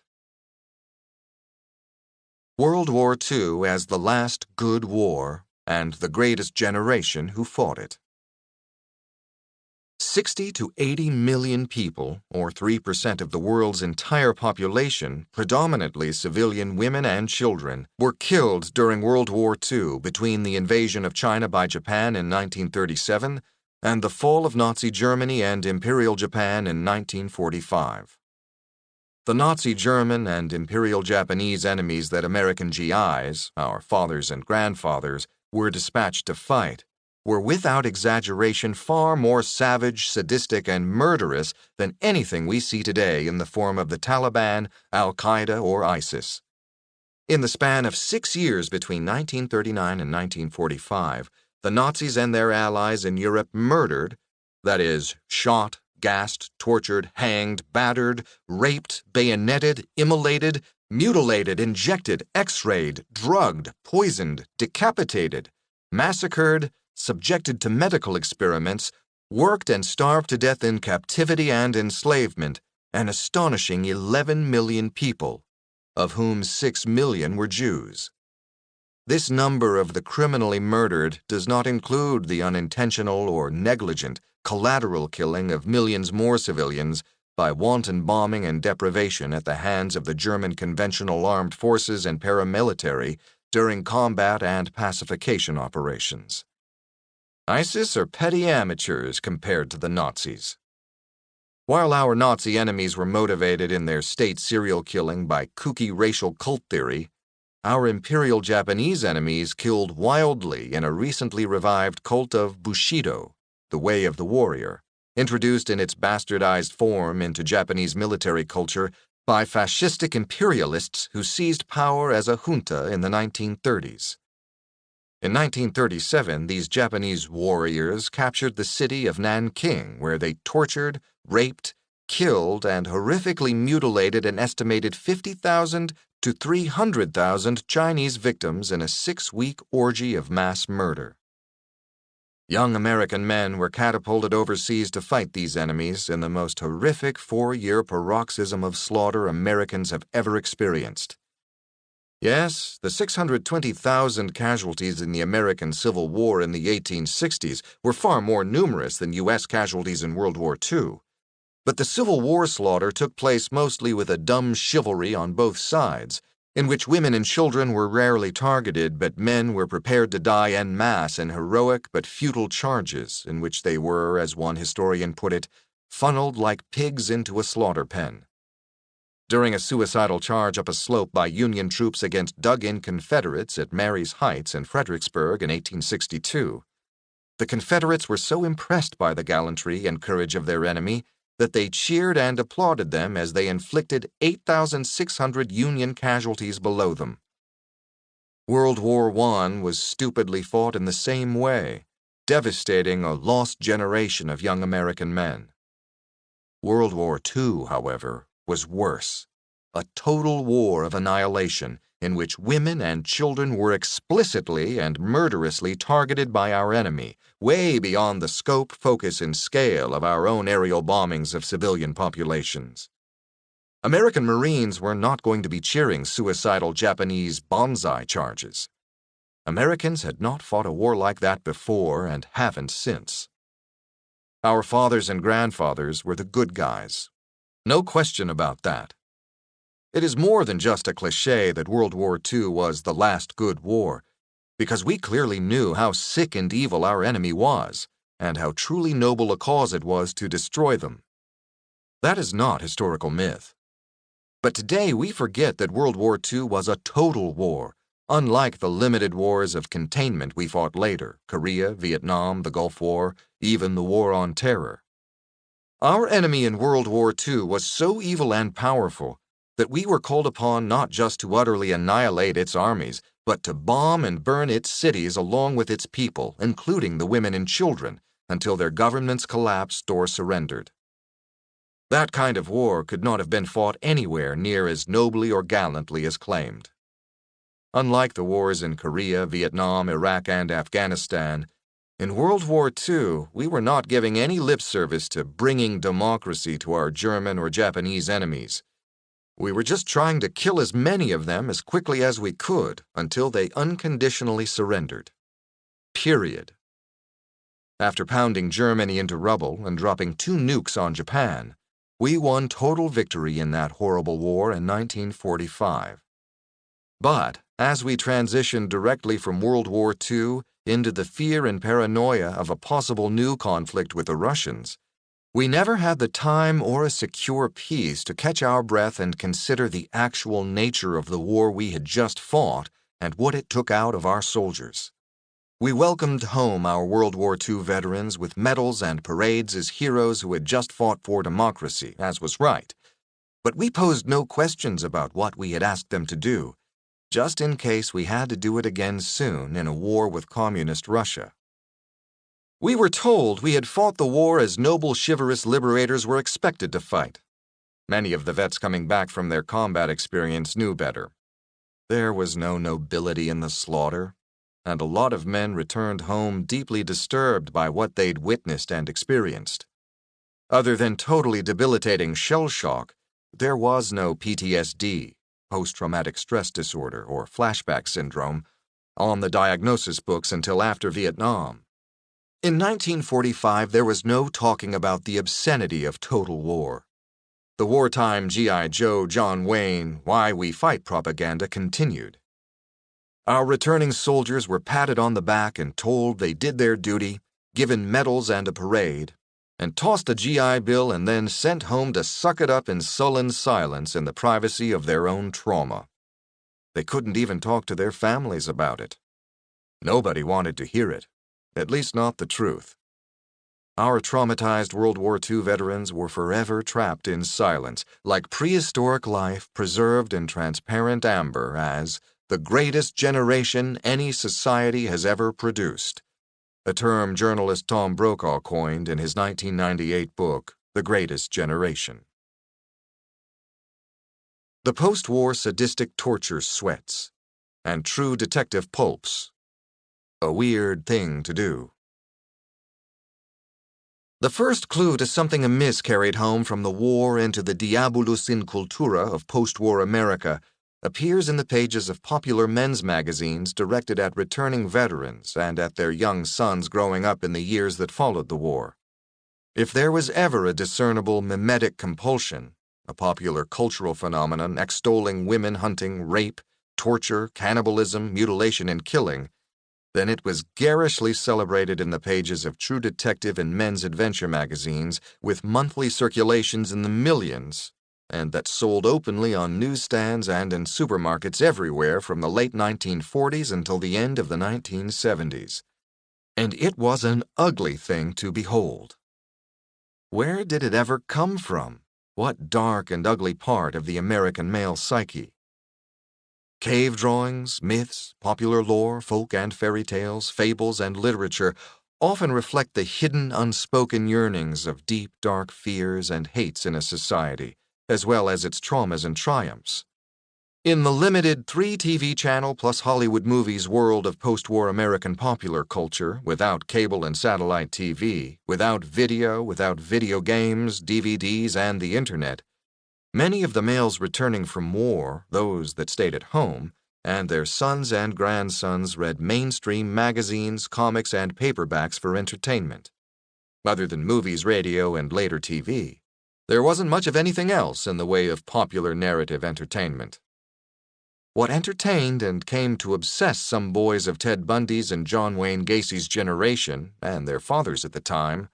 World War II as the last good war, and the greatest generation who fought it. 60 to 80 million people, or 3% of the world's entire population, predominantly civilian women and children, were killed during World War II between the invasion of China by Japan in 1937 and the fall of Nazi Germany and Imperial Japan in 1945. The Nazi German and Imperial Japanese enemies that American GIs, our fathers and grandfathers, were dispatched to fight were without exaggeration far more savage, sadistic, and murderous than anything we see today in the form of the Taliban, Al-Qaeda, or ISIS. In the span of 6 years between 1939 and 1945, the Nazis and their allies in Europe murdered, that is, shot, gassed, tortured, hanged, battered, raped, bayoneted, immolated, mutilated, injected, x-rayed, drugged, poisoned, decapitated, massacred, subjected to medical experiments, worked and starved to death in captivity and enslavement, an astonishing 11 million people, of whom 6 million were Jews. This number of the criminally murdered does not include the unintentional or negligent collateral killing of millions more civilians by wanton bombing and deprivation at the hands of the German conventional armed forces and paramilitary during combat and pacification operations. ISIS are petty amateurs compared to the Nazis. While our Nazi enemies were motivated in their state serial killing by kooky racial cult theory, our Imperial Japanese enemies killed wildly in a recently revived cult of Bushido, the way of the warrior, introduced in its bastardized form into Japanese military culture by fascistic imperialists who seized power as a junta in the 1930s. In 1937, these Japanese warriors captured the city of Nanking, where they tortured, raped, killed, and horrifically mutilated an estimated 50,000 to 300,000 Chinese victims in a 6-week orgy of mass murder. Young American men were catapulted overseas to fight these enemies in the most horrific 4-year paroxysm of slaughter Americans have ever experienced. Yes, the 620,000 casualties in the American Civil War in the 1860s were far more numerous than U.S. casualties in World War II. But the Civil War slaughter took place mostly with a dumb chivalry on both sides, in which women and children were rarely targeted, but men were prepared to die en masse in heroic but futile charges, in which they were, as one historian put it, funneled like pigs into a slaughter pen. During a suicidal charge up a slope by Union troops against dug-in Confederates at Marye's Heights in Fredericksburg in 1862, the Confederates were so impressed by the gallantry and courage of their enemy that they cheered and applauded them as they inflicted 8,600 Union casualties below them. World War I was stupidly fought in the same way, devastating a lost generation of young American men. World War II, however, was worse. A total war of annihilation in which women and children were explicitly and murderously targeted by our enemy, way beyond the scope, focus, and scale of our own aerial bombings of civilian populations. American Marines were not going to be cheering suicidal Japanese banzai charges. Americans had not fought a war like that before and haven't since. Our fathers and grandfathers were the good guys. No question about that. It is more than just a cliché that World War II was the last good war, because we clearly knew how sick and evil our enemy was, and how truly noble a cause it was to destroy them. That is not historical myth. But today we forget that World War II was a total war, unlike the limited wars of containment we fought later, Korea, Vietnam, the Gulf War, even the War on Terror. Our enemy in World War II was so evil and powerful that we were called upon not just to utterly annihilate its armies, but to bomb and burn its cities along with its people, including the women and children, until their governments collapsed or surrendered. That kind of war could not have been fought anywhere near as nobly or gallantly as claimed. Unlike the wars in Korea, Vietnam, Iraq, and Afghanistan, in World War II, we were not giving any lip service to bringing democracy to our German or Japanese enemies. We were just trying to kill as many of them as quickly as we could until they unconditionally surrendered. Period. After pounding Germany into rubble and dropping 2 nukes on Japan, we won total victory in that horrible war in 1945. But as we transitioned directly from World War II into the fear and paranoia of a possible new conflict with the Russians, we never had the time or a secure peace to catch our breath and consider the actual nature of the war we had just fought and what it took out of our soldiers. We welcomed home our World War II veterans with medals and parades as heroes who had just fought for democracy, as was right. But we posed no questions about what we had asked them to do, just in case we had to do it again soon in a war with communist Russia. We were told we had fought the war as noble chivalrous liberators were expected to fight. Many of the vets coming back from their combat experience knew better. There was no nobility in the slaughter, and a lot of men returned home deeply disturbed by what they'd witnessed and experienced. Other than totally debilitating shell shock, there was no PTSD, post-traumatic stress disorder, or flashback syndrome, on the diagnosis books until after Vietnam. In 1945, there was no talking about the obscenity of total war. The wartime G.I. Joe, John Wayne, Why We Fight propaganda continued. Our returning soldiers were patted on the back and told they did their duty, given medals and a parade, and tossed a GI Bill and then sent home to suck it up in sullen silence in the privacy of their own trauma. They couldn't even talk to their families about it. Nobody wanted to hear it, at least not the truth. Our traumatized World War II veterans were forever trapped in silence, like prehistoric life preserved in transparent amber as the greatest generation any society has ever produced, a term journalist Tom Brokaw coined in his 1998 book, The Greatest Generation. The post-war sadistic torture sweats, and true detective pulps. A weird thing to do. The first clue to something amiss carried home from the war into the diabolus in cultura of post-war America appears in the pages of popular men's magazines directed at returning veterans and at their young sons growing up in the years that followed the war. If there was ever a discernible mimetic compulsion, a popular cultural phenomenon extolling women hunting, rape, torture, cannibalism, mutilation, and killing, then it was garishly celebrated in the pages of True Detective and men's adventure magazines with monthly circulations in the millions, and that sold openly on newsstands and in supermarkets everywhere from the late 1940s until the end of the 1970s. And it was an ugly thing to behold. Where did it ever come from? What dark and ugly part of the American male psyche? Cave drawings, myths, popular lore, folk and fairy tales, fables, and literature often reflect the hidden, unspoken yearnings of deep, dark fears and hates in a society, as well as its traumas and triumphs. In the limited 3 TV channel plus Hollywood movies world of post-war American popular culture, without cable and satellite TV, without video games, DVDs, and the internet, many of the males returning from war, those that stayed at home, and their sons and grandsons read mainstream magazines, comics, and paperbacks for entertainment. Other than movies, radio, and later TV, There wasn't much of anything else in the way of popular narrative entertainment. What entertained and came to obsess some boys of Ted Bundy's and John Wayne Gacy's generation, and their fathers at the time,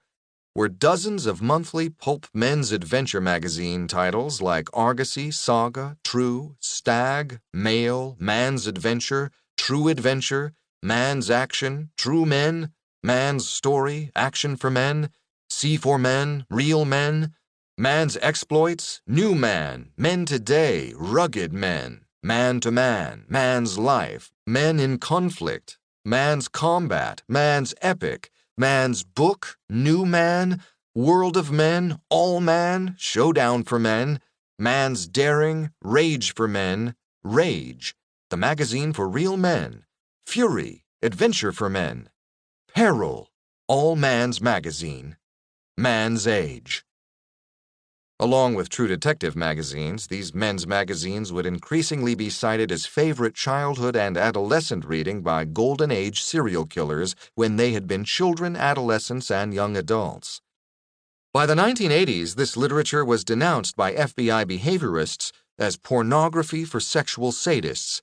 were dozens of monthly pulp men's adventure magazine titles like Argosy, Saga, True, Stag, Mail, Man's Adventure, True Adventure, Man's Action, True Men, Man's Story, Action for Men, C for Men, Real Men, Man's Exploits, New Man, Men Today, Rugged Men, Man to Man, Man's Life, Men in Conflict, Man's Combat, Man's Epic, Man's Book, New Man, World of Men, All Man, Showdown for Men, Man's Daring, Rage for Men, Rage, the magazine for real men, Fury, Adventure for Men, Peril, All Man's Magazine, Man's Age. Along with True Detective magazines, these men's magazines would increasingly be cited as favorite childhood and adolescent reading by Golden Age serial killers when they had been children, adolescents, and young adults. By the 1980s, this literature was denounced by FBI behaviorists as pornography for sexual sadists,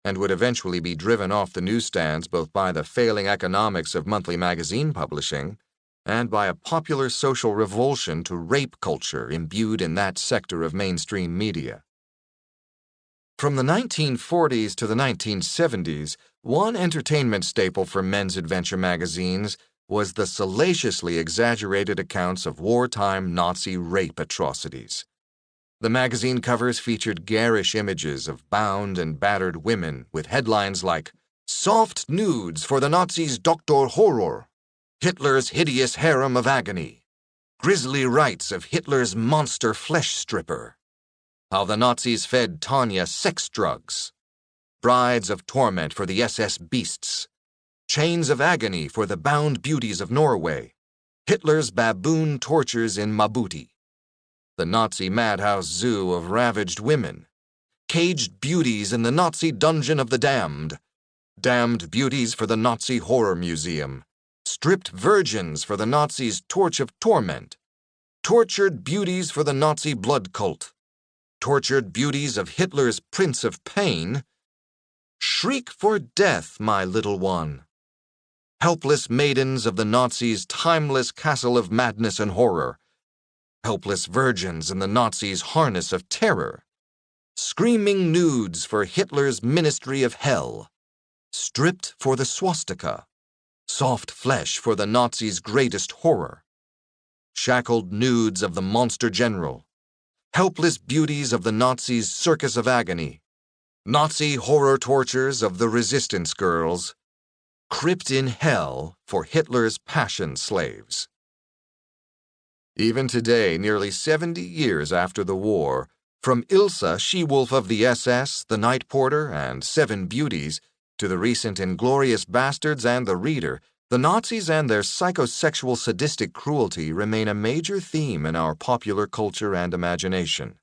and would eventually be driven off the newsstands both by the failing economics of monthly magazine publishing and by a popular social revulsion to rape culture imbued in that sector of mainstream media. From the 1940s to the 1970s, one entertainment staple for men's adventure magazines was the salaciously exaggerated accounts of wartime Nazi rape atrocities. The magazine covers featured garish images of bound and battered women with headlines like, "Soft Nudes for the Nazis' Dr. Horror," "Hitler's Hideous Harem of Agony," "Grisly Rites of Hitler's Monster Flesh Stripper," "How the Nazis Fed Tanya Sex Drugs," "Brides of Torment for the SS Beasts," "Chains of Agony for the Bound Beauties of Norway," "Hitler's Baboon Tortures in Mabuti," "The Nazi Madhouse Zoo of Ravaged Women," "Caged Beauties in the Nazi Dungeon of the Damned," "Damned Beauties for the Nazi Horror Museum," "Stripped Virgins for the Nazis' Torch of Torment," "Tortured Beauties for the Nazi Blood Cult," "Tortured Beauties of Hitler's Prince of Pain," "Shriek for Death, My Little One," "Helpless Maidens of the Nazis' Timeless Castle of Madness and Horror," "Helpless Virgins in the Nazis' Harness of Terror," "Screaming Nudes for Hitler's Ministry of Hell," "Stripped for the Swastika," "Soft Flesh for the Nazis' Greatest Horror," "Shackled Nudes of the Monster General," "Helpless Beauties of the Nazis' Circus of Agony," "Nazi Horror Tortures of the Resistance Girls," "Crypt in Hell for Hitler's Passion Slaves." Even today, nearly 70 years after the war, from Ilsa, she-wolf of the SS, The Night Porter, and Seven Beauties, to the recent Inglorious Bastards and The Reader, the Nazis and their psychosexual sadistic cruelty remain a major theme in our popular culture and imagination.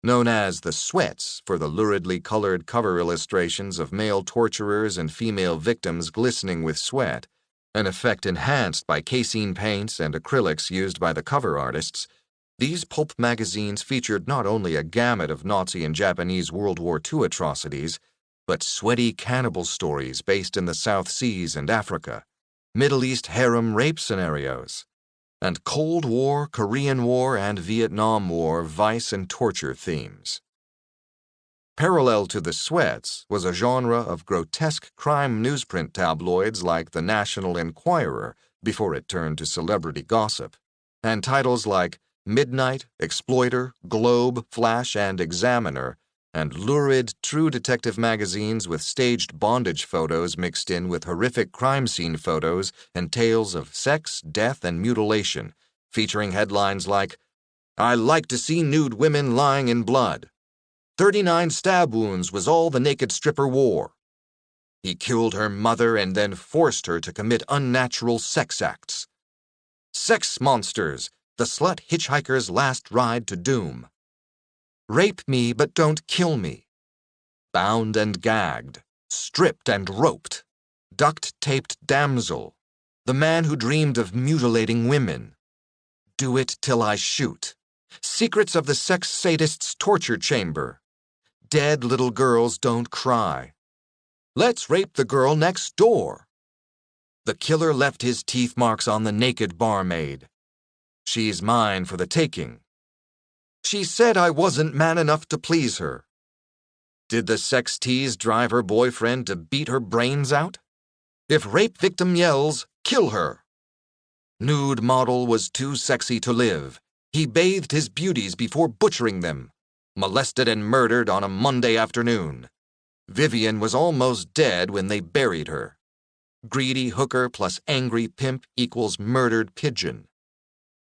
Known as the Sweats for the luridly colored cover illustrations of male torturers and female victims glistening with sweat, an effect enhanced by casein paints and acrylics used by the cover artists, these pulp magazines featured not only a gamut of Nazi and Japanese World War II atrocities, but sweaty cannibal stories based in the South Seas and Africa, Middle East harem rape scenarios, and Cold War, Korean War, and Vietnam War vice and torture themes. Parallel to the Sweats was a genre of grotesque crime newsprint tabloids like the National Enquirer before it turned to celebrity gossip, and titles like Midnight, Exploiter, Globe, Flash, and Examiner, and lurid True Detective magazines with staged bondage photos mixed in with horrific crime scene photos and tales of sex, death, and mutilation, featuring headlines like, "I like to see nude women lying in blood," 39 stab wounds was all the naked stripper wore, "He killed her mother and then forced her to commit unnatural sex acts," "Sex Monsters, the slut hitchhiker's last ride to doom," "Rape me but don't kill me," "Bound and gagged," "Stripped and roped," "Duct-taped damsel," "The man who dreamed of mutilating women," "Do it till I shoot," Secrets of the Sex Sadist's Torture Chamber. Dead little girls don't cry. Let's rape the girl next door. The killer left his teeth marks on the naked barmaid. She's mine for the taking. She said I wasn't man enough to please her. Did the sex tease drive her boyfriend to beat her brains out? If rape victim yells, kill her. Nude model was too sexy to live. He bathed his beauties before butchering them. Molested and murdered on a Monday afternoon. Vivian was almost dead when they buried her. Greedy hooker plus angry pimp equals murdered pigeon.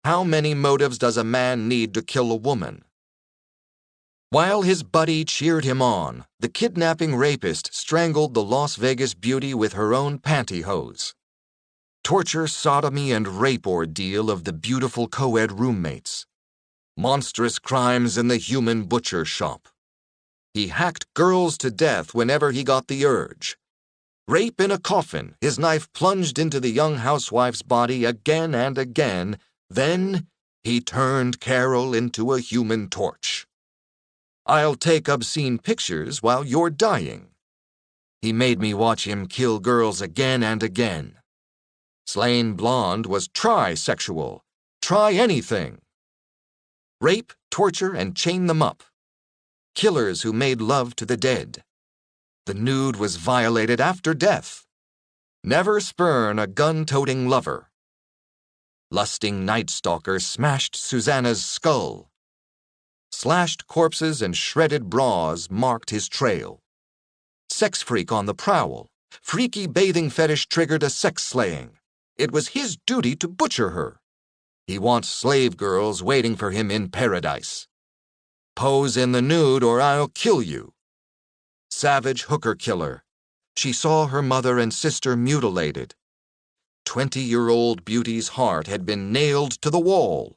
How many motives does a man need to kill a woman? While his buddy cheered him on, the kidnapping rapist strangled the Las Vegas beauty with her own pantyhose. Torture, sodomy, and rape ordeal of the beautiful co-ed roommates. Monstrous crimes in the human butcher shop. He hacked girls to death whenever he got the urge. Rape in a coffin, his knife plunged into the young housewife's body again and again. Then he turned Carol into a human torch. I'll take obscene pictures while you're dying. He made me watch him kill girls again and again. Slain Blonde was trisexual. Try anything. Rape, torture, and chain them up. Killers who made love to the dead. The nude was violated after death. Never spurn a gun-toting lover. Lusting night stalker smashed Susanna's skull. Slashed corpses and shredded bras marked his trail. Sex freak on the prowl. Freaky bathing fetish triggered a sex slaying. It was his duty to butcher her. He wants slave girls waiting for him in paradise. Pose in the nude or I'll kill you. Savage hooker killer. She saw her mother and sister mutilated. 20-year-old beauty's heart had been nailed to the wall.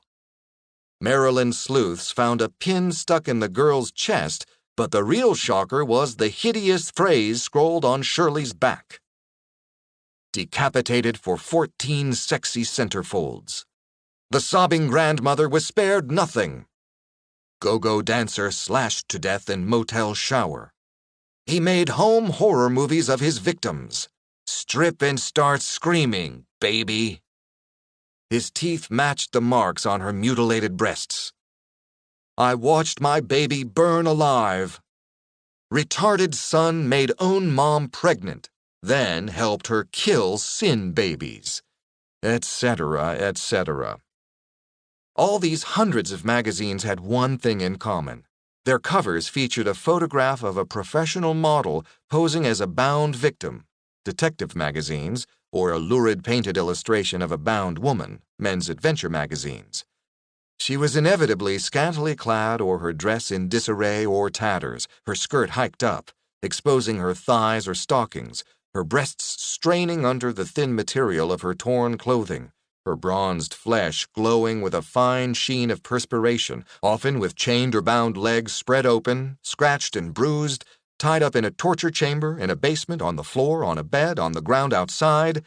Maryland sleuths found a pin stuck in the girl's chest, but the real shocker was the hideous phrase scrolled on Shirley's back. Decapitated for 14 sexy centerfolds. The sobbing grandmother was spared nothing. Go-go dancer slashed to death in motel shower. He made home horror movies of his victims. Strip and start screaming, baby. His teeth matched the marks on her mutilated breasts. I watched my baby burn alive. Retarded son made own mom pregnant, then helped her kill sin babies, etc., etc. All these hundreds of magazines had one thing in common. Their covers featured a photograph of a professional model posing as a bound victim, detective magazines, or a lurid painted illustration of a bound woman, men's adventure magazines. She was inevitably scantily clad or her dress in disarray or tatters, her skirt hiked up, exposing her thighs or stockings, her breasts straining under the thin material of her torn clothing, her bronzed flesh glowing with a fine sheen of perspiration, often with chained or bound legs spread open, scratched and bruised, tied up in a torture chamber, in a basement, on the floor, on a bed, on the ground outside,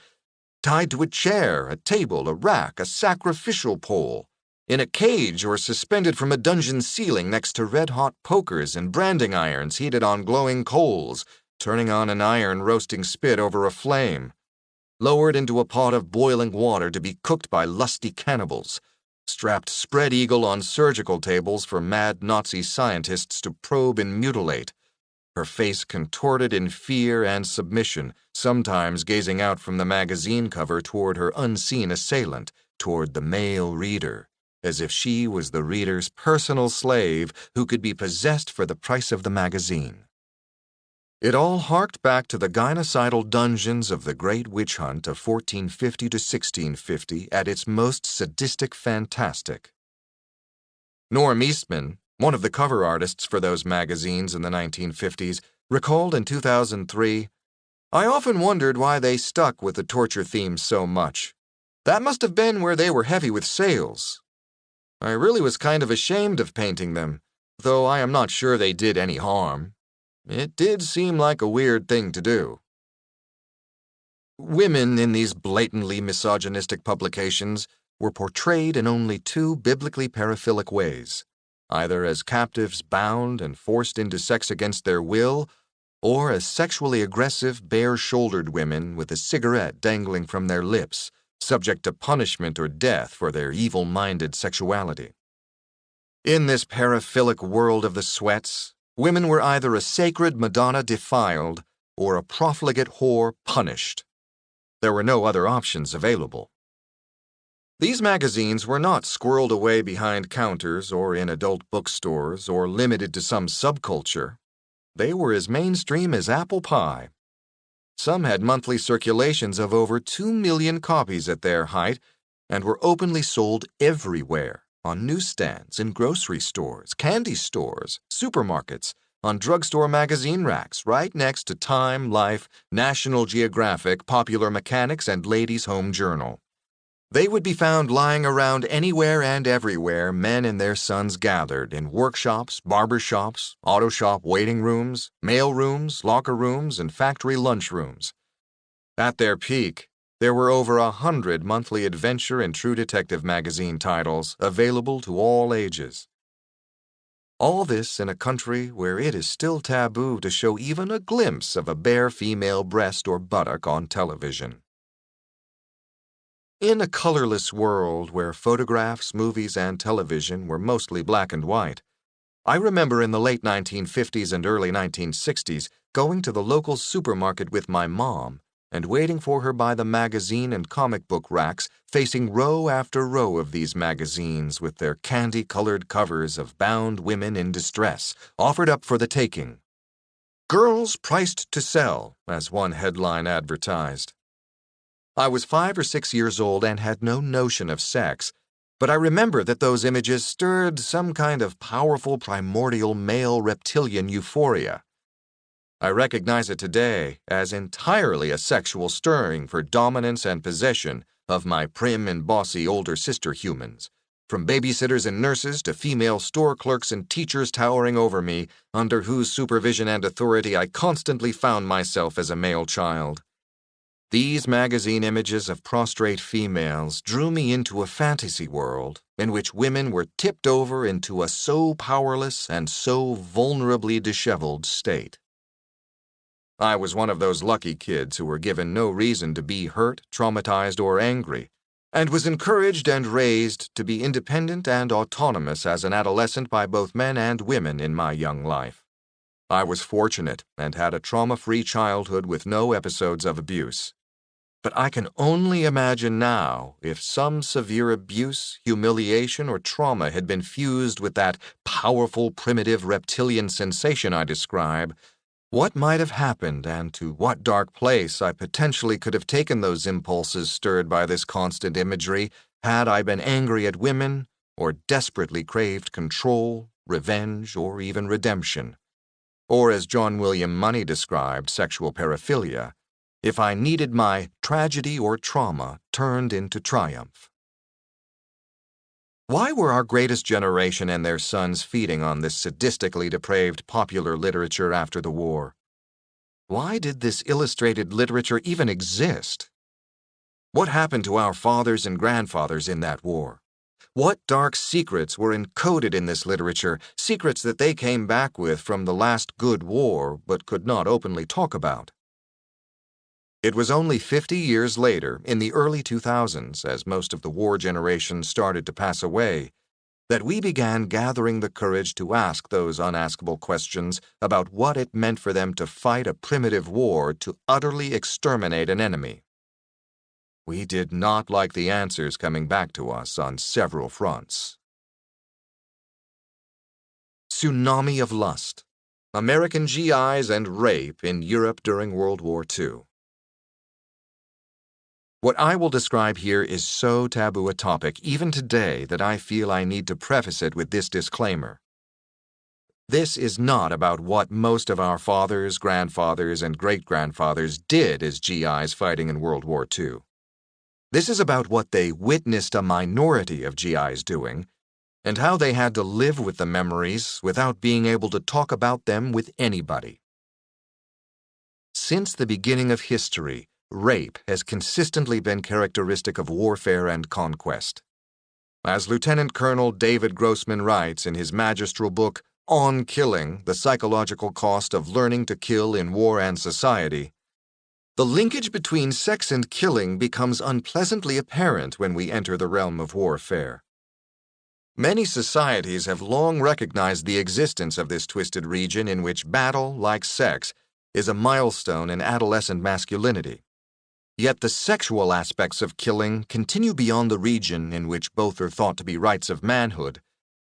tied to a chair, a table, a rack, a sacrificial pole, in a cage or suspended from a dungeon ceiling next to red-hot pokers and branding irons heated on glowing coals, turning on an iron roasting spit over a flame, lowered into a pot of boiling water to be cooked by lusty cannibals, strapped spread eagle on surgical tables for mad Nazi scientists to probe and mutilate, her face contorted in fear and submission, sometimes gazing out from the magazine cover toward her unseen assailant, toward the male reader, as if she was the reader's personal slave who could be possessed for the price of the magazine. It all harked back to the gynocidal dungeons of the Great Witch Hunt of 1450 to 1650 at its most sadistic fantastic. Norm Eastman, one of the cover artists for those magazines in the 1950s, recalled in 2003, I often wondered why they stuck with the torture themes so much. That must have been where they were heavy with sales. I really was kind of ashamed of painting them, though I am not sure they did any harm. It did seem like a weird thing to do. Women in these blatantly misogynistic publications were portrayed in only two biblically paraphilic ways, either as captives bound and forced into sex against their will, or as sexually aggressive, bare-shouldered women with a cigarette dangling from their lips, subject to punishment or death for their evil-minded sexuality. In this paraphilic world of the sweats, women were either a sacred Madonna defiled or a profligate whore punished. There were no other options available. These magazines were not squirreled away behind counters or in adult bookstores or limited to some subculture. They were as mainstream as apple pie. Some had monthly circulations of over 2 million copies at their height and were openly sold everywhere, on newsstands, in grocery stores, candy stores, supermarkets, on drugstore magazine racks, right next to Time, Life, National Geographic, Popular Mechanics, and Ladies' Home Journal. They would be found lying around anywhere and everywhere men and their sons gathered, in workshops, barber shops, auto shop waiting rooms, mail rooms, locker rooms, and factory lunchrooms. At their peak, there were over 100 monthly adventure and true detective magazine titles available to all ages. All this in a country where it is still taboo to show even a glimpse of a bare female breast or buttock on television. In a colorless world where photographs, movies, and television were mostly black and white, I remember in the late 1950s and early 1960s going to the local supermarket with my mom and waiting for her by the magazine and comic book racks, facing row after row of these magazines with their candy-colored covers of bound women in distress, offered up for the taking. "Girls priced to sell," as one headline advertised. I was 5 or 6 years old and had no notion of sex, but I remember that those images stirred some kind of powerful primordial male reptilian euphoria. I recognize it today as entirely a sexual stirring for dominance and possession of my prim and bossy older sister humans, from babysitters and nurses to female store clerks and teachers towering over me, under whose supervision and authority I constantly found myself as a male child. These magazine images of prostrate females drew me into a fantasy world in which women were tipped over into a so powerless and so vulnerably disheveled state. I was one of those lucky kids who were given no reason to be hurt, traumatized, or angry, and was encouraged and raised to be independent and autonomous as an adolescent by both men and women in my young life. I was fortunate and had a trauma-free childhood with no episodes of abuse. But I can only imagine now if some severe abuse, humiliation, or trauma had been fused with that powerful, primitive reptilian sensation I describe, what might have happened and to what dark place I potentially could have taken those impulses stirred by this constant imagery had I been angry at women or desperately craved control, revenge, or even redemption. Or as John William Money described sexual paraphilia, if I needed my tragedy or trauma turned into triumph. Why were our greatest generation and their sons feeding on this sadistically depraved popular literature after the war? Why did this illustrated literature even exist? What happened to our fathers and grandfathers in that war? What dark secrets were encoded in this literature, secrets that they came back with from the last good war but could not openly talk about? It was only 50 years later, in the early 2000s, as most of the war generation started to pass away, that we began gathering the courage to ask those unaskable questions about what it meant for them to fight a primitive war to utterly exterminate an enemy. We did not like the answers coming back to us on several fronts. Tsunami of Lust: American GIs and Rape in Europe during World War II. What I will describe here is so taboo a topic, even today, that I feel I need to preface it with this disclaimer. This is not about what most of our fathers, grandfathers, and great-grandfathers did as GIs fighting in World War II. This is about what they witnessed a minority of GIs doing, and how they had to live with the memories without being able to talk about them with anybody. Since the beginning of history, rape has consistently been characteristic of warfare and conquest. As Lieutenant Colonel David Grossman writes in his magistral book, On Killing, The Psychological Cost of Learning to Kill in War and Society, the linkage between sex and killing becomes unpleasantly apparent when we enter the realm of warfare. Many societies have long recognized the existence of this twisted region in which battle, like sex, is a milestone in adolescent masculinity. Yet the sexual aspects of killing continue beyond the region in which both are thought to be rights of manhood,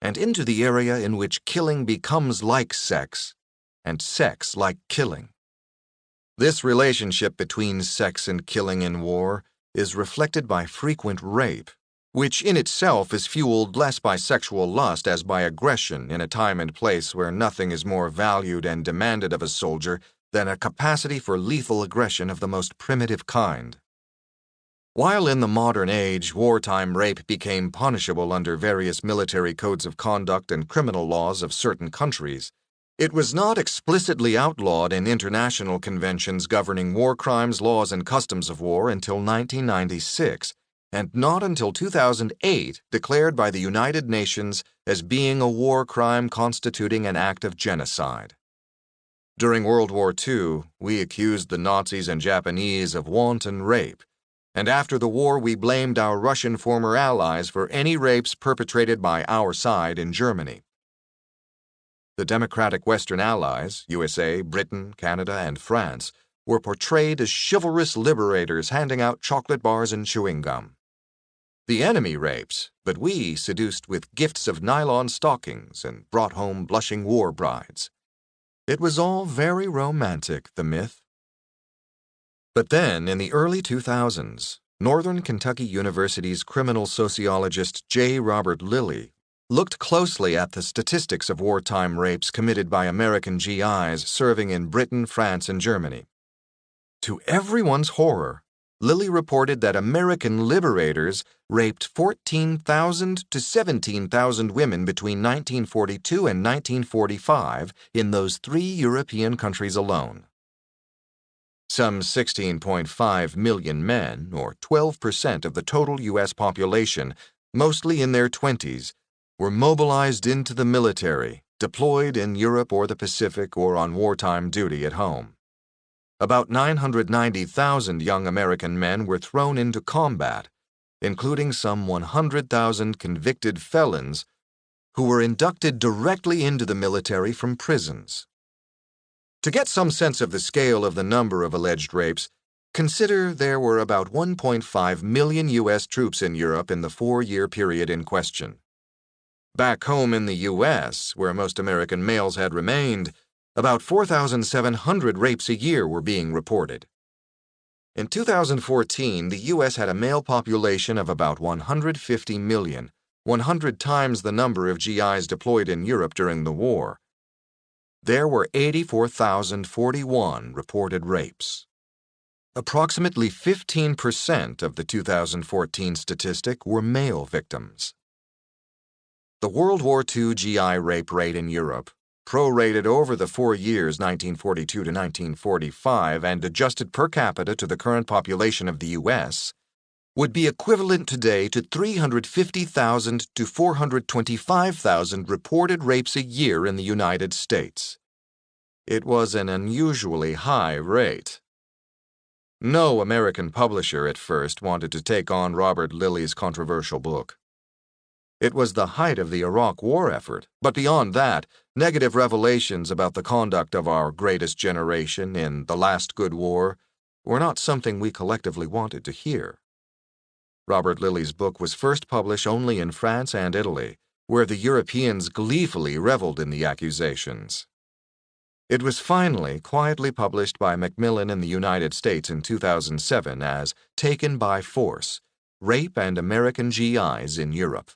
and into the area in which killing becomes like sex, and sex like killing. This relationship between sex and killing in war is reflected by frequent rape, which in itself is fueled less by sexual lust as by aggression in a time and place where nothing is more valued and demanded of a soldier than a capacity for lethal aggression of the most primitive kind. While in the modern age wartime rape became punishable under various military codes of conduct and criminal laws of certain countries, it was not explicitly outlawed in international conventions governing war crimes, laws, and customs of war until 1996, and not until 2008 declared by the United Nations as being a war crime constituting an act of genocide. During World War II, we accused the Nazis and Japanese of wanton rape, and after the war we blamed our Russian former allies for any rapes perpetrated by our side in Germany. The democratic Western allies, USA, Britain, Canada, and France, were portrayed as chivalrous liberators handing out chocolate bars and chewing gum. The enemy rapes, but we seduced with gifts of nylon stockings and brought home blushing war brides. It was all very romantic, the myth. But then, in the early 2000s, Northern Kentucky University's criminal sociologist J. Robert Lilly looked closely at the statistics of wartime rapes committed by American GIs serving in Britain, France, and Germany. To everyone's horror, Lilly reported that American liberators raped 14,000 to 17,000 women between 1942 and 1945 in those 3 European countries alone. Some 16.5 million men, or 12% of the total U.S. population, mostly in their 20s, were mobilized into the military, deployed in Europe or the Pacific or on wartime duty at home. About 990,000 young American men were thrown into combat, including some 100,000 convicted felons who were inducted directly into the military from prisons. To get some sense of the scale of the number of alleged rapes, consider there were about 1.5 million U.S. troops in Europe in the 4-year period in question. Back home in the U.S., where most American males had remained, about 4,700 rapes a year were being reported. In 2014, the U.S. had a male population of about 150 million, 100 times the number of GIs deployed in Europe during the war. There were 84,041 reported rapes. Approximately 15% of the 2014 statistic were male victims. The World War II GI rape rate in Europe, prorated over the 4 years 1942 to 1945 and adjusted per capita to the current population of the U.S., would be equivalent today to 350,000 to 425,000 reported rapes a year in the United States. It was an unusually high rate. No American publisher at first wanted to take on Robert Lilly's controversial book. It was the height of the Iraq War effort, but beyond that, negative revelations about the conduct of our greatest generation in The Last Good War were not something we collectively wanted to hear. Robert Lilly's book was first published only in France and Italy, where the Europeans gleefully reveled in the accusations. It was finally quietly published by Macmillan in the United States in 2007 as Taken by Force: Rape and American GIs in Europe.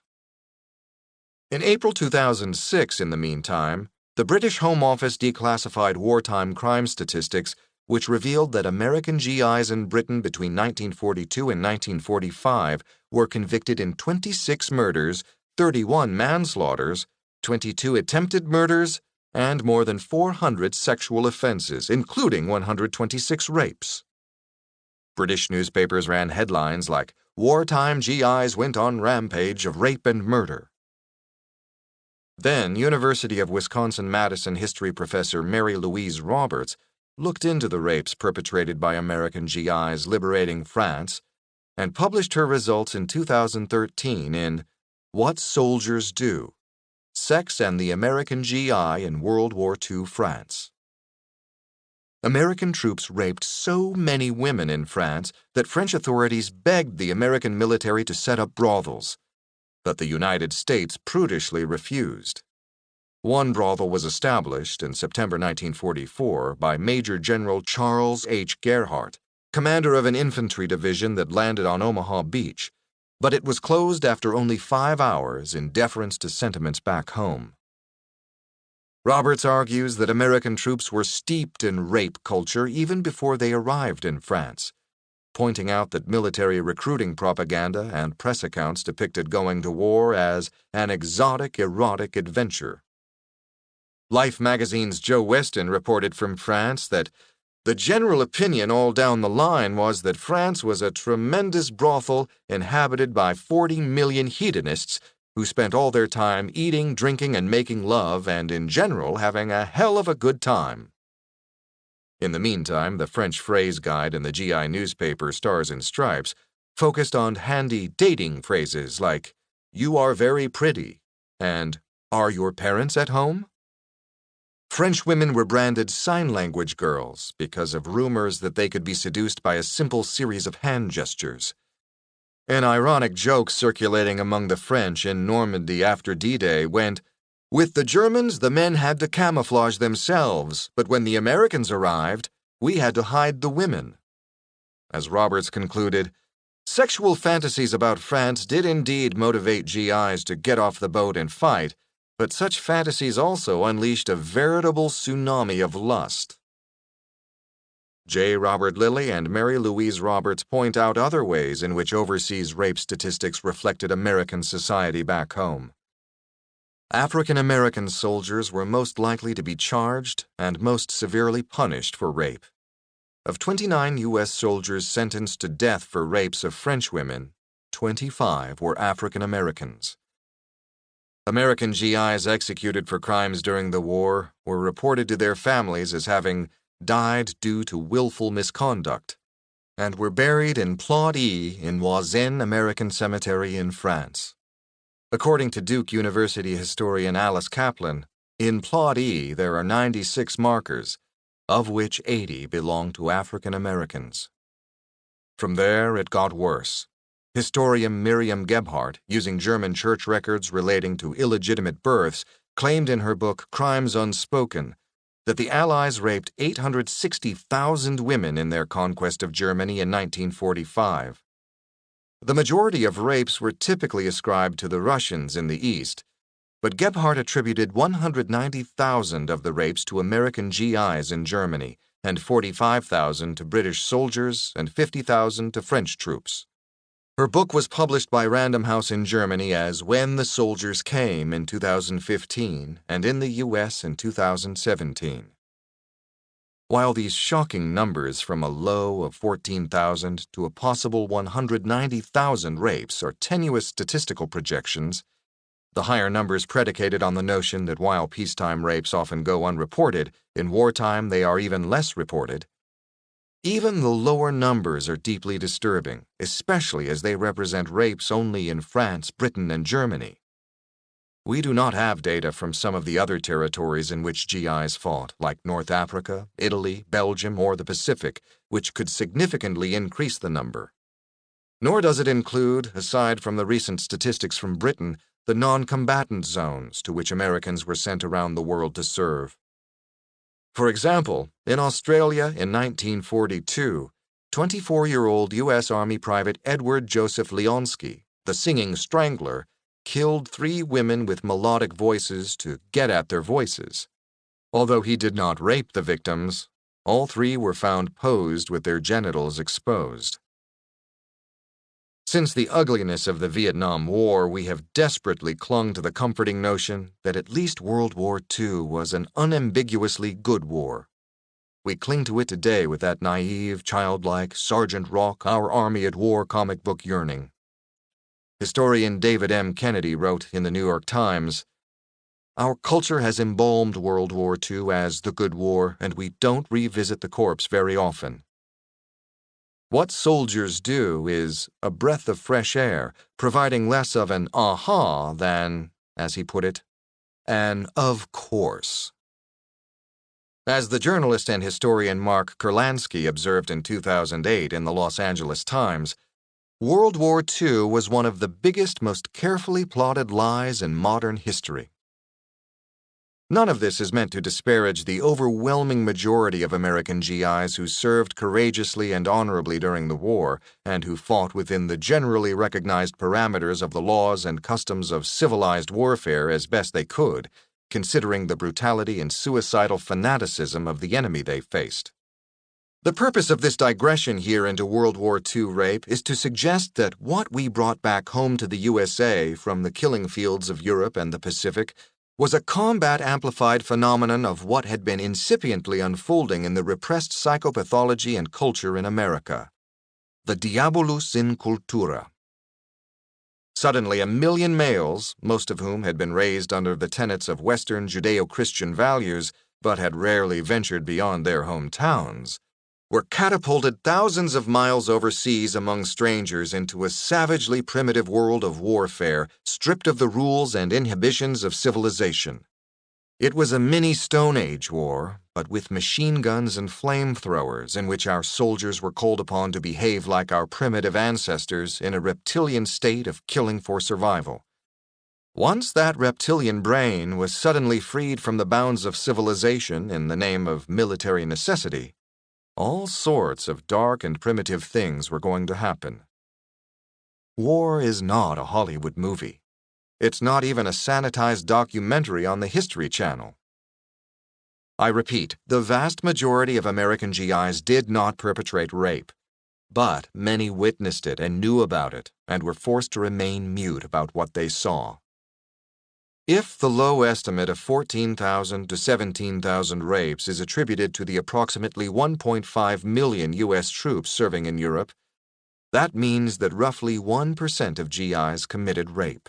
In April 2006, in the meantime, the British Home Office declassified wartime crime statistics which revealed that American GIs in Britain between 1942 and 1945 were convicted in 26 murders, 31 manslaughters, 22 attempted murders, and more than 400 sexual offenses, including 126 rapes. British newspapers ran headlines like, wartime GIs went on rampage of rape and murder. Then, University of Wisconsin-Madison history professor Mary Louise Roberts looked into the rapes perpetrated by American GIs liberating France and published her results in 2013 in What Soldiers Do: Sex and the American GI in World War II France. American troops raped so many women in France that French authorities begged the American military to set up brothels, but the United States prudishly refused. One brothel was established in September 1944 by Major General Charles H. Gerhardt, commander of an infantry division that landed on Omaha Beach, but it was closed after only 5 hours in deference to sentiments back home. Roberts argues that American troops were steeped in rape culture even before they arrived in France, pointing out that military recruiting propaganda and press accounts depicted going to war as an exotic, erotic adventure. Life magazine's Joe Weston reported from France that the general opinion all down the line was that France was a tremendous brothel inhabited by 40 million hedonists who spent all their time eating, drinking, and making love, and in general having a hell of a good time. In the meantime, the French phrase guide in the GI newspaper Stars and Stripes focused on handy dating phrases like, "You are very pretty," and "Are your parents at home?" French women were branded sign language girls because of rumors that they could be seduced by a simple series of hand gestures. An ironic joke circulating among the French in Normandy after D-Day went, "With the Germans, the men had to camouflage themselves, but when the Americans arrived, we had to hide the women." As Roberts concluded, sexual fantasies about France did indeed motivate GIs to get off the boat and fight, but such fantasies also unleashed a veritable tsunami of lust. J. Robert Lilly and Mary Louise Roberts point out other ways in which overseas rape statistics reflected American society back home. African American soldiers were most likely to be charged and most severely punished for rape. Of 29 U.S. soldiers sentenced to death for rapes of French women, 25 were African Americans. American GIs executed for crimes during the war were reported to their families as having died due to willful misconduct, and were buried in Plot E in Voisin American Cemetery in France. According to Duke University historian Alice Kaplan, in Plot E there are 96 markers, of which 80 belong to African Americans. From there it got worse. Historian Miriam Gebhardt, using German church records relating to illegitimate births, claimed in her book Crimes Unspoken that the Allies raped 860,000 women in their conquest of Germany in 1945. The majority of rapes were typically ascribed to the Russians in the East, but Gebhardt attributed 190,000 of the rapes to American GIs in Germany, and 45,000 to British soldiers and 50,000 to French troops. Her book was published by Random House in Germany as When the Soldiers Came in 2015 and in the U.S. in 2017. While these shocking numbers from a low of 14,000 to a possible 190,000 rapes are tenuous statistical projections, the higher numbers predicated on the notion that while peacetime rapes often go unreported, in wartime they are even less reported. Even the lower numbers are deeply disturbing, especially as they represent rapes only in France, Britain, and Germany. We do not have data from some of the other territories in which GIs fought, like North Africa, Italy, Belgium, or the Pacific, which could significantly increase the number. Nor does it include, aside from the recent statistics from Britain, the non-combatant zones to which Americans were sent around the world to serve. For example, in Australia in 1942, 24-year-old U.S. Army Private Edward Joseph Leonsky, the Singing Strangler, killed 3 women with melodic voices to get at their voices. Although he did not rape the victims, all 3 were found posed with their genitals exposed. Since the ugliness of the Vietnam War, we have desperately clung to the comforting notion that at least World War II was an unambiguously good war. We cling to it today with that naive, childlike, Sergeant Rock, Our Army at War comic book yearning. Historian David M. Kennedy wrote in the New York Times, "Our culture has embalmed World War II as the good war, and we don't revisit the corpse very often. What soldiers do is a breath of fresh air, providing less of an aha than, as he put it, an of course." As the journalist and historian Mark Kurlansky observed in 2008 in the Los Angeles Times, World War II was one of the biggest, most carefully plotted lies in modern history. None of this is meant to disparage the overwhelming majority of American GIs who served courageously and honorably during the war, and who fought within the generally recognized parameters of the laws and customs of civilized warfare as best they could, considering the brutality and suicidal fanaticism of the enemy they faced. The purpose of this digression here into World War II rape is to suggest that what we brought back home to the USA from the killing fields of Europe and the Pacific was a combat-amplified phenomenon of what had been incipiently unfolding in the repressed psychopathology and culture in America. The diabolus in cultura. Suddenly, 1 million males, most of whom had been raised under the tenets of Western Judeo-Christian values but had rarely ventured beyond their hometowns, were catapulted thousands of miles overseas among strangers into a savagely primitive world of warfare, stripped of the rules and inhibitions of civilization. It was a mini Stone Age war, but with machine guns and flamethrowers, in which our soldiers were called upon to behave like our primitive ancestors in a reptilian state of killing for survival. Once that reptilian brain was suddenly freed from the bounds of civilization in the name of military necessity, all sorts of dark and primitive things were going to happen. War is not a Hollywood movie. It's not even a sanitized documentary on the History Channel. I repeat, the vast majority of American GIs did not perpetrate rape, but many witnessed it and knew about it and were forced to remain mute about what they saw. If the low estimate of 14,000 to 17,000 rapes is attributed to the approximately 1.5 million U.S. troops serving in Europe, that means that roughly 1% of GIs committed rape.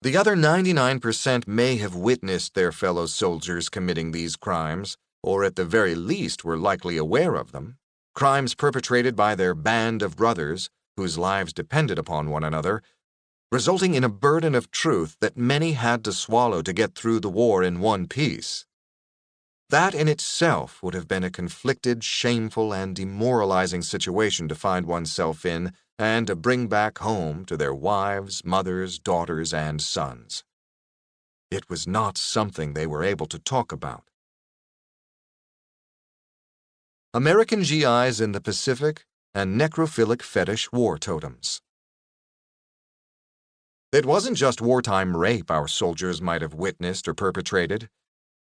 The other 99% may have witnessed their fellow soldiers committing these crimes, or at the very least were likely aware of them, crimes perpetrated by their band of brothers whose lives depended upon one another, resulting in a burden of truth that many had to swallow to get through the war in one piece. That in itself would have been a conflicted, shameful, and demoralizing situation to find oneself in and to bring back home to their wives, mothers, daughters, and sons. It was not something they were able to talk about. American GIs in the Pacific and necrophilic fetish war totems. It wasn't just wartime rape our soldiers might have witnessed or perpetrated.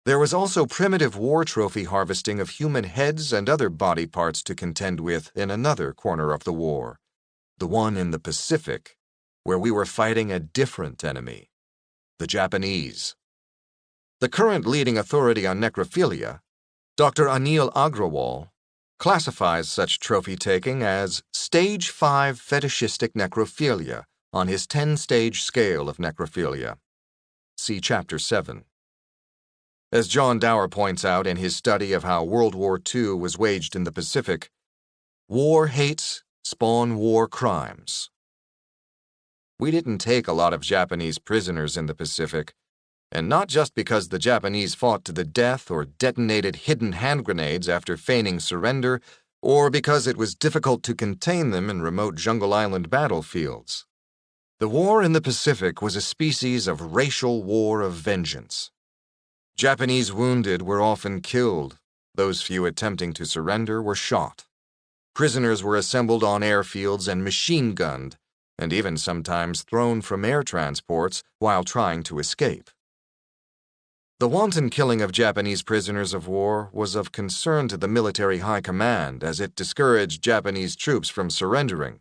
There was also primitive war trophy harvesting of human heads and other body parts to contend with in another corner of the war, the one in the Pacific, where we were fighting a different enemy, the Japanese. The current leading authority on necrophilia, Dr. Anil Agrawal, classifies such trophy-taking as Stage 5 fetishistic necrophilia on his 10-stage scale of necrophilia. See Chapter 7. As John Dower points out in his study of how World War II was waged in the Pacific, war hates spawn war crimes. We didn't take a lot of Japanese prisoners in the Pacific, and not just because the Japanese fought to the death or detonated hidden hand grenades after feigning surrender, or because it was difficult to contain them in remote Jungle Island battlefields. The war in the Pacific was a species of racial war of vengeance. Japanese wounded were often killed. Those few attempting to surrender were shot. Prisoners were assembled on airfields and machine-gunned, and even sometimes thrown from air transports while trying to escape. The wanton killing of Japanese prisoners of war was of concern to the military high command as it discouraged Japanese troops from surrendering.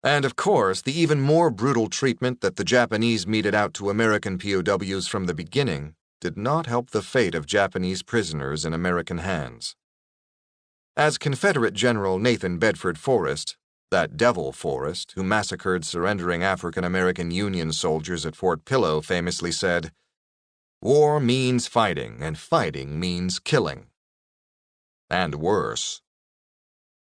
And of course, the even more brutal treatment that the Japanese meted out to American POWs from the beginning did not help the fate of Japanese prisoners in American hands. As Confederate General Nathan Bedford Forrest, that devil Forrest who massacred surrendering African-American Union soldiers at Fort Pillow, famously said, "War means fighting, and fighting means killing." And worse.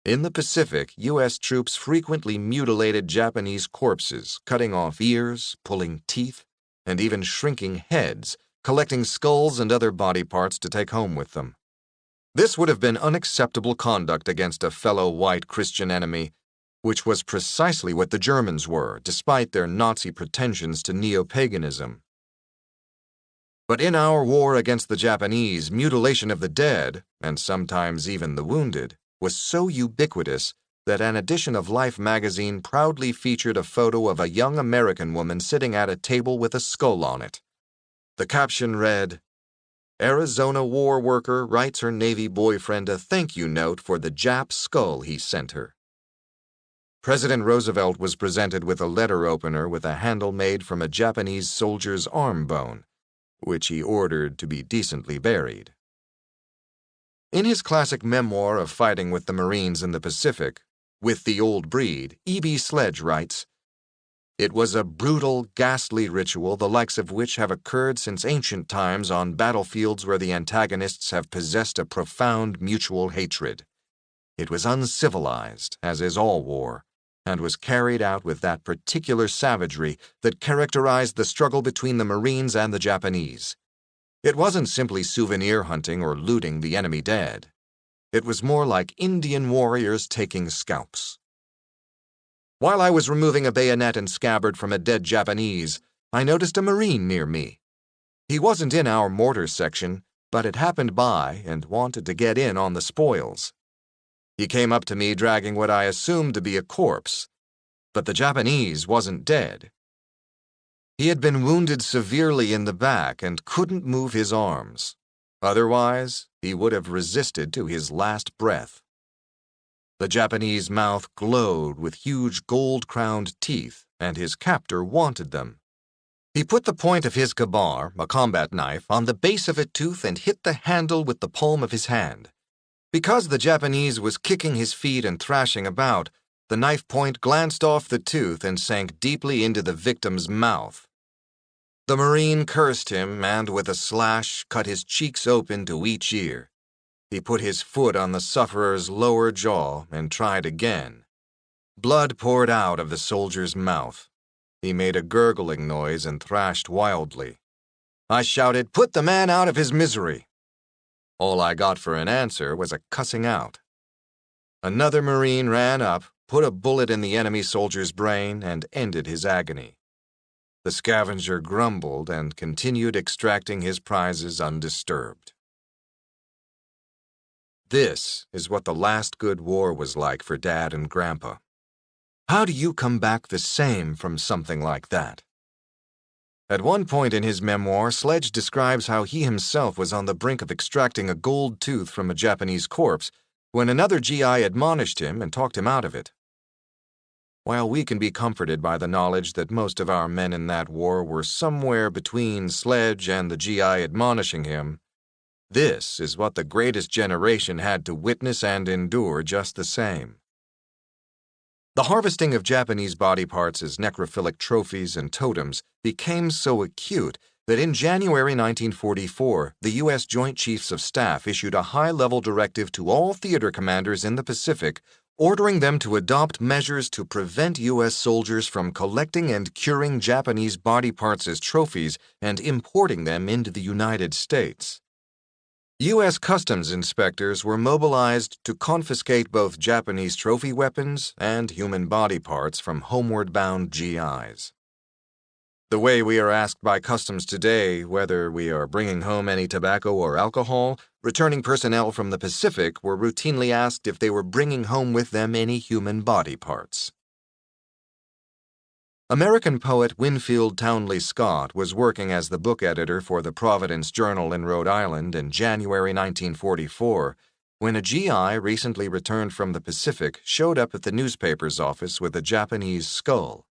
In the Pacific, U.S. troops frequently mutilated Japanese corpses, cutting off ears, pulling teeth, and even shrinking heads, collecting skulls and other body parts to take home with them. This would have been unacceptable conduct against a fellow white Christian enemy, which was precisely what the Germans were, despite their Nazi pretensions to neo-paganism. But in our war against the Japanese, mutilation of the dead, and sometimes even the wounded, was so ubiquitous that an edition of Life magazine proudly featured a photo of a young American woman sitting at a table with a skull on it. The caption read, "Arizona war worker writes her Navy boyfriend a thank you note for the Jap skull he sent her." President Roosevelt was presented with a letter opener with a handle made from a Japanese soldier's arm bone, which he ordered to be decently buried. In his classic memoir of fighting with the Marines in the Pacific, With the Old Breed, E.B. Sledge writes, "It was a brutal, ghastly ritual the likes of which have occurred since ancient times on battlefields where the antagonists have possessed a profound mutual hatred. It was uncivilized, as is all war, and was carried out with that particular savagery that characterized the struggle between the Marines and the Japanese. It wasn't simply souvenir hunting or looting the enemy dead. It was more like Indian warriors taking scalps. While I was removing a bayonet and scabbard from a dead Japanese, I noticed a Marine near me. He wasn't in our mortar section, but had happened by and wanted to get in on the spoils. He came up to me dragging what I assumed to be a corpse, but the Japanese wasn't dead. He had been wounded severely in the back and couldn't move his arms. Otherwise, he would have resisted to his last breath. The Japanese mouth glowed with huge gold-crowned teeth, and his captor wanted them. He put the point of his kabar, a combat knife, on the base of a tooth and hit the handle with the palm of his hand. Because the Japanese was kicking his feet and thrashing about, the knife point glanced off the tooth and sank deeply into the victim's mouth. The Marine cursed him and, with a slash, cut his cheeks open to each ear. He put his foot on the sufferer's lower jaw and tried again. Blood poured out of the soldier's mouth. He made a gurgling noise and thrashed wildly. I shouted, "Put the man out of his misery!" All I got for an answer was a cussing out. Another Marine ran up, put a bullet in the enemy soldier's brain, and ended his agony. The scavenger grumbled and continued extracting his prizes undisturbed. This is what the last good war was like for Dad and Grandpa. How do you come back the same from something like that? At one point in his memoir, Sledge describes how he himself was on the brink of extracting a gold tooth from a Japanese corpse when another GI admonished him and talked him out of it. While we can be comforted by the knowledge that most of our men in that war were somewhere between Sledge and the GI admonishing him, this is what the greatest generation had to witness and endure just the same. The harvesting of Japanese body parts as necrophilic trophies and totems became so acute that in January 1944, the U.S. Joint Chiefs of Staff issued a high-level directive to all theater commanders in the Pacific, ordering them to adopt measures to prevent U.S. soldiers from collecting and curing Japanese body parts as trophies and importing them into the United States. U.S. Customs inspectors were mobilized to confiscate both Japanese trophy weapons and human body parts from homeward-bound GIs. The way we are asked by Customs today whether we are bringing home any tobacco or alcohol, returning personnel from the Pacific were routinely asked if they were bringing home with them any human body parts. American poet Winfield Townley Scott was working as the book editor for the Providence Journal in Rhode Island in January 1944 when a GI recently returned from the Pacific showed up at the newspaper's office with a Japanese skull.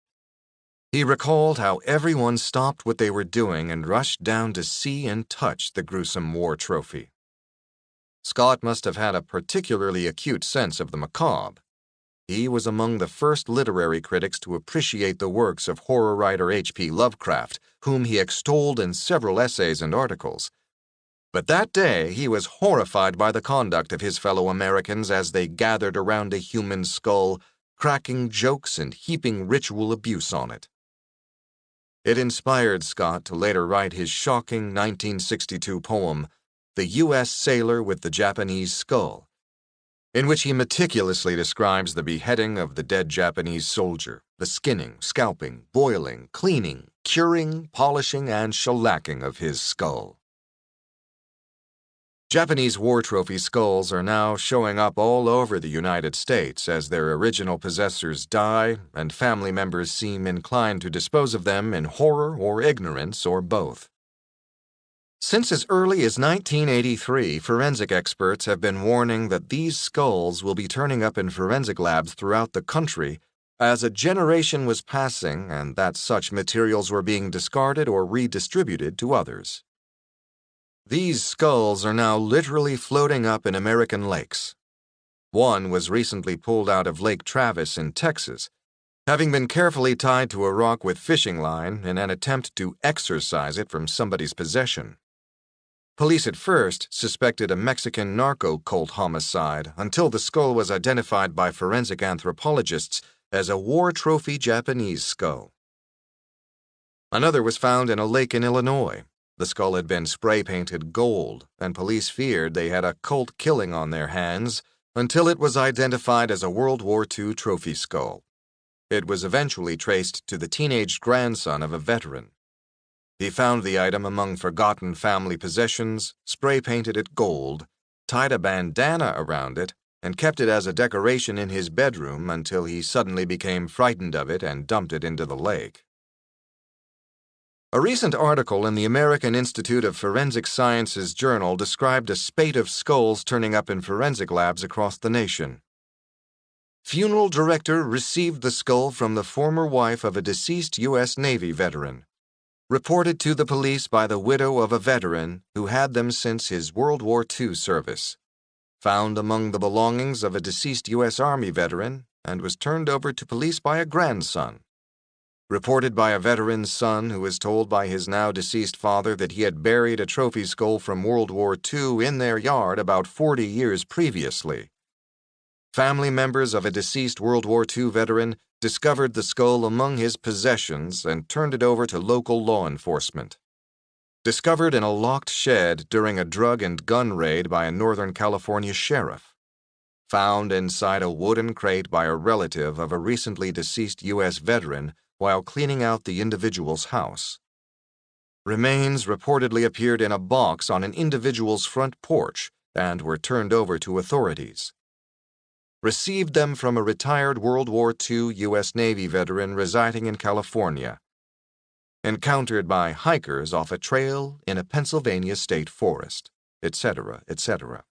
He recalled how everyone stopped what they were doing and rushed down to see and touch the gruesome war trophy. Scott must have had a particularly acute sense of the macabre. He was among the first literary critics to appreciate the works of horror writer H.P. Lovecraft, whom he extolled in several essays and articles. But that day he was horrified by the conduct of his fellow Americans as they gathered around a human skull, cracking jokes and heaping ritual abuse on it. It inspired Scott to later write his shocking 1962 poem, The U.S. Sailor with the Japanese Skull, in which he meticulously describes the beheading of the dead Japanese soldier, the skinning, scalping, boiling, cleaning, curing, polishing, and shellacking of his skull. Japanese war trophy skulls are now showing up all over the United States as their original possessors die and family members seem inclined to dispose of them in horror or ignorance or both. Since as early as 1983, forensic experts have been warning that these skulls will be turning up in forensic labs throughout the country as a generation was passing and that such materials were being discarded or redistributed to others. These skulls are now literally floating up in American lakes. One was recently pulled out of Lake Travis in Texas, having been carefully tied to a rock with fishing line in an attempt to exorcise it from somebody's possession. Police at first suspected a Mexican narco cult homicide until the skull was identified by forensic anthropologists as a war trophy Japanese skull. Another was found in a lake in Illinois. The skull had been spray-painted gold, and police feared they had a cult killing on their hands until it was identified as a World War II trophy skull. It was eventually traced to the teenage grandson of a veteran. He found the item among forgotten family possessions, spray-painted it gold, tied a bandana around it, and kept it as a decoration in his bedroom until he suddenly became frightened of it and dumped it into the lake. A recent article in the American Institute of Forensic Sciences journal described a spate of skulls turning up in forensic labs across the nation. Funeral director received the skull from the former wife of a deceased U.S. Navy veteran. Reported to the police by the widow of a veteran who had them since his World War II service. Found among the belongings of a deceased U.S. Army veteran and was turned over to police by a grandson. Reported by a veteran's son who was told by his now deceased father that he had buried a trophy skull from World War II in their yard about 40 years previously. Family members of a deceased World War II veteran discovered the skull among his possessions and turned it over to local law enforcement. Discovered in a locked shed during a drug and gun raid by a Northern California sheriff. Found inside a wooden crate by a relative of a recently deceased U.S. veteran while cleaning out the individual's house. Remains reportedly appeared in a box on an individual's front porch and were turned over to authorities. Received them from a retired World War II U.S. Navy veteran residing in California. Encountered by hikers off a trail in a Pennsylvania state forest, etc., etc.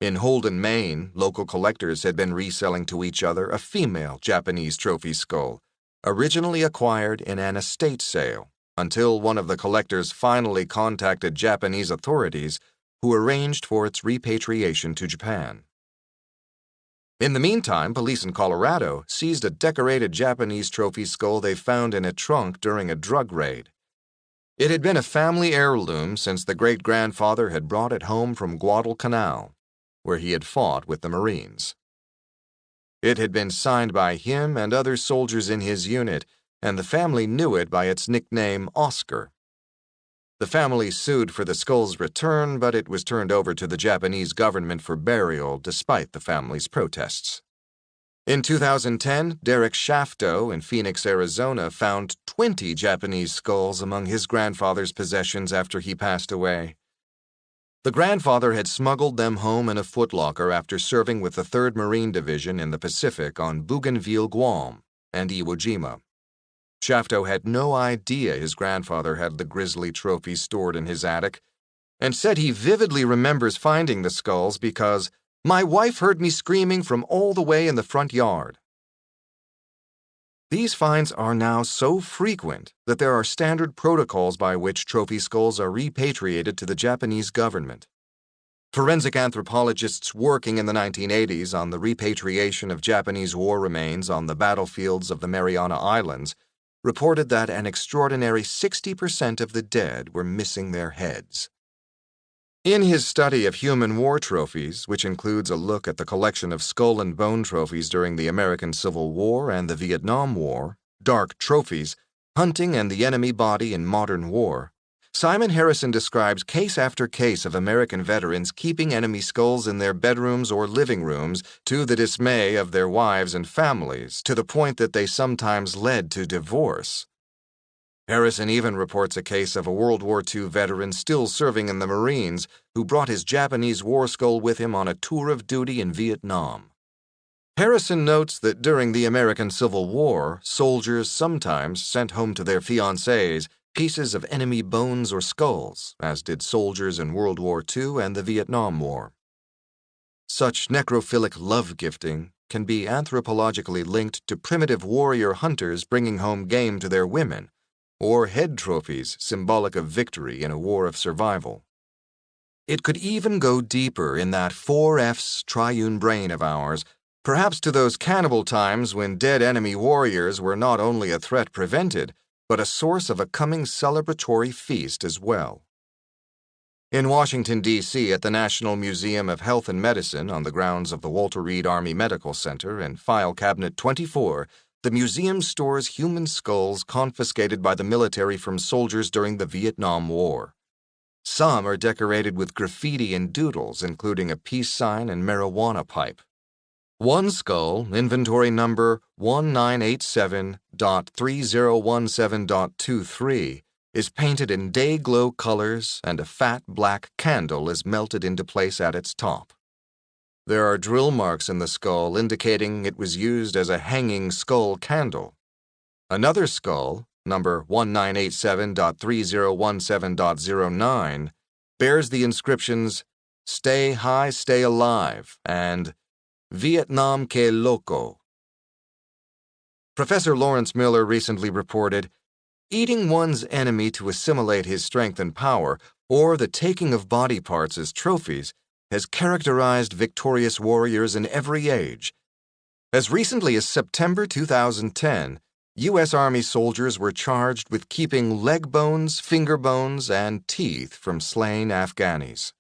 In Holden, Maine, local collectors had been reselling to each other a female Japanese trophy skull, originally acquired in an estate sale, until one of the collectors finally contacted Japanese authorities who arranged for its repatriation to Japan. In the meantime, police in Colorado seized a decorated Japanese trophy skull they found in a trunk during a drug raid. It had been a family heirloom since the great-grandfather had brought it home from Guadalcanal, where he had fought with the Marines. It had been signed by him and other soldiers in his unit, and the family knew it by its nickname Oscar. The family sued for the skull's return, but it was turned over to the Japanese government for burial despite the family's protests. In 2010, Derek Shafto in Phoenix, Arizona found 20 Japanese skulls among his grandfather's possessions after he passed away. The grandfather had smuggled them home in a footlocker after serving with the 3rd Marine Division in the Pacific on Bougainville, Guam, and Iwo Jima. Shafto had no idea his grandfather had the grisly trophy stored in his attic, and said he vividly remembers finding the skulls because "my wife heard me screaming from all the way in the front yard." These finds are now so frequent that there are standard protocols by which trophy skulls are repatriated to the Japanese government. Forensic anthropologists working in the 1980s on the repatriation of Japanese war remains on the battlefields of the Mariana Islands reported that an extraordinary 60% of the dead were missing their heads. In his study of human war trophies, which includes a look at the collection of skull and bone trophies during the American Civil War and the Vietnam War, Dark Trophies, Hunting and the Enemy Body in Modern War, Simon Harrison describes case after case of American veterans keeping enemy skulls in their bedrooms or living rooms to the dismay of their wives and families, to the point that they sometimes led to divorce. Harrison even reports a case of a World War II veteran still serving in the Marines who brought his Japanese war skull with him on a tour of duty in Vietnam. Harrison notes that during the American Civil War, soldiers sometimes sent home to their fiancées pieces of enemy bones or skulls, as did soldiers in World War II and the Vietnam War. Such necrophilic love gifting can be anthropologically linked to primitive warrior hunters bringing home game to their women, or head trophies symbolic of victory in a war of survival. It could even go deeper in that 4F's triune brain of ours, perhaps to those cannibal times when dead enemy warriors were not only a threat prevented, but a source of a coming celebratory feast as well. In Washington, D.C., at the National Museum of Health and Medicine on the grounds of the Walter Reed Army Medical Center in File Cabinet 24, the museum stores human skulls confiscated by the military from soldiers during the Vietnam War. Some are decorated with graffiti and doodles, including a peace sign and marijuana pipe. One skull, inventory number 1987.3017.23, is painted in day-glow colors and a fat black candle is melted into place at its top. There are drill marks in the skull indicating it was used as a hanging skull candle. Another skull, number 1987.3017.09, bears the inscriptions "Stay High, Stay Alive" and "Vietnam que loco." Professor Lawrence Miller recently reported, "Eating one's enemy to assimilate his strength and power, or the taking of body parts as trophies, has characterized victorious warriors in every age. As recently as September 2010, U.S. Army soldiers were charged with keeping leg bones, finger bones, and teeth from slain Afghanis.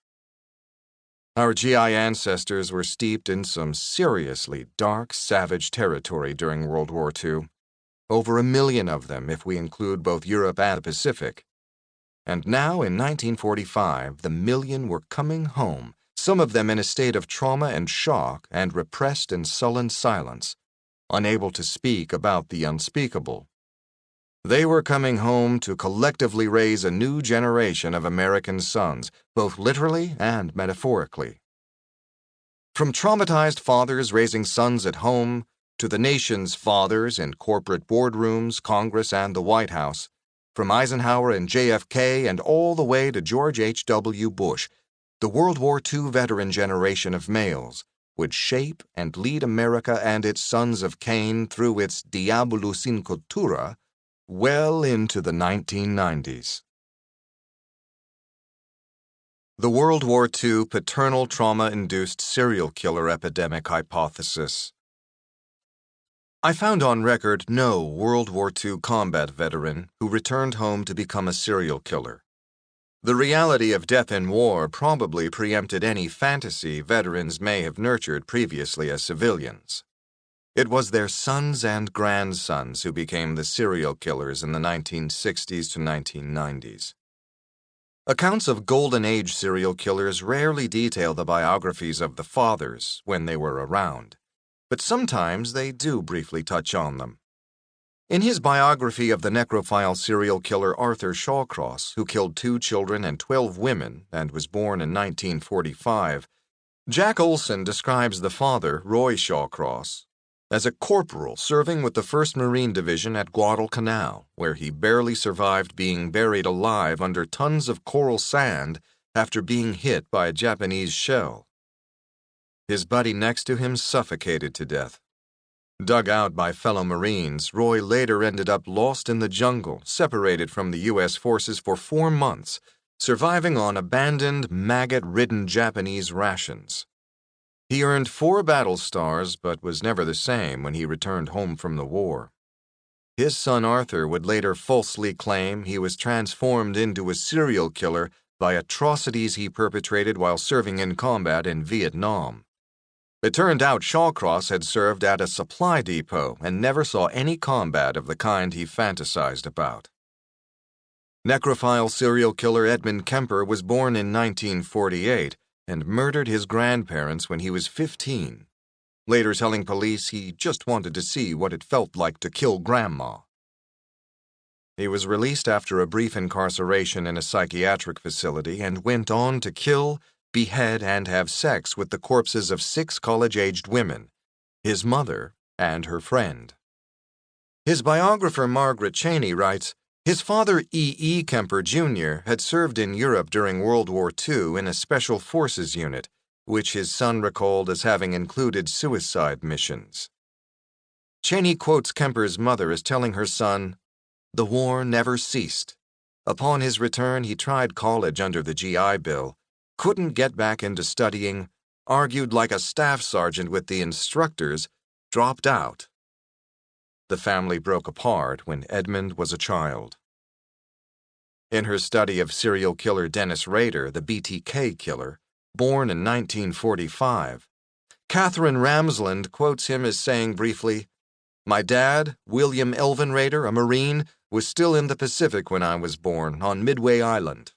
Our GI ancestors were steeped in some seriously dark, savage territory during World War II. Over 1 million of them, if we include both Europe and the Pacific. And now, in 1945, the 1 million were coming home, some of them in a state of trauma and shock and repressed and sullen silence, unable to speak about the unspeakable. They were coming home to collectively raise a new generation of American sons, both literally and metaphorically. From traumatized fathers raising sons at home, to the nation's fathers in corporate boardrooms, Congress, and the White House, from Eisenhower and JFK and all the way to George H.W. Bush, the World War II veteran generation of males would shape and lead America and its sons of Cain through its diabolus in cultura well into the 1990s. The World War II paternal trauma-induced serial killer epidemic hypothesis. I found on record no World War II combat veteran who returned home to become a serial killer. The reality of death in war probably preempted any fantasy veterans may have nurtured previously as civilians. It was their sons and grandsons who became the serial killers in the 1960s to 1990s. Accounts of Golden Age serial killers rarely detail the biographies of the fathers when they were around, but sometimes they do briefly touch on them. In his biography of the necrophile serial killer Arthur Shawcross, who killed 2 children and 12 women and was born in 1945, Jack Olson describes the father, Roy Shawcross, as a corporal serving with the 1st Marine Division at Guadalcanal, where he barely survived being buried alive under tons of coral sand after being hit by a Japanese shell. His buddy next to him suffocated to death. Dug out by fellow Marines, Roy later ended up lost in the jungle, separated from the U.S. forces for 4 months, surviving on abandoned, maggot-ridden Japanese rations. He earned 4 battle stars but was never the same when he returned home from the war. His son Arthur would later falsely claim he was transformed into a serial killer by atrocities he perpetrated while serving in combat in Vietnam. It turned out Shawcross had served at a supply depot and never saw any combat of the kind he fantasized about. Necrophile serial killer Edmund Kemper was born in 1948 and murdered his grandparents when he was 15, later telling police he just wanted to see what it felt like to kill Grandma. He was released after a brief incarceration in a psychiatric facility and went on to kill, behead, and have sex with the corpses of 6 college-aged women, his mother and her friend. His biographer Margaret Cheney writes, his father E. Kemper, Jr. had served in Europe during World War II in a Special Forces unit, which his son recalled as having included suicide missions. Cheney quotes Kemper's mother as telling her son, "The war never ceased. Upon his return, he tried college under the GI Bill, couldn't get back into studying, argued like a staff sergeant with the instructors, dropped out." The family broke apart when Edmund was a child. In her study of serial killer Dennis Rader, the BTK killer, born in 1945, Catherine Ramsland quotes him as saying briefly, "My dad, William Elvin Rader, a Marine, was still in the Pacific when I was born, on Midway Island."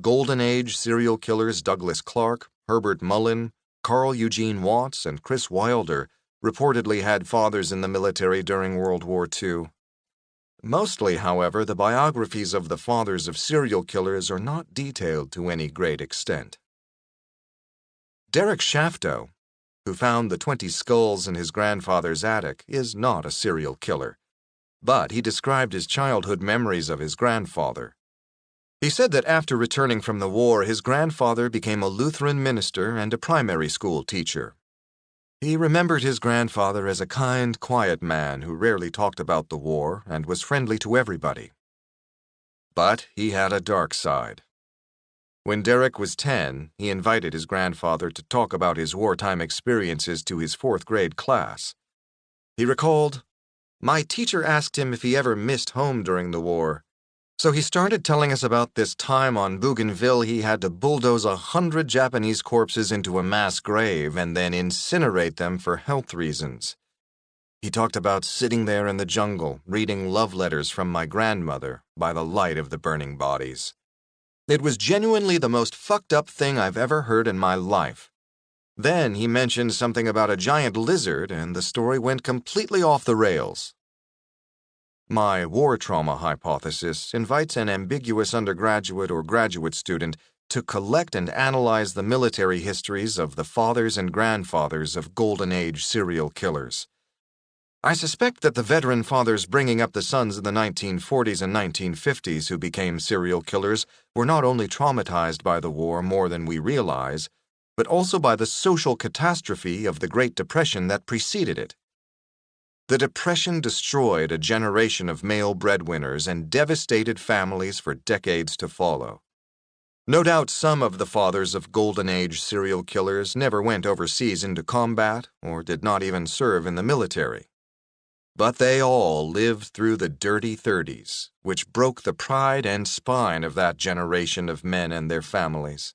Golden Age serial killers Douglas Clark, Herbert Mullin, Carl Eugene Watts, and Chris Wilder reportedly had fathers in the military during World War II. Mostly, however, the biographies of the fathers of serial killers are not detailed to any great extent. Derek Shafto, who found the 20 skulls in his grandfather's attic, is not a serial killer, but he described his childhood memories of his grandfather. He said that after returning from the war, his grandfather became a Lutheran minister and a primary school teacher. He remembered his grandfather as a kind, quiet man who rarely talked about the war and was friendly to everybody. But he had a dark side. When Derek was 10, he invited his grandfather to talk about his wartime experiences to his 4th grade class. He recalled, "My teacher asked him if he ever missed home during the war. So he started telling us about this time on Bougainville he had to bulldoze 100 Japanese corpses into a mass grave and then incinerate them for health reasons. He talked about sitting there in the jungle, reading love letters from my grandmother by the light of the burning bodies. It was genuinely the most fucked up thing I've ever heard in my life. Then he mentioned something about a giant lizard and the story went completely off the rails." My war trauma hypothesis invites an ambiguous undergraduate or graduate student to collect and analyze the military histories of the fathers and grandfathers of Golden Age serial killers. I suspect that the veteran fathers bringing up the sons in the 1940s and 1950s who became serial killers were not only traumatized by the war more than we realize, but also by the social catastrophe of the Great Depression that preceded it. The Depression destroyed a generation of male breadwinners and devastated families for decades to follow. No doubt some of the fathers of Golden Age serial killers never went overseas into combat or did not even serve in the military. But they all lived through the dirty 30s, which broke the pride and spine of that generation of men and their families.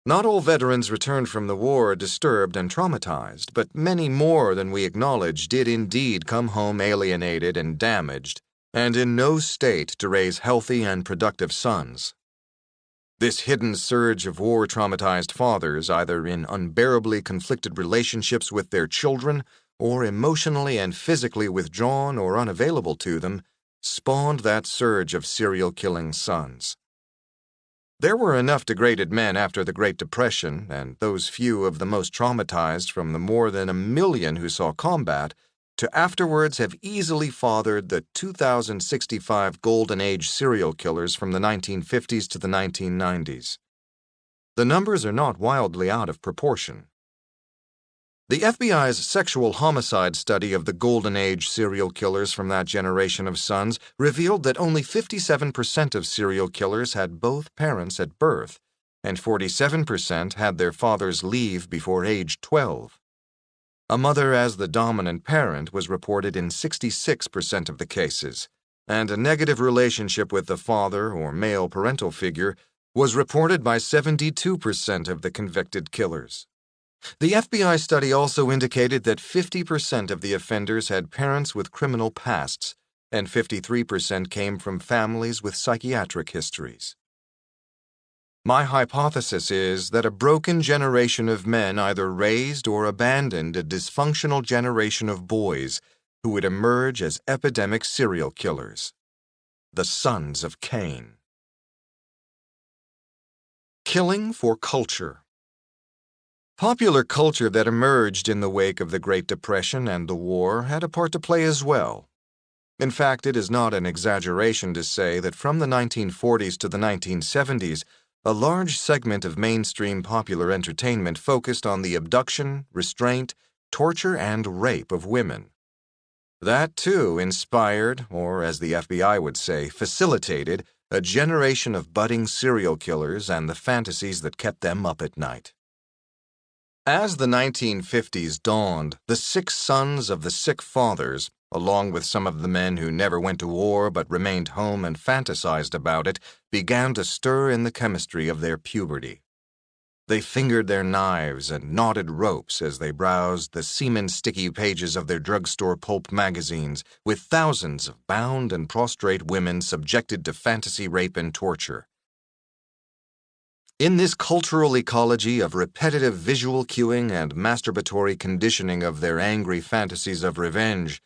Not all veterans returned from the war disturbed and traumatized, but many more than we acknowledge did indeed come home alienated and damaged, and in no state to raise healthy and productive sons. This hidden surge of war-traumatized fathers, either in unbearably conflicted relationships with their children or emotionally and physically withdrawn or unavailable to them, spawned that surge of serial-killing sons. There were enough degraded men after the Great Depression, and those few of the most traumatized from the more than 1 million who saw combat, to afterwards have easily fathered the 2,065 Golden Age serial killers from the 1950s to the 1990s. The numbers are not wildly out of proportion. The FBI's sexual homicide study of the Golden Age serial killers from that generation of sons revealed that only 57% of serial killers had both parents at birth, and 47% had their fathers leave before age 12. A mother as the dominant parent was reported in 66% of the cases, and a negative relationship with the father or male parental figure was reported by 72% of the convicted killers. The FBI study also indicated that 50% of the offenders had parents with criminal pasts, and 53% came from families with psychiatric histories. My hypothesis is that a broken generation of men either raised or abandoned a dysfunctional generation of boys who would emerge as epidemic serial killers, the sons of Cain. Killing for culture. Popular culture that emerged in the wake of the Great Depression and the war had a part to play as well. In fact, it is not an exaggeration to say that from the 1940s to the 1970s, a large segment of mainstream popular entertainment focused on the abduction, restraint, torture, and rape of women. That, too, inspired, or as the FBI would say, facilitated, a generation of budding serial killers and the fantasies that kept them up at night. As the 1950s dawned, the sick sons of the sick fathers, along with some of the men who never went to war but remained home and fantasized about it, began to stir in the chemistry of their puberty. They fingered their knives and knotted ropes as they browsed the semen-sticky pages of their drugstore pulp magazines, with thousands of bound and prostrate women subjected to fantasy rape and torture. In this cultural ecology of repetitive visual cueing and masturbatory conditioning of their angry fantasies of revenge,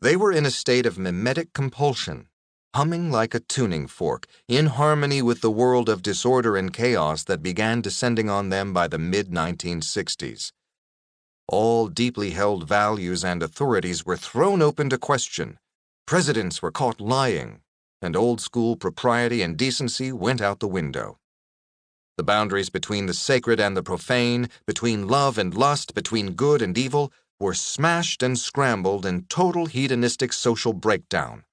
they were in a state of mimetic compulsion, humming like a tuning fork, in harmony with the world of disorder and chaos that began descending on them by the mid-1960s. All deeply held values and authorities were thrown open to question. Presidents were caught lying, and old-school propriety and decency went out the window. The boundaries between the sacred and the profane, between love and lust, between good and evil, were smashed and scrambled in total hedonistic social breakdown.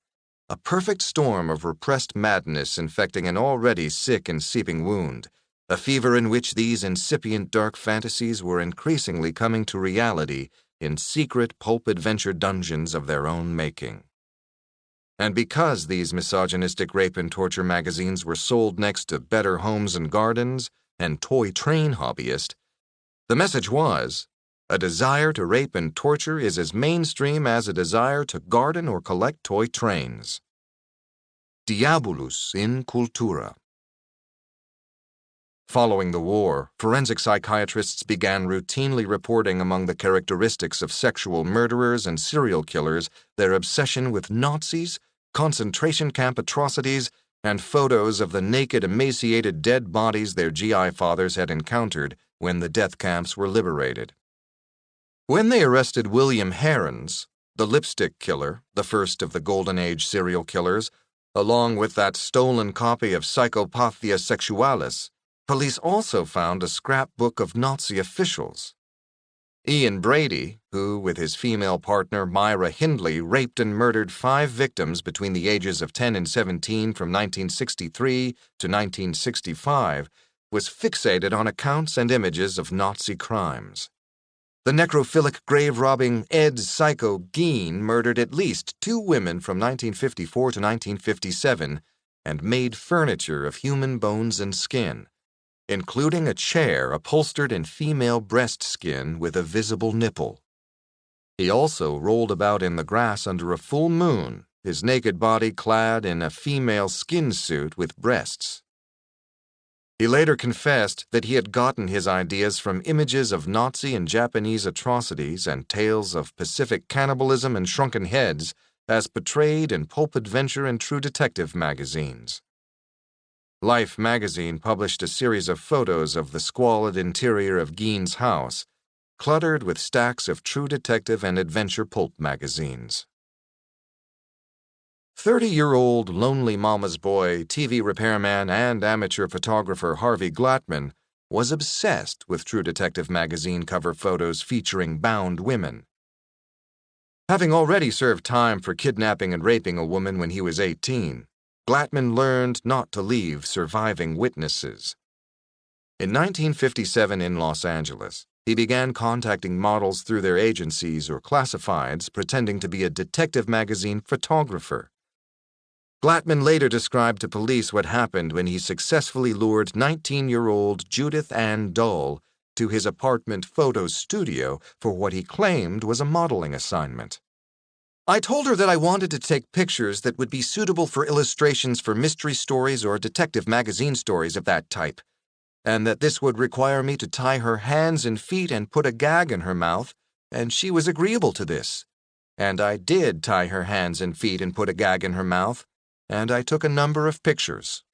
A perfect storm of repressed madness infecting an already sick and seeping wound, a fever in which these incipient dark fantasies were increasingly coming to reality in secret pulp adventure dungeons of their own making. And because these misogynistic rape and torture magazines were sold next to Better Homes and Gardens and Toy Train Hobbyist, the message was, a desire to rape and torture is as mainstream as a desire to garden or collect toy trains. Diabolus in cultura. Following the war, forensic psychiatrists began routinely reporting among the characteristics of sexual murderers and serial killers their obsession with Nazis, concentration camp atrocities, and photos of the naked, emaciated dead bodies their GI fathers had encountered when the death camps were liberated. When they arrested William Herons, the lipstick killer, the first of the Golden Age serial killers, along with that stolen copy of Psychopathia Sexualis, police also found a scrapbook of Nazi officials. Ian Brady, who, with his female partner Myra Hindley, raped and murdered 5 victims between the ages of 10 and 17 from 1963 to 1965, was fixated on accounts and images of Nazi crimes. The necrophilic grave-robbing Ed Psycho Gein murdered at least 2 women from 1954 to 1957 and made furniture of human bones and skin, including a chair upholstered in female breast skin with a visible nipple. He also rolled about in the grass under a full moon, his naked body clad in a female skin suit with breasts. He later confessed that he had gotten his ideas from images of Nazi and Japanese atrocities and tales of Pacific cannibalism and shrunken heads as portrayed in pulp adventure and true detective magazines. Life magazine published a series of photos of the squalid interior of Gein's house, cluttered with stacks of true detective and adventure pulp magazines. 30-year-old lonely mama's boy, TV repairman, and amateur photographer Harvey Glattman was obsessed with True Detective magazine cover photos featuring bound women. Having already served time for kidnapping and raping a woman when he was 18, Glatman learned not to leave surviving witnesses. In 1957 in Los Angeles, he began contacting models through their agencies or classifieds, pretending to be a detective magazine photographer. Glatman later described to police what happened when he successfully lured 19-year-old Judith Ann Dull to his apartment photo studio for what he claimed was a modeling assignment. I told her that I wanted to take pictures that would be suitable for illustrations for mystery stories or detective magazine stories of that type, and that this would require me to tie her hands and feet and put a gag in her mouth, and she was agreeable to this. And I did tie her hands and feet and put a gag in her mouth, and I took a number of pictures.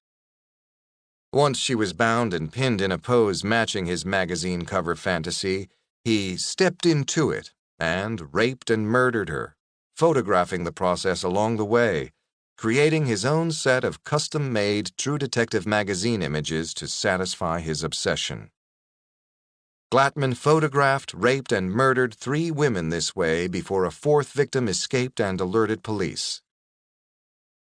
Once she was bound and pinned in a pose matching his magazine cover fantasy, he stepped into it and raped and murdered her, photographing the process along the way, creating his own set of custom-made True Detective magazine images to satisfy his obsession. Glatman photographed, raped, and murdered 3 women this way before a 4th victim escaped and alerted police.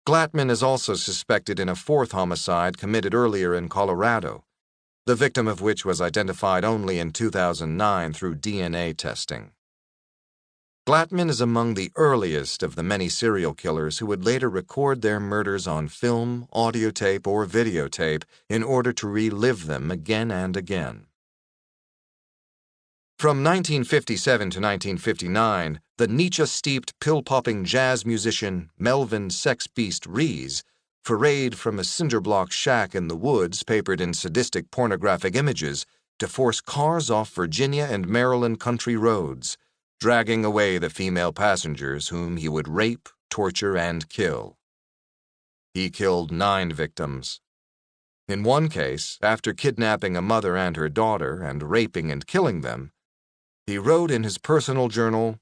Glatman is also suspected in a 4th homicide committed earlier in Colorado, the victim of which was identified only in 2009 through DNA testing. Glatman is among the earliest of the many serial killers who would later record their murders on film, audio tape, or videotape in order to relive them again and again. From 1957 to 1959, the Nietzsche-steeped pill-popping jazz musician Melvin Sex Beast Rees forayed from a cinder-block shack in the woods papered in sadistic pornographic images to force cars off Virginia and Maryland country roads, dragging away the female passengers whom he would rape, torture, and kill. He killed 9 victims. In one case, after kidnapping a mother and her daughter and raping and killing them, he wrote in his personal journal,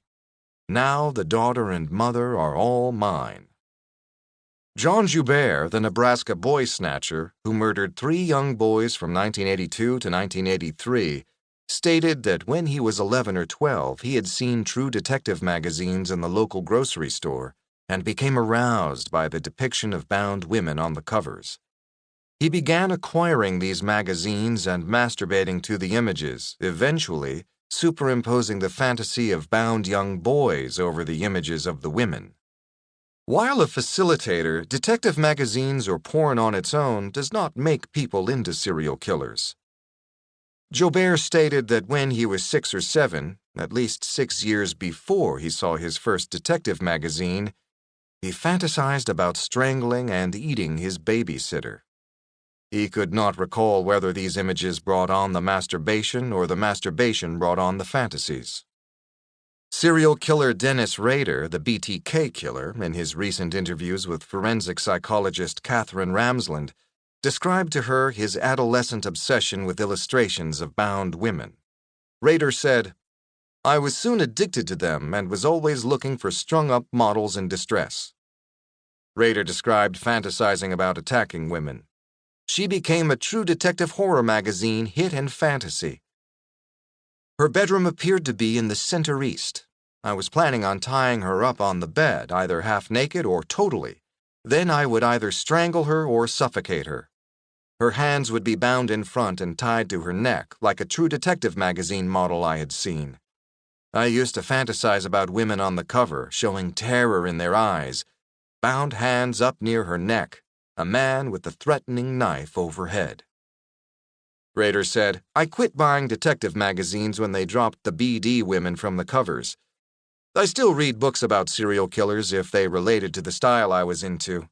"Now the daughter and mother are all mine." John Joubert, the Nebraska boy snatcher, who murdered 3 young boys from 1982 to 1983, stated that when he was 11 or 12, he had seen True Detective magazines in the local grocery store and became aroused by the depiction of bound women on the covers. He began acquiring these magazines and masturbating to the images, eventually superimposing the fantasy of bound young boys over the images of the women. While a facilitator, detective magazines or porn on its own does not make people into serial killers. Joubert stated that when he was 6 or 7, at least 6 years before he saw his first detective magazine, he fantasized about strangling and eating his babysitter. He could not recall whether these images brought on the masturbation or the masturbation brought on the fantasies. Serial killer Dennis Rader, the BTK killer, in his recent interviews with forensic psychologist Catherine Ramsland, described to her his adolescent obsession with illustrations of bound women. Rader said, "I was soon addicted to them and was always looking for strung-up models in distress." Rader described fantasizing about attacking women. She became a True Detective horror magazine hit and fantasy. Her bedroom appeared to be in the center east. I was planning on tying her up on the bed, either half naked or totally. Then I would either strangle her or suffocate her. Her hands would be bound in front and tied to her neck, like a True Detective magazine model I had seen. I used to fantasize about women on the cover, showing terror in their eyes, bound hands up near her neck, a man with the threatening knife overhead. Rader said, "I quit buying detective magazines when they dropped the BD women from the covers. I still read books about serial killers if they related to the style I was into.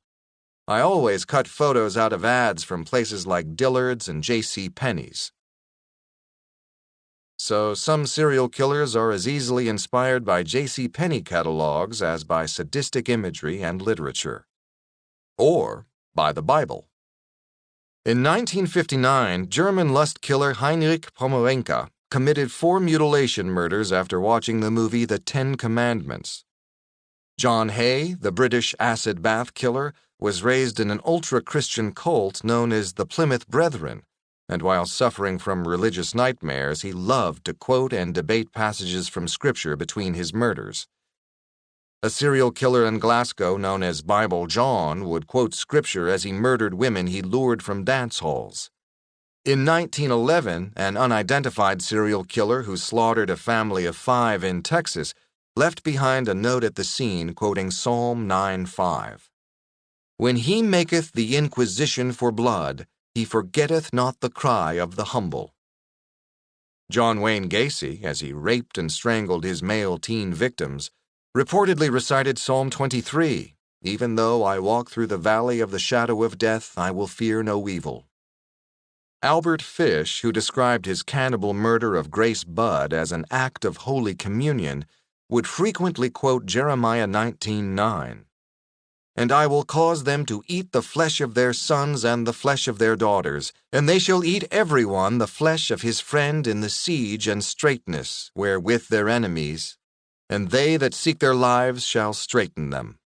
I always cut photos out of ads from places like Dillard's and J.C. Penney's." So some serial killers are as easily inspired by J.C. Penney catalogs as by sadistic imagery and literature. Or by the Bible. In 1959, German lust killer Heinrich Pomorenka committed 4 mutilation murders after watching the movie The 10 Commandments. John Hay, the British acid bath killer, was raised in an ultra-Christian cult known as the Plymouth Brethren, and while suffering from religious nightmares, he loved to quote and debate passages from Scripture between his murders. A serial killer in Glasgow known as Bible John would quote Scripture as he murdered women he lured from dance halls. In 1911, an unidentified serial killer who slaughtered a family of 5 in Texas left behind a note at the scene quoting Psalm 9:5. "When he maketh the inquisition for blood, he forgetteth not the cry of the humble." John Wayne Gacy, as he raped and strangled his male teen victims, reportedly recited Psalm 23, "Even though I walk through the valley of the shadow of death, I will fear no evil." Albert Fish, who described his cannibal murder of Grace Budd as an act of Holy Communion, would frequently quote Jeremiah 19:9. "And I will cause them to eat the flesh of their sons and the flesh of their daughters, and they shall eat every one the flesh of his friend in the siege and straitness, wherewith their enemies, and they that seek their lives shall straiten them."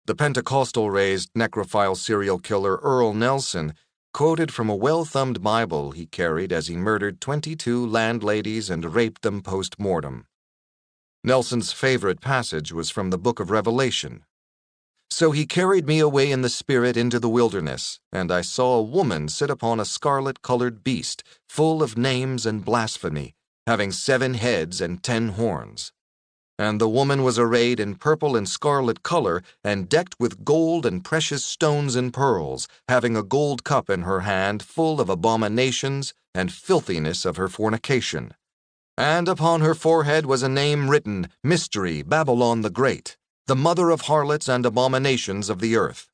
The Pentecostal-raised necrophile serial killer Earl Nelson quoted from a well-thumbed Bible he carried as he murdered 22 landladies and raped them post-mortem. Nelson's favorite passage was from the book of Revelation. "So he carried me away in the spirit into the wilderness, and I saw a woman sit upon a scarlet-colored beast, full of names and blasphemy, having 7 heads and 10 horns. And the woman was arrayed in purple and scarlet color, and decked with gold and precious stones and pearls, having a gold cup in her hand full of abominations and filthiness of her fornication. And upon her forehead was a name written, Mystery, Babylon the Great, the mother of harlots and abominations of the earth.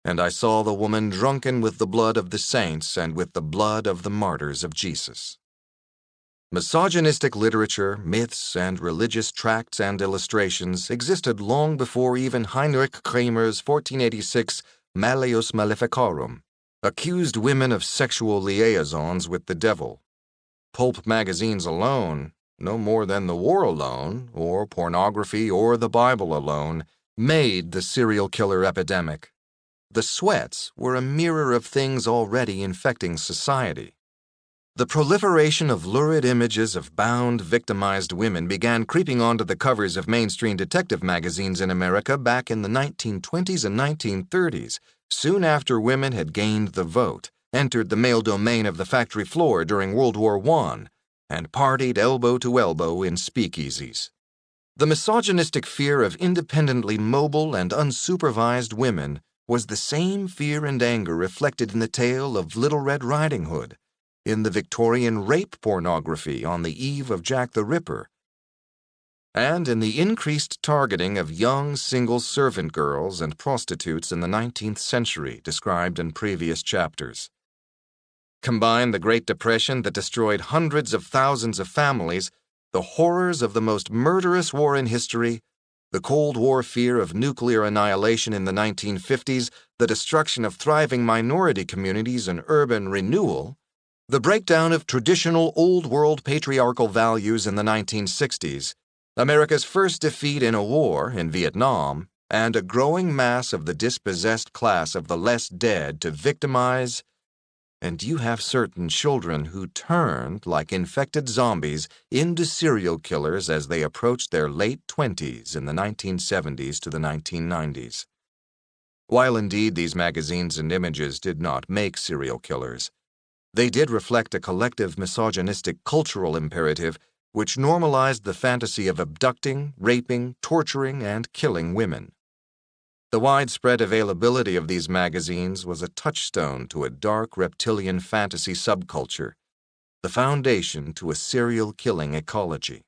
And I saw the woman drunken with the blood of the saints and with the blood of the martyrs of Jesus." Misogynistic literature, myths, and religious tracts and illustrations existed long before even Heinrich Kramer's 1486 Malleus Maleficarum accused women of sexual liaisons with the devil. Pulp magazines alone, no more than the war alone, or pornography or the Bible alone, made the serial killer epidemic. The sweats were a mirror of things already infecting society. The proliferation of lurid images of bound, victimized women began creeping onto the covers of mainstream detective magazines in America back in the 1920s and 1930s, soon after women had gained the vote, entered the male domain of the factory floor during World War I, and partied elbow to elbow in speakeasies. The misogynistic fear of independently mobile and unsupervised women was the same fear and anger reflected in the tale of Little Red Riding Hood, in the Victorian rape pornography on the eve of Jack the Ripper, and in the increased targeting of young single servant girls and prostitutes in the 19th century described in previous chapters. Combine the Great Depression that destroyed hundreds of thousands of families, the horrors of the most murderous war in history, the Cold War fear of nuclear annihilation in the 1950s, the destruction of thriving minority communities and urban renewal, the breakdown of traditional old-world patriarchal values in the 1960s, America's first defeat in a war in Vietnam, and a growing mass of the dispossessed class of the less dead to victimize, and you have certain children who turned, like infected zombies, into serial killers as they approached their late 20s in the 1970s to the 1990s. While indeed these magazines and images did not make serial killers, they did reflect a collective misogynistic cultural imperative which normalized the fantasy of abducting, raping, torturing, and killing women. The widespread availability of these magazines was a touchstone to a dark reptilian fantasy subculture, the foundation to a serial killing ecology.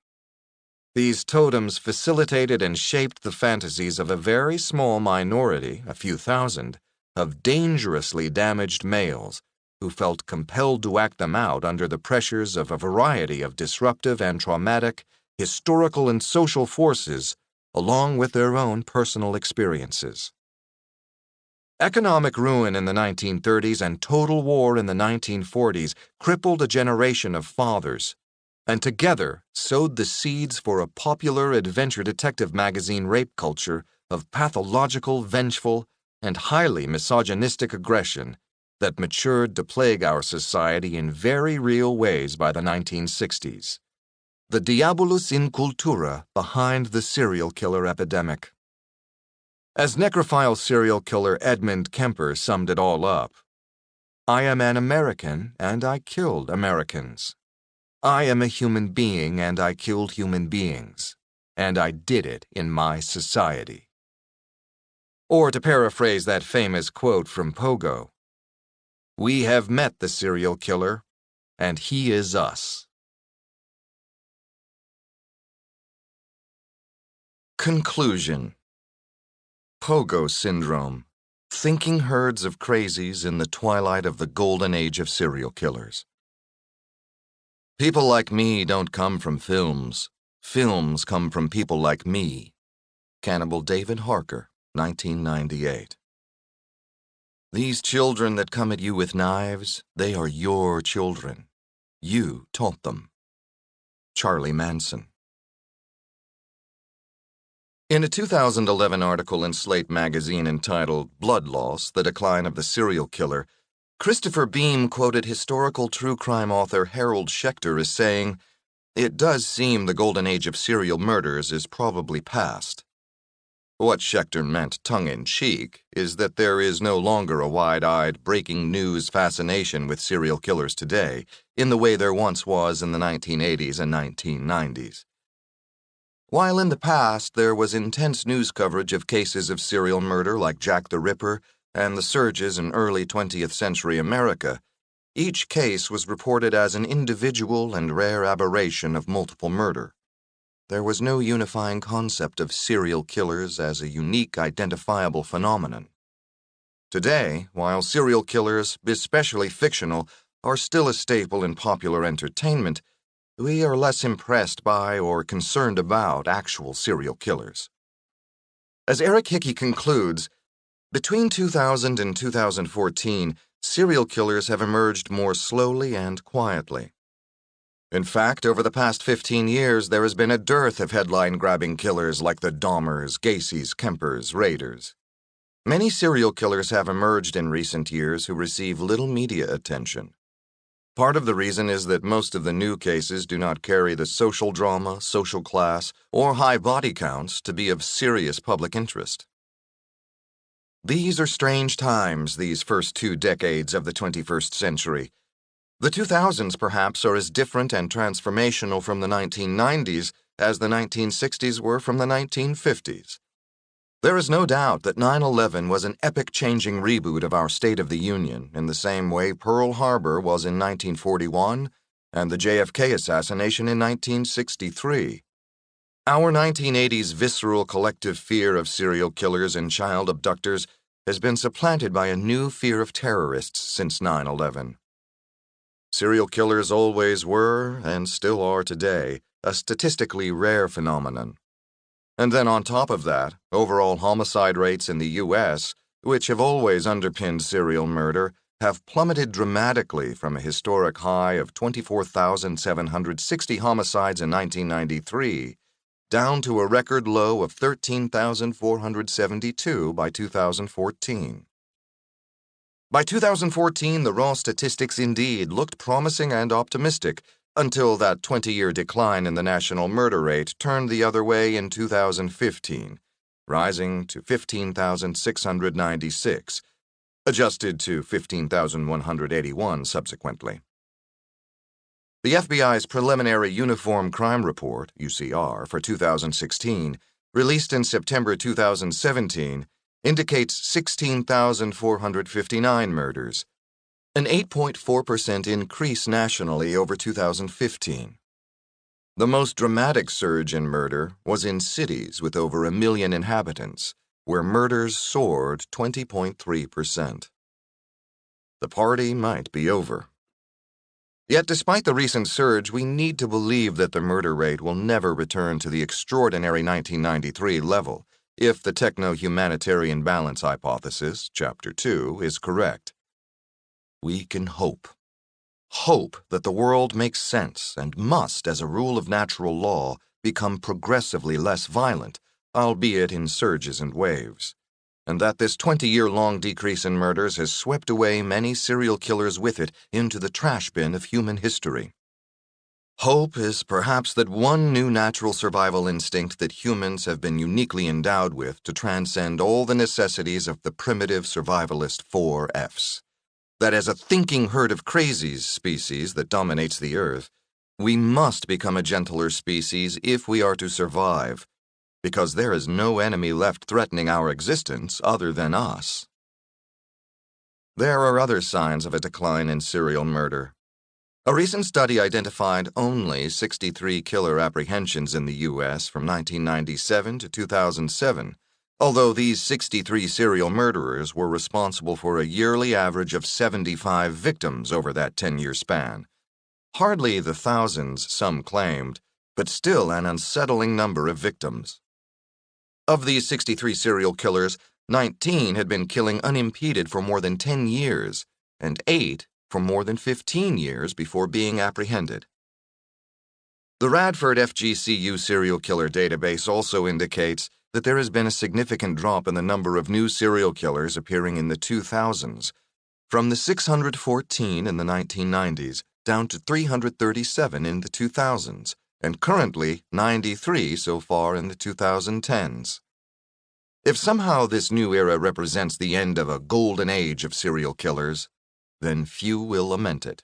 These totems facilitated and shaped the fantasies of a very small minority, a few thousand, of dangerously damaged males who felt compelled to act them out under the pressures of a variety of disruptive and traumatic, historical and social forces, along with their own personal experiences. Economic ruin in the 1930s and total war in the 1940s crippled a generation of fathers, and together sowed the seeds for a popular adventure detective magazine rape culture of pathological, vengeful, and highly misogynistic aggression that matured to plague our society in very real ways by the 1960s. The diabolus in cultura behind the serial killer epidemic. As necrophile serial killer Edmund Kemper summed it all up, "I am an American and I killed Americans. I am a human being and I killed human beings. And I did it in my society." Or to paraphrase that famous quote from Pogo, "We have met the serial killer, and he is us." Conclusion. Pogo Syndrome. Thinking herds of crazies in the twilight of the golden age of serial killers. People like me don't come from films. Films come from people like me. Cannibal David Harker, 1998. These children that come at you with knives, they are your children. You taught them. Charlie Manson. In a 2011 article in Slate magazine entitled "Blood Loss: The Decline of the Serial Killer," Christopher Beam quoted historical true crime author Harold Schechter as saying, "It does seem the golden age of serial murders is probably past." What Schechter meant tongue-in-cheek is that there is no longer a wide-eyed, breaking news fascination with serial killers today, in the way there once was in the 1980s and 1990s. While in the past there was intense news coverage of cases of serial murder like Jack the Ripper and the surges in early 20th century America, each case was reported as an individual and rare aberration of multiple murder. There was no unifying concept of serial killers as a unique, identifiable phenomenon. Today, while serial killers, especially fictional, are still a staple in popular entertainment, we are less impressed by or concerned about actual serial killers. As Eric Hickey concludes, between 2000 and 2014, serial killers have emerged more slowly and quietly. In fact, over the past 15 years, there has been a dearth of headline-grabbing killers like the Dahmers, Gacy's, Kempers, Raiders. Many serial killers have emerged in recent years who receive little media attention. Part of the reason is that most of the new cases do not carry the social drama, social class, or high body counts to be of serious public interest. These are strange times, these first 2 decades of the 21st century. The 2000s, perhaps, are as different and transformational from the 1990s as the 1960s were from the 1950s. There is no doubt that 9/11 was an epic-changing reboot of our State of the Union in the same way Pearl Harbor was in 1941 and the JFK assassination in 1963. Our 1980s visceral collective fear of serial killers and child abductors has been supplanted by a new fear of terrorists since 9/11. Serial killers always were, and still are today, a statistically rare phenomenon. And then on top of that, overall homicide rates in the U.S., which have always underpinned serial murder, have plummeted dramatically from a historic high of 24,760 homicides in 1993 down to a record low of 13,472 by 2014. By 2014, the raw statistics indeed looked promising and optimistic, until that 20-year decline in the national murder rate turned the other way in 2015, rising to 15,696, adjusted to 15,181 subsequently. The FBI's preliminary Uniform Crime Report, UCR, for 2016, released in September 2017, indicates 16,459 murders, an 8.4% increase nationally over 2015. The most dramatic surge in murder was in cities with over 1 million inhabitants, where murders soared 20.3%. The party might be over. Yet despite the recent surge, we need to believe that the murder rate will never return to the extraordinary 1993 level if the techno-humanitarian balance hypothesis, Chapter 2, is correct. We can hope. Hope that the world makes sense and must, as a rule of natural law, become progressively less violent, albeit in surges and waves. and that this 20-year-long decrease in murders has swept away many serial killers with it into the trash bin of human history. Hope is perhaps that one new natural survival instinct that humans have been uniquely endowed with to transcend all the necessities of the primitive survivalist 4Fs. That as a thinking herd of crazies species that dominates the earth, we must become a gentler species if we are to survive, because there is no enemy left threatening our existence other than us. There are other signs of a decline in serial murder. A recent study identified only 63 killer apprehensions in the U.S. from 1997 to 2007, although these 63 serial murderers were responsible for a yearly average of 75 victims over that 10-year span. Hardly the thousands some claimed, but still an unsettling number of victims. Of these 63 serial killers, 19 had been killing unimpeded for more than 10 years, and 8 for more than 15 years before being apprehended. The Radford FGCU serial killer database also indicates that there has been a significant drop in the number of new serial killers appearing in the 2000s, from the 614 in the 1990s down to 337 in the 2000s, and currently 93 so far in the 2010s. If somehow this new era represents the end of a golden age of serial killers, then few will lament it.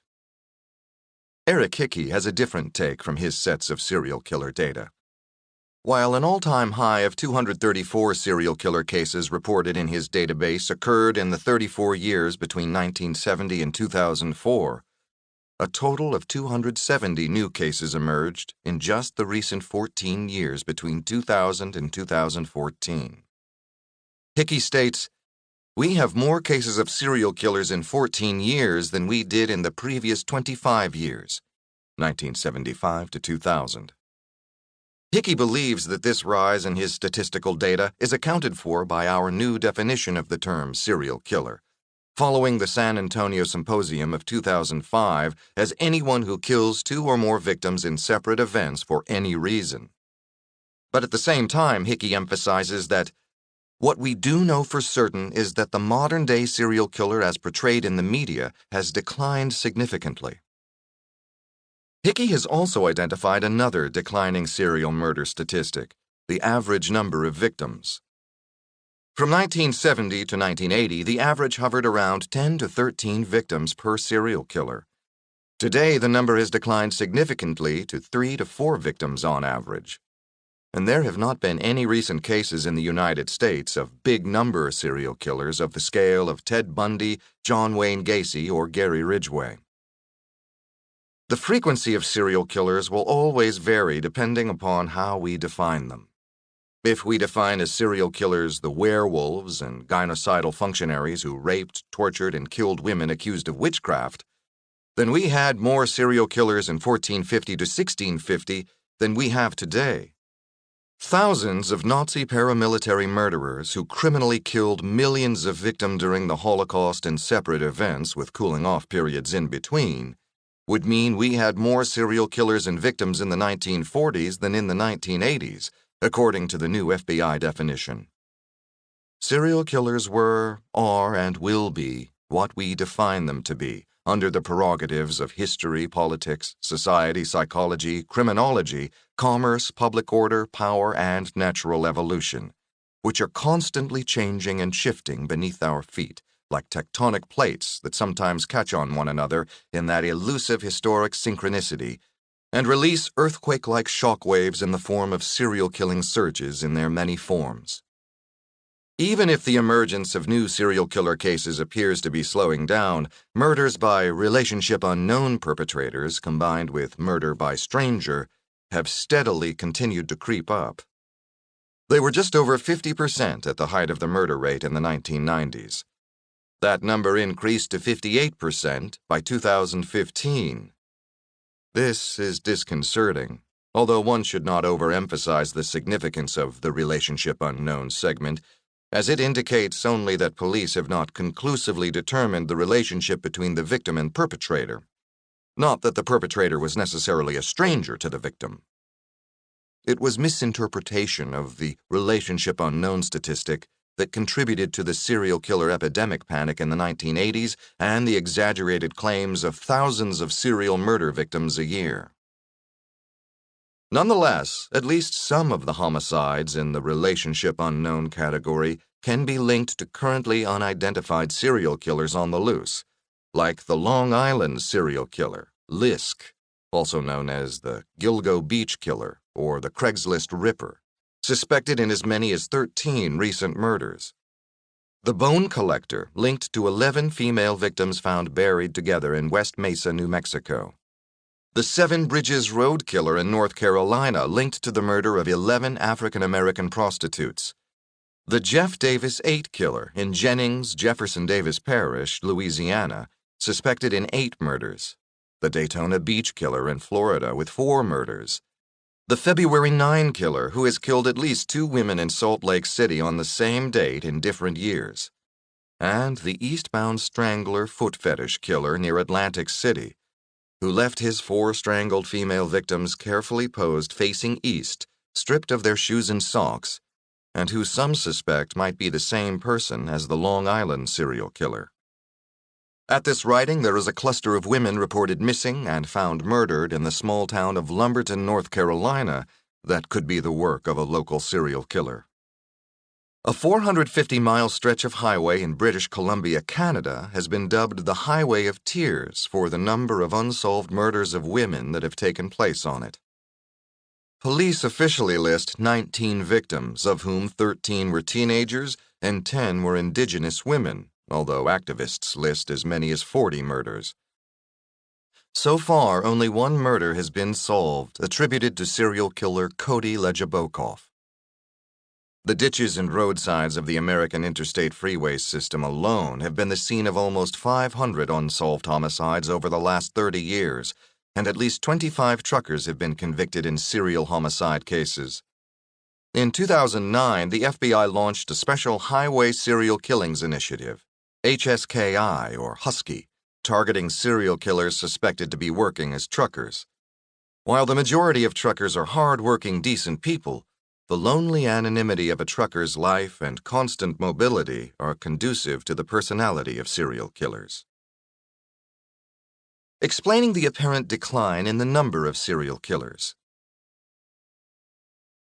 Eric Hickey has a different take from his sets of serial killer data. While an all-time high of 234 serial killer cases reported in his database occurred in the 34 years between 1970 and 2004, a total of 270 new cases emerged in just the recent 14 years between 2000 and 2014. Hickey states, "We have more cases of serial killers in 14 years than we did in the previous 25 years, 1975 to 2000. Hickey believes that this rise in his statistical data is accounted for by our new definition of the term serial killer, following the San Antonio Symposium of 2005 as anyone who kills 2 or more victims in separate events for any reason. But at the same time, Hickey emphasizes that what we do know for certain is that the modern-day serial killer as portrayed in the media has declined significantly. Hickey has also identified another declining serial murder statistic, the average number of victims. From 1970 to 1980, the average hovered around 10 to 13 victims per serial killer. Today, the number has declined significantly to 3 to 4 victims on average. And there have not been any recent cases in the United States of big-number serial killers of the scale of Ted Bundy, John Wayne Gacy, or Gary Ridgway. The frequency of serial killers will always vary depending upon how we define them. If we define as serial killers the werewolves and gynocidal functionaries who raped, tortured, and killed women accused of witchcraft, then we had more serial killers in 1450 to 1650 than we have today. Thousands of Nazi paramilitary murderers who criminally killed millions of victims during the Holocaust and separate events with cooling-off periods in between would mean we had more serial killers and victims in the 1940s than in the 1980s, according to the new FBI definition. Serial killers were, are, and will be what we define them to be, under the prerogatives of history, politics, society, psychology, criminology, commerce, public order, power, and natural evolution, which are constantly changing and shifting beneath our feet, like tectonic plates that sometimes catch on one another in that elusive historic synchronicity, and release earthquake-like shock waves in the form of serial-killing surges in their many forms. Even if the emergence of new serial killer cases appears to be slowing down, murders by relationship unknown perpetrators combined with murder by stranger have steadily continued to creep up. They were just over 50% at the height of the murder rate in the 1990s. That number increased to 58% by 2015. This is disconcerting, although one should not overemphasize the significance of the relationship unknown segment, as it indicates only that police have not conclusively determined the relationship between the victim and perpetrator, not that the perpetrator was necessarily a stranger to the victim. It was misinterpretation of the relationship unknown statistic that contributed to the serial killer epidemic panic in the 1980s and the exaggerated claims of thousands of serial murder victims a year. Nonetheless, at least some of the homicides in the relationship unknown category can be linked to currently unidentified serial killers on the loose, like the Long Island serial killer, Lisk, also known as the Gilgo Beach Killer or the Craigslist Ripper, suspected in as many as 13 recent murders. The Bone Collector, linked to 11 female victims found buried together in West Mesa, New Mexico. The Seven Bridges Road Killer in North Carolina, linked to the murder of 11 African-American prostitutes. The Jeff Davis 8 Killer in Jennings, Jefferson Davis Parish, Louisiana, suspected in 8 murders. The Daytona Beach Killer in Florida with 4 murders. The February 9 Killer, who has killed at least 2 women in Salt Lake City on the same date in different years. And the Eastbound Strangler Foot Fetish Killer near Atlantic City, who left his 4 strangled female victims carefully posed facing east, stripped of their shoes and socks, and who some suspect might be the same person as the Long Island serial killer. At this writing, there is a cluster of women reported missing and found murdered in the small town of Lumberton, North Carolina, that could be the work of a local serial killer. A 450-mile stretch of highway in British Columbia, Canada, has been dubbed the Highway of Tears for the number of unsolved murders of women that have taken place on it. Police officially list 19 victims, of whom 13 were teenagers and 10 were indigenous women, although activists list as many as 40 murders. So far, only one murder has been solved, attributed to serial killer Cody Legibokov. The ditches and roadsides of the American interstate freeway system alone have been the scene of almost 500 unsolved homicides over the last 30 years, and at least 25 truckers have been convicted in serial homicide cases. In 2009, the FBI launched a special Highway Serial Killings Initiative, HSKI or Husky, targeting serial killers suspected to be working as truckers. While the majority of truckers are hard-working, decent people, the lonely anonymity of a trucker's life and constant mobility are conducive to the personality of serial killers. Explaining the apparent decline in the number of serial killers.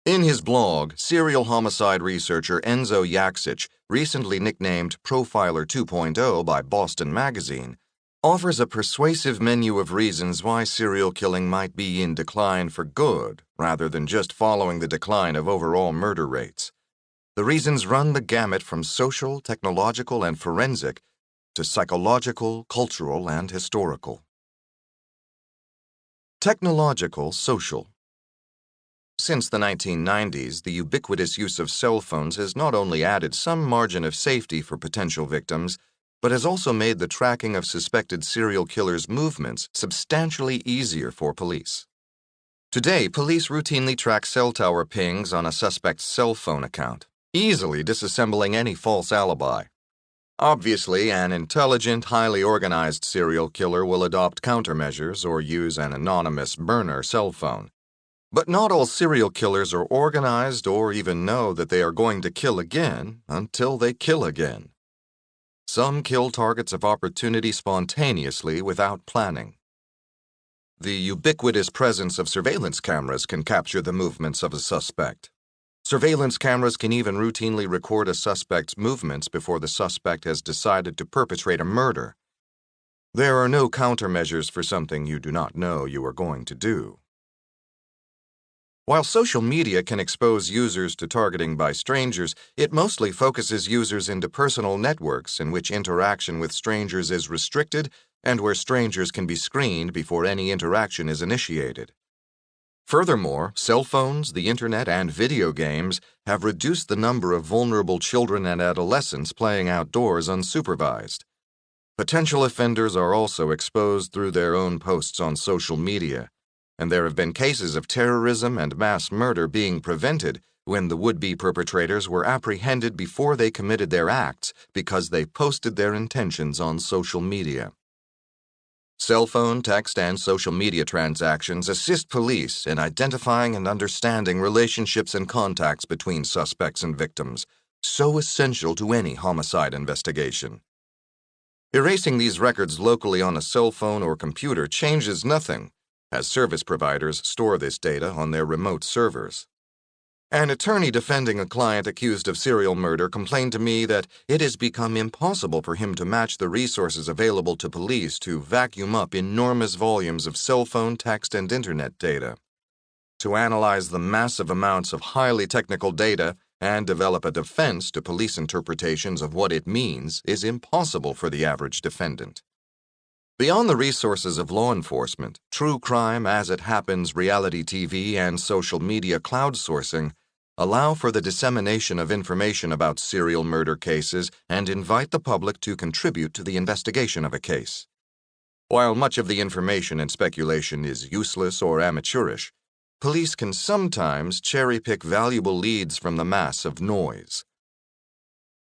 In his blog, serial homicide researcher Enzo Yaksic, recently nicknamed Profiler 2.0 by Boston Magazine, offers a persuasive menu of reasons why serial killing might be in decline for good, rather than just following the decline of overall murder rates. The reasons run the gamut from social, technological, and forensic to psychological, cultural, and historical. Technological, social. Since the 1990s, the ubiquitous use of cell phones has not only added some margin of safety for potential victims, but has also made the tracking of suspected serial killers' movements substantially easier for police. Today, police routinely track cell tower pings on a suspect's cell phone account, easily disassembling any false alibi. Obviously, an intelligent, highly organized serial killer will adopt countermeasures or use an anonymous burner cell phone. But not all serial killers are organized or even know that they are going to kill again until they kill again. Some kill targets of opportunity spontaneously without planning. The ubiquitous presence of surveillance cameras can capture the movements of a suspect. Surveillance cameras can even routinely record a suspect's movements before the suspect has decided to perpetrate a murder. There are no countermeasures for something you do not know you are going to do. While social media can expose users to targeting by strangers, it mostly focuses users into personal networks in which interaction with strangers is restricted and where strangers can be screened before any interaction is initiated. Furthermore, cell phones, the internet, and video games have reduced the number of vulnerable children and adolescents playing outdoors unsupervised. Potential offenders are also exposed through their own posts on social media, and there have been cases of terrorism and mass murder being prevented when the would-be perpetrators were apprehended before they committed their acts because they posted their intentions on social media. Cell phone, text, and social media transactions assist police in identifying and understanding relationships and contacts between suspects and victims, so essential to any homicide investigation. Erasing these records locally on a cell phone or computer changes nothing, as service providers store this data on their remote servers. An attorney defending a client accused of serial murder complained to me that it has become impossible for him to match the resources available to police to vacuum up enormous volumes of cell phone, text, and internet data. To analyze the massive amounts of highly technical data and develop a defense to police interpretations of what it means is impossible for the average defendant. Beyond the resources of law enforcement, true crime as it happens, reality TV, and social media crowdsourcing allow for the dissemination of information about serial murder cases and invite the public to contribute to the investigation of a case. While much of the information and speculation is useless or amateurish, police can sometimes cherry-pick valuable leads from the mass of noise.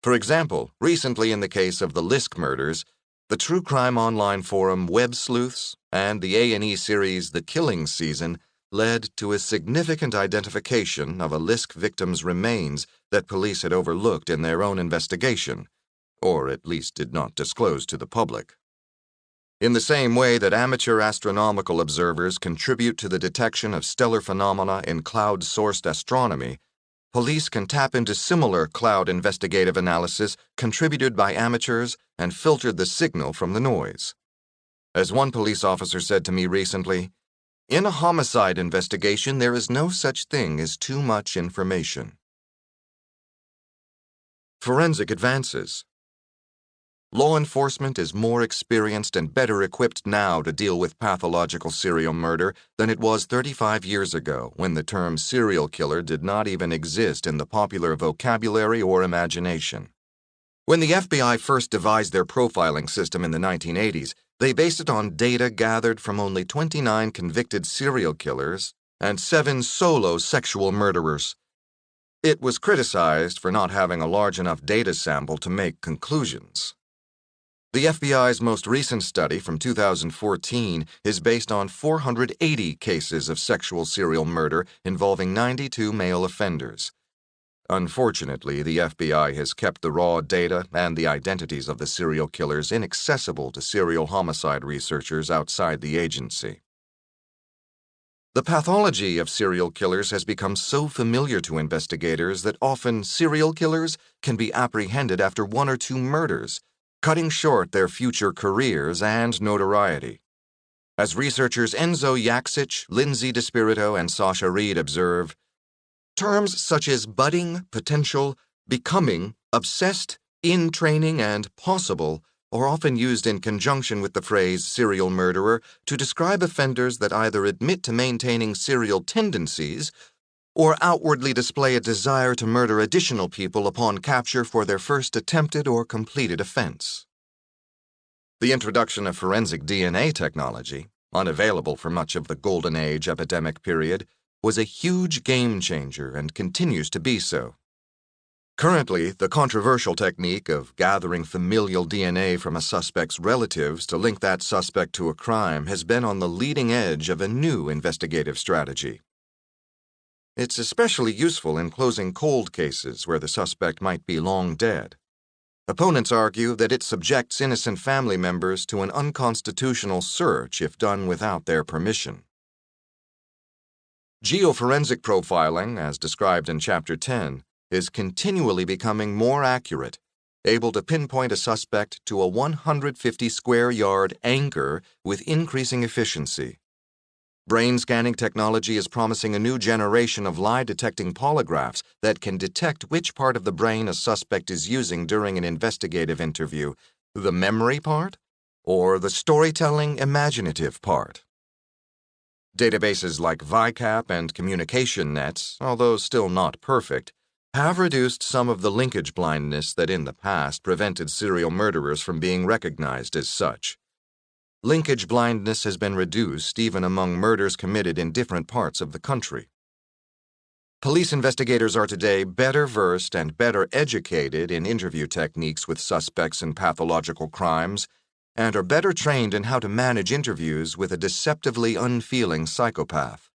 For example, recently in the case of the Lisk murders, the true crime online forum Web Sleuths and the A&E series The Killing Season led to a significant identification of a Lisk victim's remains that police had overlooked in their own investigation, or at least did not disclose to the public. In the same way that amateur astronomical observers contribute to the detection of stellar phenomena in cloud-sourced astronomy, police can tap into similar cloud investigative analysis contributed by amateurs and filtered the signal from the noise. As one police officer said to me recently, "In a homicide investigation, there is no such thing as too much information." Forensic advances. Law enforcement is more experienced and better equipped now to deal with pathological serial murder than it was 35 years ago, when the term serial killer did not even exist in the popular vocabulary or imagination. When the FBI first devised their profiling system in the 1980s, they based it on data gathered from only 29 convicted serial killers and 7 solo sexual murderers. It was criticized for not having a large enough data sample to make conclusions. The FBI's most recent study from 2014 is based on 480 cases of sexual serial murder involving 92 male offenders. Unfortunately, the FBI has kept the raw data and the identities of the serial killers inaccessible to serial homicide researchers outside the agency. The pathology of serial killers has become so familiar to investigators that often serial killers can be apprehended after 1 or 2 murders, cutting short their future careers and notoriety. As researchers Enzo Yaksic, Lindsay DeSpirito, and Sasha Reed observe, terms such as budding, potential, becoming, obsessed, in training, and possible are often used in conjunction with the phrase serial murderer to describe offenders that either admit to maintaining serial tendencies or outwardly display a desire to murder additional people upon capture for their first attempted or completed offense. The introduction of forensic DNA technology, unavailable for much of the Golden Age epidemic period, was a huge game changer and continues to be so. Currently, the controversial technique of gathering familial DNA from a suspect's relatives to link that suspect to a crime has been on the leading edge of a new investigative strategy. It's especially useful in closing cold cases where the suspect might be long dead. Opponents argue that it subjects innocent family members to an unconstitutional search if done without their permission. Geoforensic profiling, as described in Chapter 10, is continually becoming more accurate, able to pinpoint a suspect to a 150-square-yard anchor with increasing efficiency. Brain scanning technology is promising a new generation of lie-detecting polygraphs that can detect which part of the brain a suspect is using during an investigative interview, the memory part or the storytelling, imaginative part. Databases like VICAP and communication nets, although still not perfect, have reduced some of the linkage blindness that in the past prevented serial murderers from being recognized as such. Linkage blindness has been reduced even among murders committed in different parts of the country. Police investigators are today better versed and better educated in interview techniques with suspects in pathological crimes and are better trained in how to manage interviews with a deceptively unfeeling psychopath.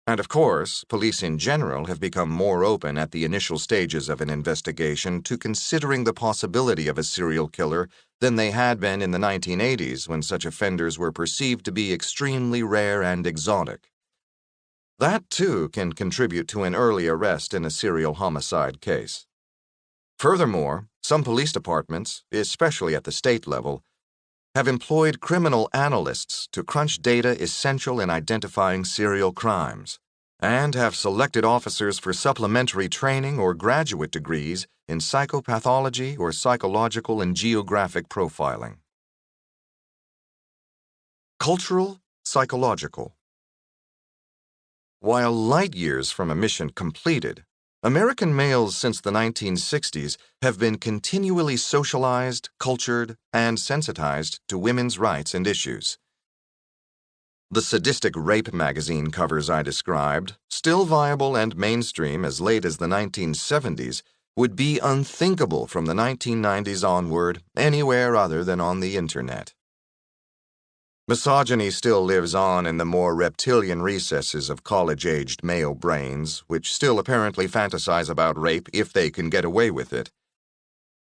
And of course, police in general have become more open at the initial stages of an investigation to considering the possibility of a serial killer than they had been in the 1980s when such offenders were perceived to be extremely rare and exotic. That, too, can contribute to an early arrest in a serial homicide case. Furthermore, some police departments, especially at the state level, have employed criminal analysts to crunch data essential in identifying serial crimes, and have selected officers for supplementary training or graduate degrees in psychopathology or psychological and geographic profiling. Cultural, psychological. While light years from a mission completed, American males since the 1960s have been continually socialized, cultured, and sensitized to women's rights and issues. The sadistic rape magazine covers I described, still viable and mainstream as late as the 1970s, would be unthinkable from the 1990s onward anywhere other than on the Internet. Misogyny still lives on in the more reptilian recesses of college-aged male brains, which still apparently fantasize about rape if they can get away with it.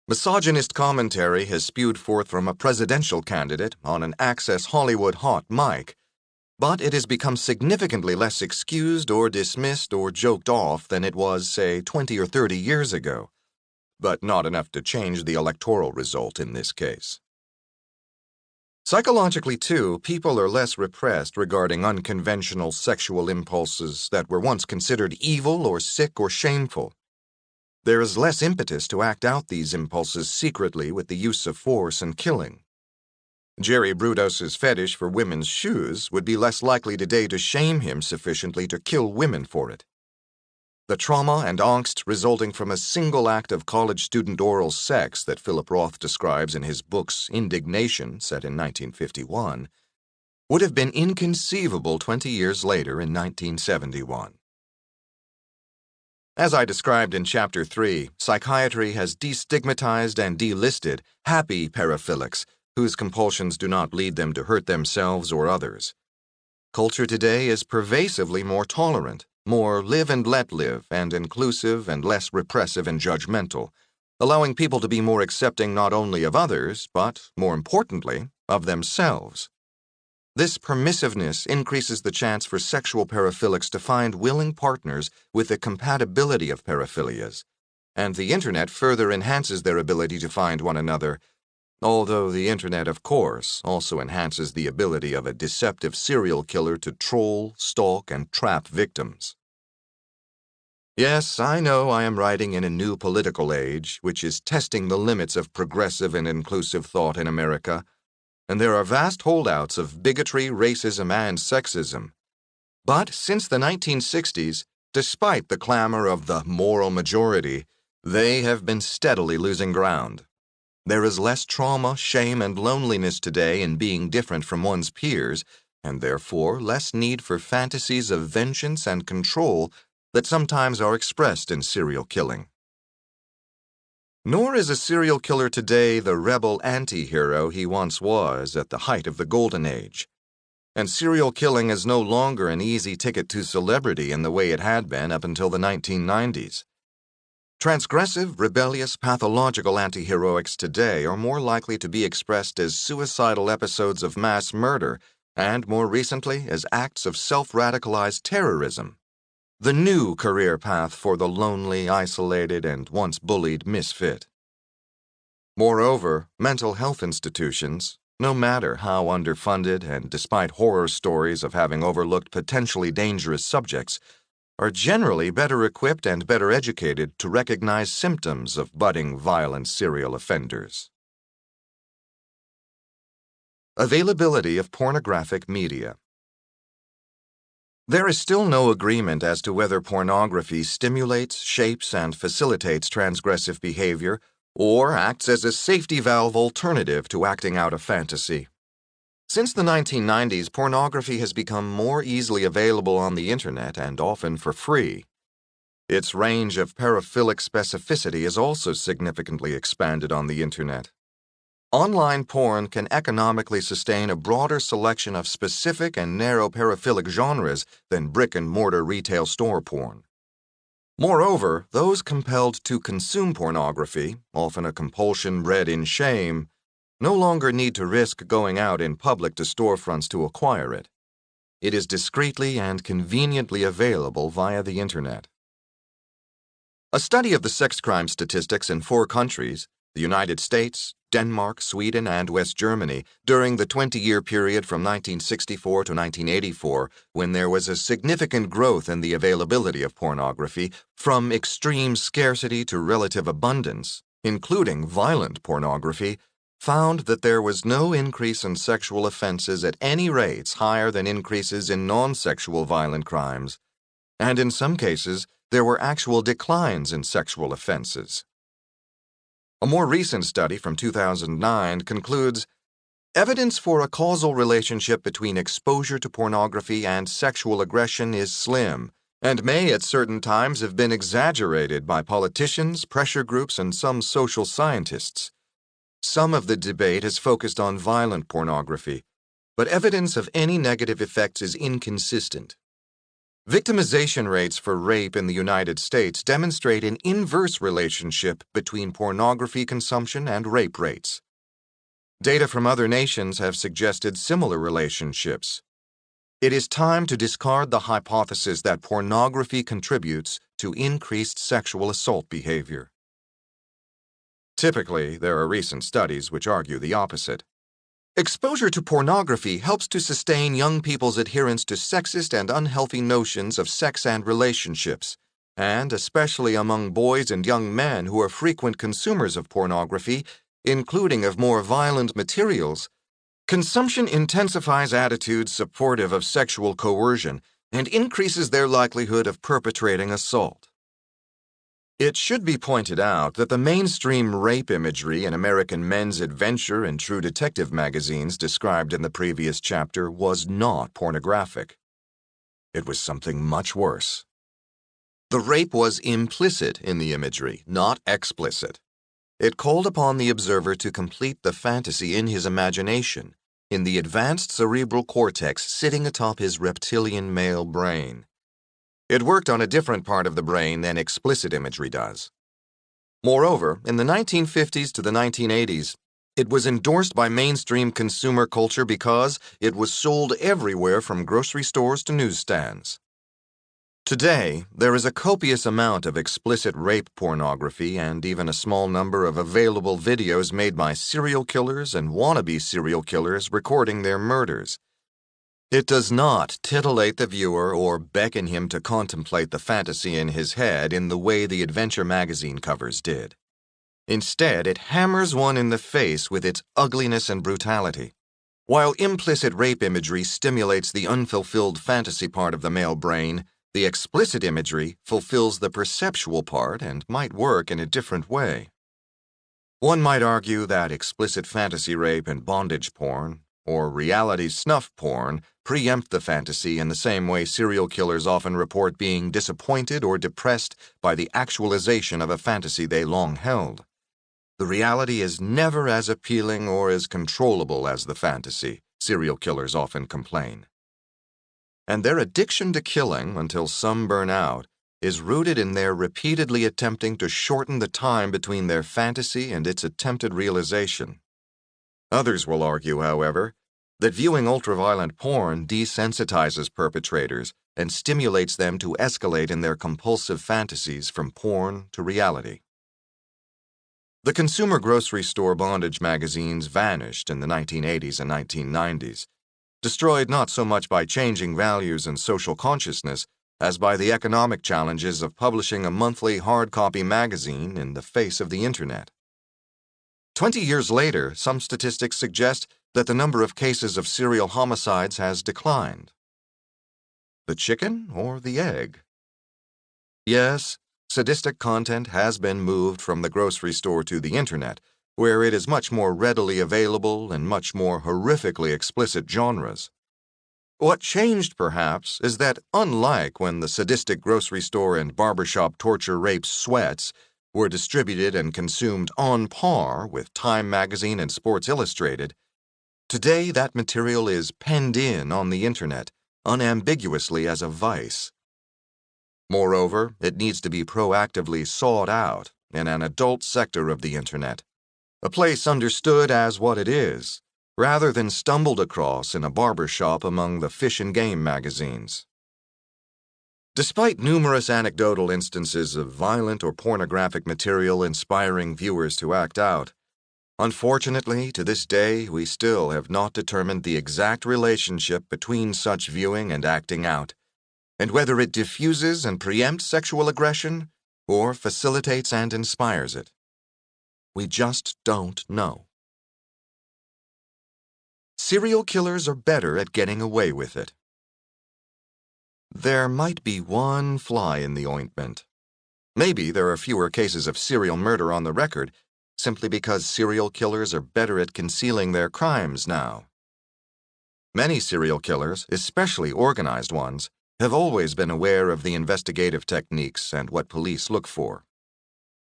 Misogynist commentary has spewed forth from a presidential candidate on an Access Hollywood hot mic, but it has become significantly less excused or dismissed or joked off than it was, say, 20 or 30 years ago, but not enough to change the electoral result in this case. Psychologically, too, people are less repressed regarding unconventional sexual impulses that were once considered evil or sick or shameful. There is less impetus to act out these impulses secretly with the use of force and killing. Jerry Brudos's fetish for women's shoes would be less likely today to shame him sufficiently to kill women for it. The trauma and angst resulting from a single act of college student oral sex that Philip Roth describes in his books Indignation, set in 1951, would have been inconceivable 20 years later in 1971. As I described in Chapter 3, psychiatry has destigmatized and delisted happy paraphilics whose compulsions do not lead them to hurt themselves or others. Culture today is pervasively more tolerant, more live and let live, and inclusive and less repressive and judgmental, allowing people to be more accepting not only of others, but, more importantly, of themselves. This permissiveness increases the chance for sexual paraphilics to find willing partners with the compatibility of paraphilias, and the Internet further enhances their ability to find one another, although the Internet, of course, also enhances the ability of a deceptive serial killer to troll, stalk, and trap victims. Yes, I know I am writing in a new political age, which is testing the limits of progressive and inclusive thought in America, and there are vast holdouts of bigotry, racism, and sexism. But since the 1960s, despite the clamor of the moral majority, they have been steadily losing ground. There is less trauma, shame, and loneliness today in being different from one's peers, and therefore less need for fantasies of vengeance and control that sometimes are expressed in serial killing. Nor is a serial killer today the rebel anti-hero he once was at the height of the Golden Age. And serial killing is no longer an easy ticket to celebrity in the way it had been up until the 1990s. Transgressive, rebellious, pathological anti-heroics today are more likely to be expressed as suicidal episodes of mass murder and, more recently, as acts of self-radicalized terrorism. The new career path for the lonely, isolated, and once bullied misfit. Moreover, mental health institutions, no matter how underfunded and despite horror stories of having overlooked potentially dangerous subjects, are generally better equipped and better educated to recognize symptoms of budding violent serial offenders. Availability of pornographic media. There is still no agreement as to whether pornography stimulates, shapes, and facilitates transgressive behavior or acts as a safety valve alternative to acting out a fantasy. Since the 1990s, pornography has become more easily available on the Internet and often for free. Its range of paraphilic specificity is also significantly expanded on the Internet. Online porn can economically sustain a broader selection of specific and narrow paraphilic genres than brick-and-mortar retail store porn. Moreover, those compelled to consume pornography, often a compulsion bred in shame, no longer need to risk going out in public to storefronts to acquire it. It is discreetly and conveniently available via the Internet. A study of the sex crime statistics in 4 countries, the United States, Denmark, Sweden, and West Germany, during the 20-year period from 1964 to 1984, when there was a significant growth in the availability of pornography from extreme scarcity to relative abundance, including violent pornography, found that there was no increase in sexual offenses at any rates higher than increases in non-sexual violent crimes, and in some cases, there were actual declines in sexual offenses. A more recent study from 2009 concludes, evidence for a causal relationship between exposure to pornography and sexual aggression is slim, and may at certain times have been exaggerated by politicians, pressure groups, and some social scientists. Some of the debate has focused on violent pornography, but evidence of any negative effects is inconsistent. Victimization rates for rape in the United States demonstrate an inverse relationship between pornography consumption and rape rates. Data from other nations have suggested similar relationships. It is time to discard the hypothesis that pornography contributes to increased sexual assault behavior. Typically, there are recent studies which argue the opposite. Exposure to pornography helps to sustain young people's adherence to sexist and unhealthy notions of sex and relationships, and especially among boys and young men who are frequent consumers of pornography, including of more violent materials, consumption intensifies attitudes supportive of sexual coercion and increases their likelihood of perpetrating assault. It should be pointed out that the mainstream rape imagery in American men's adventure and true detective magazines described in the previous chapter was not pornographic. It was something much worse. The rape was implicit in the imagery, not explicit. It called upon the observer to complete the fantasy in his imagination, in the advanced cerebral cortex sitting atop his reptilian male brain. It worked on a different part of the brain than explicit imagery does. Moreover, in the 1950s to the 1980s, it was endorsed by mainstream consumer culture because it was sold everywhere from grocery stores to newsstands. Today, there is a copious amount of explicit rape pornography and even a small number of available videos made by serial killers and wannabe serial killers recording their murders. It does not titillate the viewer or beckon him to contemplate the fantasy in his head in the way the adventure magazine covers did. Instead, it hammers one in the face with its ugliness and brutality. While implicit rape imagery stimulates the unfulfilled fantasy part of the male brain, the explicit imagery fulfills the perceptual part and might work in a different way. One might argue that explicit fantasy rape and bondage porn, or reality snuff porn, preempt the fantasy in the same way serial killers often report being disappointed or depressed by the actualization of a fantasy they long held. The reality is never as appealing or as controllable as the fantasy, serial killers often complain. And their addiction to killing, until some burn out, is rooted in their repeatedly attempting to shorten the time between their fantasy and its attempted realization. Others will argue, however, that viewing ultraviolent porn desensitizes perpetrators and stimulates them to escalate in their compulsive fantasies from porn to reality. The consumer grocery store bondage magazines vanished in the 1980s and 1990s, destroyed not so much by changing values and social consciousness as by the economic challenges of publishing a monthly hard-copy magazine in the face of the Internet. 20 years later, some statistics suggest that the number of cases of serial homicides has declined. The chicken or the egg? Yes, sadistic content has been moved from the grocery store to the Internet, where it is much more readily available and much more horrifically explicit genres. What changed, perhaps, is that unlike when the sadistic grocery store and barbershop torture rape sweats, were distributed and consumed on par with Time magazine and Sports Illustrated, today that material is penned in on the Internet unambiguously as a vice. Moreover, it needs to be proactively sought out in an adult sector of the Internet, a place understood as what it is, rather than stumbled across in a barber shop among the fish and game magazines. Despite numerous anecdotal instances of violent or pornographic material inspiring viewers to act out, unfortunately, to this day, we still have not determined the exact relationship between such viewing and acting out, and whether it diffuses and preempts sexual aggression or facilitates and inspires it. We just don't know. Serial killers are better at getting away with it. There might be one fly in the ointment. Maybe there are fewer cases of serial murder on the record, simply because serial killers are better at concealing their crimes now. Many serial killers, especially organized ones, have always been aware of the investigative techniques and what police look for.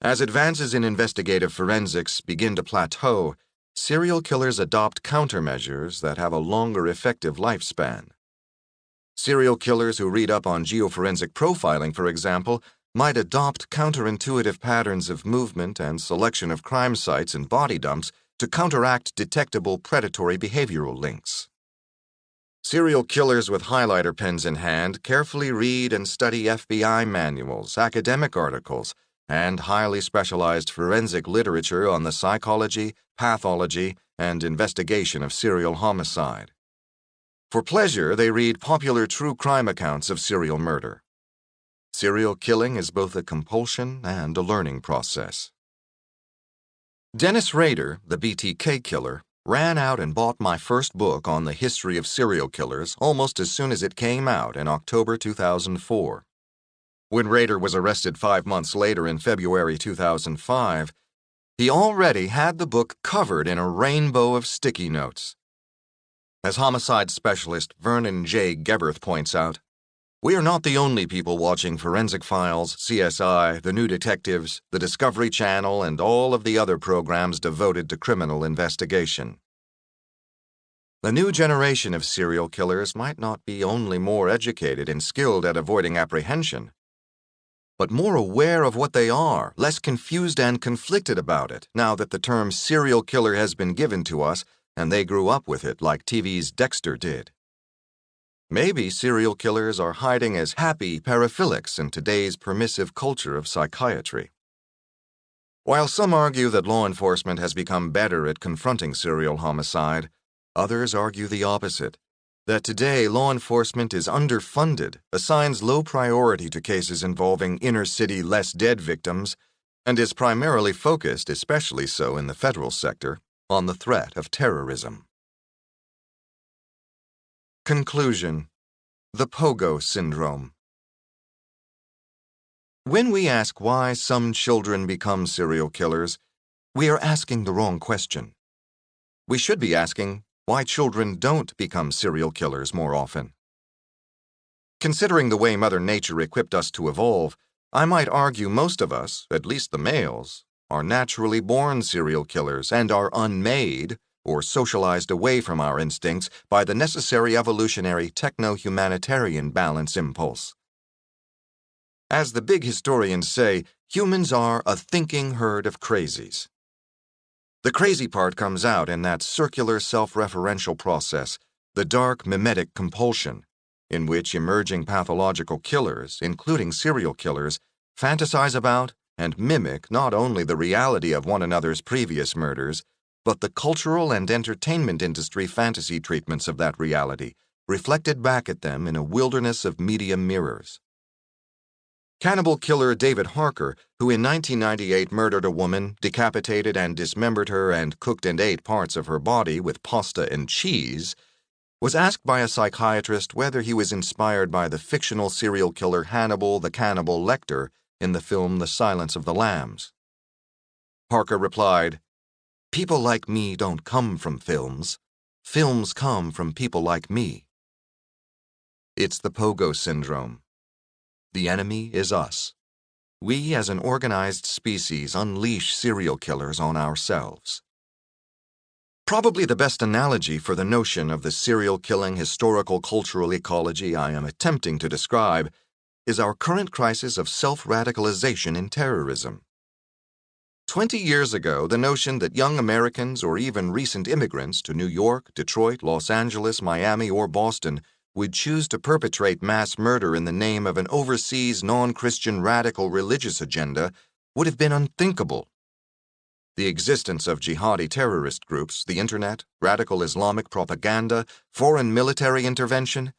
As advances in investigative forensics begin to plateau, serial killers adopt countermeasures that have a longer effective lifespan. Serial killers who read up on geoforensic profiling, for example, might adopt counterintuitive patterns of movement and selection of crime sites and body dumps to counteract detectable predatory behavioral links. Serial killers with highlighter pens in hand carefully read and study FBI manuals, academic articles, and highly specialized forensic literature on the psychology, pathology, and investigation of serial homicide. For pleasure, they read popular true crime accounts of serial murder. Serial killing is both a compulsion and a learning process. Dennis Rader, the BTK killer, ran out and bought my first book on the history of serial killers almost as soon as it came out in October 2004. When Rader was arrested 5 months later in February 2005, he already had the book covered in a rainbow of sticky notes. As homicide specialist Vernon J. Geberth points out, we are not the only people watching Forensic Files, CSI, The New Detectives, The Discovery Channel, and all of the other programs devoted to criminal investigation. The new generation of serial killers might not be only more educated and skilled at avoiding apprehension, but more aware of what they are, less confused and conflicted about it, now that the term serial killer has been given to us and they grew up with it like TV's Dexter did. Maybe serial killers are hiding as happy paraphilics in today's permissive culture of psychiatry. While some argue that law enforcement has become better at confronting serial homicide, others argue the opposite, that today law enforcement is underfunded, assigns low priority to cases involving inner-city less dead victims, and is primarily focused, especially so in the federal sector, on the threat of terrorism. Conclusion: the Pogo Syndrome. When we ask why some children become serial killers, we are asking the wrong question. We should be asking why children don't become serial killers more often. Considering the way Mother Nature equipped us to evolve, I might argue most of us, at least the males, are naturally born serial killers and are unmade or socialized away from our instincts by the necessary evolutionary techno-humanitarian balance impulse. As the big historians say, humans are a thinking herd of crazies. The crazy part comes out in that circular self-referential process, the dark mimetic compulsion, in which emerging pathological killers, including serial killers, fantasize about and mimic not only the reality of one another's previous murders, but the cultural and entertainment industry fantasy treatments of that reality, reflected back at them in a wilderness of media mirrors. Cannibal killer David Harker, who in 1998 murdered a woman, decapitated and dismembered her and cooked and ate parts of her body with pasta and cheese, was asked by a psychiatrist whether he was inspired by the fictional serial killer Hannibal the Cannibal Lecter in the film The Silence of the Lambs. Harker replied, "People like me don't come from films. Films come from people like me." It's the Pogo Syndrome. The enemy is us. We as an organized species unleash serial killers on ourselves. Probably the best analogy for the notion of the serial-killing historical cultural ecology I am attempting to describe is our current crisis of self-radicalization in terrorism. 20 years ago, the notion that young Americans or even recent immigrants to New York, Detroit, Los Angeles, Miami, or Boston would choose to perpetrate mass murder in the name of an overseas non-Christian radical religious agenda would have been unthinkable. The existence of jihadi terrorist groups, the internet, radical Islamic propaganda, foreign military intervention,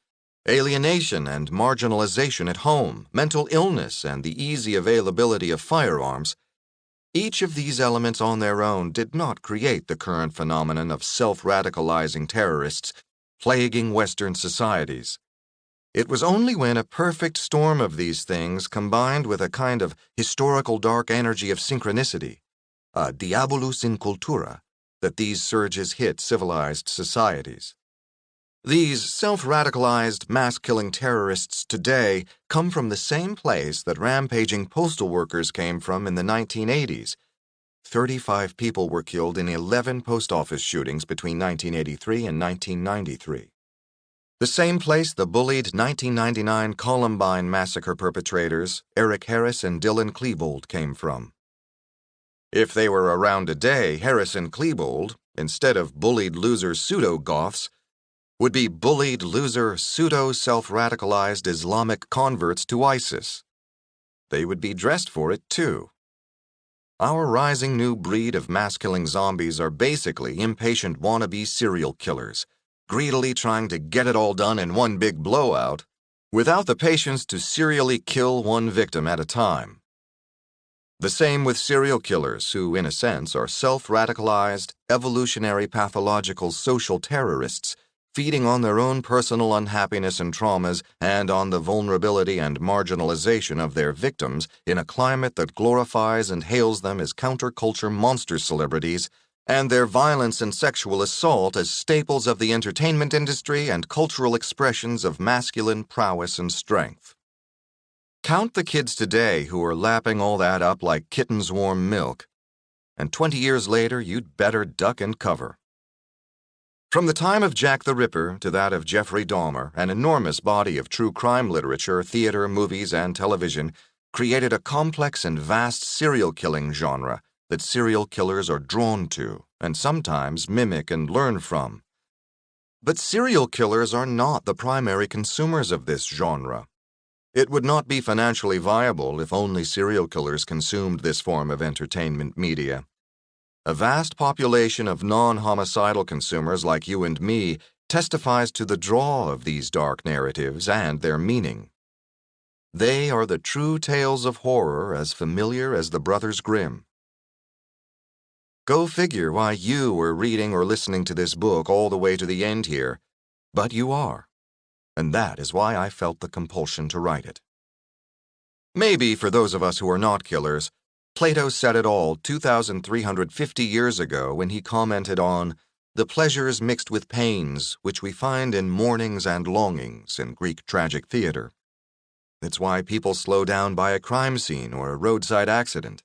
alienation and marginalization at home, mental illness, and the easy availability of firearms, each of these elements on their own did not create the current phenomenon of self-radicalizing terrorists plaguing Western societies. It was only when a perfect storm of these things combined with a kind of historical dark energy of synchronicity, a diabolus in cultura, that these surges hit civilized societies. These self-radicalized, mass-killing terrorists today come from the same place that rampaging postal workers came from in the 1980s. 35 people were killed in 11 post office shootings between 1983 and 1993. The same place the bullied 1999 Columbine massacre perpetrators, Eric Harris and Dylan Klebold, came from. If they were around today, Harris and Klebold, instead of bullied loser pseudo-goths, would be bullied loser pseudo-self-radicalized Islamic converts to ISIS. They would be dressed for it, too. Our rising new breed of mass-killing zombies are basically impatient wannabe serial killers, greedily trying to get it all done in one big blowout, without the patience to serially kill one victim at a time. The same with serial killers who, in a sense, are self-radicalized, evolutionary pathological social terrorists, feeding on their own personal unhappiness and traumas and on the vulnerability and marginalization of their victims in a climate that glorifies and hails them as counterculture monster celebrities, and their violence and sexual assault as staples of the entertainment industry and cultural expressions of masculine prowess and strength. Count the kids today who are lapping all that up like kittens warm milk, and 20 years later you'd better duck and cover. From the time of Jack the Ripper to that of Jeffrey Dahmer, an enormous body of true crime literature, theater, movies, and television created a complex and vast serial-killing genre that serial killers are drawn to and sometimes mimic and learn from. But serial killers are not the primary consumers of this genre. It would not be financially viable if only serial killers consumed this form of entertainment media. A vast population of non-homicidal consumers like you and me testifies to the draw of these dark narratives and their meaning. They are the true tales of horror as familiar as the Brothers Grimm. Go figure why you were reading or listening to this book all the way to the end here, but you are. And that is why I felt the compulsion to write it. Maybe for those of us who are not killers, Plato said it all 2,350 years ago when he commented on the pleasures mixed with pains which we find in mournings and longings in Greek tragic theater. It's why people slow down by a crime scene or a roadside accident,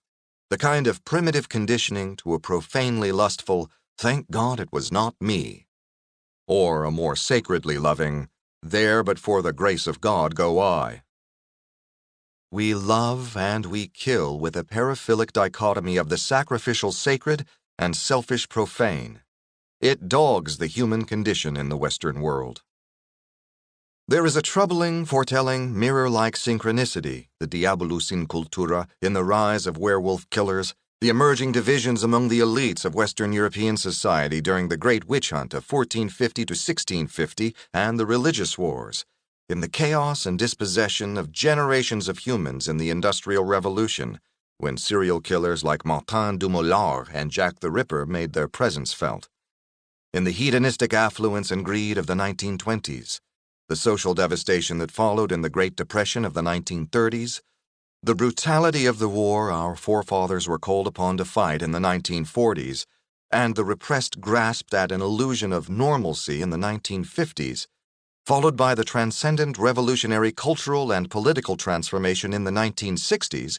the kind of primitive conditioning to a profanely lustful, thank God it was not me, or a more sacredly loving, there but for the grace of God go I. We love and we kill with a paraphilic dichotomy of the sacrificial sacred and selfish profane. It dogs the human condition in the Western world. There is a troubling, foretelling, mirror-like synchronicity, the diabolus in cultura, in the rise of werewolf killers, the emerging divisions among the elites of Western European society during the Great Witch Hunt of 1450 to 1650 and the religious wars, in the chaos and dispossession of generations of humans in the Industrial Revolution, when serial killers like Martin Dumoulin and Jack the Ripper made their presence felt, in the hedonistic affluence and greed of the 1920s, the social devastation that followed in the Great Depression of the 1930s, the brutality of the war our forefathers were called upon to fight in the 1940s, and the repressed grasp at an illusion of normalcy in the 1950s, followed by the transcendent revolutionary cultural and political transformation in the 1960s,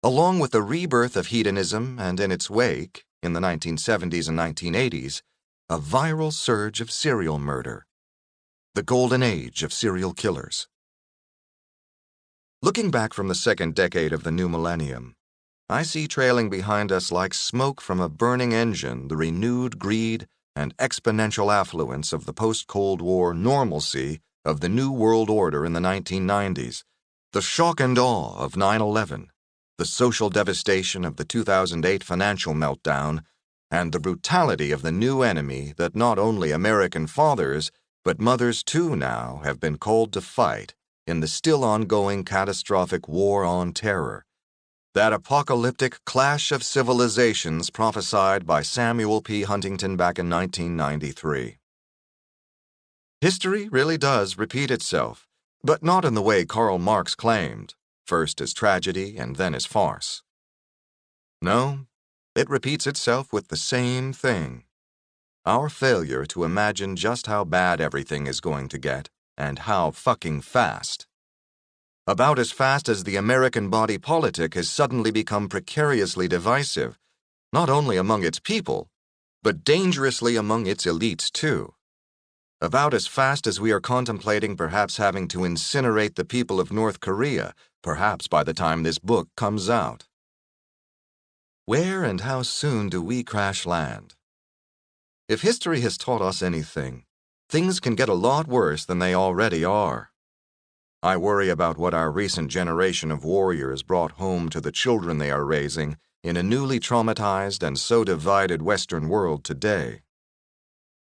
Along with the rebirth of hedonism and in its wake, in the 1970s and 1980s, a viral surge of serial murder. The golden age of serial killers. Looking back from the second decade of the new millennium, I see trailing behind us like smoke from a burning engine the renewed greed and exponential affluence of the post-Cold War normalcy of the New World Order in the 1990s, the shock and awe of 9/11, the social devastation of the 2008 financial meltdown, and the brutality of the new enemy that not only American fathers, but mothers too now have been called to fight in the still ongoing catastrophic war on terror. That apocalyptic clash of civilizations prophesied by Samuel P. Huntington back in 1993. History really does repeat itself, but not in the way Karl Marx claimed, first as tragedy and then as farce. No, it repeats itself with the same thing: our failure to imagine just how bad everything is going to get, and how fucking fast. About as fast as the American body politic has suddenly become precariously divisive, not only among its people, but dangerously among its elites too. About as fast as we are contemplating perhaps having to incinerate the people of North Korea, perhaps by the time this book comes out. Where and how soon do we crash land? If history has taught us anything, things can get a lot worse than they already are. I worry about what our recent generation of warriors brought home to the children they are raising in a newly traumatized and so divided Western world today.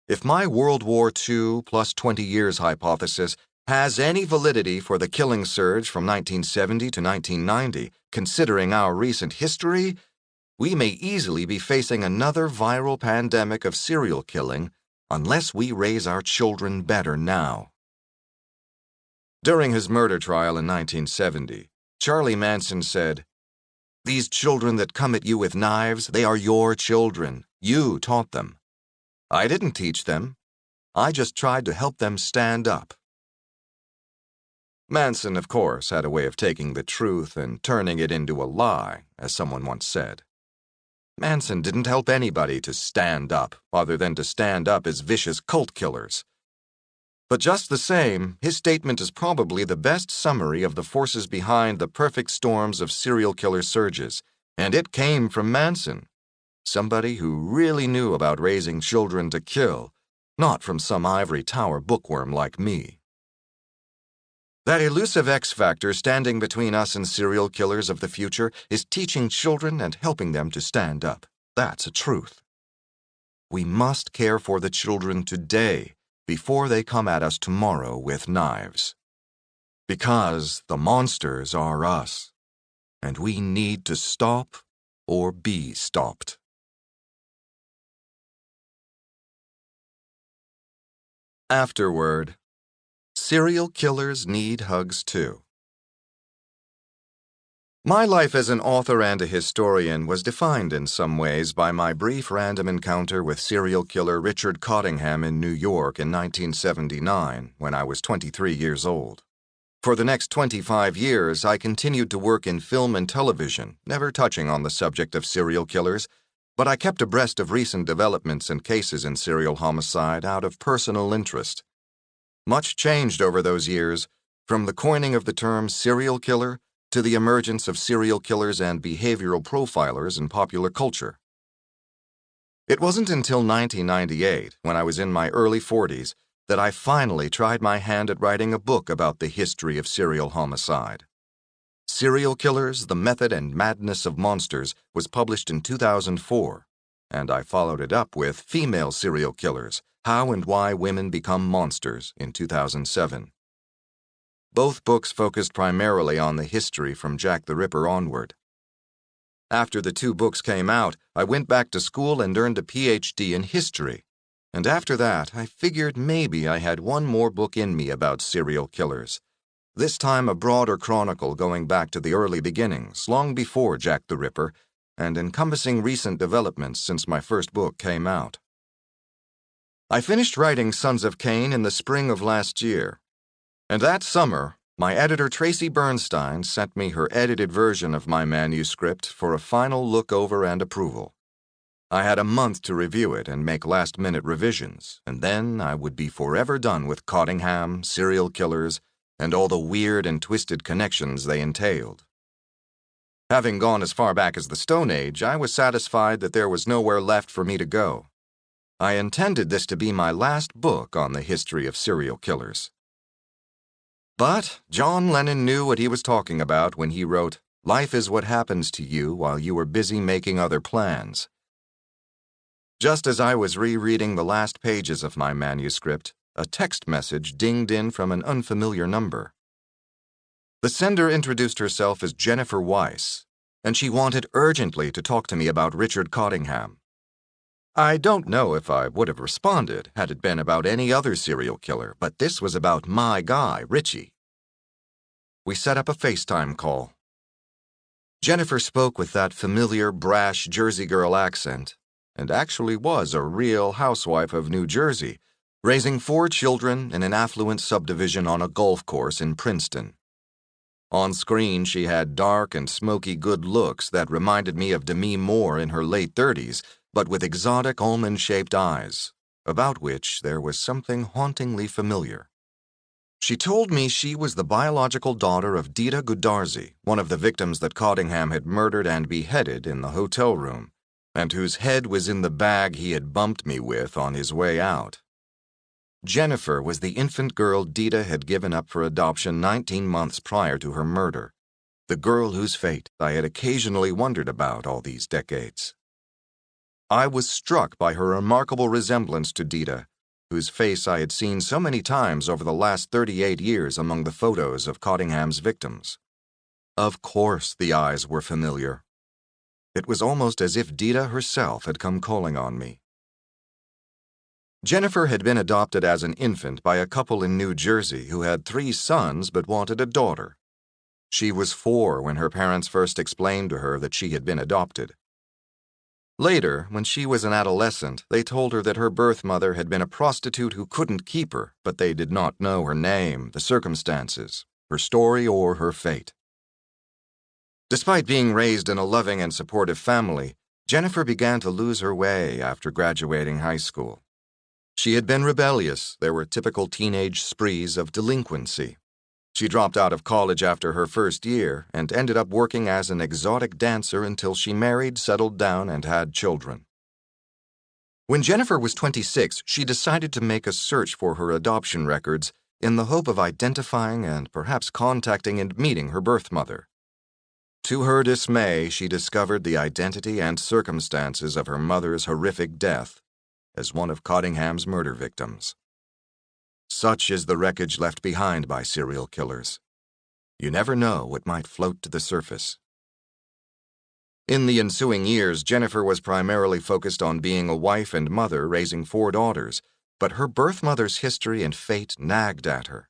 If my World War II plus 20 years hypothesis has any validity for the killing surge from 1970 to 1990, considering our recent history, we may easily be facing another viral pandemic of serial killing unless we raise our children better now. During his murder trial in 1970, Charlie Manson said, "These children that come at you with knives, they are your children. You taught them. I didn't teach them. I just tried to help them stand up." Manson, of course, had a way of taking the truth and turning it into a lie, as someone once said. Manson didn't help anybody to stand up, other than to stand up as vicious cult killers. But just the same, his statement is probably the best summary of the forces behind the perfect storms of serial killer surges, and it came from Manson, somebody who really knew about raising children to kill, not from some ivory tower bookworm like me. That elusive X factor standing between us and serial killers of the future is teaching children and helping them to stand up. That's a truth. We must care for the children today, before they come at us tomorrow with knives. Because the monsters are us, and we need to stop or be stopped. Afterword, serial killers need hugs too. My life as an author and a historian was defined in some ways by my brief random encounter with serial killer Richard Cottingham in New York in 1979, when I was 23 years old. For the next 25 years, I continued to work in film and television, never touching on the subject of serial killers, but I kept abreast of recent developments and cases in serial homicide out of personal interest. Much changed over those years, from the coining of the term serial killer to the emergence of serial killers and behavioral profilers in popular culture. It wasn't until 1998, when I was in my early 40s, that I finally tried my hand at writing a book about the history of serial homicide. Serial Killers, The Method and Madness of Monsters was published in 2004, and I followed it up with Female Serial Killers, How and Why Women Become Monsters in 2007. Both books focused primarily on the history from Jack the Ripper onward. After the two books came out, I went back to school and earned a PhD in history. And after that, I figured maybe I had one more book in me about serial killers. This time a broader chronicle going back to the early beginnings, long before Jack the Ripper, and encompassing recent developments since my first book came out. I finished writing Sons of Cain in the spring of last year. And that summer, My editor Tracy Bernstein sent me her edited version of my manuscript for a final look over and approval. I had a month to review it and make last-minute revisions, and then I would be forever done with Cottingham, serial killers, and all the weird and twisted connections they entailed. Having gone as far back as the Stone Age, I was satisfied that there was nowhere left for me to go. I intended this to be my last book on the history of serial killers. But John Lennon knew what he was talking about when he wrote, "Life is what happens to you while you are busy making other plans." Just as I was rereading the last pages of my manuscript, a text message dinged in from an unfamiliar number. The sender introduced herself as Jennifer Weiss, and she wanted urgently to talk to me about Richard Cottingham. I don't know if I would have responded had it been about any other serial killer, but this was about my guy, Richie. We set up a FaceTime call. Jennifer spoke with that familiar, brash Jersey girl accent, and actually was a real housewife of New Jersey, raising 4 children in an affluent subdivision on a golf course in Princeton. On screen, she had dark and smoky good looks that reminded me of Demi Moore in her late 30s, but with exotic almond-shaped eyes, about which there was something hauntingly familiar. She told me she was the biological daughter of Dita Goodarzi, one of the victims that Cottingham had murdered and beheaded in the hotel room, and whose head was in the bag he had bumped me with on his way out. Jennifer was the infant girl Dita had given up for adoption 19 months prior to her murder, the girl whose fate I had occasionally wondered about all these decades. I was struck by her remarkable resemblance to Dita, whose face I had seen so many times over the last 38 years among the photos of Cottingham's victims. Of course the eyes were familiar. It was almost as if Dita herself had come calling on me. Jennifer had been adopted as an infant by a couple in New Jersey who had 3 sons but wanted a daughter. She was 4 when her parents first explained to her that she had been adopted. Later, when she was an adolescent, they told her that her birth mother had been a prostitute who couldn't keep her, but they did not know her name, the circumstances, her story, or her fate. Despite being raised in a loving and supportive family, Jennifer began to lose her way after graduating high school. She had been rebellious. There were typical teenage sprees of delinquency. She dropped out of college after her first year and ended up working as an exotic dancer until she married, settled down, and had children. When Jennifer was 26, she decided to make a search for her adoption records in the hope of identifying and perhaps contacting and meeting her birth mother. To her dismay, she discovered the identity and circumstances of her mother's horrific death as one of Cottingham's murder victims. Such is the wreckage left behind by serial killers. You never know what might float to the surface. In the ensuing years, Jennifer was primarily focused on being a wife and mother raising 4 daughters, but her birth mother's history and fate nagged at her.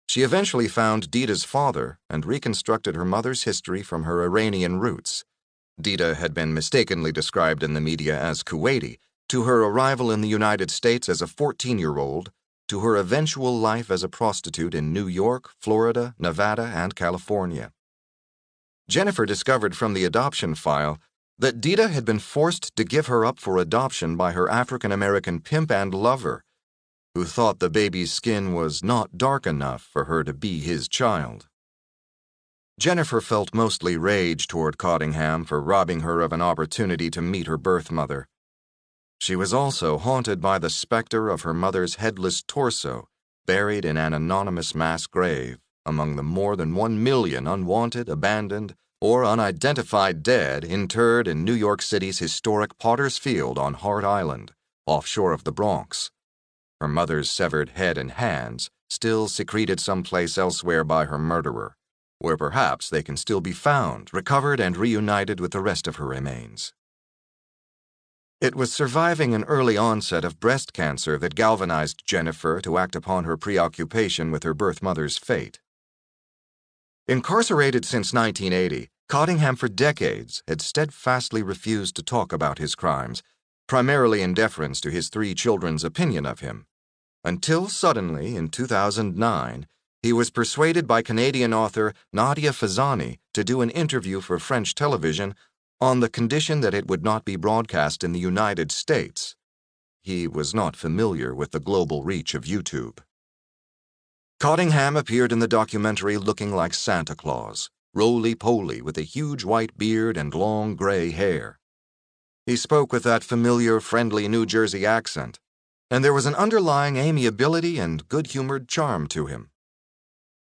She eventually found Dita's father and reconstructed her mother's history from her Iranian roots. Dita had been mistakenly described in the media as Kuwaiti, to her arrival in the United States as a 14-year-old, to her eventual life as a prostitute in New York, Florida, Nevada, and California. Jennifer discovered from the adoption file that Dita had been forced to give her up for adoption by her African-American pimp and lover, who thought the baby's skin was not dark enough for her to be his child. Jennifer felt mostly rage toward Cottingham for robbing her of an opportunity to meet her birth mother. She was also haunted by the specter of her mother's headless torso, buried in an anonymous mass grave among the more than 1 million unwanted, abandoned, or unidentified dead interred in New York City's historic Potter's Field on Hart Island, offshore of the Bronx. Her mother's severed head and hands still secreted someplace elsewhere by her murderer, where perhaps they can still be found, recovered, and reunited with the rest of her remains. It was surviving an early onset of breast cancer that galvanized Jennifer to act upon her preoccupation with her birth mother's fate. Incarcerated since 1980, Cottingham for decades had steadfastly refused to talk about his crimes, primarily in deference to his 3 children's opinion of him, until suddenly, in 2009, He was persuaded by Canadian author Nadia Fazani to do an interview for French television on the condition that it would not be broadcast in the United States. He was not familiar with the global reach of YouTube. Cottingham appeared in the documentary looking like Santa Claus, roly-poly with a huge white beard and long gray hair. He spoke with that familiar, friendly New Jersey accent, and there was an underlying amiability and good-humored charm to him.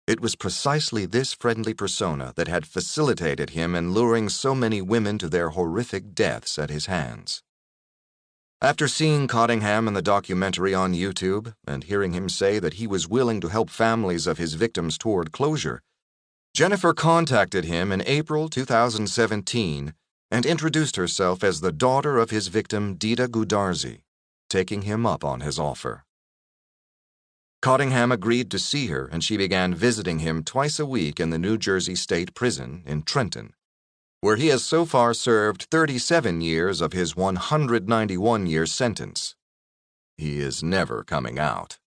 It was precisely this friendly persona that had facilitated him in luring so many women to their horrific deaths at his hands. After seeing Cottingham in the documentary on YouTube and hearing him say that he was willing to help families of his victims toward closure, Jennifer contacted him in April 2017 and introduced herself as the daughter of his victim Dita Gudarzi, taking him up on his offer. Cottingham agreed to see her, and she began visiting him twice a week in the New Jersey State Prison in Trenton, where he has so far served 37 years of his 191-year sentence. He is never coming out.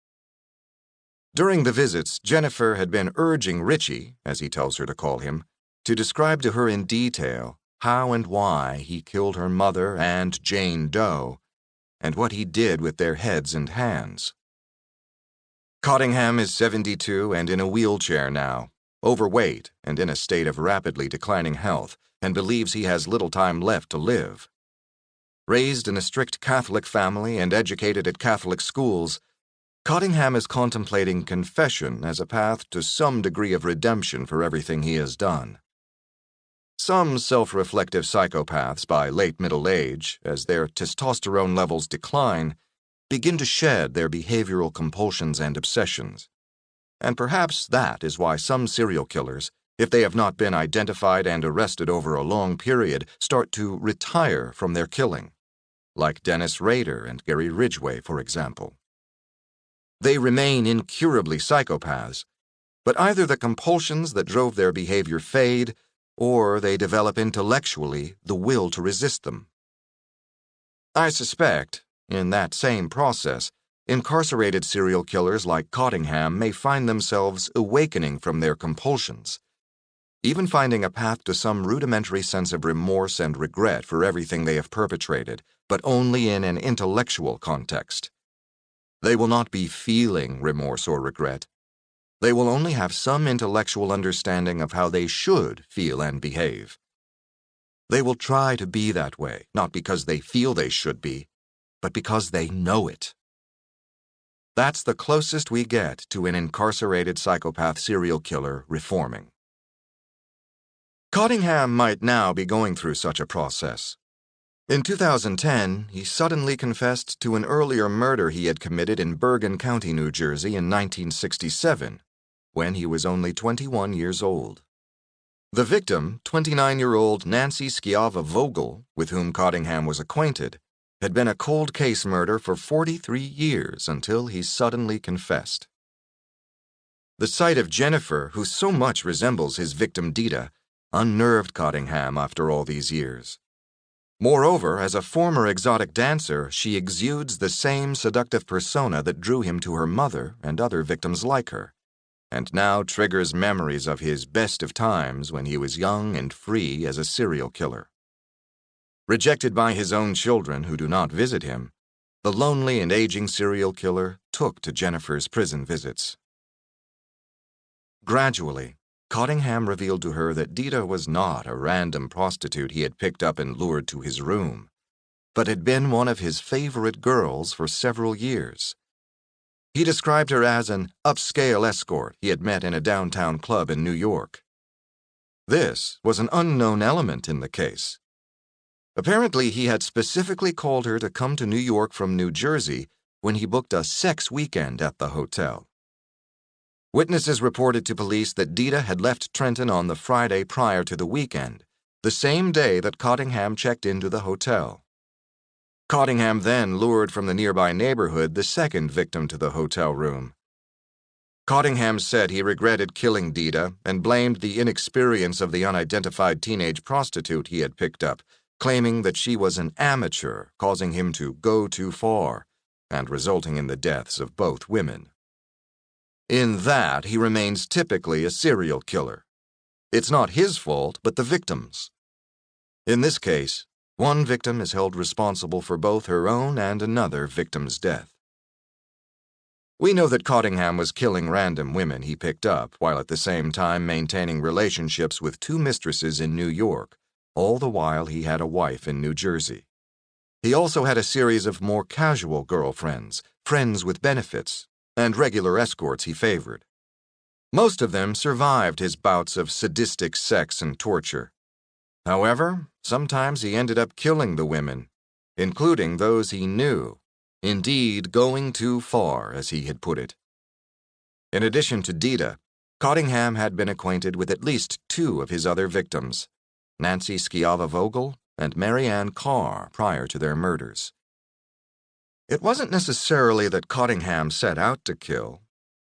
During the visits, Jennifer had been urging Richie, as he tells her to call him, to describe to her in detail how and why he killed her mother and Jane Doe, and what he did with their heads and hands. Cottingham is 72 and in a wheelchair now, overweight and in a state of rapidly declining health, and believes he has little time left to live. Raised in a strict Catholic family and educated at Catholic schools, Cottingham is contemplating confession as a path to some degree of redemption for everything he has done. Some self-reflective psychopaths by late middle age, as their testosterone levels decline, begin to shed their behavioral compulsions and obsessions. And perhaps that is why some serial killers, if they have not been identified and arrested over a long period, start to retire from their killing, like Dennis Rader and Gary Ridgway, for example. They remain incurably psychopaths, but either the compulsions that drove their behavior fade, or they develop intellectually the will to resist them. I suspect, in that same process, incarcerated serial killers like Cottingham may find themselves awakening from their compulsions, even finding a path to some rudimentary sense of remorse and regret for everything they have perpetrated, but only in an intellectual context. They will not be feeling remorse or regret. They will only have some intellectual understanding of how they should feel and behave. They will try to be that way, not because they feel they should be, but because they know it. That's the closest we get to an incarcerated psychopath serial killer reforming. Cottingham might now be going through such a process. In 2010, he suddenly confessed to an earlier murder he had committed in Bergen County, New Jersey in 1967, when he was only 21 years old. The victim, 29-year-old Nancy Schiava Vogel, with whom Cottingham was acquainted, had been a cold case murder for 43 years until he suddenly confessed. The sight of Jennifer, who so much resembles his victim Dita, unnerved Cottingham after all these years. Moreover, as a former exotic dancer, she exudes the same seductive persona that drew him to her mother and other victims like her, and now triggers memories of his best of times when he was young and free as a serial killer. Rejected by his own children who do not visit him, the lonely and aging serial killer took to Jennifer's prison visits. Gradually, Cottingham revealed to her that Dita was not a random prostitute he had picked up and lured to his room, but had been one of his favorite girls for several years. He described her as an upscale escort he had met in a downtown club in New York. This was an unknown element in the case. Apparently, he had specifically called her to come to New York from New Jersey when he booked a sex weekend at the hotel. Witnesses reported to police that Dita had left Trenton on the Friday prior to the weekend, the same day that Cottingham checked into the hotel. Cottingham then lured from the nearby neighborhood the second victim to the hotel room. Cottingham said he regretted killing Dita and blamed the inexperience of the unidentified teenage prostitute he had picked up, claiming that she was an amateur, causing him to go too far, and resulting in the deaths of both women. In that, he remains typically a serial killer. It's not his fault, but the victim's. In this case, one victim is held responsible for both her own and another victim's death. We know that Cottingham was killing random women he picked up, while at the same time maintaining relationships with two mistresses in New York, all the while he had a wife in New Jersey. He also had a series of more casual girlfriends, friends with benefits, and regular escorts he favored. Most of them survived his bouts of sadistic sex and torture. However, sometimes he ended up killing the women, including those he knew, indeed going too far, as he had put it. In addition to Dita, Cottingham had been acquainted with at least two of his other victims, Nancy Schiava-Vogel and Mary Ann Carr, prior to their murders. It wasn't necessarily that Cottingham set out to kill.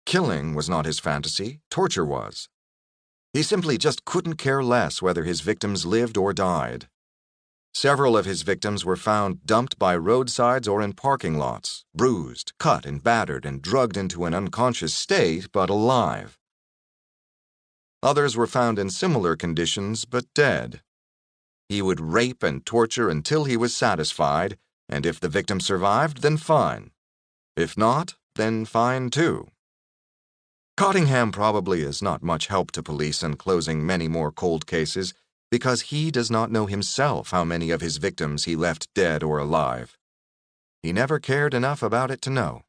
Killing was not his fantasy, torture was. He simply just couldn't care less whether his victims lived or died. Several of his victims were found dumped by roadsides or in parking lots, bruised, cut, and battered, and drugged into an unconscious state, but alive. Others were found in similar conditions, but dead. He would rape and torture until he was satisfied, and if the victim survived, then fine. If not, then fine too. Cottingham probably is not much help to police in closing many more cold cases because he does not know himself how many of his victims he left dead or alive. He never cared enough about it to know.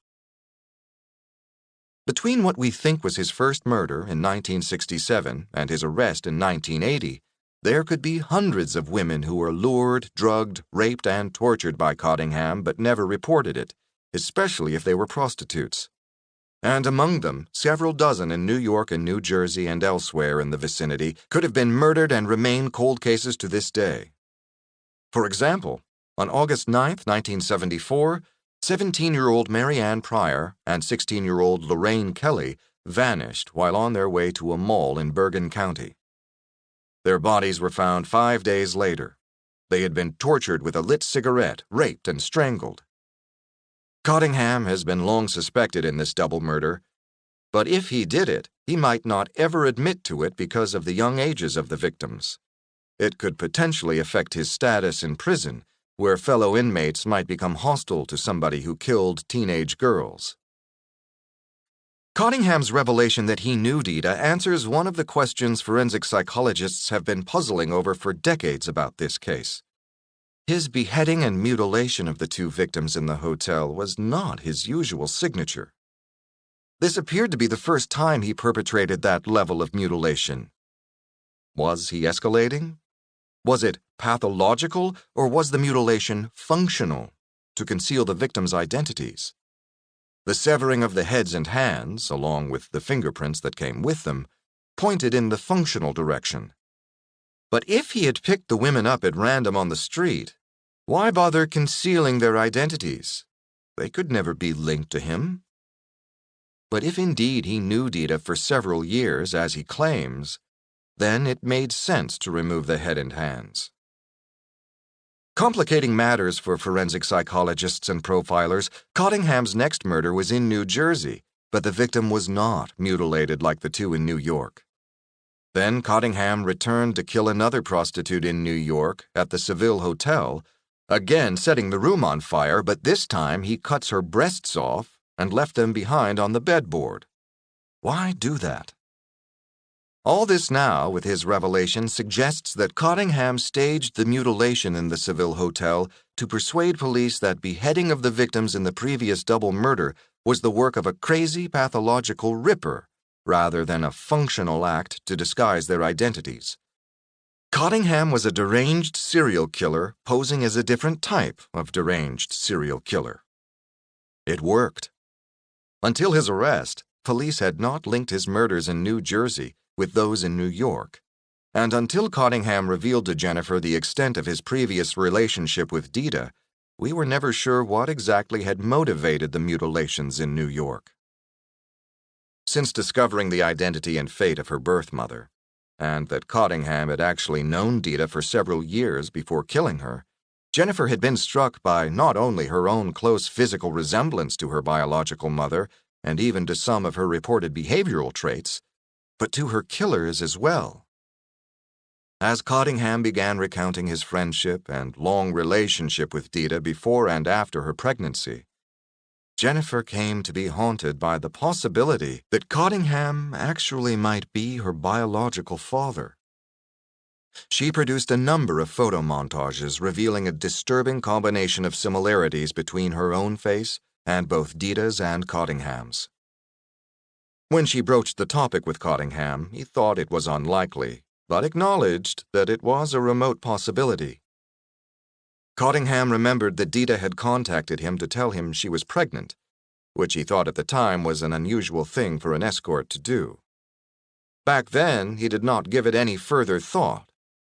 Between what we think was his first murder in 1967 and his arrest in 1980, there could be hundreds of women who were lured, drugged, raped, and tortured by Cottingham but never reported it, especially if they were prostitutes. And among them, several dozen in New York and New Jersey and elsewhere in the vicinity could have been murdered and remain cold cases to this day. For example, on August 9, 1974, 17-year-old Mary Ann Pryor and 16-year-old Lorraine Kelly vanished while on their way to a mall in Bergen County. Their bodies were found 5 days later. They had been tortured with a lit cigarette, raped, and strangled. Cottingham has been long suspected in this double murder, but if he did it, he might not ever admit to it because of the young ages of the victims. It could potentially affect his status in prison, where fellow inmates might become hostile to somebody who killed teenage girls. Cottingham's revelation that he knew Dita answers one of the questions forensic psychologists have been puzzling over for decades about this case. His beheading and mutilation of the two victims in the hotel was not his usual signature. This appeared to be the first time he perpetrated that level of mutilation. Was he escalating? Was it pathological, or was the mutilation functional, to conceal the victims' identities? The severing of the heads and hands, along with the fingerprints that came with them, pointed in the functional direction. But if he had picked the women up at random on the street, why bother concealing their identities? They could never be linked to him. But if indeed he knew Dita for several years, as he claims, then it made sense to remove the head and hands. Complicating matters for forensic psychologists and profilers, Cottingham's next murder was in New Jersey, but the victim was not mutilated like the two in New York. Then Cottingham returned to kill another prostitute in New York at the Seville Hotel, again setting the room on fire, but this time he cuts her breasts off and left them behind on the bedboard. Why do that? All this now, with his revelation, suggests that Cottingham staged the mutilation in the Seville Hotel to persuade police that beheading of the victims in the previous double murder was the work of a crazy pathological ripper, rather than a functional act to disguise their identities. Cottingham was a deranged serial killer posing as a different type of deranged serial killer. It worked. Until his arrest, police had not linked his murders in New Jersey with those in New York, and until Cottingham revealed to Jennifer the extent of his previous relationship with Dita, we were never sure what exactly had motivated the mutilations in New York. Since discovering the identity and fate of her birth mother, and that Cottingham had actually known Dita for several years before killing her, Jennifer had been struck by not only her own close physical resemblance to her biological mother, and even to some of her reported behavioral traits, but to her killers as well. As Cottingham began recounting his friendship and long relationship with Dita before and after her pregnancy, Jennifer came to be haunted by the possibility that Cottingham actually might be her biological father. She produced a number of photo montages revealing a disturbing combination of similarities between her own face and both Dita's and Cottingham's. When she broached the topic with Cottingham, he thought it was unlikely, but acknowledged that it was a remote possibility. Cottingham remembered that Dita had contacted him to tell him she was pregnant, which he thought at the time was an unusual thing for an escort to do. Back then, he did not give it any further thought,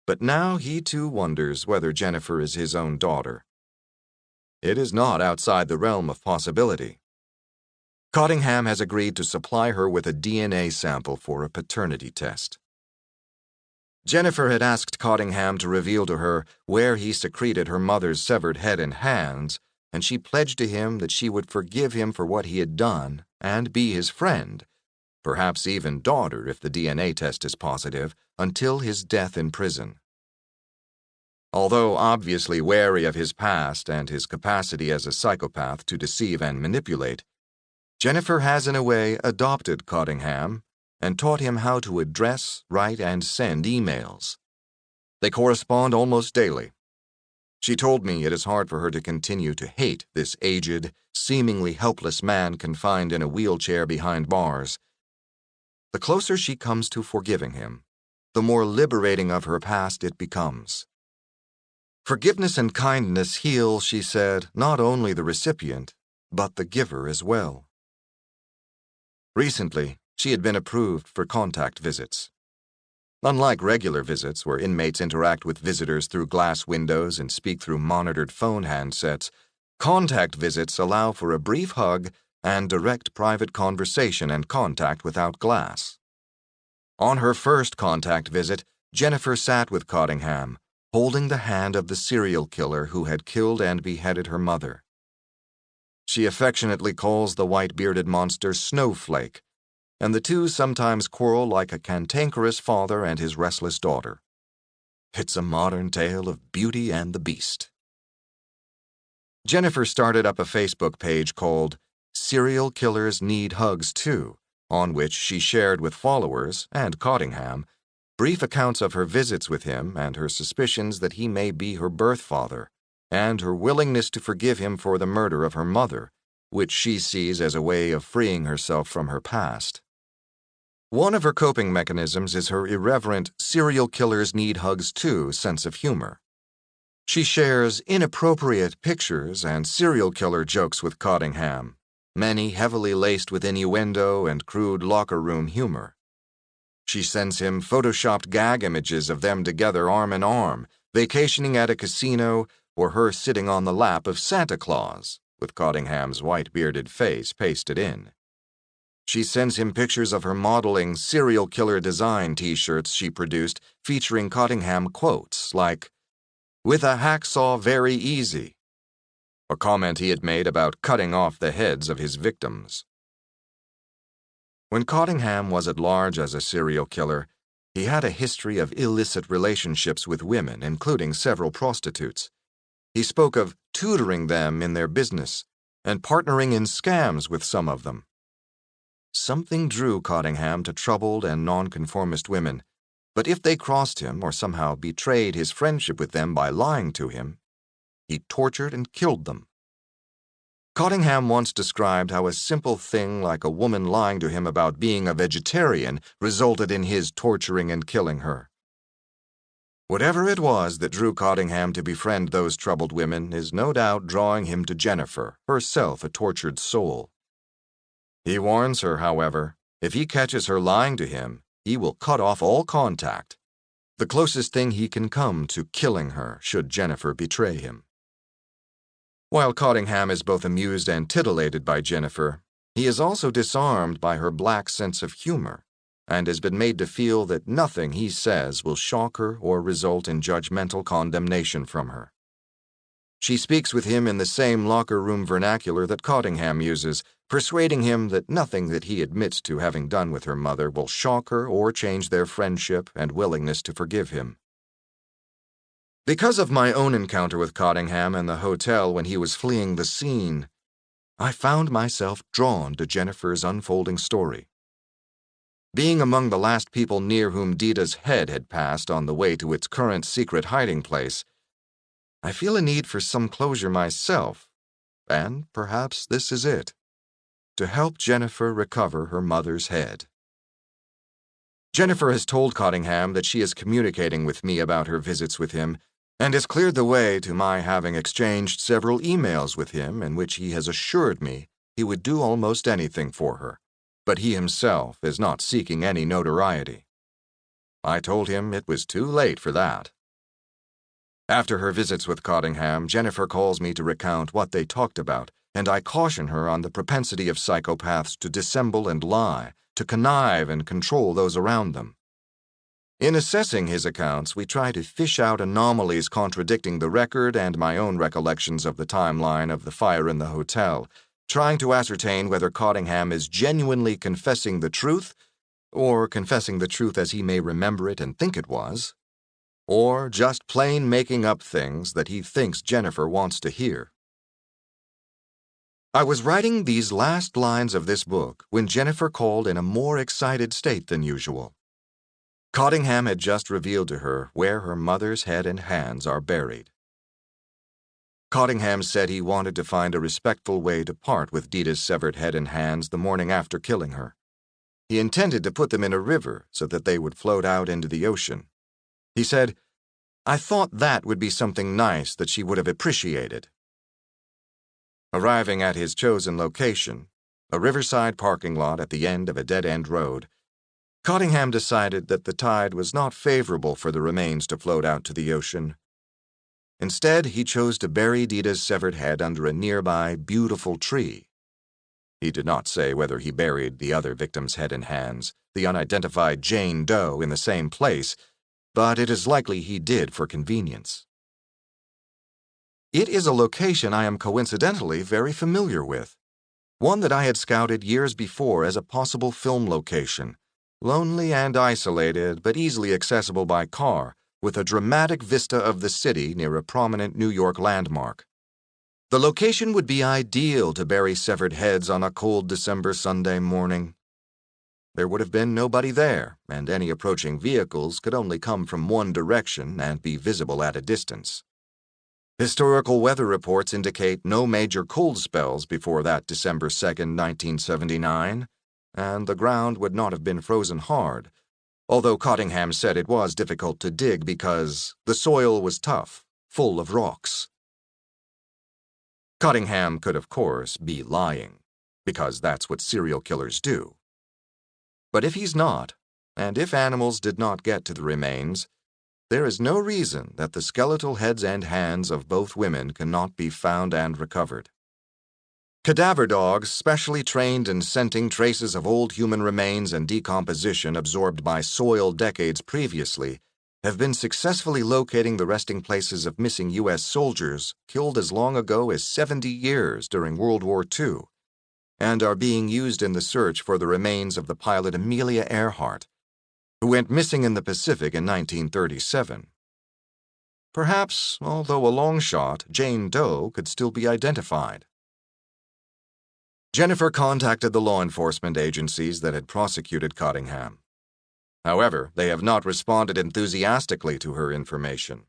but now he too wonders whether Jennifer is his own daughter. It is not outside the realm of possibility. Cottingham has agreed to supply her with a DNA sample for a paternity test. Jennifer had asked Cottingham to reveal to her where he secreted her mother's severed head and hands, and she pledged to him that she would forgive him for what he had done and be his friend, perhaps even daughter if the DNA test is positive, until his death in prison. Although obviously wary of his past and his capacity as a psychopath to deceive and manipulate, Jennifer has in a way adopted Cottingham and taught him how to address, write, and send emails. They correspond almost daily. She told me it is hard for her to continue to hate this aged, seemingly helpless man confined in a wheelchair behind bars. The closer she comes to forgiving him, the more liberating of her past it becomes. Forgiveness and kindness heal, she said, not only the recipient, but the giver as well. Recently, she had been approved for contact visits. Unlike regular visits, where inmates interact with visitors through glass windows and speak through monitored phone handsets, contact visits allow for a brief hug and direct private conversation and contact without glass. On her first contact visit, Jennifer sat with Cottingham, holding the hand of the serial killer who had killed and beheaded her mother. She affectionately calls the white-bearded monster Snowflake, and the two sometimes quarrel like a cantankerous father and his restless daughter. It's a modern tale of Beauty and the Beast. Jennifer started up a Facebook page called Serial Killers Need Hugs Too, on which she shared with followers, and Cottingham, brief accounts of her visits with him and her suspicions that he may be her birth father, and her willingness to forgive him for the murder of her mother, which she sees as a way of freeing herself from her past. One of her coping mechanisms is her irreverent serial killers need hugs too sense of humor. She shares inappropriate pictures and serial killer jokes with Cottingham, many heavily laced with innuendo and crude locker room humor. She sends him photoshopped gag images of them together arm in arm, vacationing at a casino, or her sitting on the lap of Santa Claus, with Cottingham's white-bearded face pasted in. She sends him pictures of her modeling serial killer design t-shirts she produced featuring Cottingham quotes like, "With a hacksaw very easy," a comment he had made about cutting off the heads of his victims. When Cottingham was at large as a serial killer, he had a history of illicit relationships with women, including several prostitutes. He spoke of tutoring them in their business and partnering in scams with some of them. Something drew Cottingham to troubled and nonconformist women, but if they crossed him or somehow betrayed his friendship with them by lying to him, he tortured and killed them. Cottingham once described how a simple thing like a woman lying to him about being a vegetarian resulted in his torturing and killing her. Whatever it was that drew Cottingham to befriend those troubled women is no doubt drawing him to Jennifer, herself a tortured soul. He warns her, however, if he catches her lying to him, he will cut off all contact, the closest thing he can come to killing her should Jennifer betray him. While Cottingham is both amused and titillated by Jennifer, he is also disarmed by her black sense of humor, and has been made to feel that nothing he says will shock her or result in judgmental condemnation from her. She speaks with him in the same locker room vernacular that Cottingham uses, persuading him that nothing that he admits to having done with her mother will shock her or change their friendship and willingness to forgive him. Because of my own encounter with Cottingham in the hotel when he was fleeing the scene, I found myself drawn to Jennifer's unfolding story. Being among the last people near whom Dita's head had passed on the way to its current secret hiding place, I feel a need for some closure myself, and perhaps this is it, to help Jennifer recover her mother's head. Jennifer has told Cottingham that she is communicating with me about her visits with him, and has cleared the way to my having exchanged several emails with him in which he has assured me he would do almost anything for her, but he himself is not seeking any notoriety. I told him it was too late for that. After her visits with Cottingham, Jennifer calls me to recount what they talked about, and I caution her on the propensity of psychopaths to dissemble and lie, to connive and control those around them. In assessing his accounts, we try to fish out anomalies contradicting the record and my own recollections of the timeline of the fire in the hotel, trying to ascertain whether Cottingham is genuinely confessing the truth, or confessing the truth as he may remember it and think it was, or just plain making up things that he thinks Jennifer wants to hear. I was writing these last lines of this book when Jennifer called in a more excited state than usual. Cottingham had just revealed to her where her mother's head and hands are buried. Cottingham said he wanted to find a respectful way to part with Dita's severed head and hands the morning after killing her. He intended to put them in a river so that they would float out into the ocean. He said, "I thought that would be something nice that she would have appreciated." Arriving at his chosen location, a riverside parking lot at the end of a dead-end road, Cottingham decided that the tide was not favorable for the remains to float out to the ocean. Instead, he chose to bury Dita's severed head under a nearby beautiful tree. He did not say whether he buried the other victim's head and hands, the unidentified Jane Doe, in the same place, but it is likely he did for convenience. It is a location I am coincidentally very familiar with, one that I had scouted years before as a possible film location, lonely and isolated but easily accessible by car, with a dramatic vista of the city near a prominent New York landmark. The location would be ideal to bury severed heads on a cold December Sunday morning. There would have been nobody there, and any approaching vehicles could only come from one direction and be visible at a distance. Historical weather reports indicate no major cold spells before that December 2nd, 1979, and the ground would not have been frozen hard, although Cottingham said it was difficult to dig because the soil was tough, full of rocks. Cottingham could, of course, be lying, because that's what serial killers do. But if he's not, and if animals did not get to the remains, there is no reason that the skeletal heads and hands of both women cannot be found and recovered. Cadaver dogs, specially trained in scenting traces of old human remains and decomposition absorbed by soil decades previously, have been successfully locating the resting places of missing U.S. soldiers killed as long ago as 70 years during World War II, and are being used in the search for the remains of the pilot Amelia Earhart, who went missing in the Pacific in 1937. Perhaps, although a long shot, Jane Doe could still be identified. Jennifer contacted the law enforcement agencies that had prosecuted Cottingham. However, they have not responded enthusiastically to her information.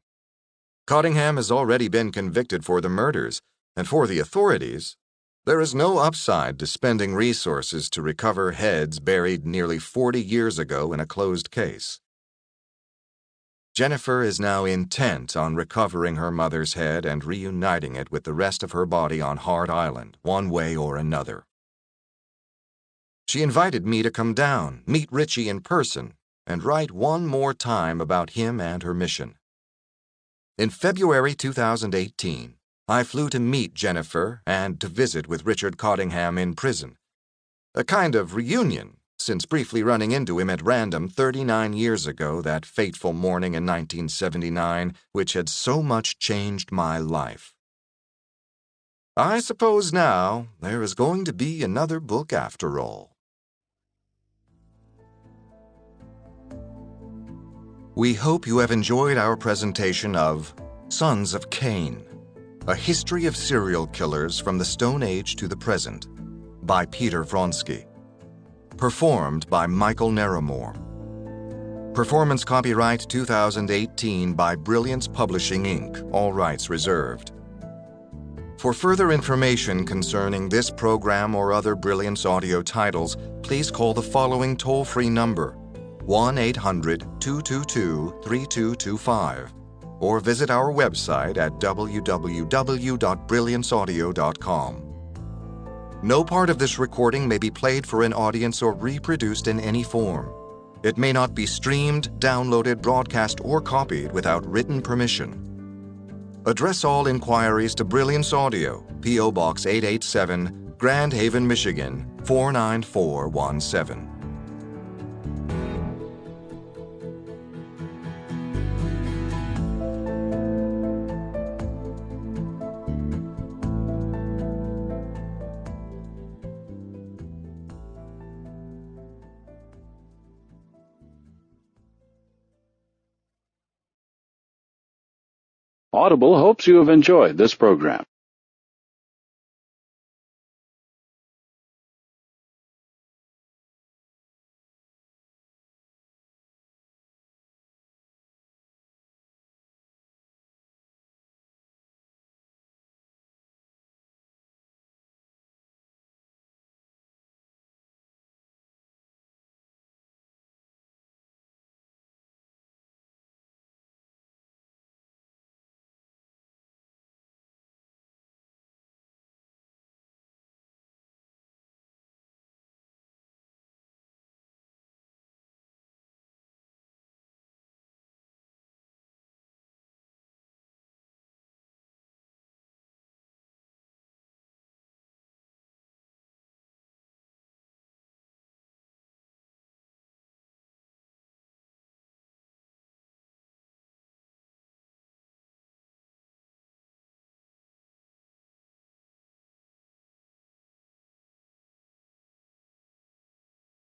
Cottingham has already been convicted for the murders, and for the authorities, there is no upside to spending resources to recover heads buried nearly 40 years ago in a closed case. Jennifer is now intent on recovering her mother's head and reuniting it with the rest of her body on Hart Island, one way or another. She invited me to come down, meet Richie in person, and write one more time about him and her mission. In February 2018, I flew to meet Jennifer and to visit with Richard Cottingham in prison. A kind of reunion, since briefly running into him at random 39 years ago, that fateful morning in 1979, which had so much changed my life. I suppose now there is going to be another book after all. We hope you have enjoyed our presentation of Sons of Cain, A History of Serial Killers from the Stone Age to the Present, by Peter Vronsky. Performed by Michael Naramore. Performance copyright 2018 by Brilliance Publishing, Inc., all rights reserved. For further information concerning this program or other Brilliance audio titles, please call the following toll-free number, 1-800-222-3225, or visit our website at www.brillianceaudio.com. No part of this recording may be played for an audience or reproduced in any form. It may not be streamed, downloaded, broadcast, or copied without written permission. Address all inquiries to Brilliance Audio, P.O. Box 887, Grand Haven, Michigan, 49417. Audible hopes you have enjoyed this program.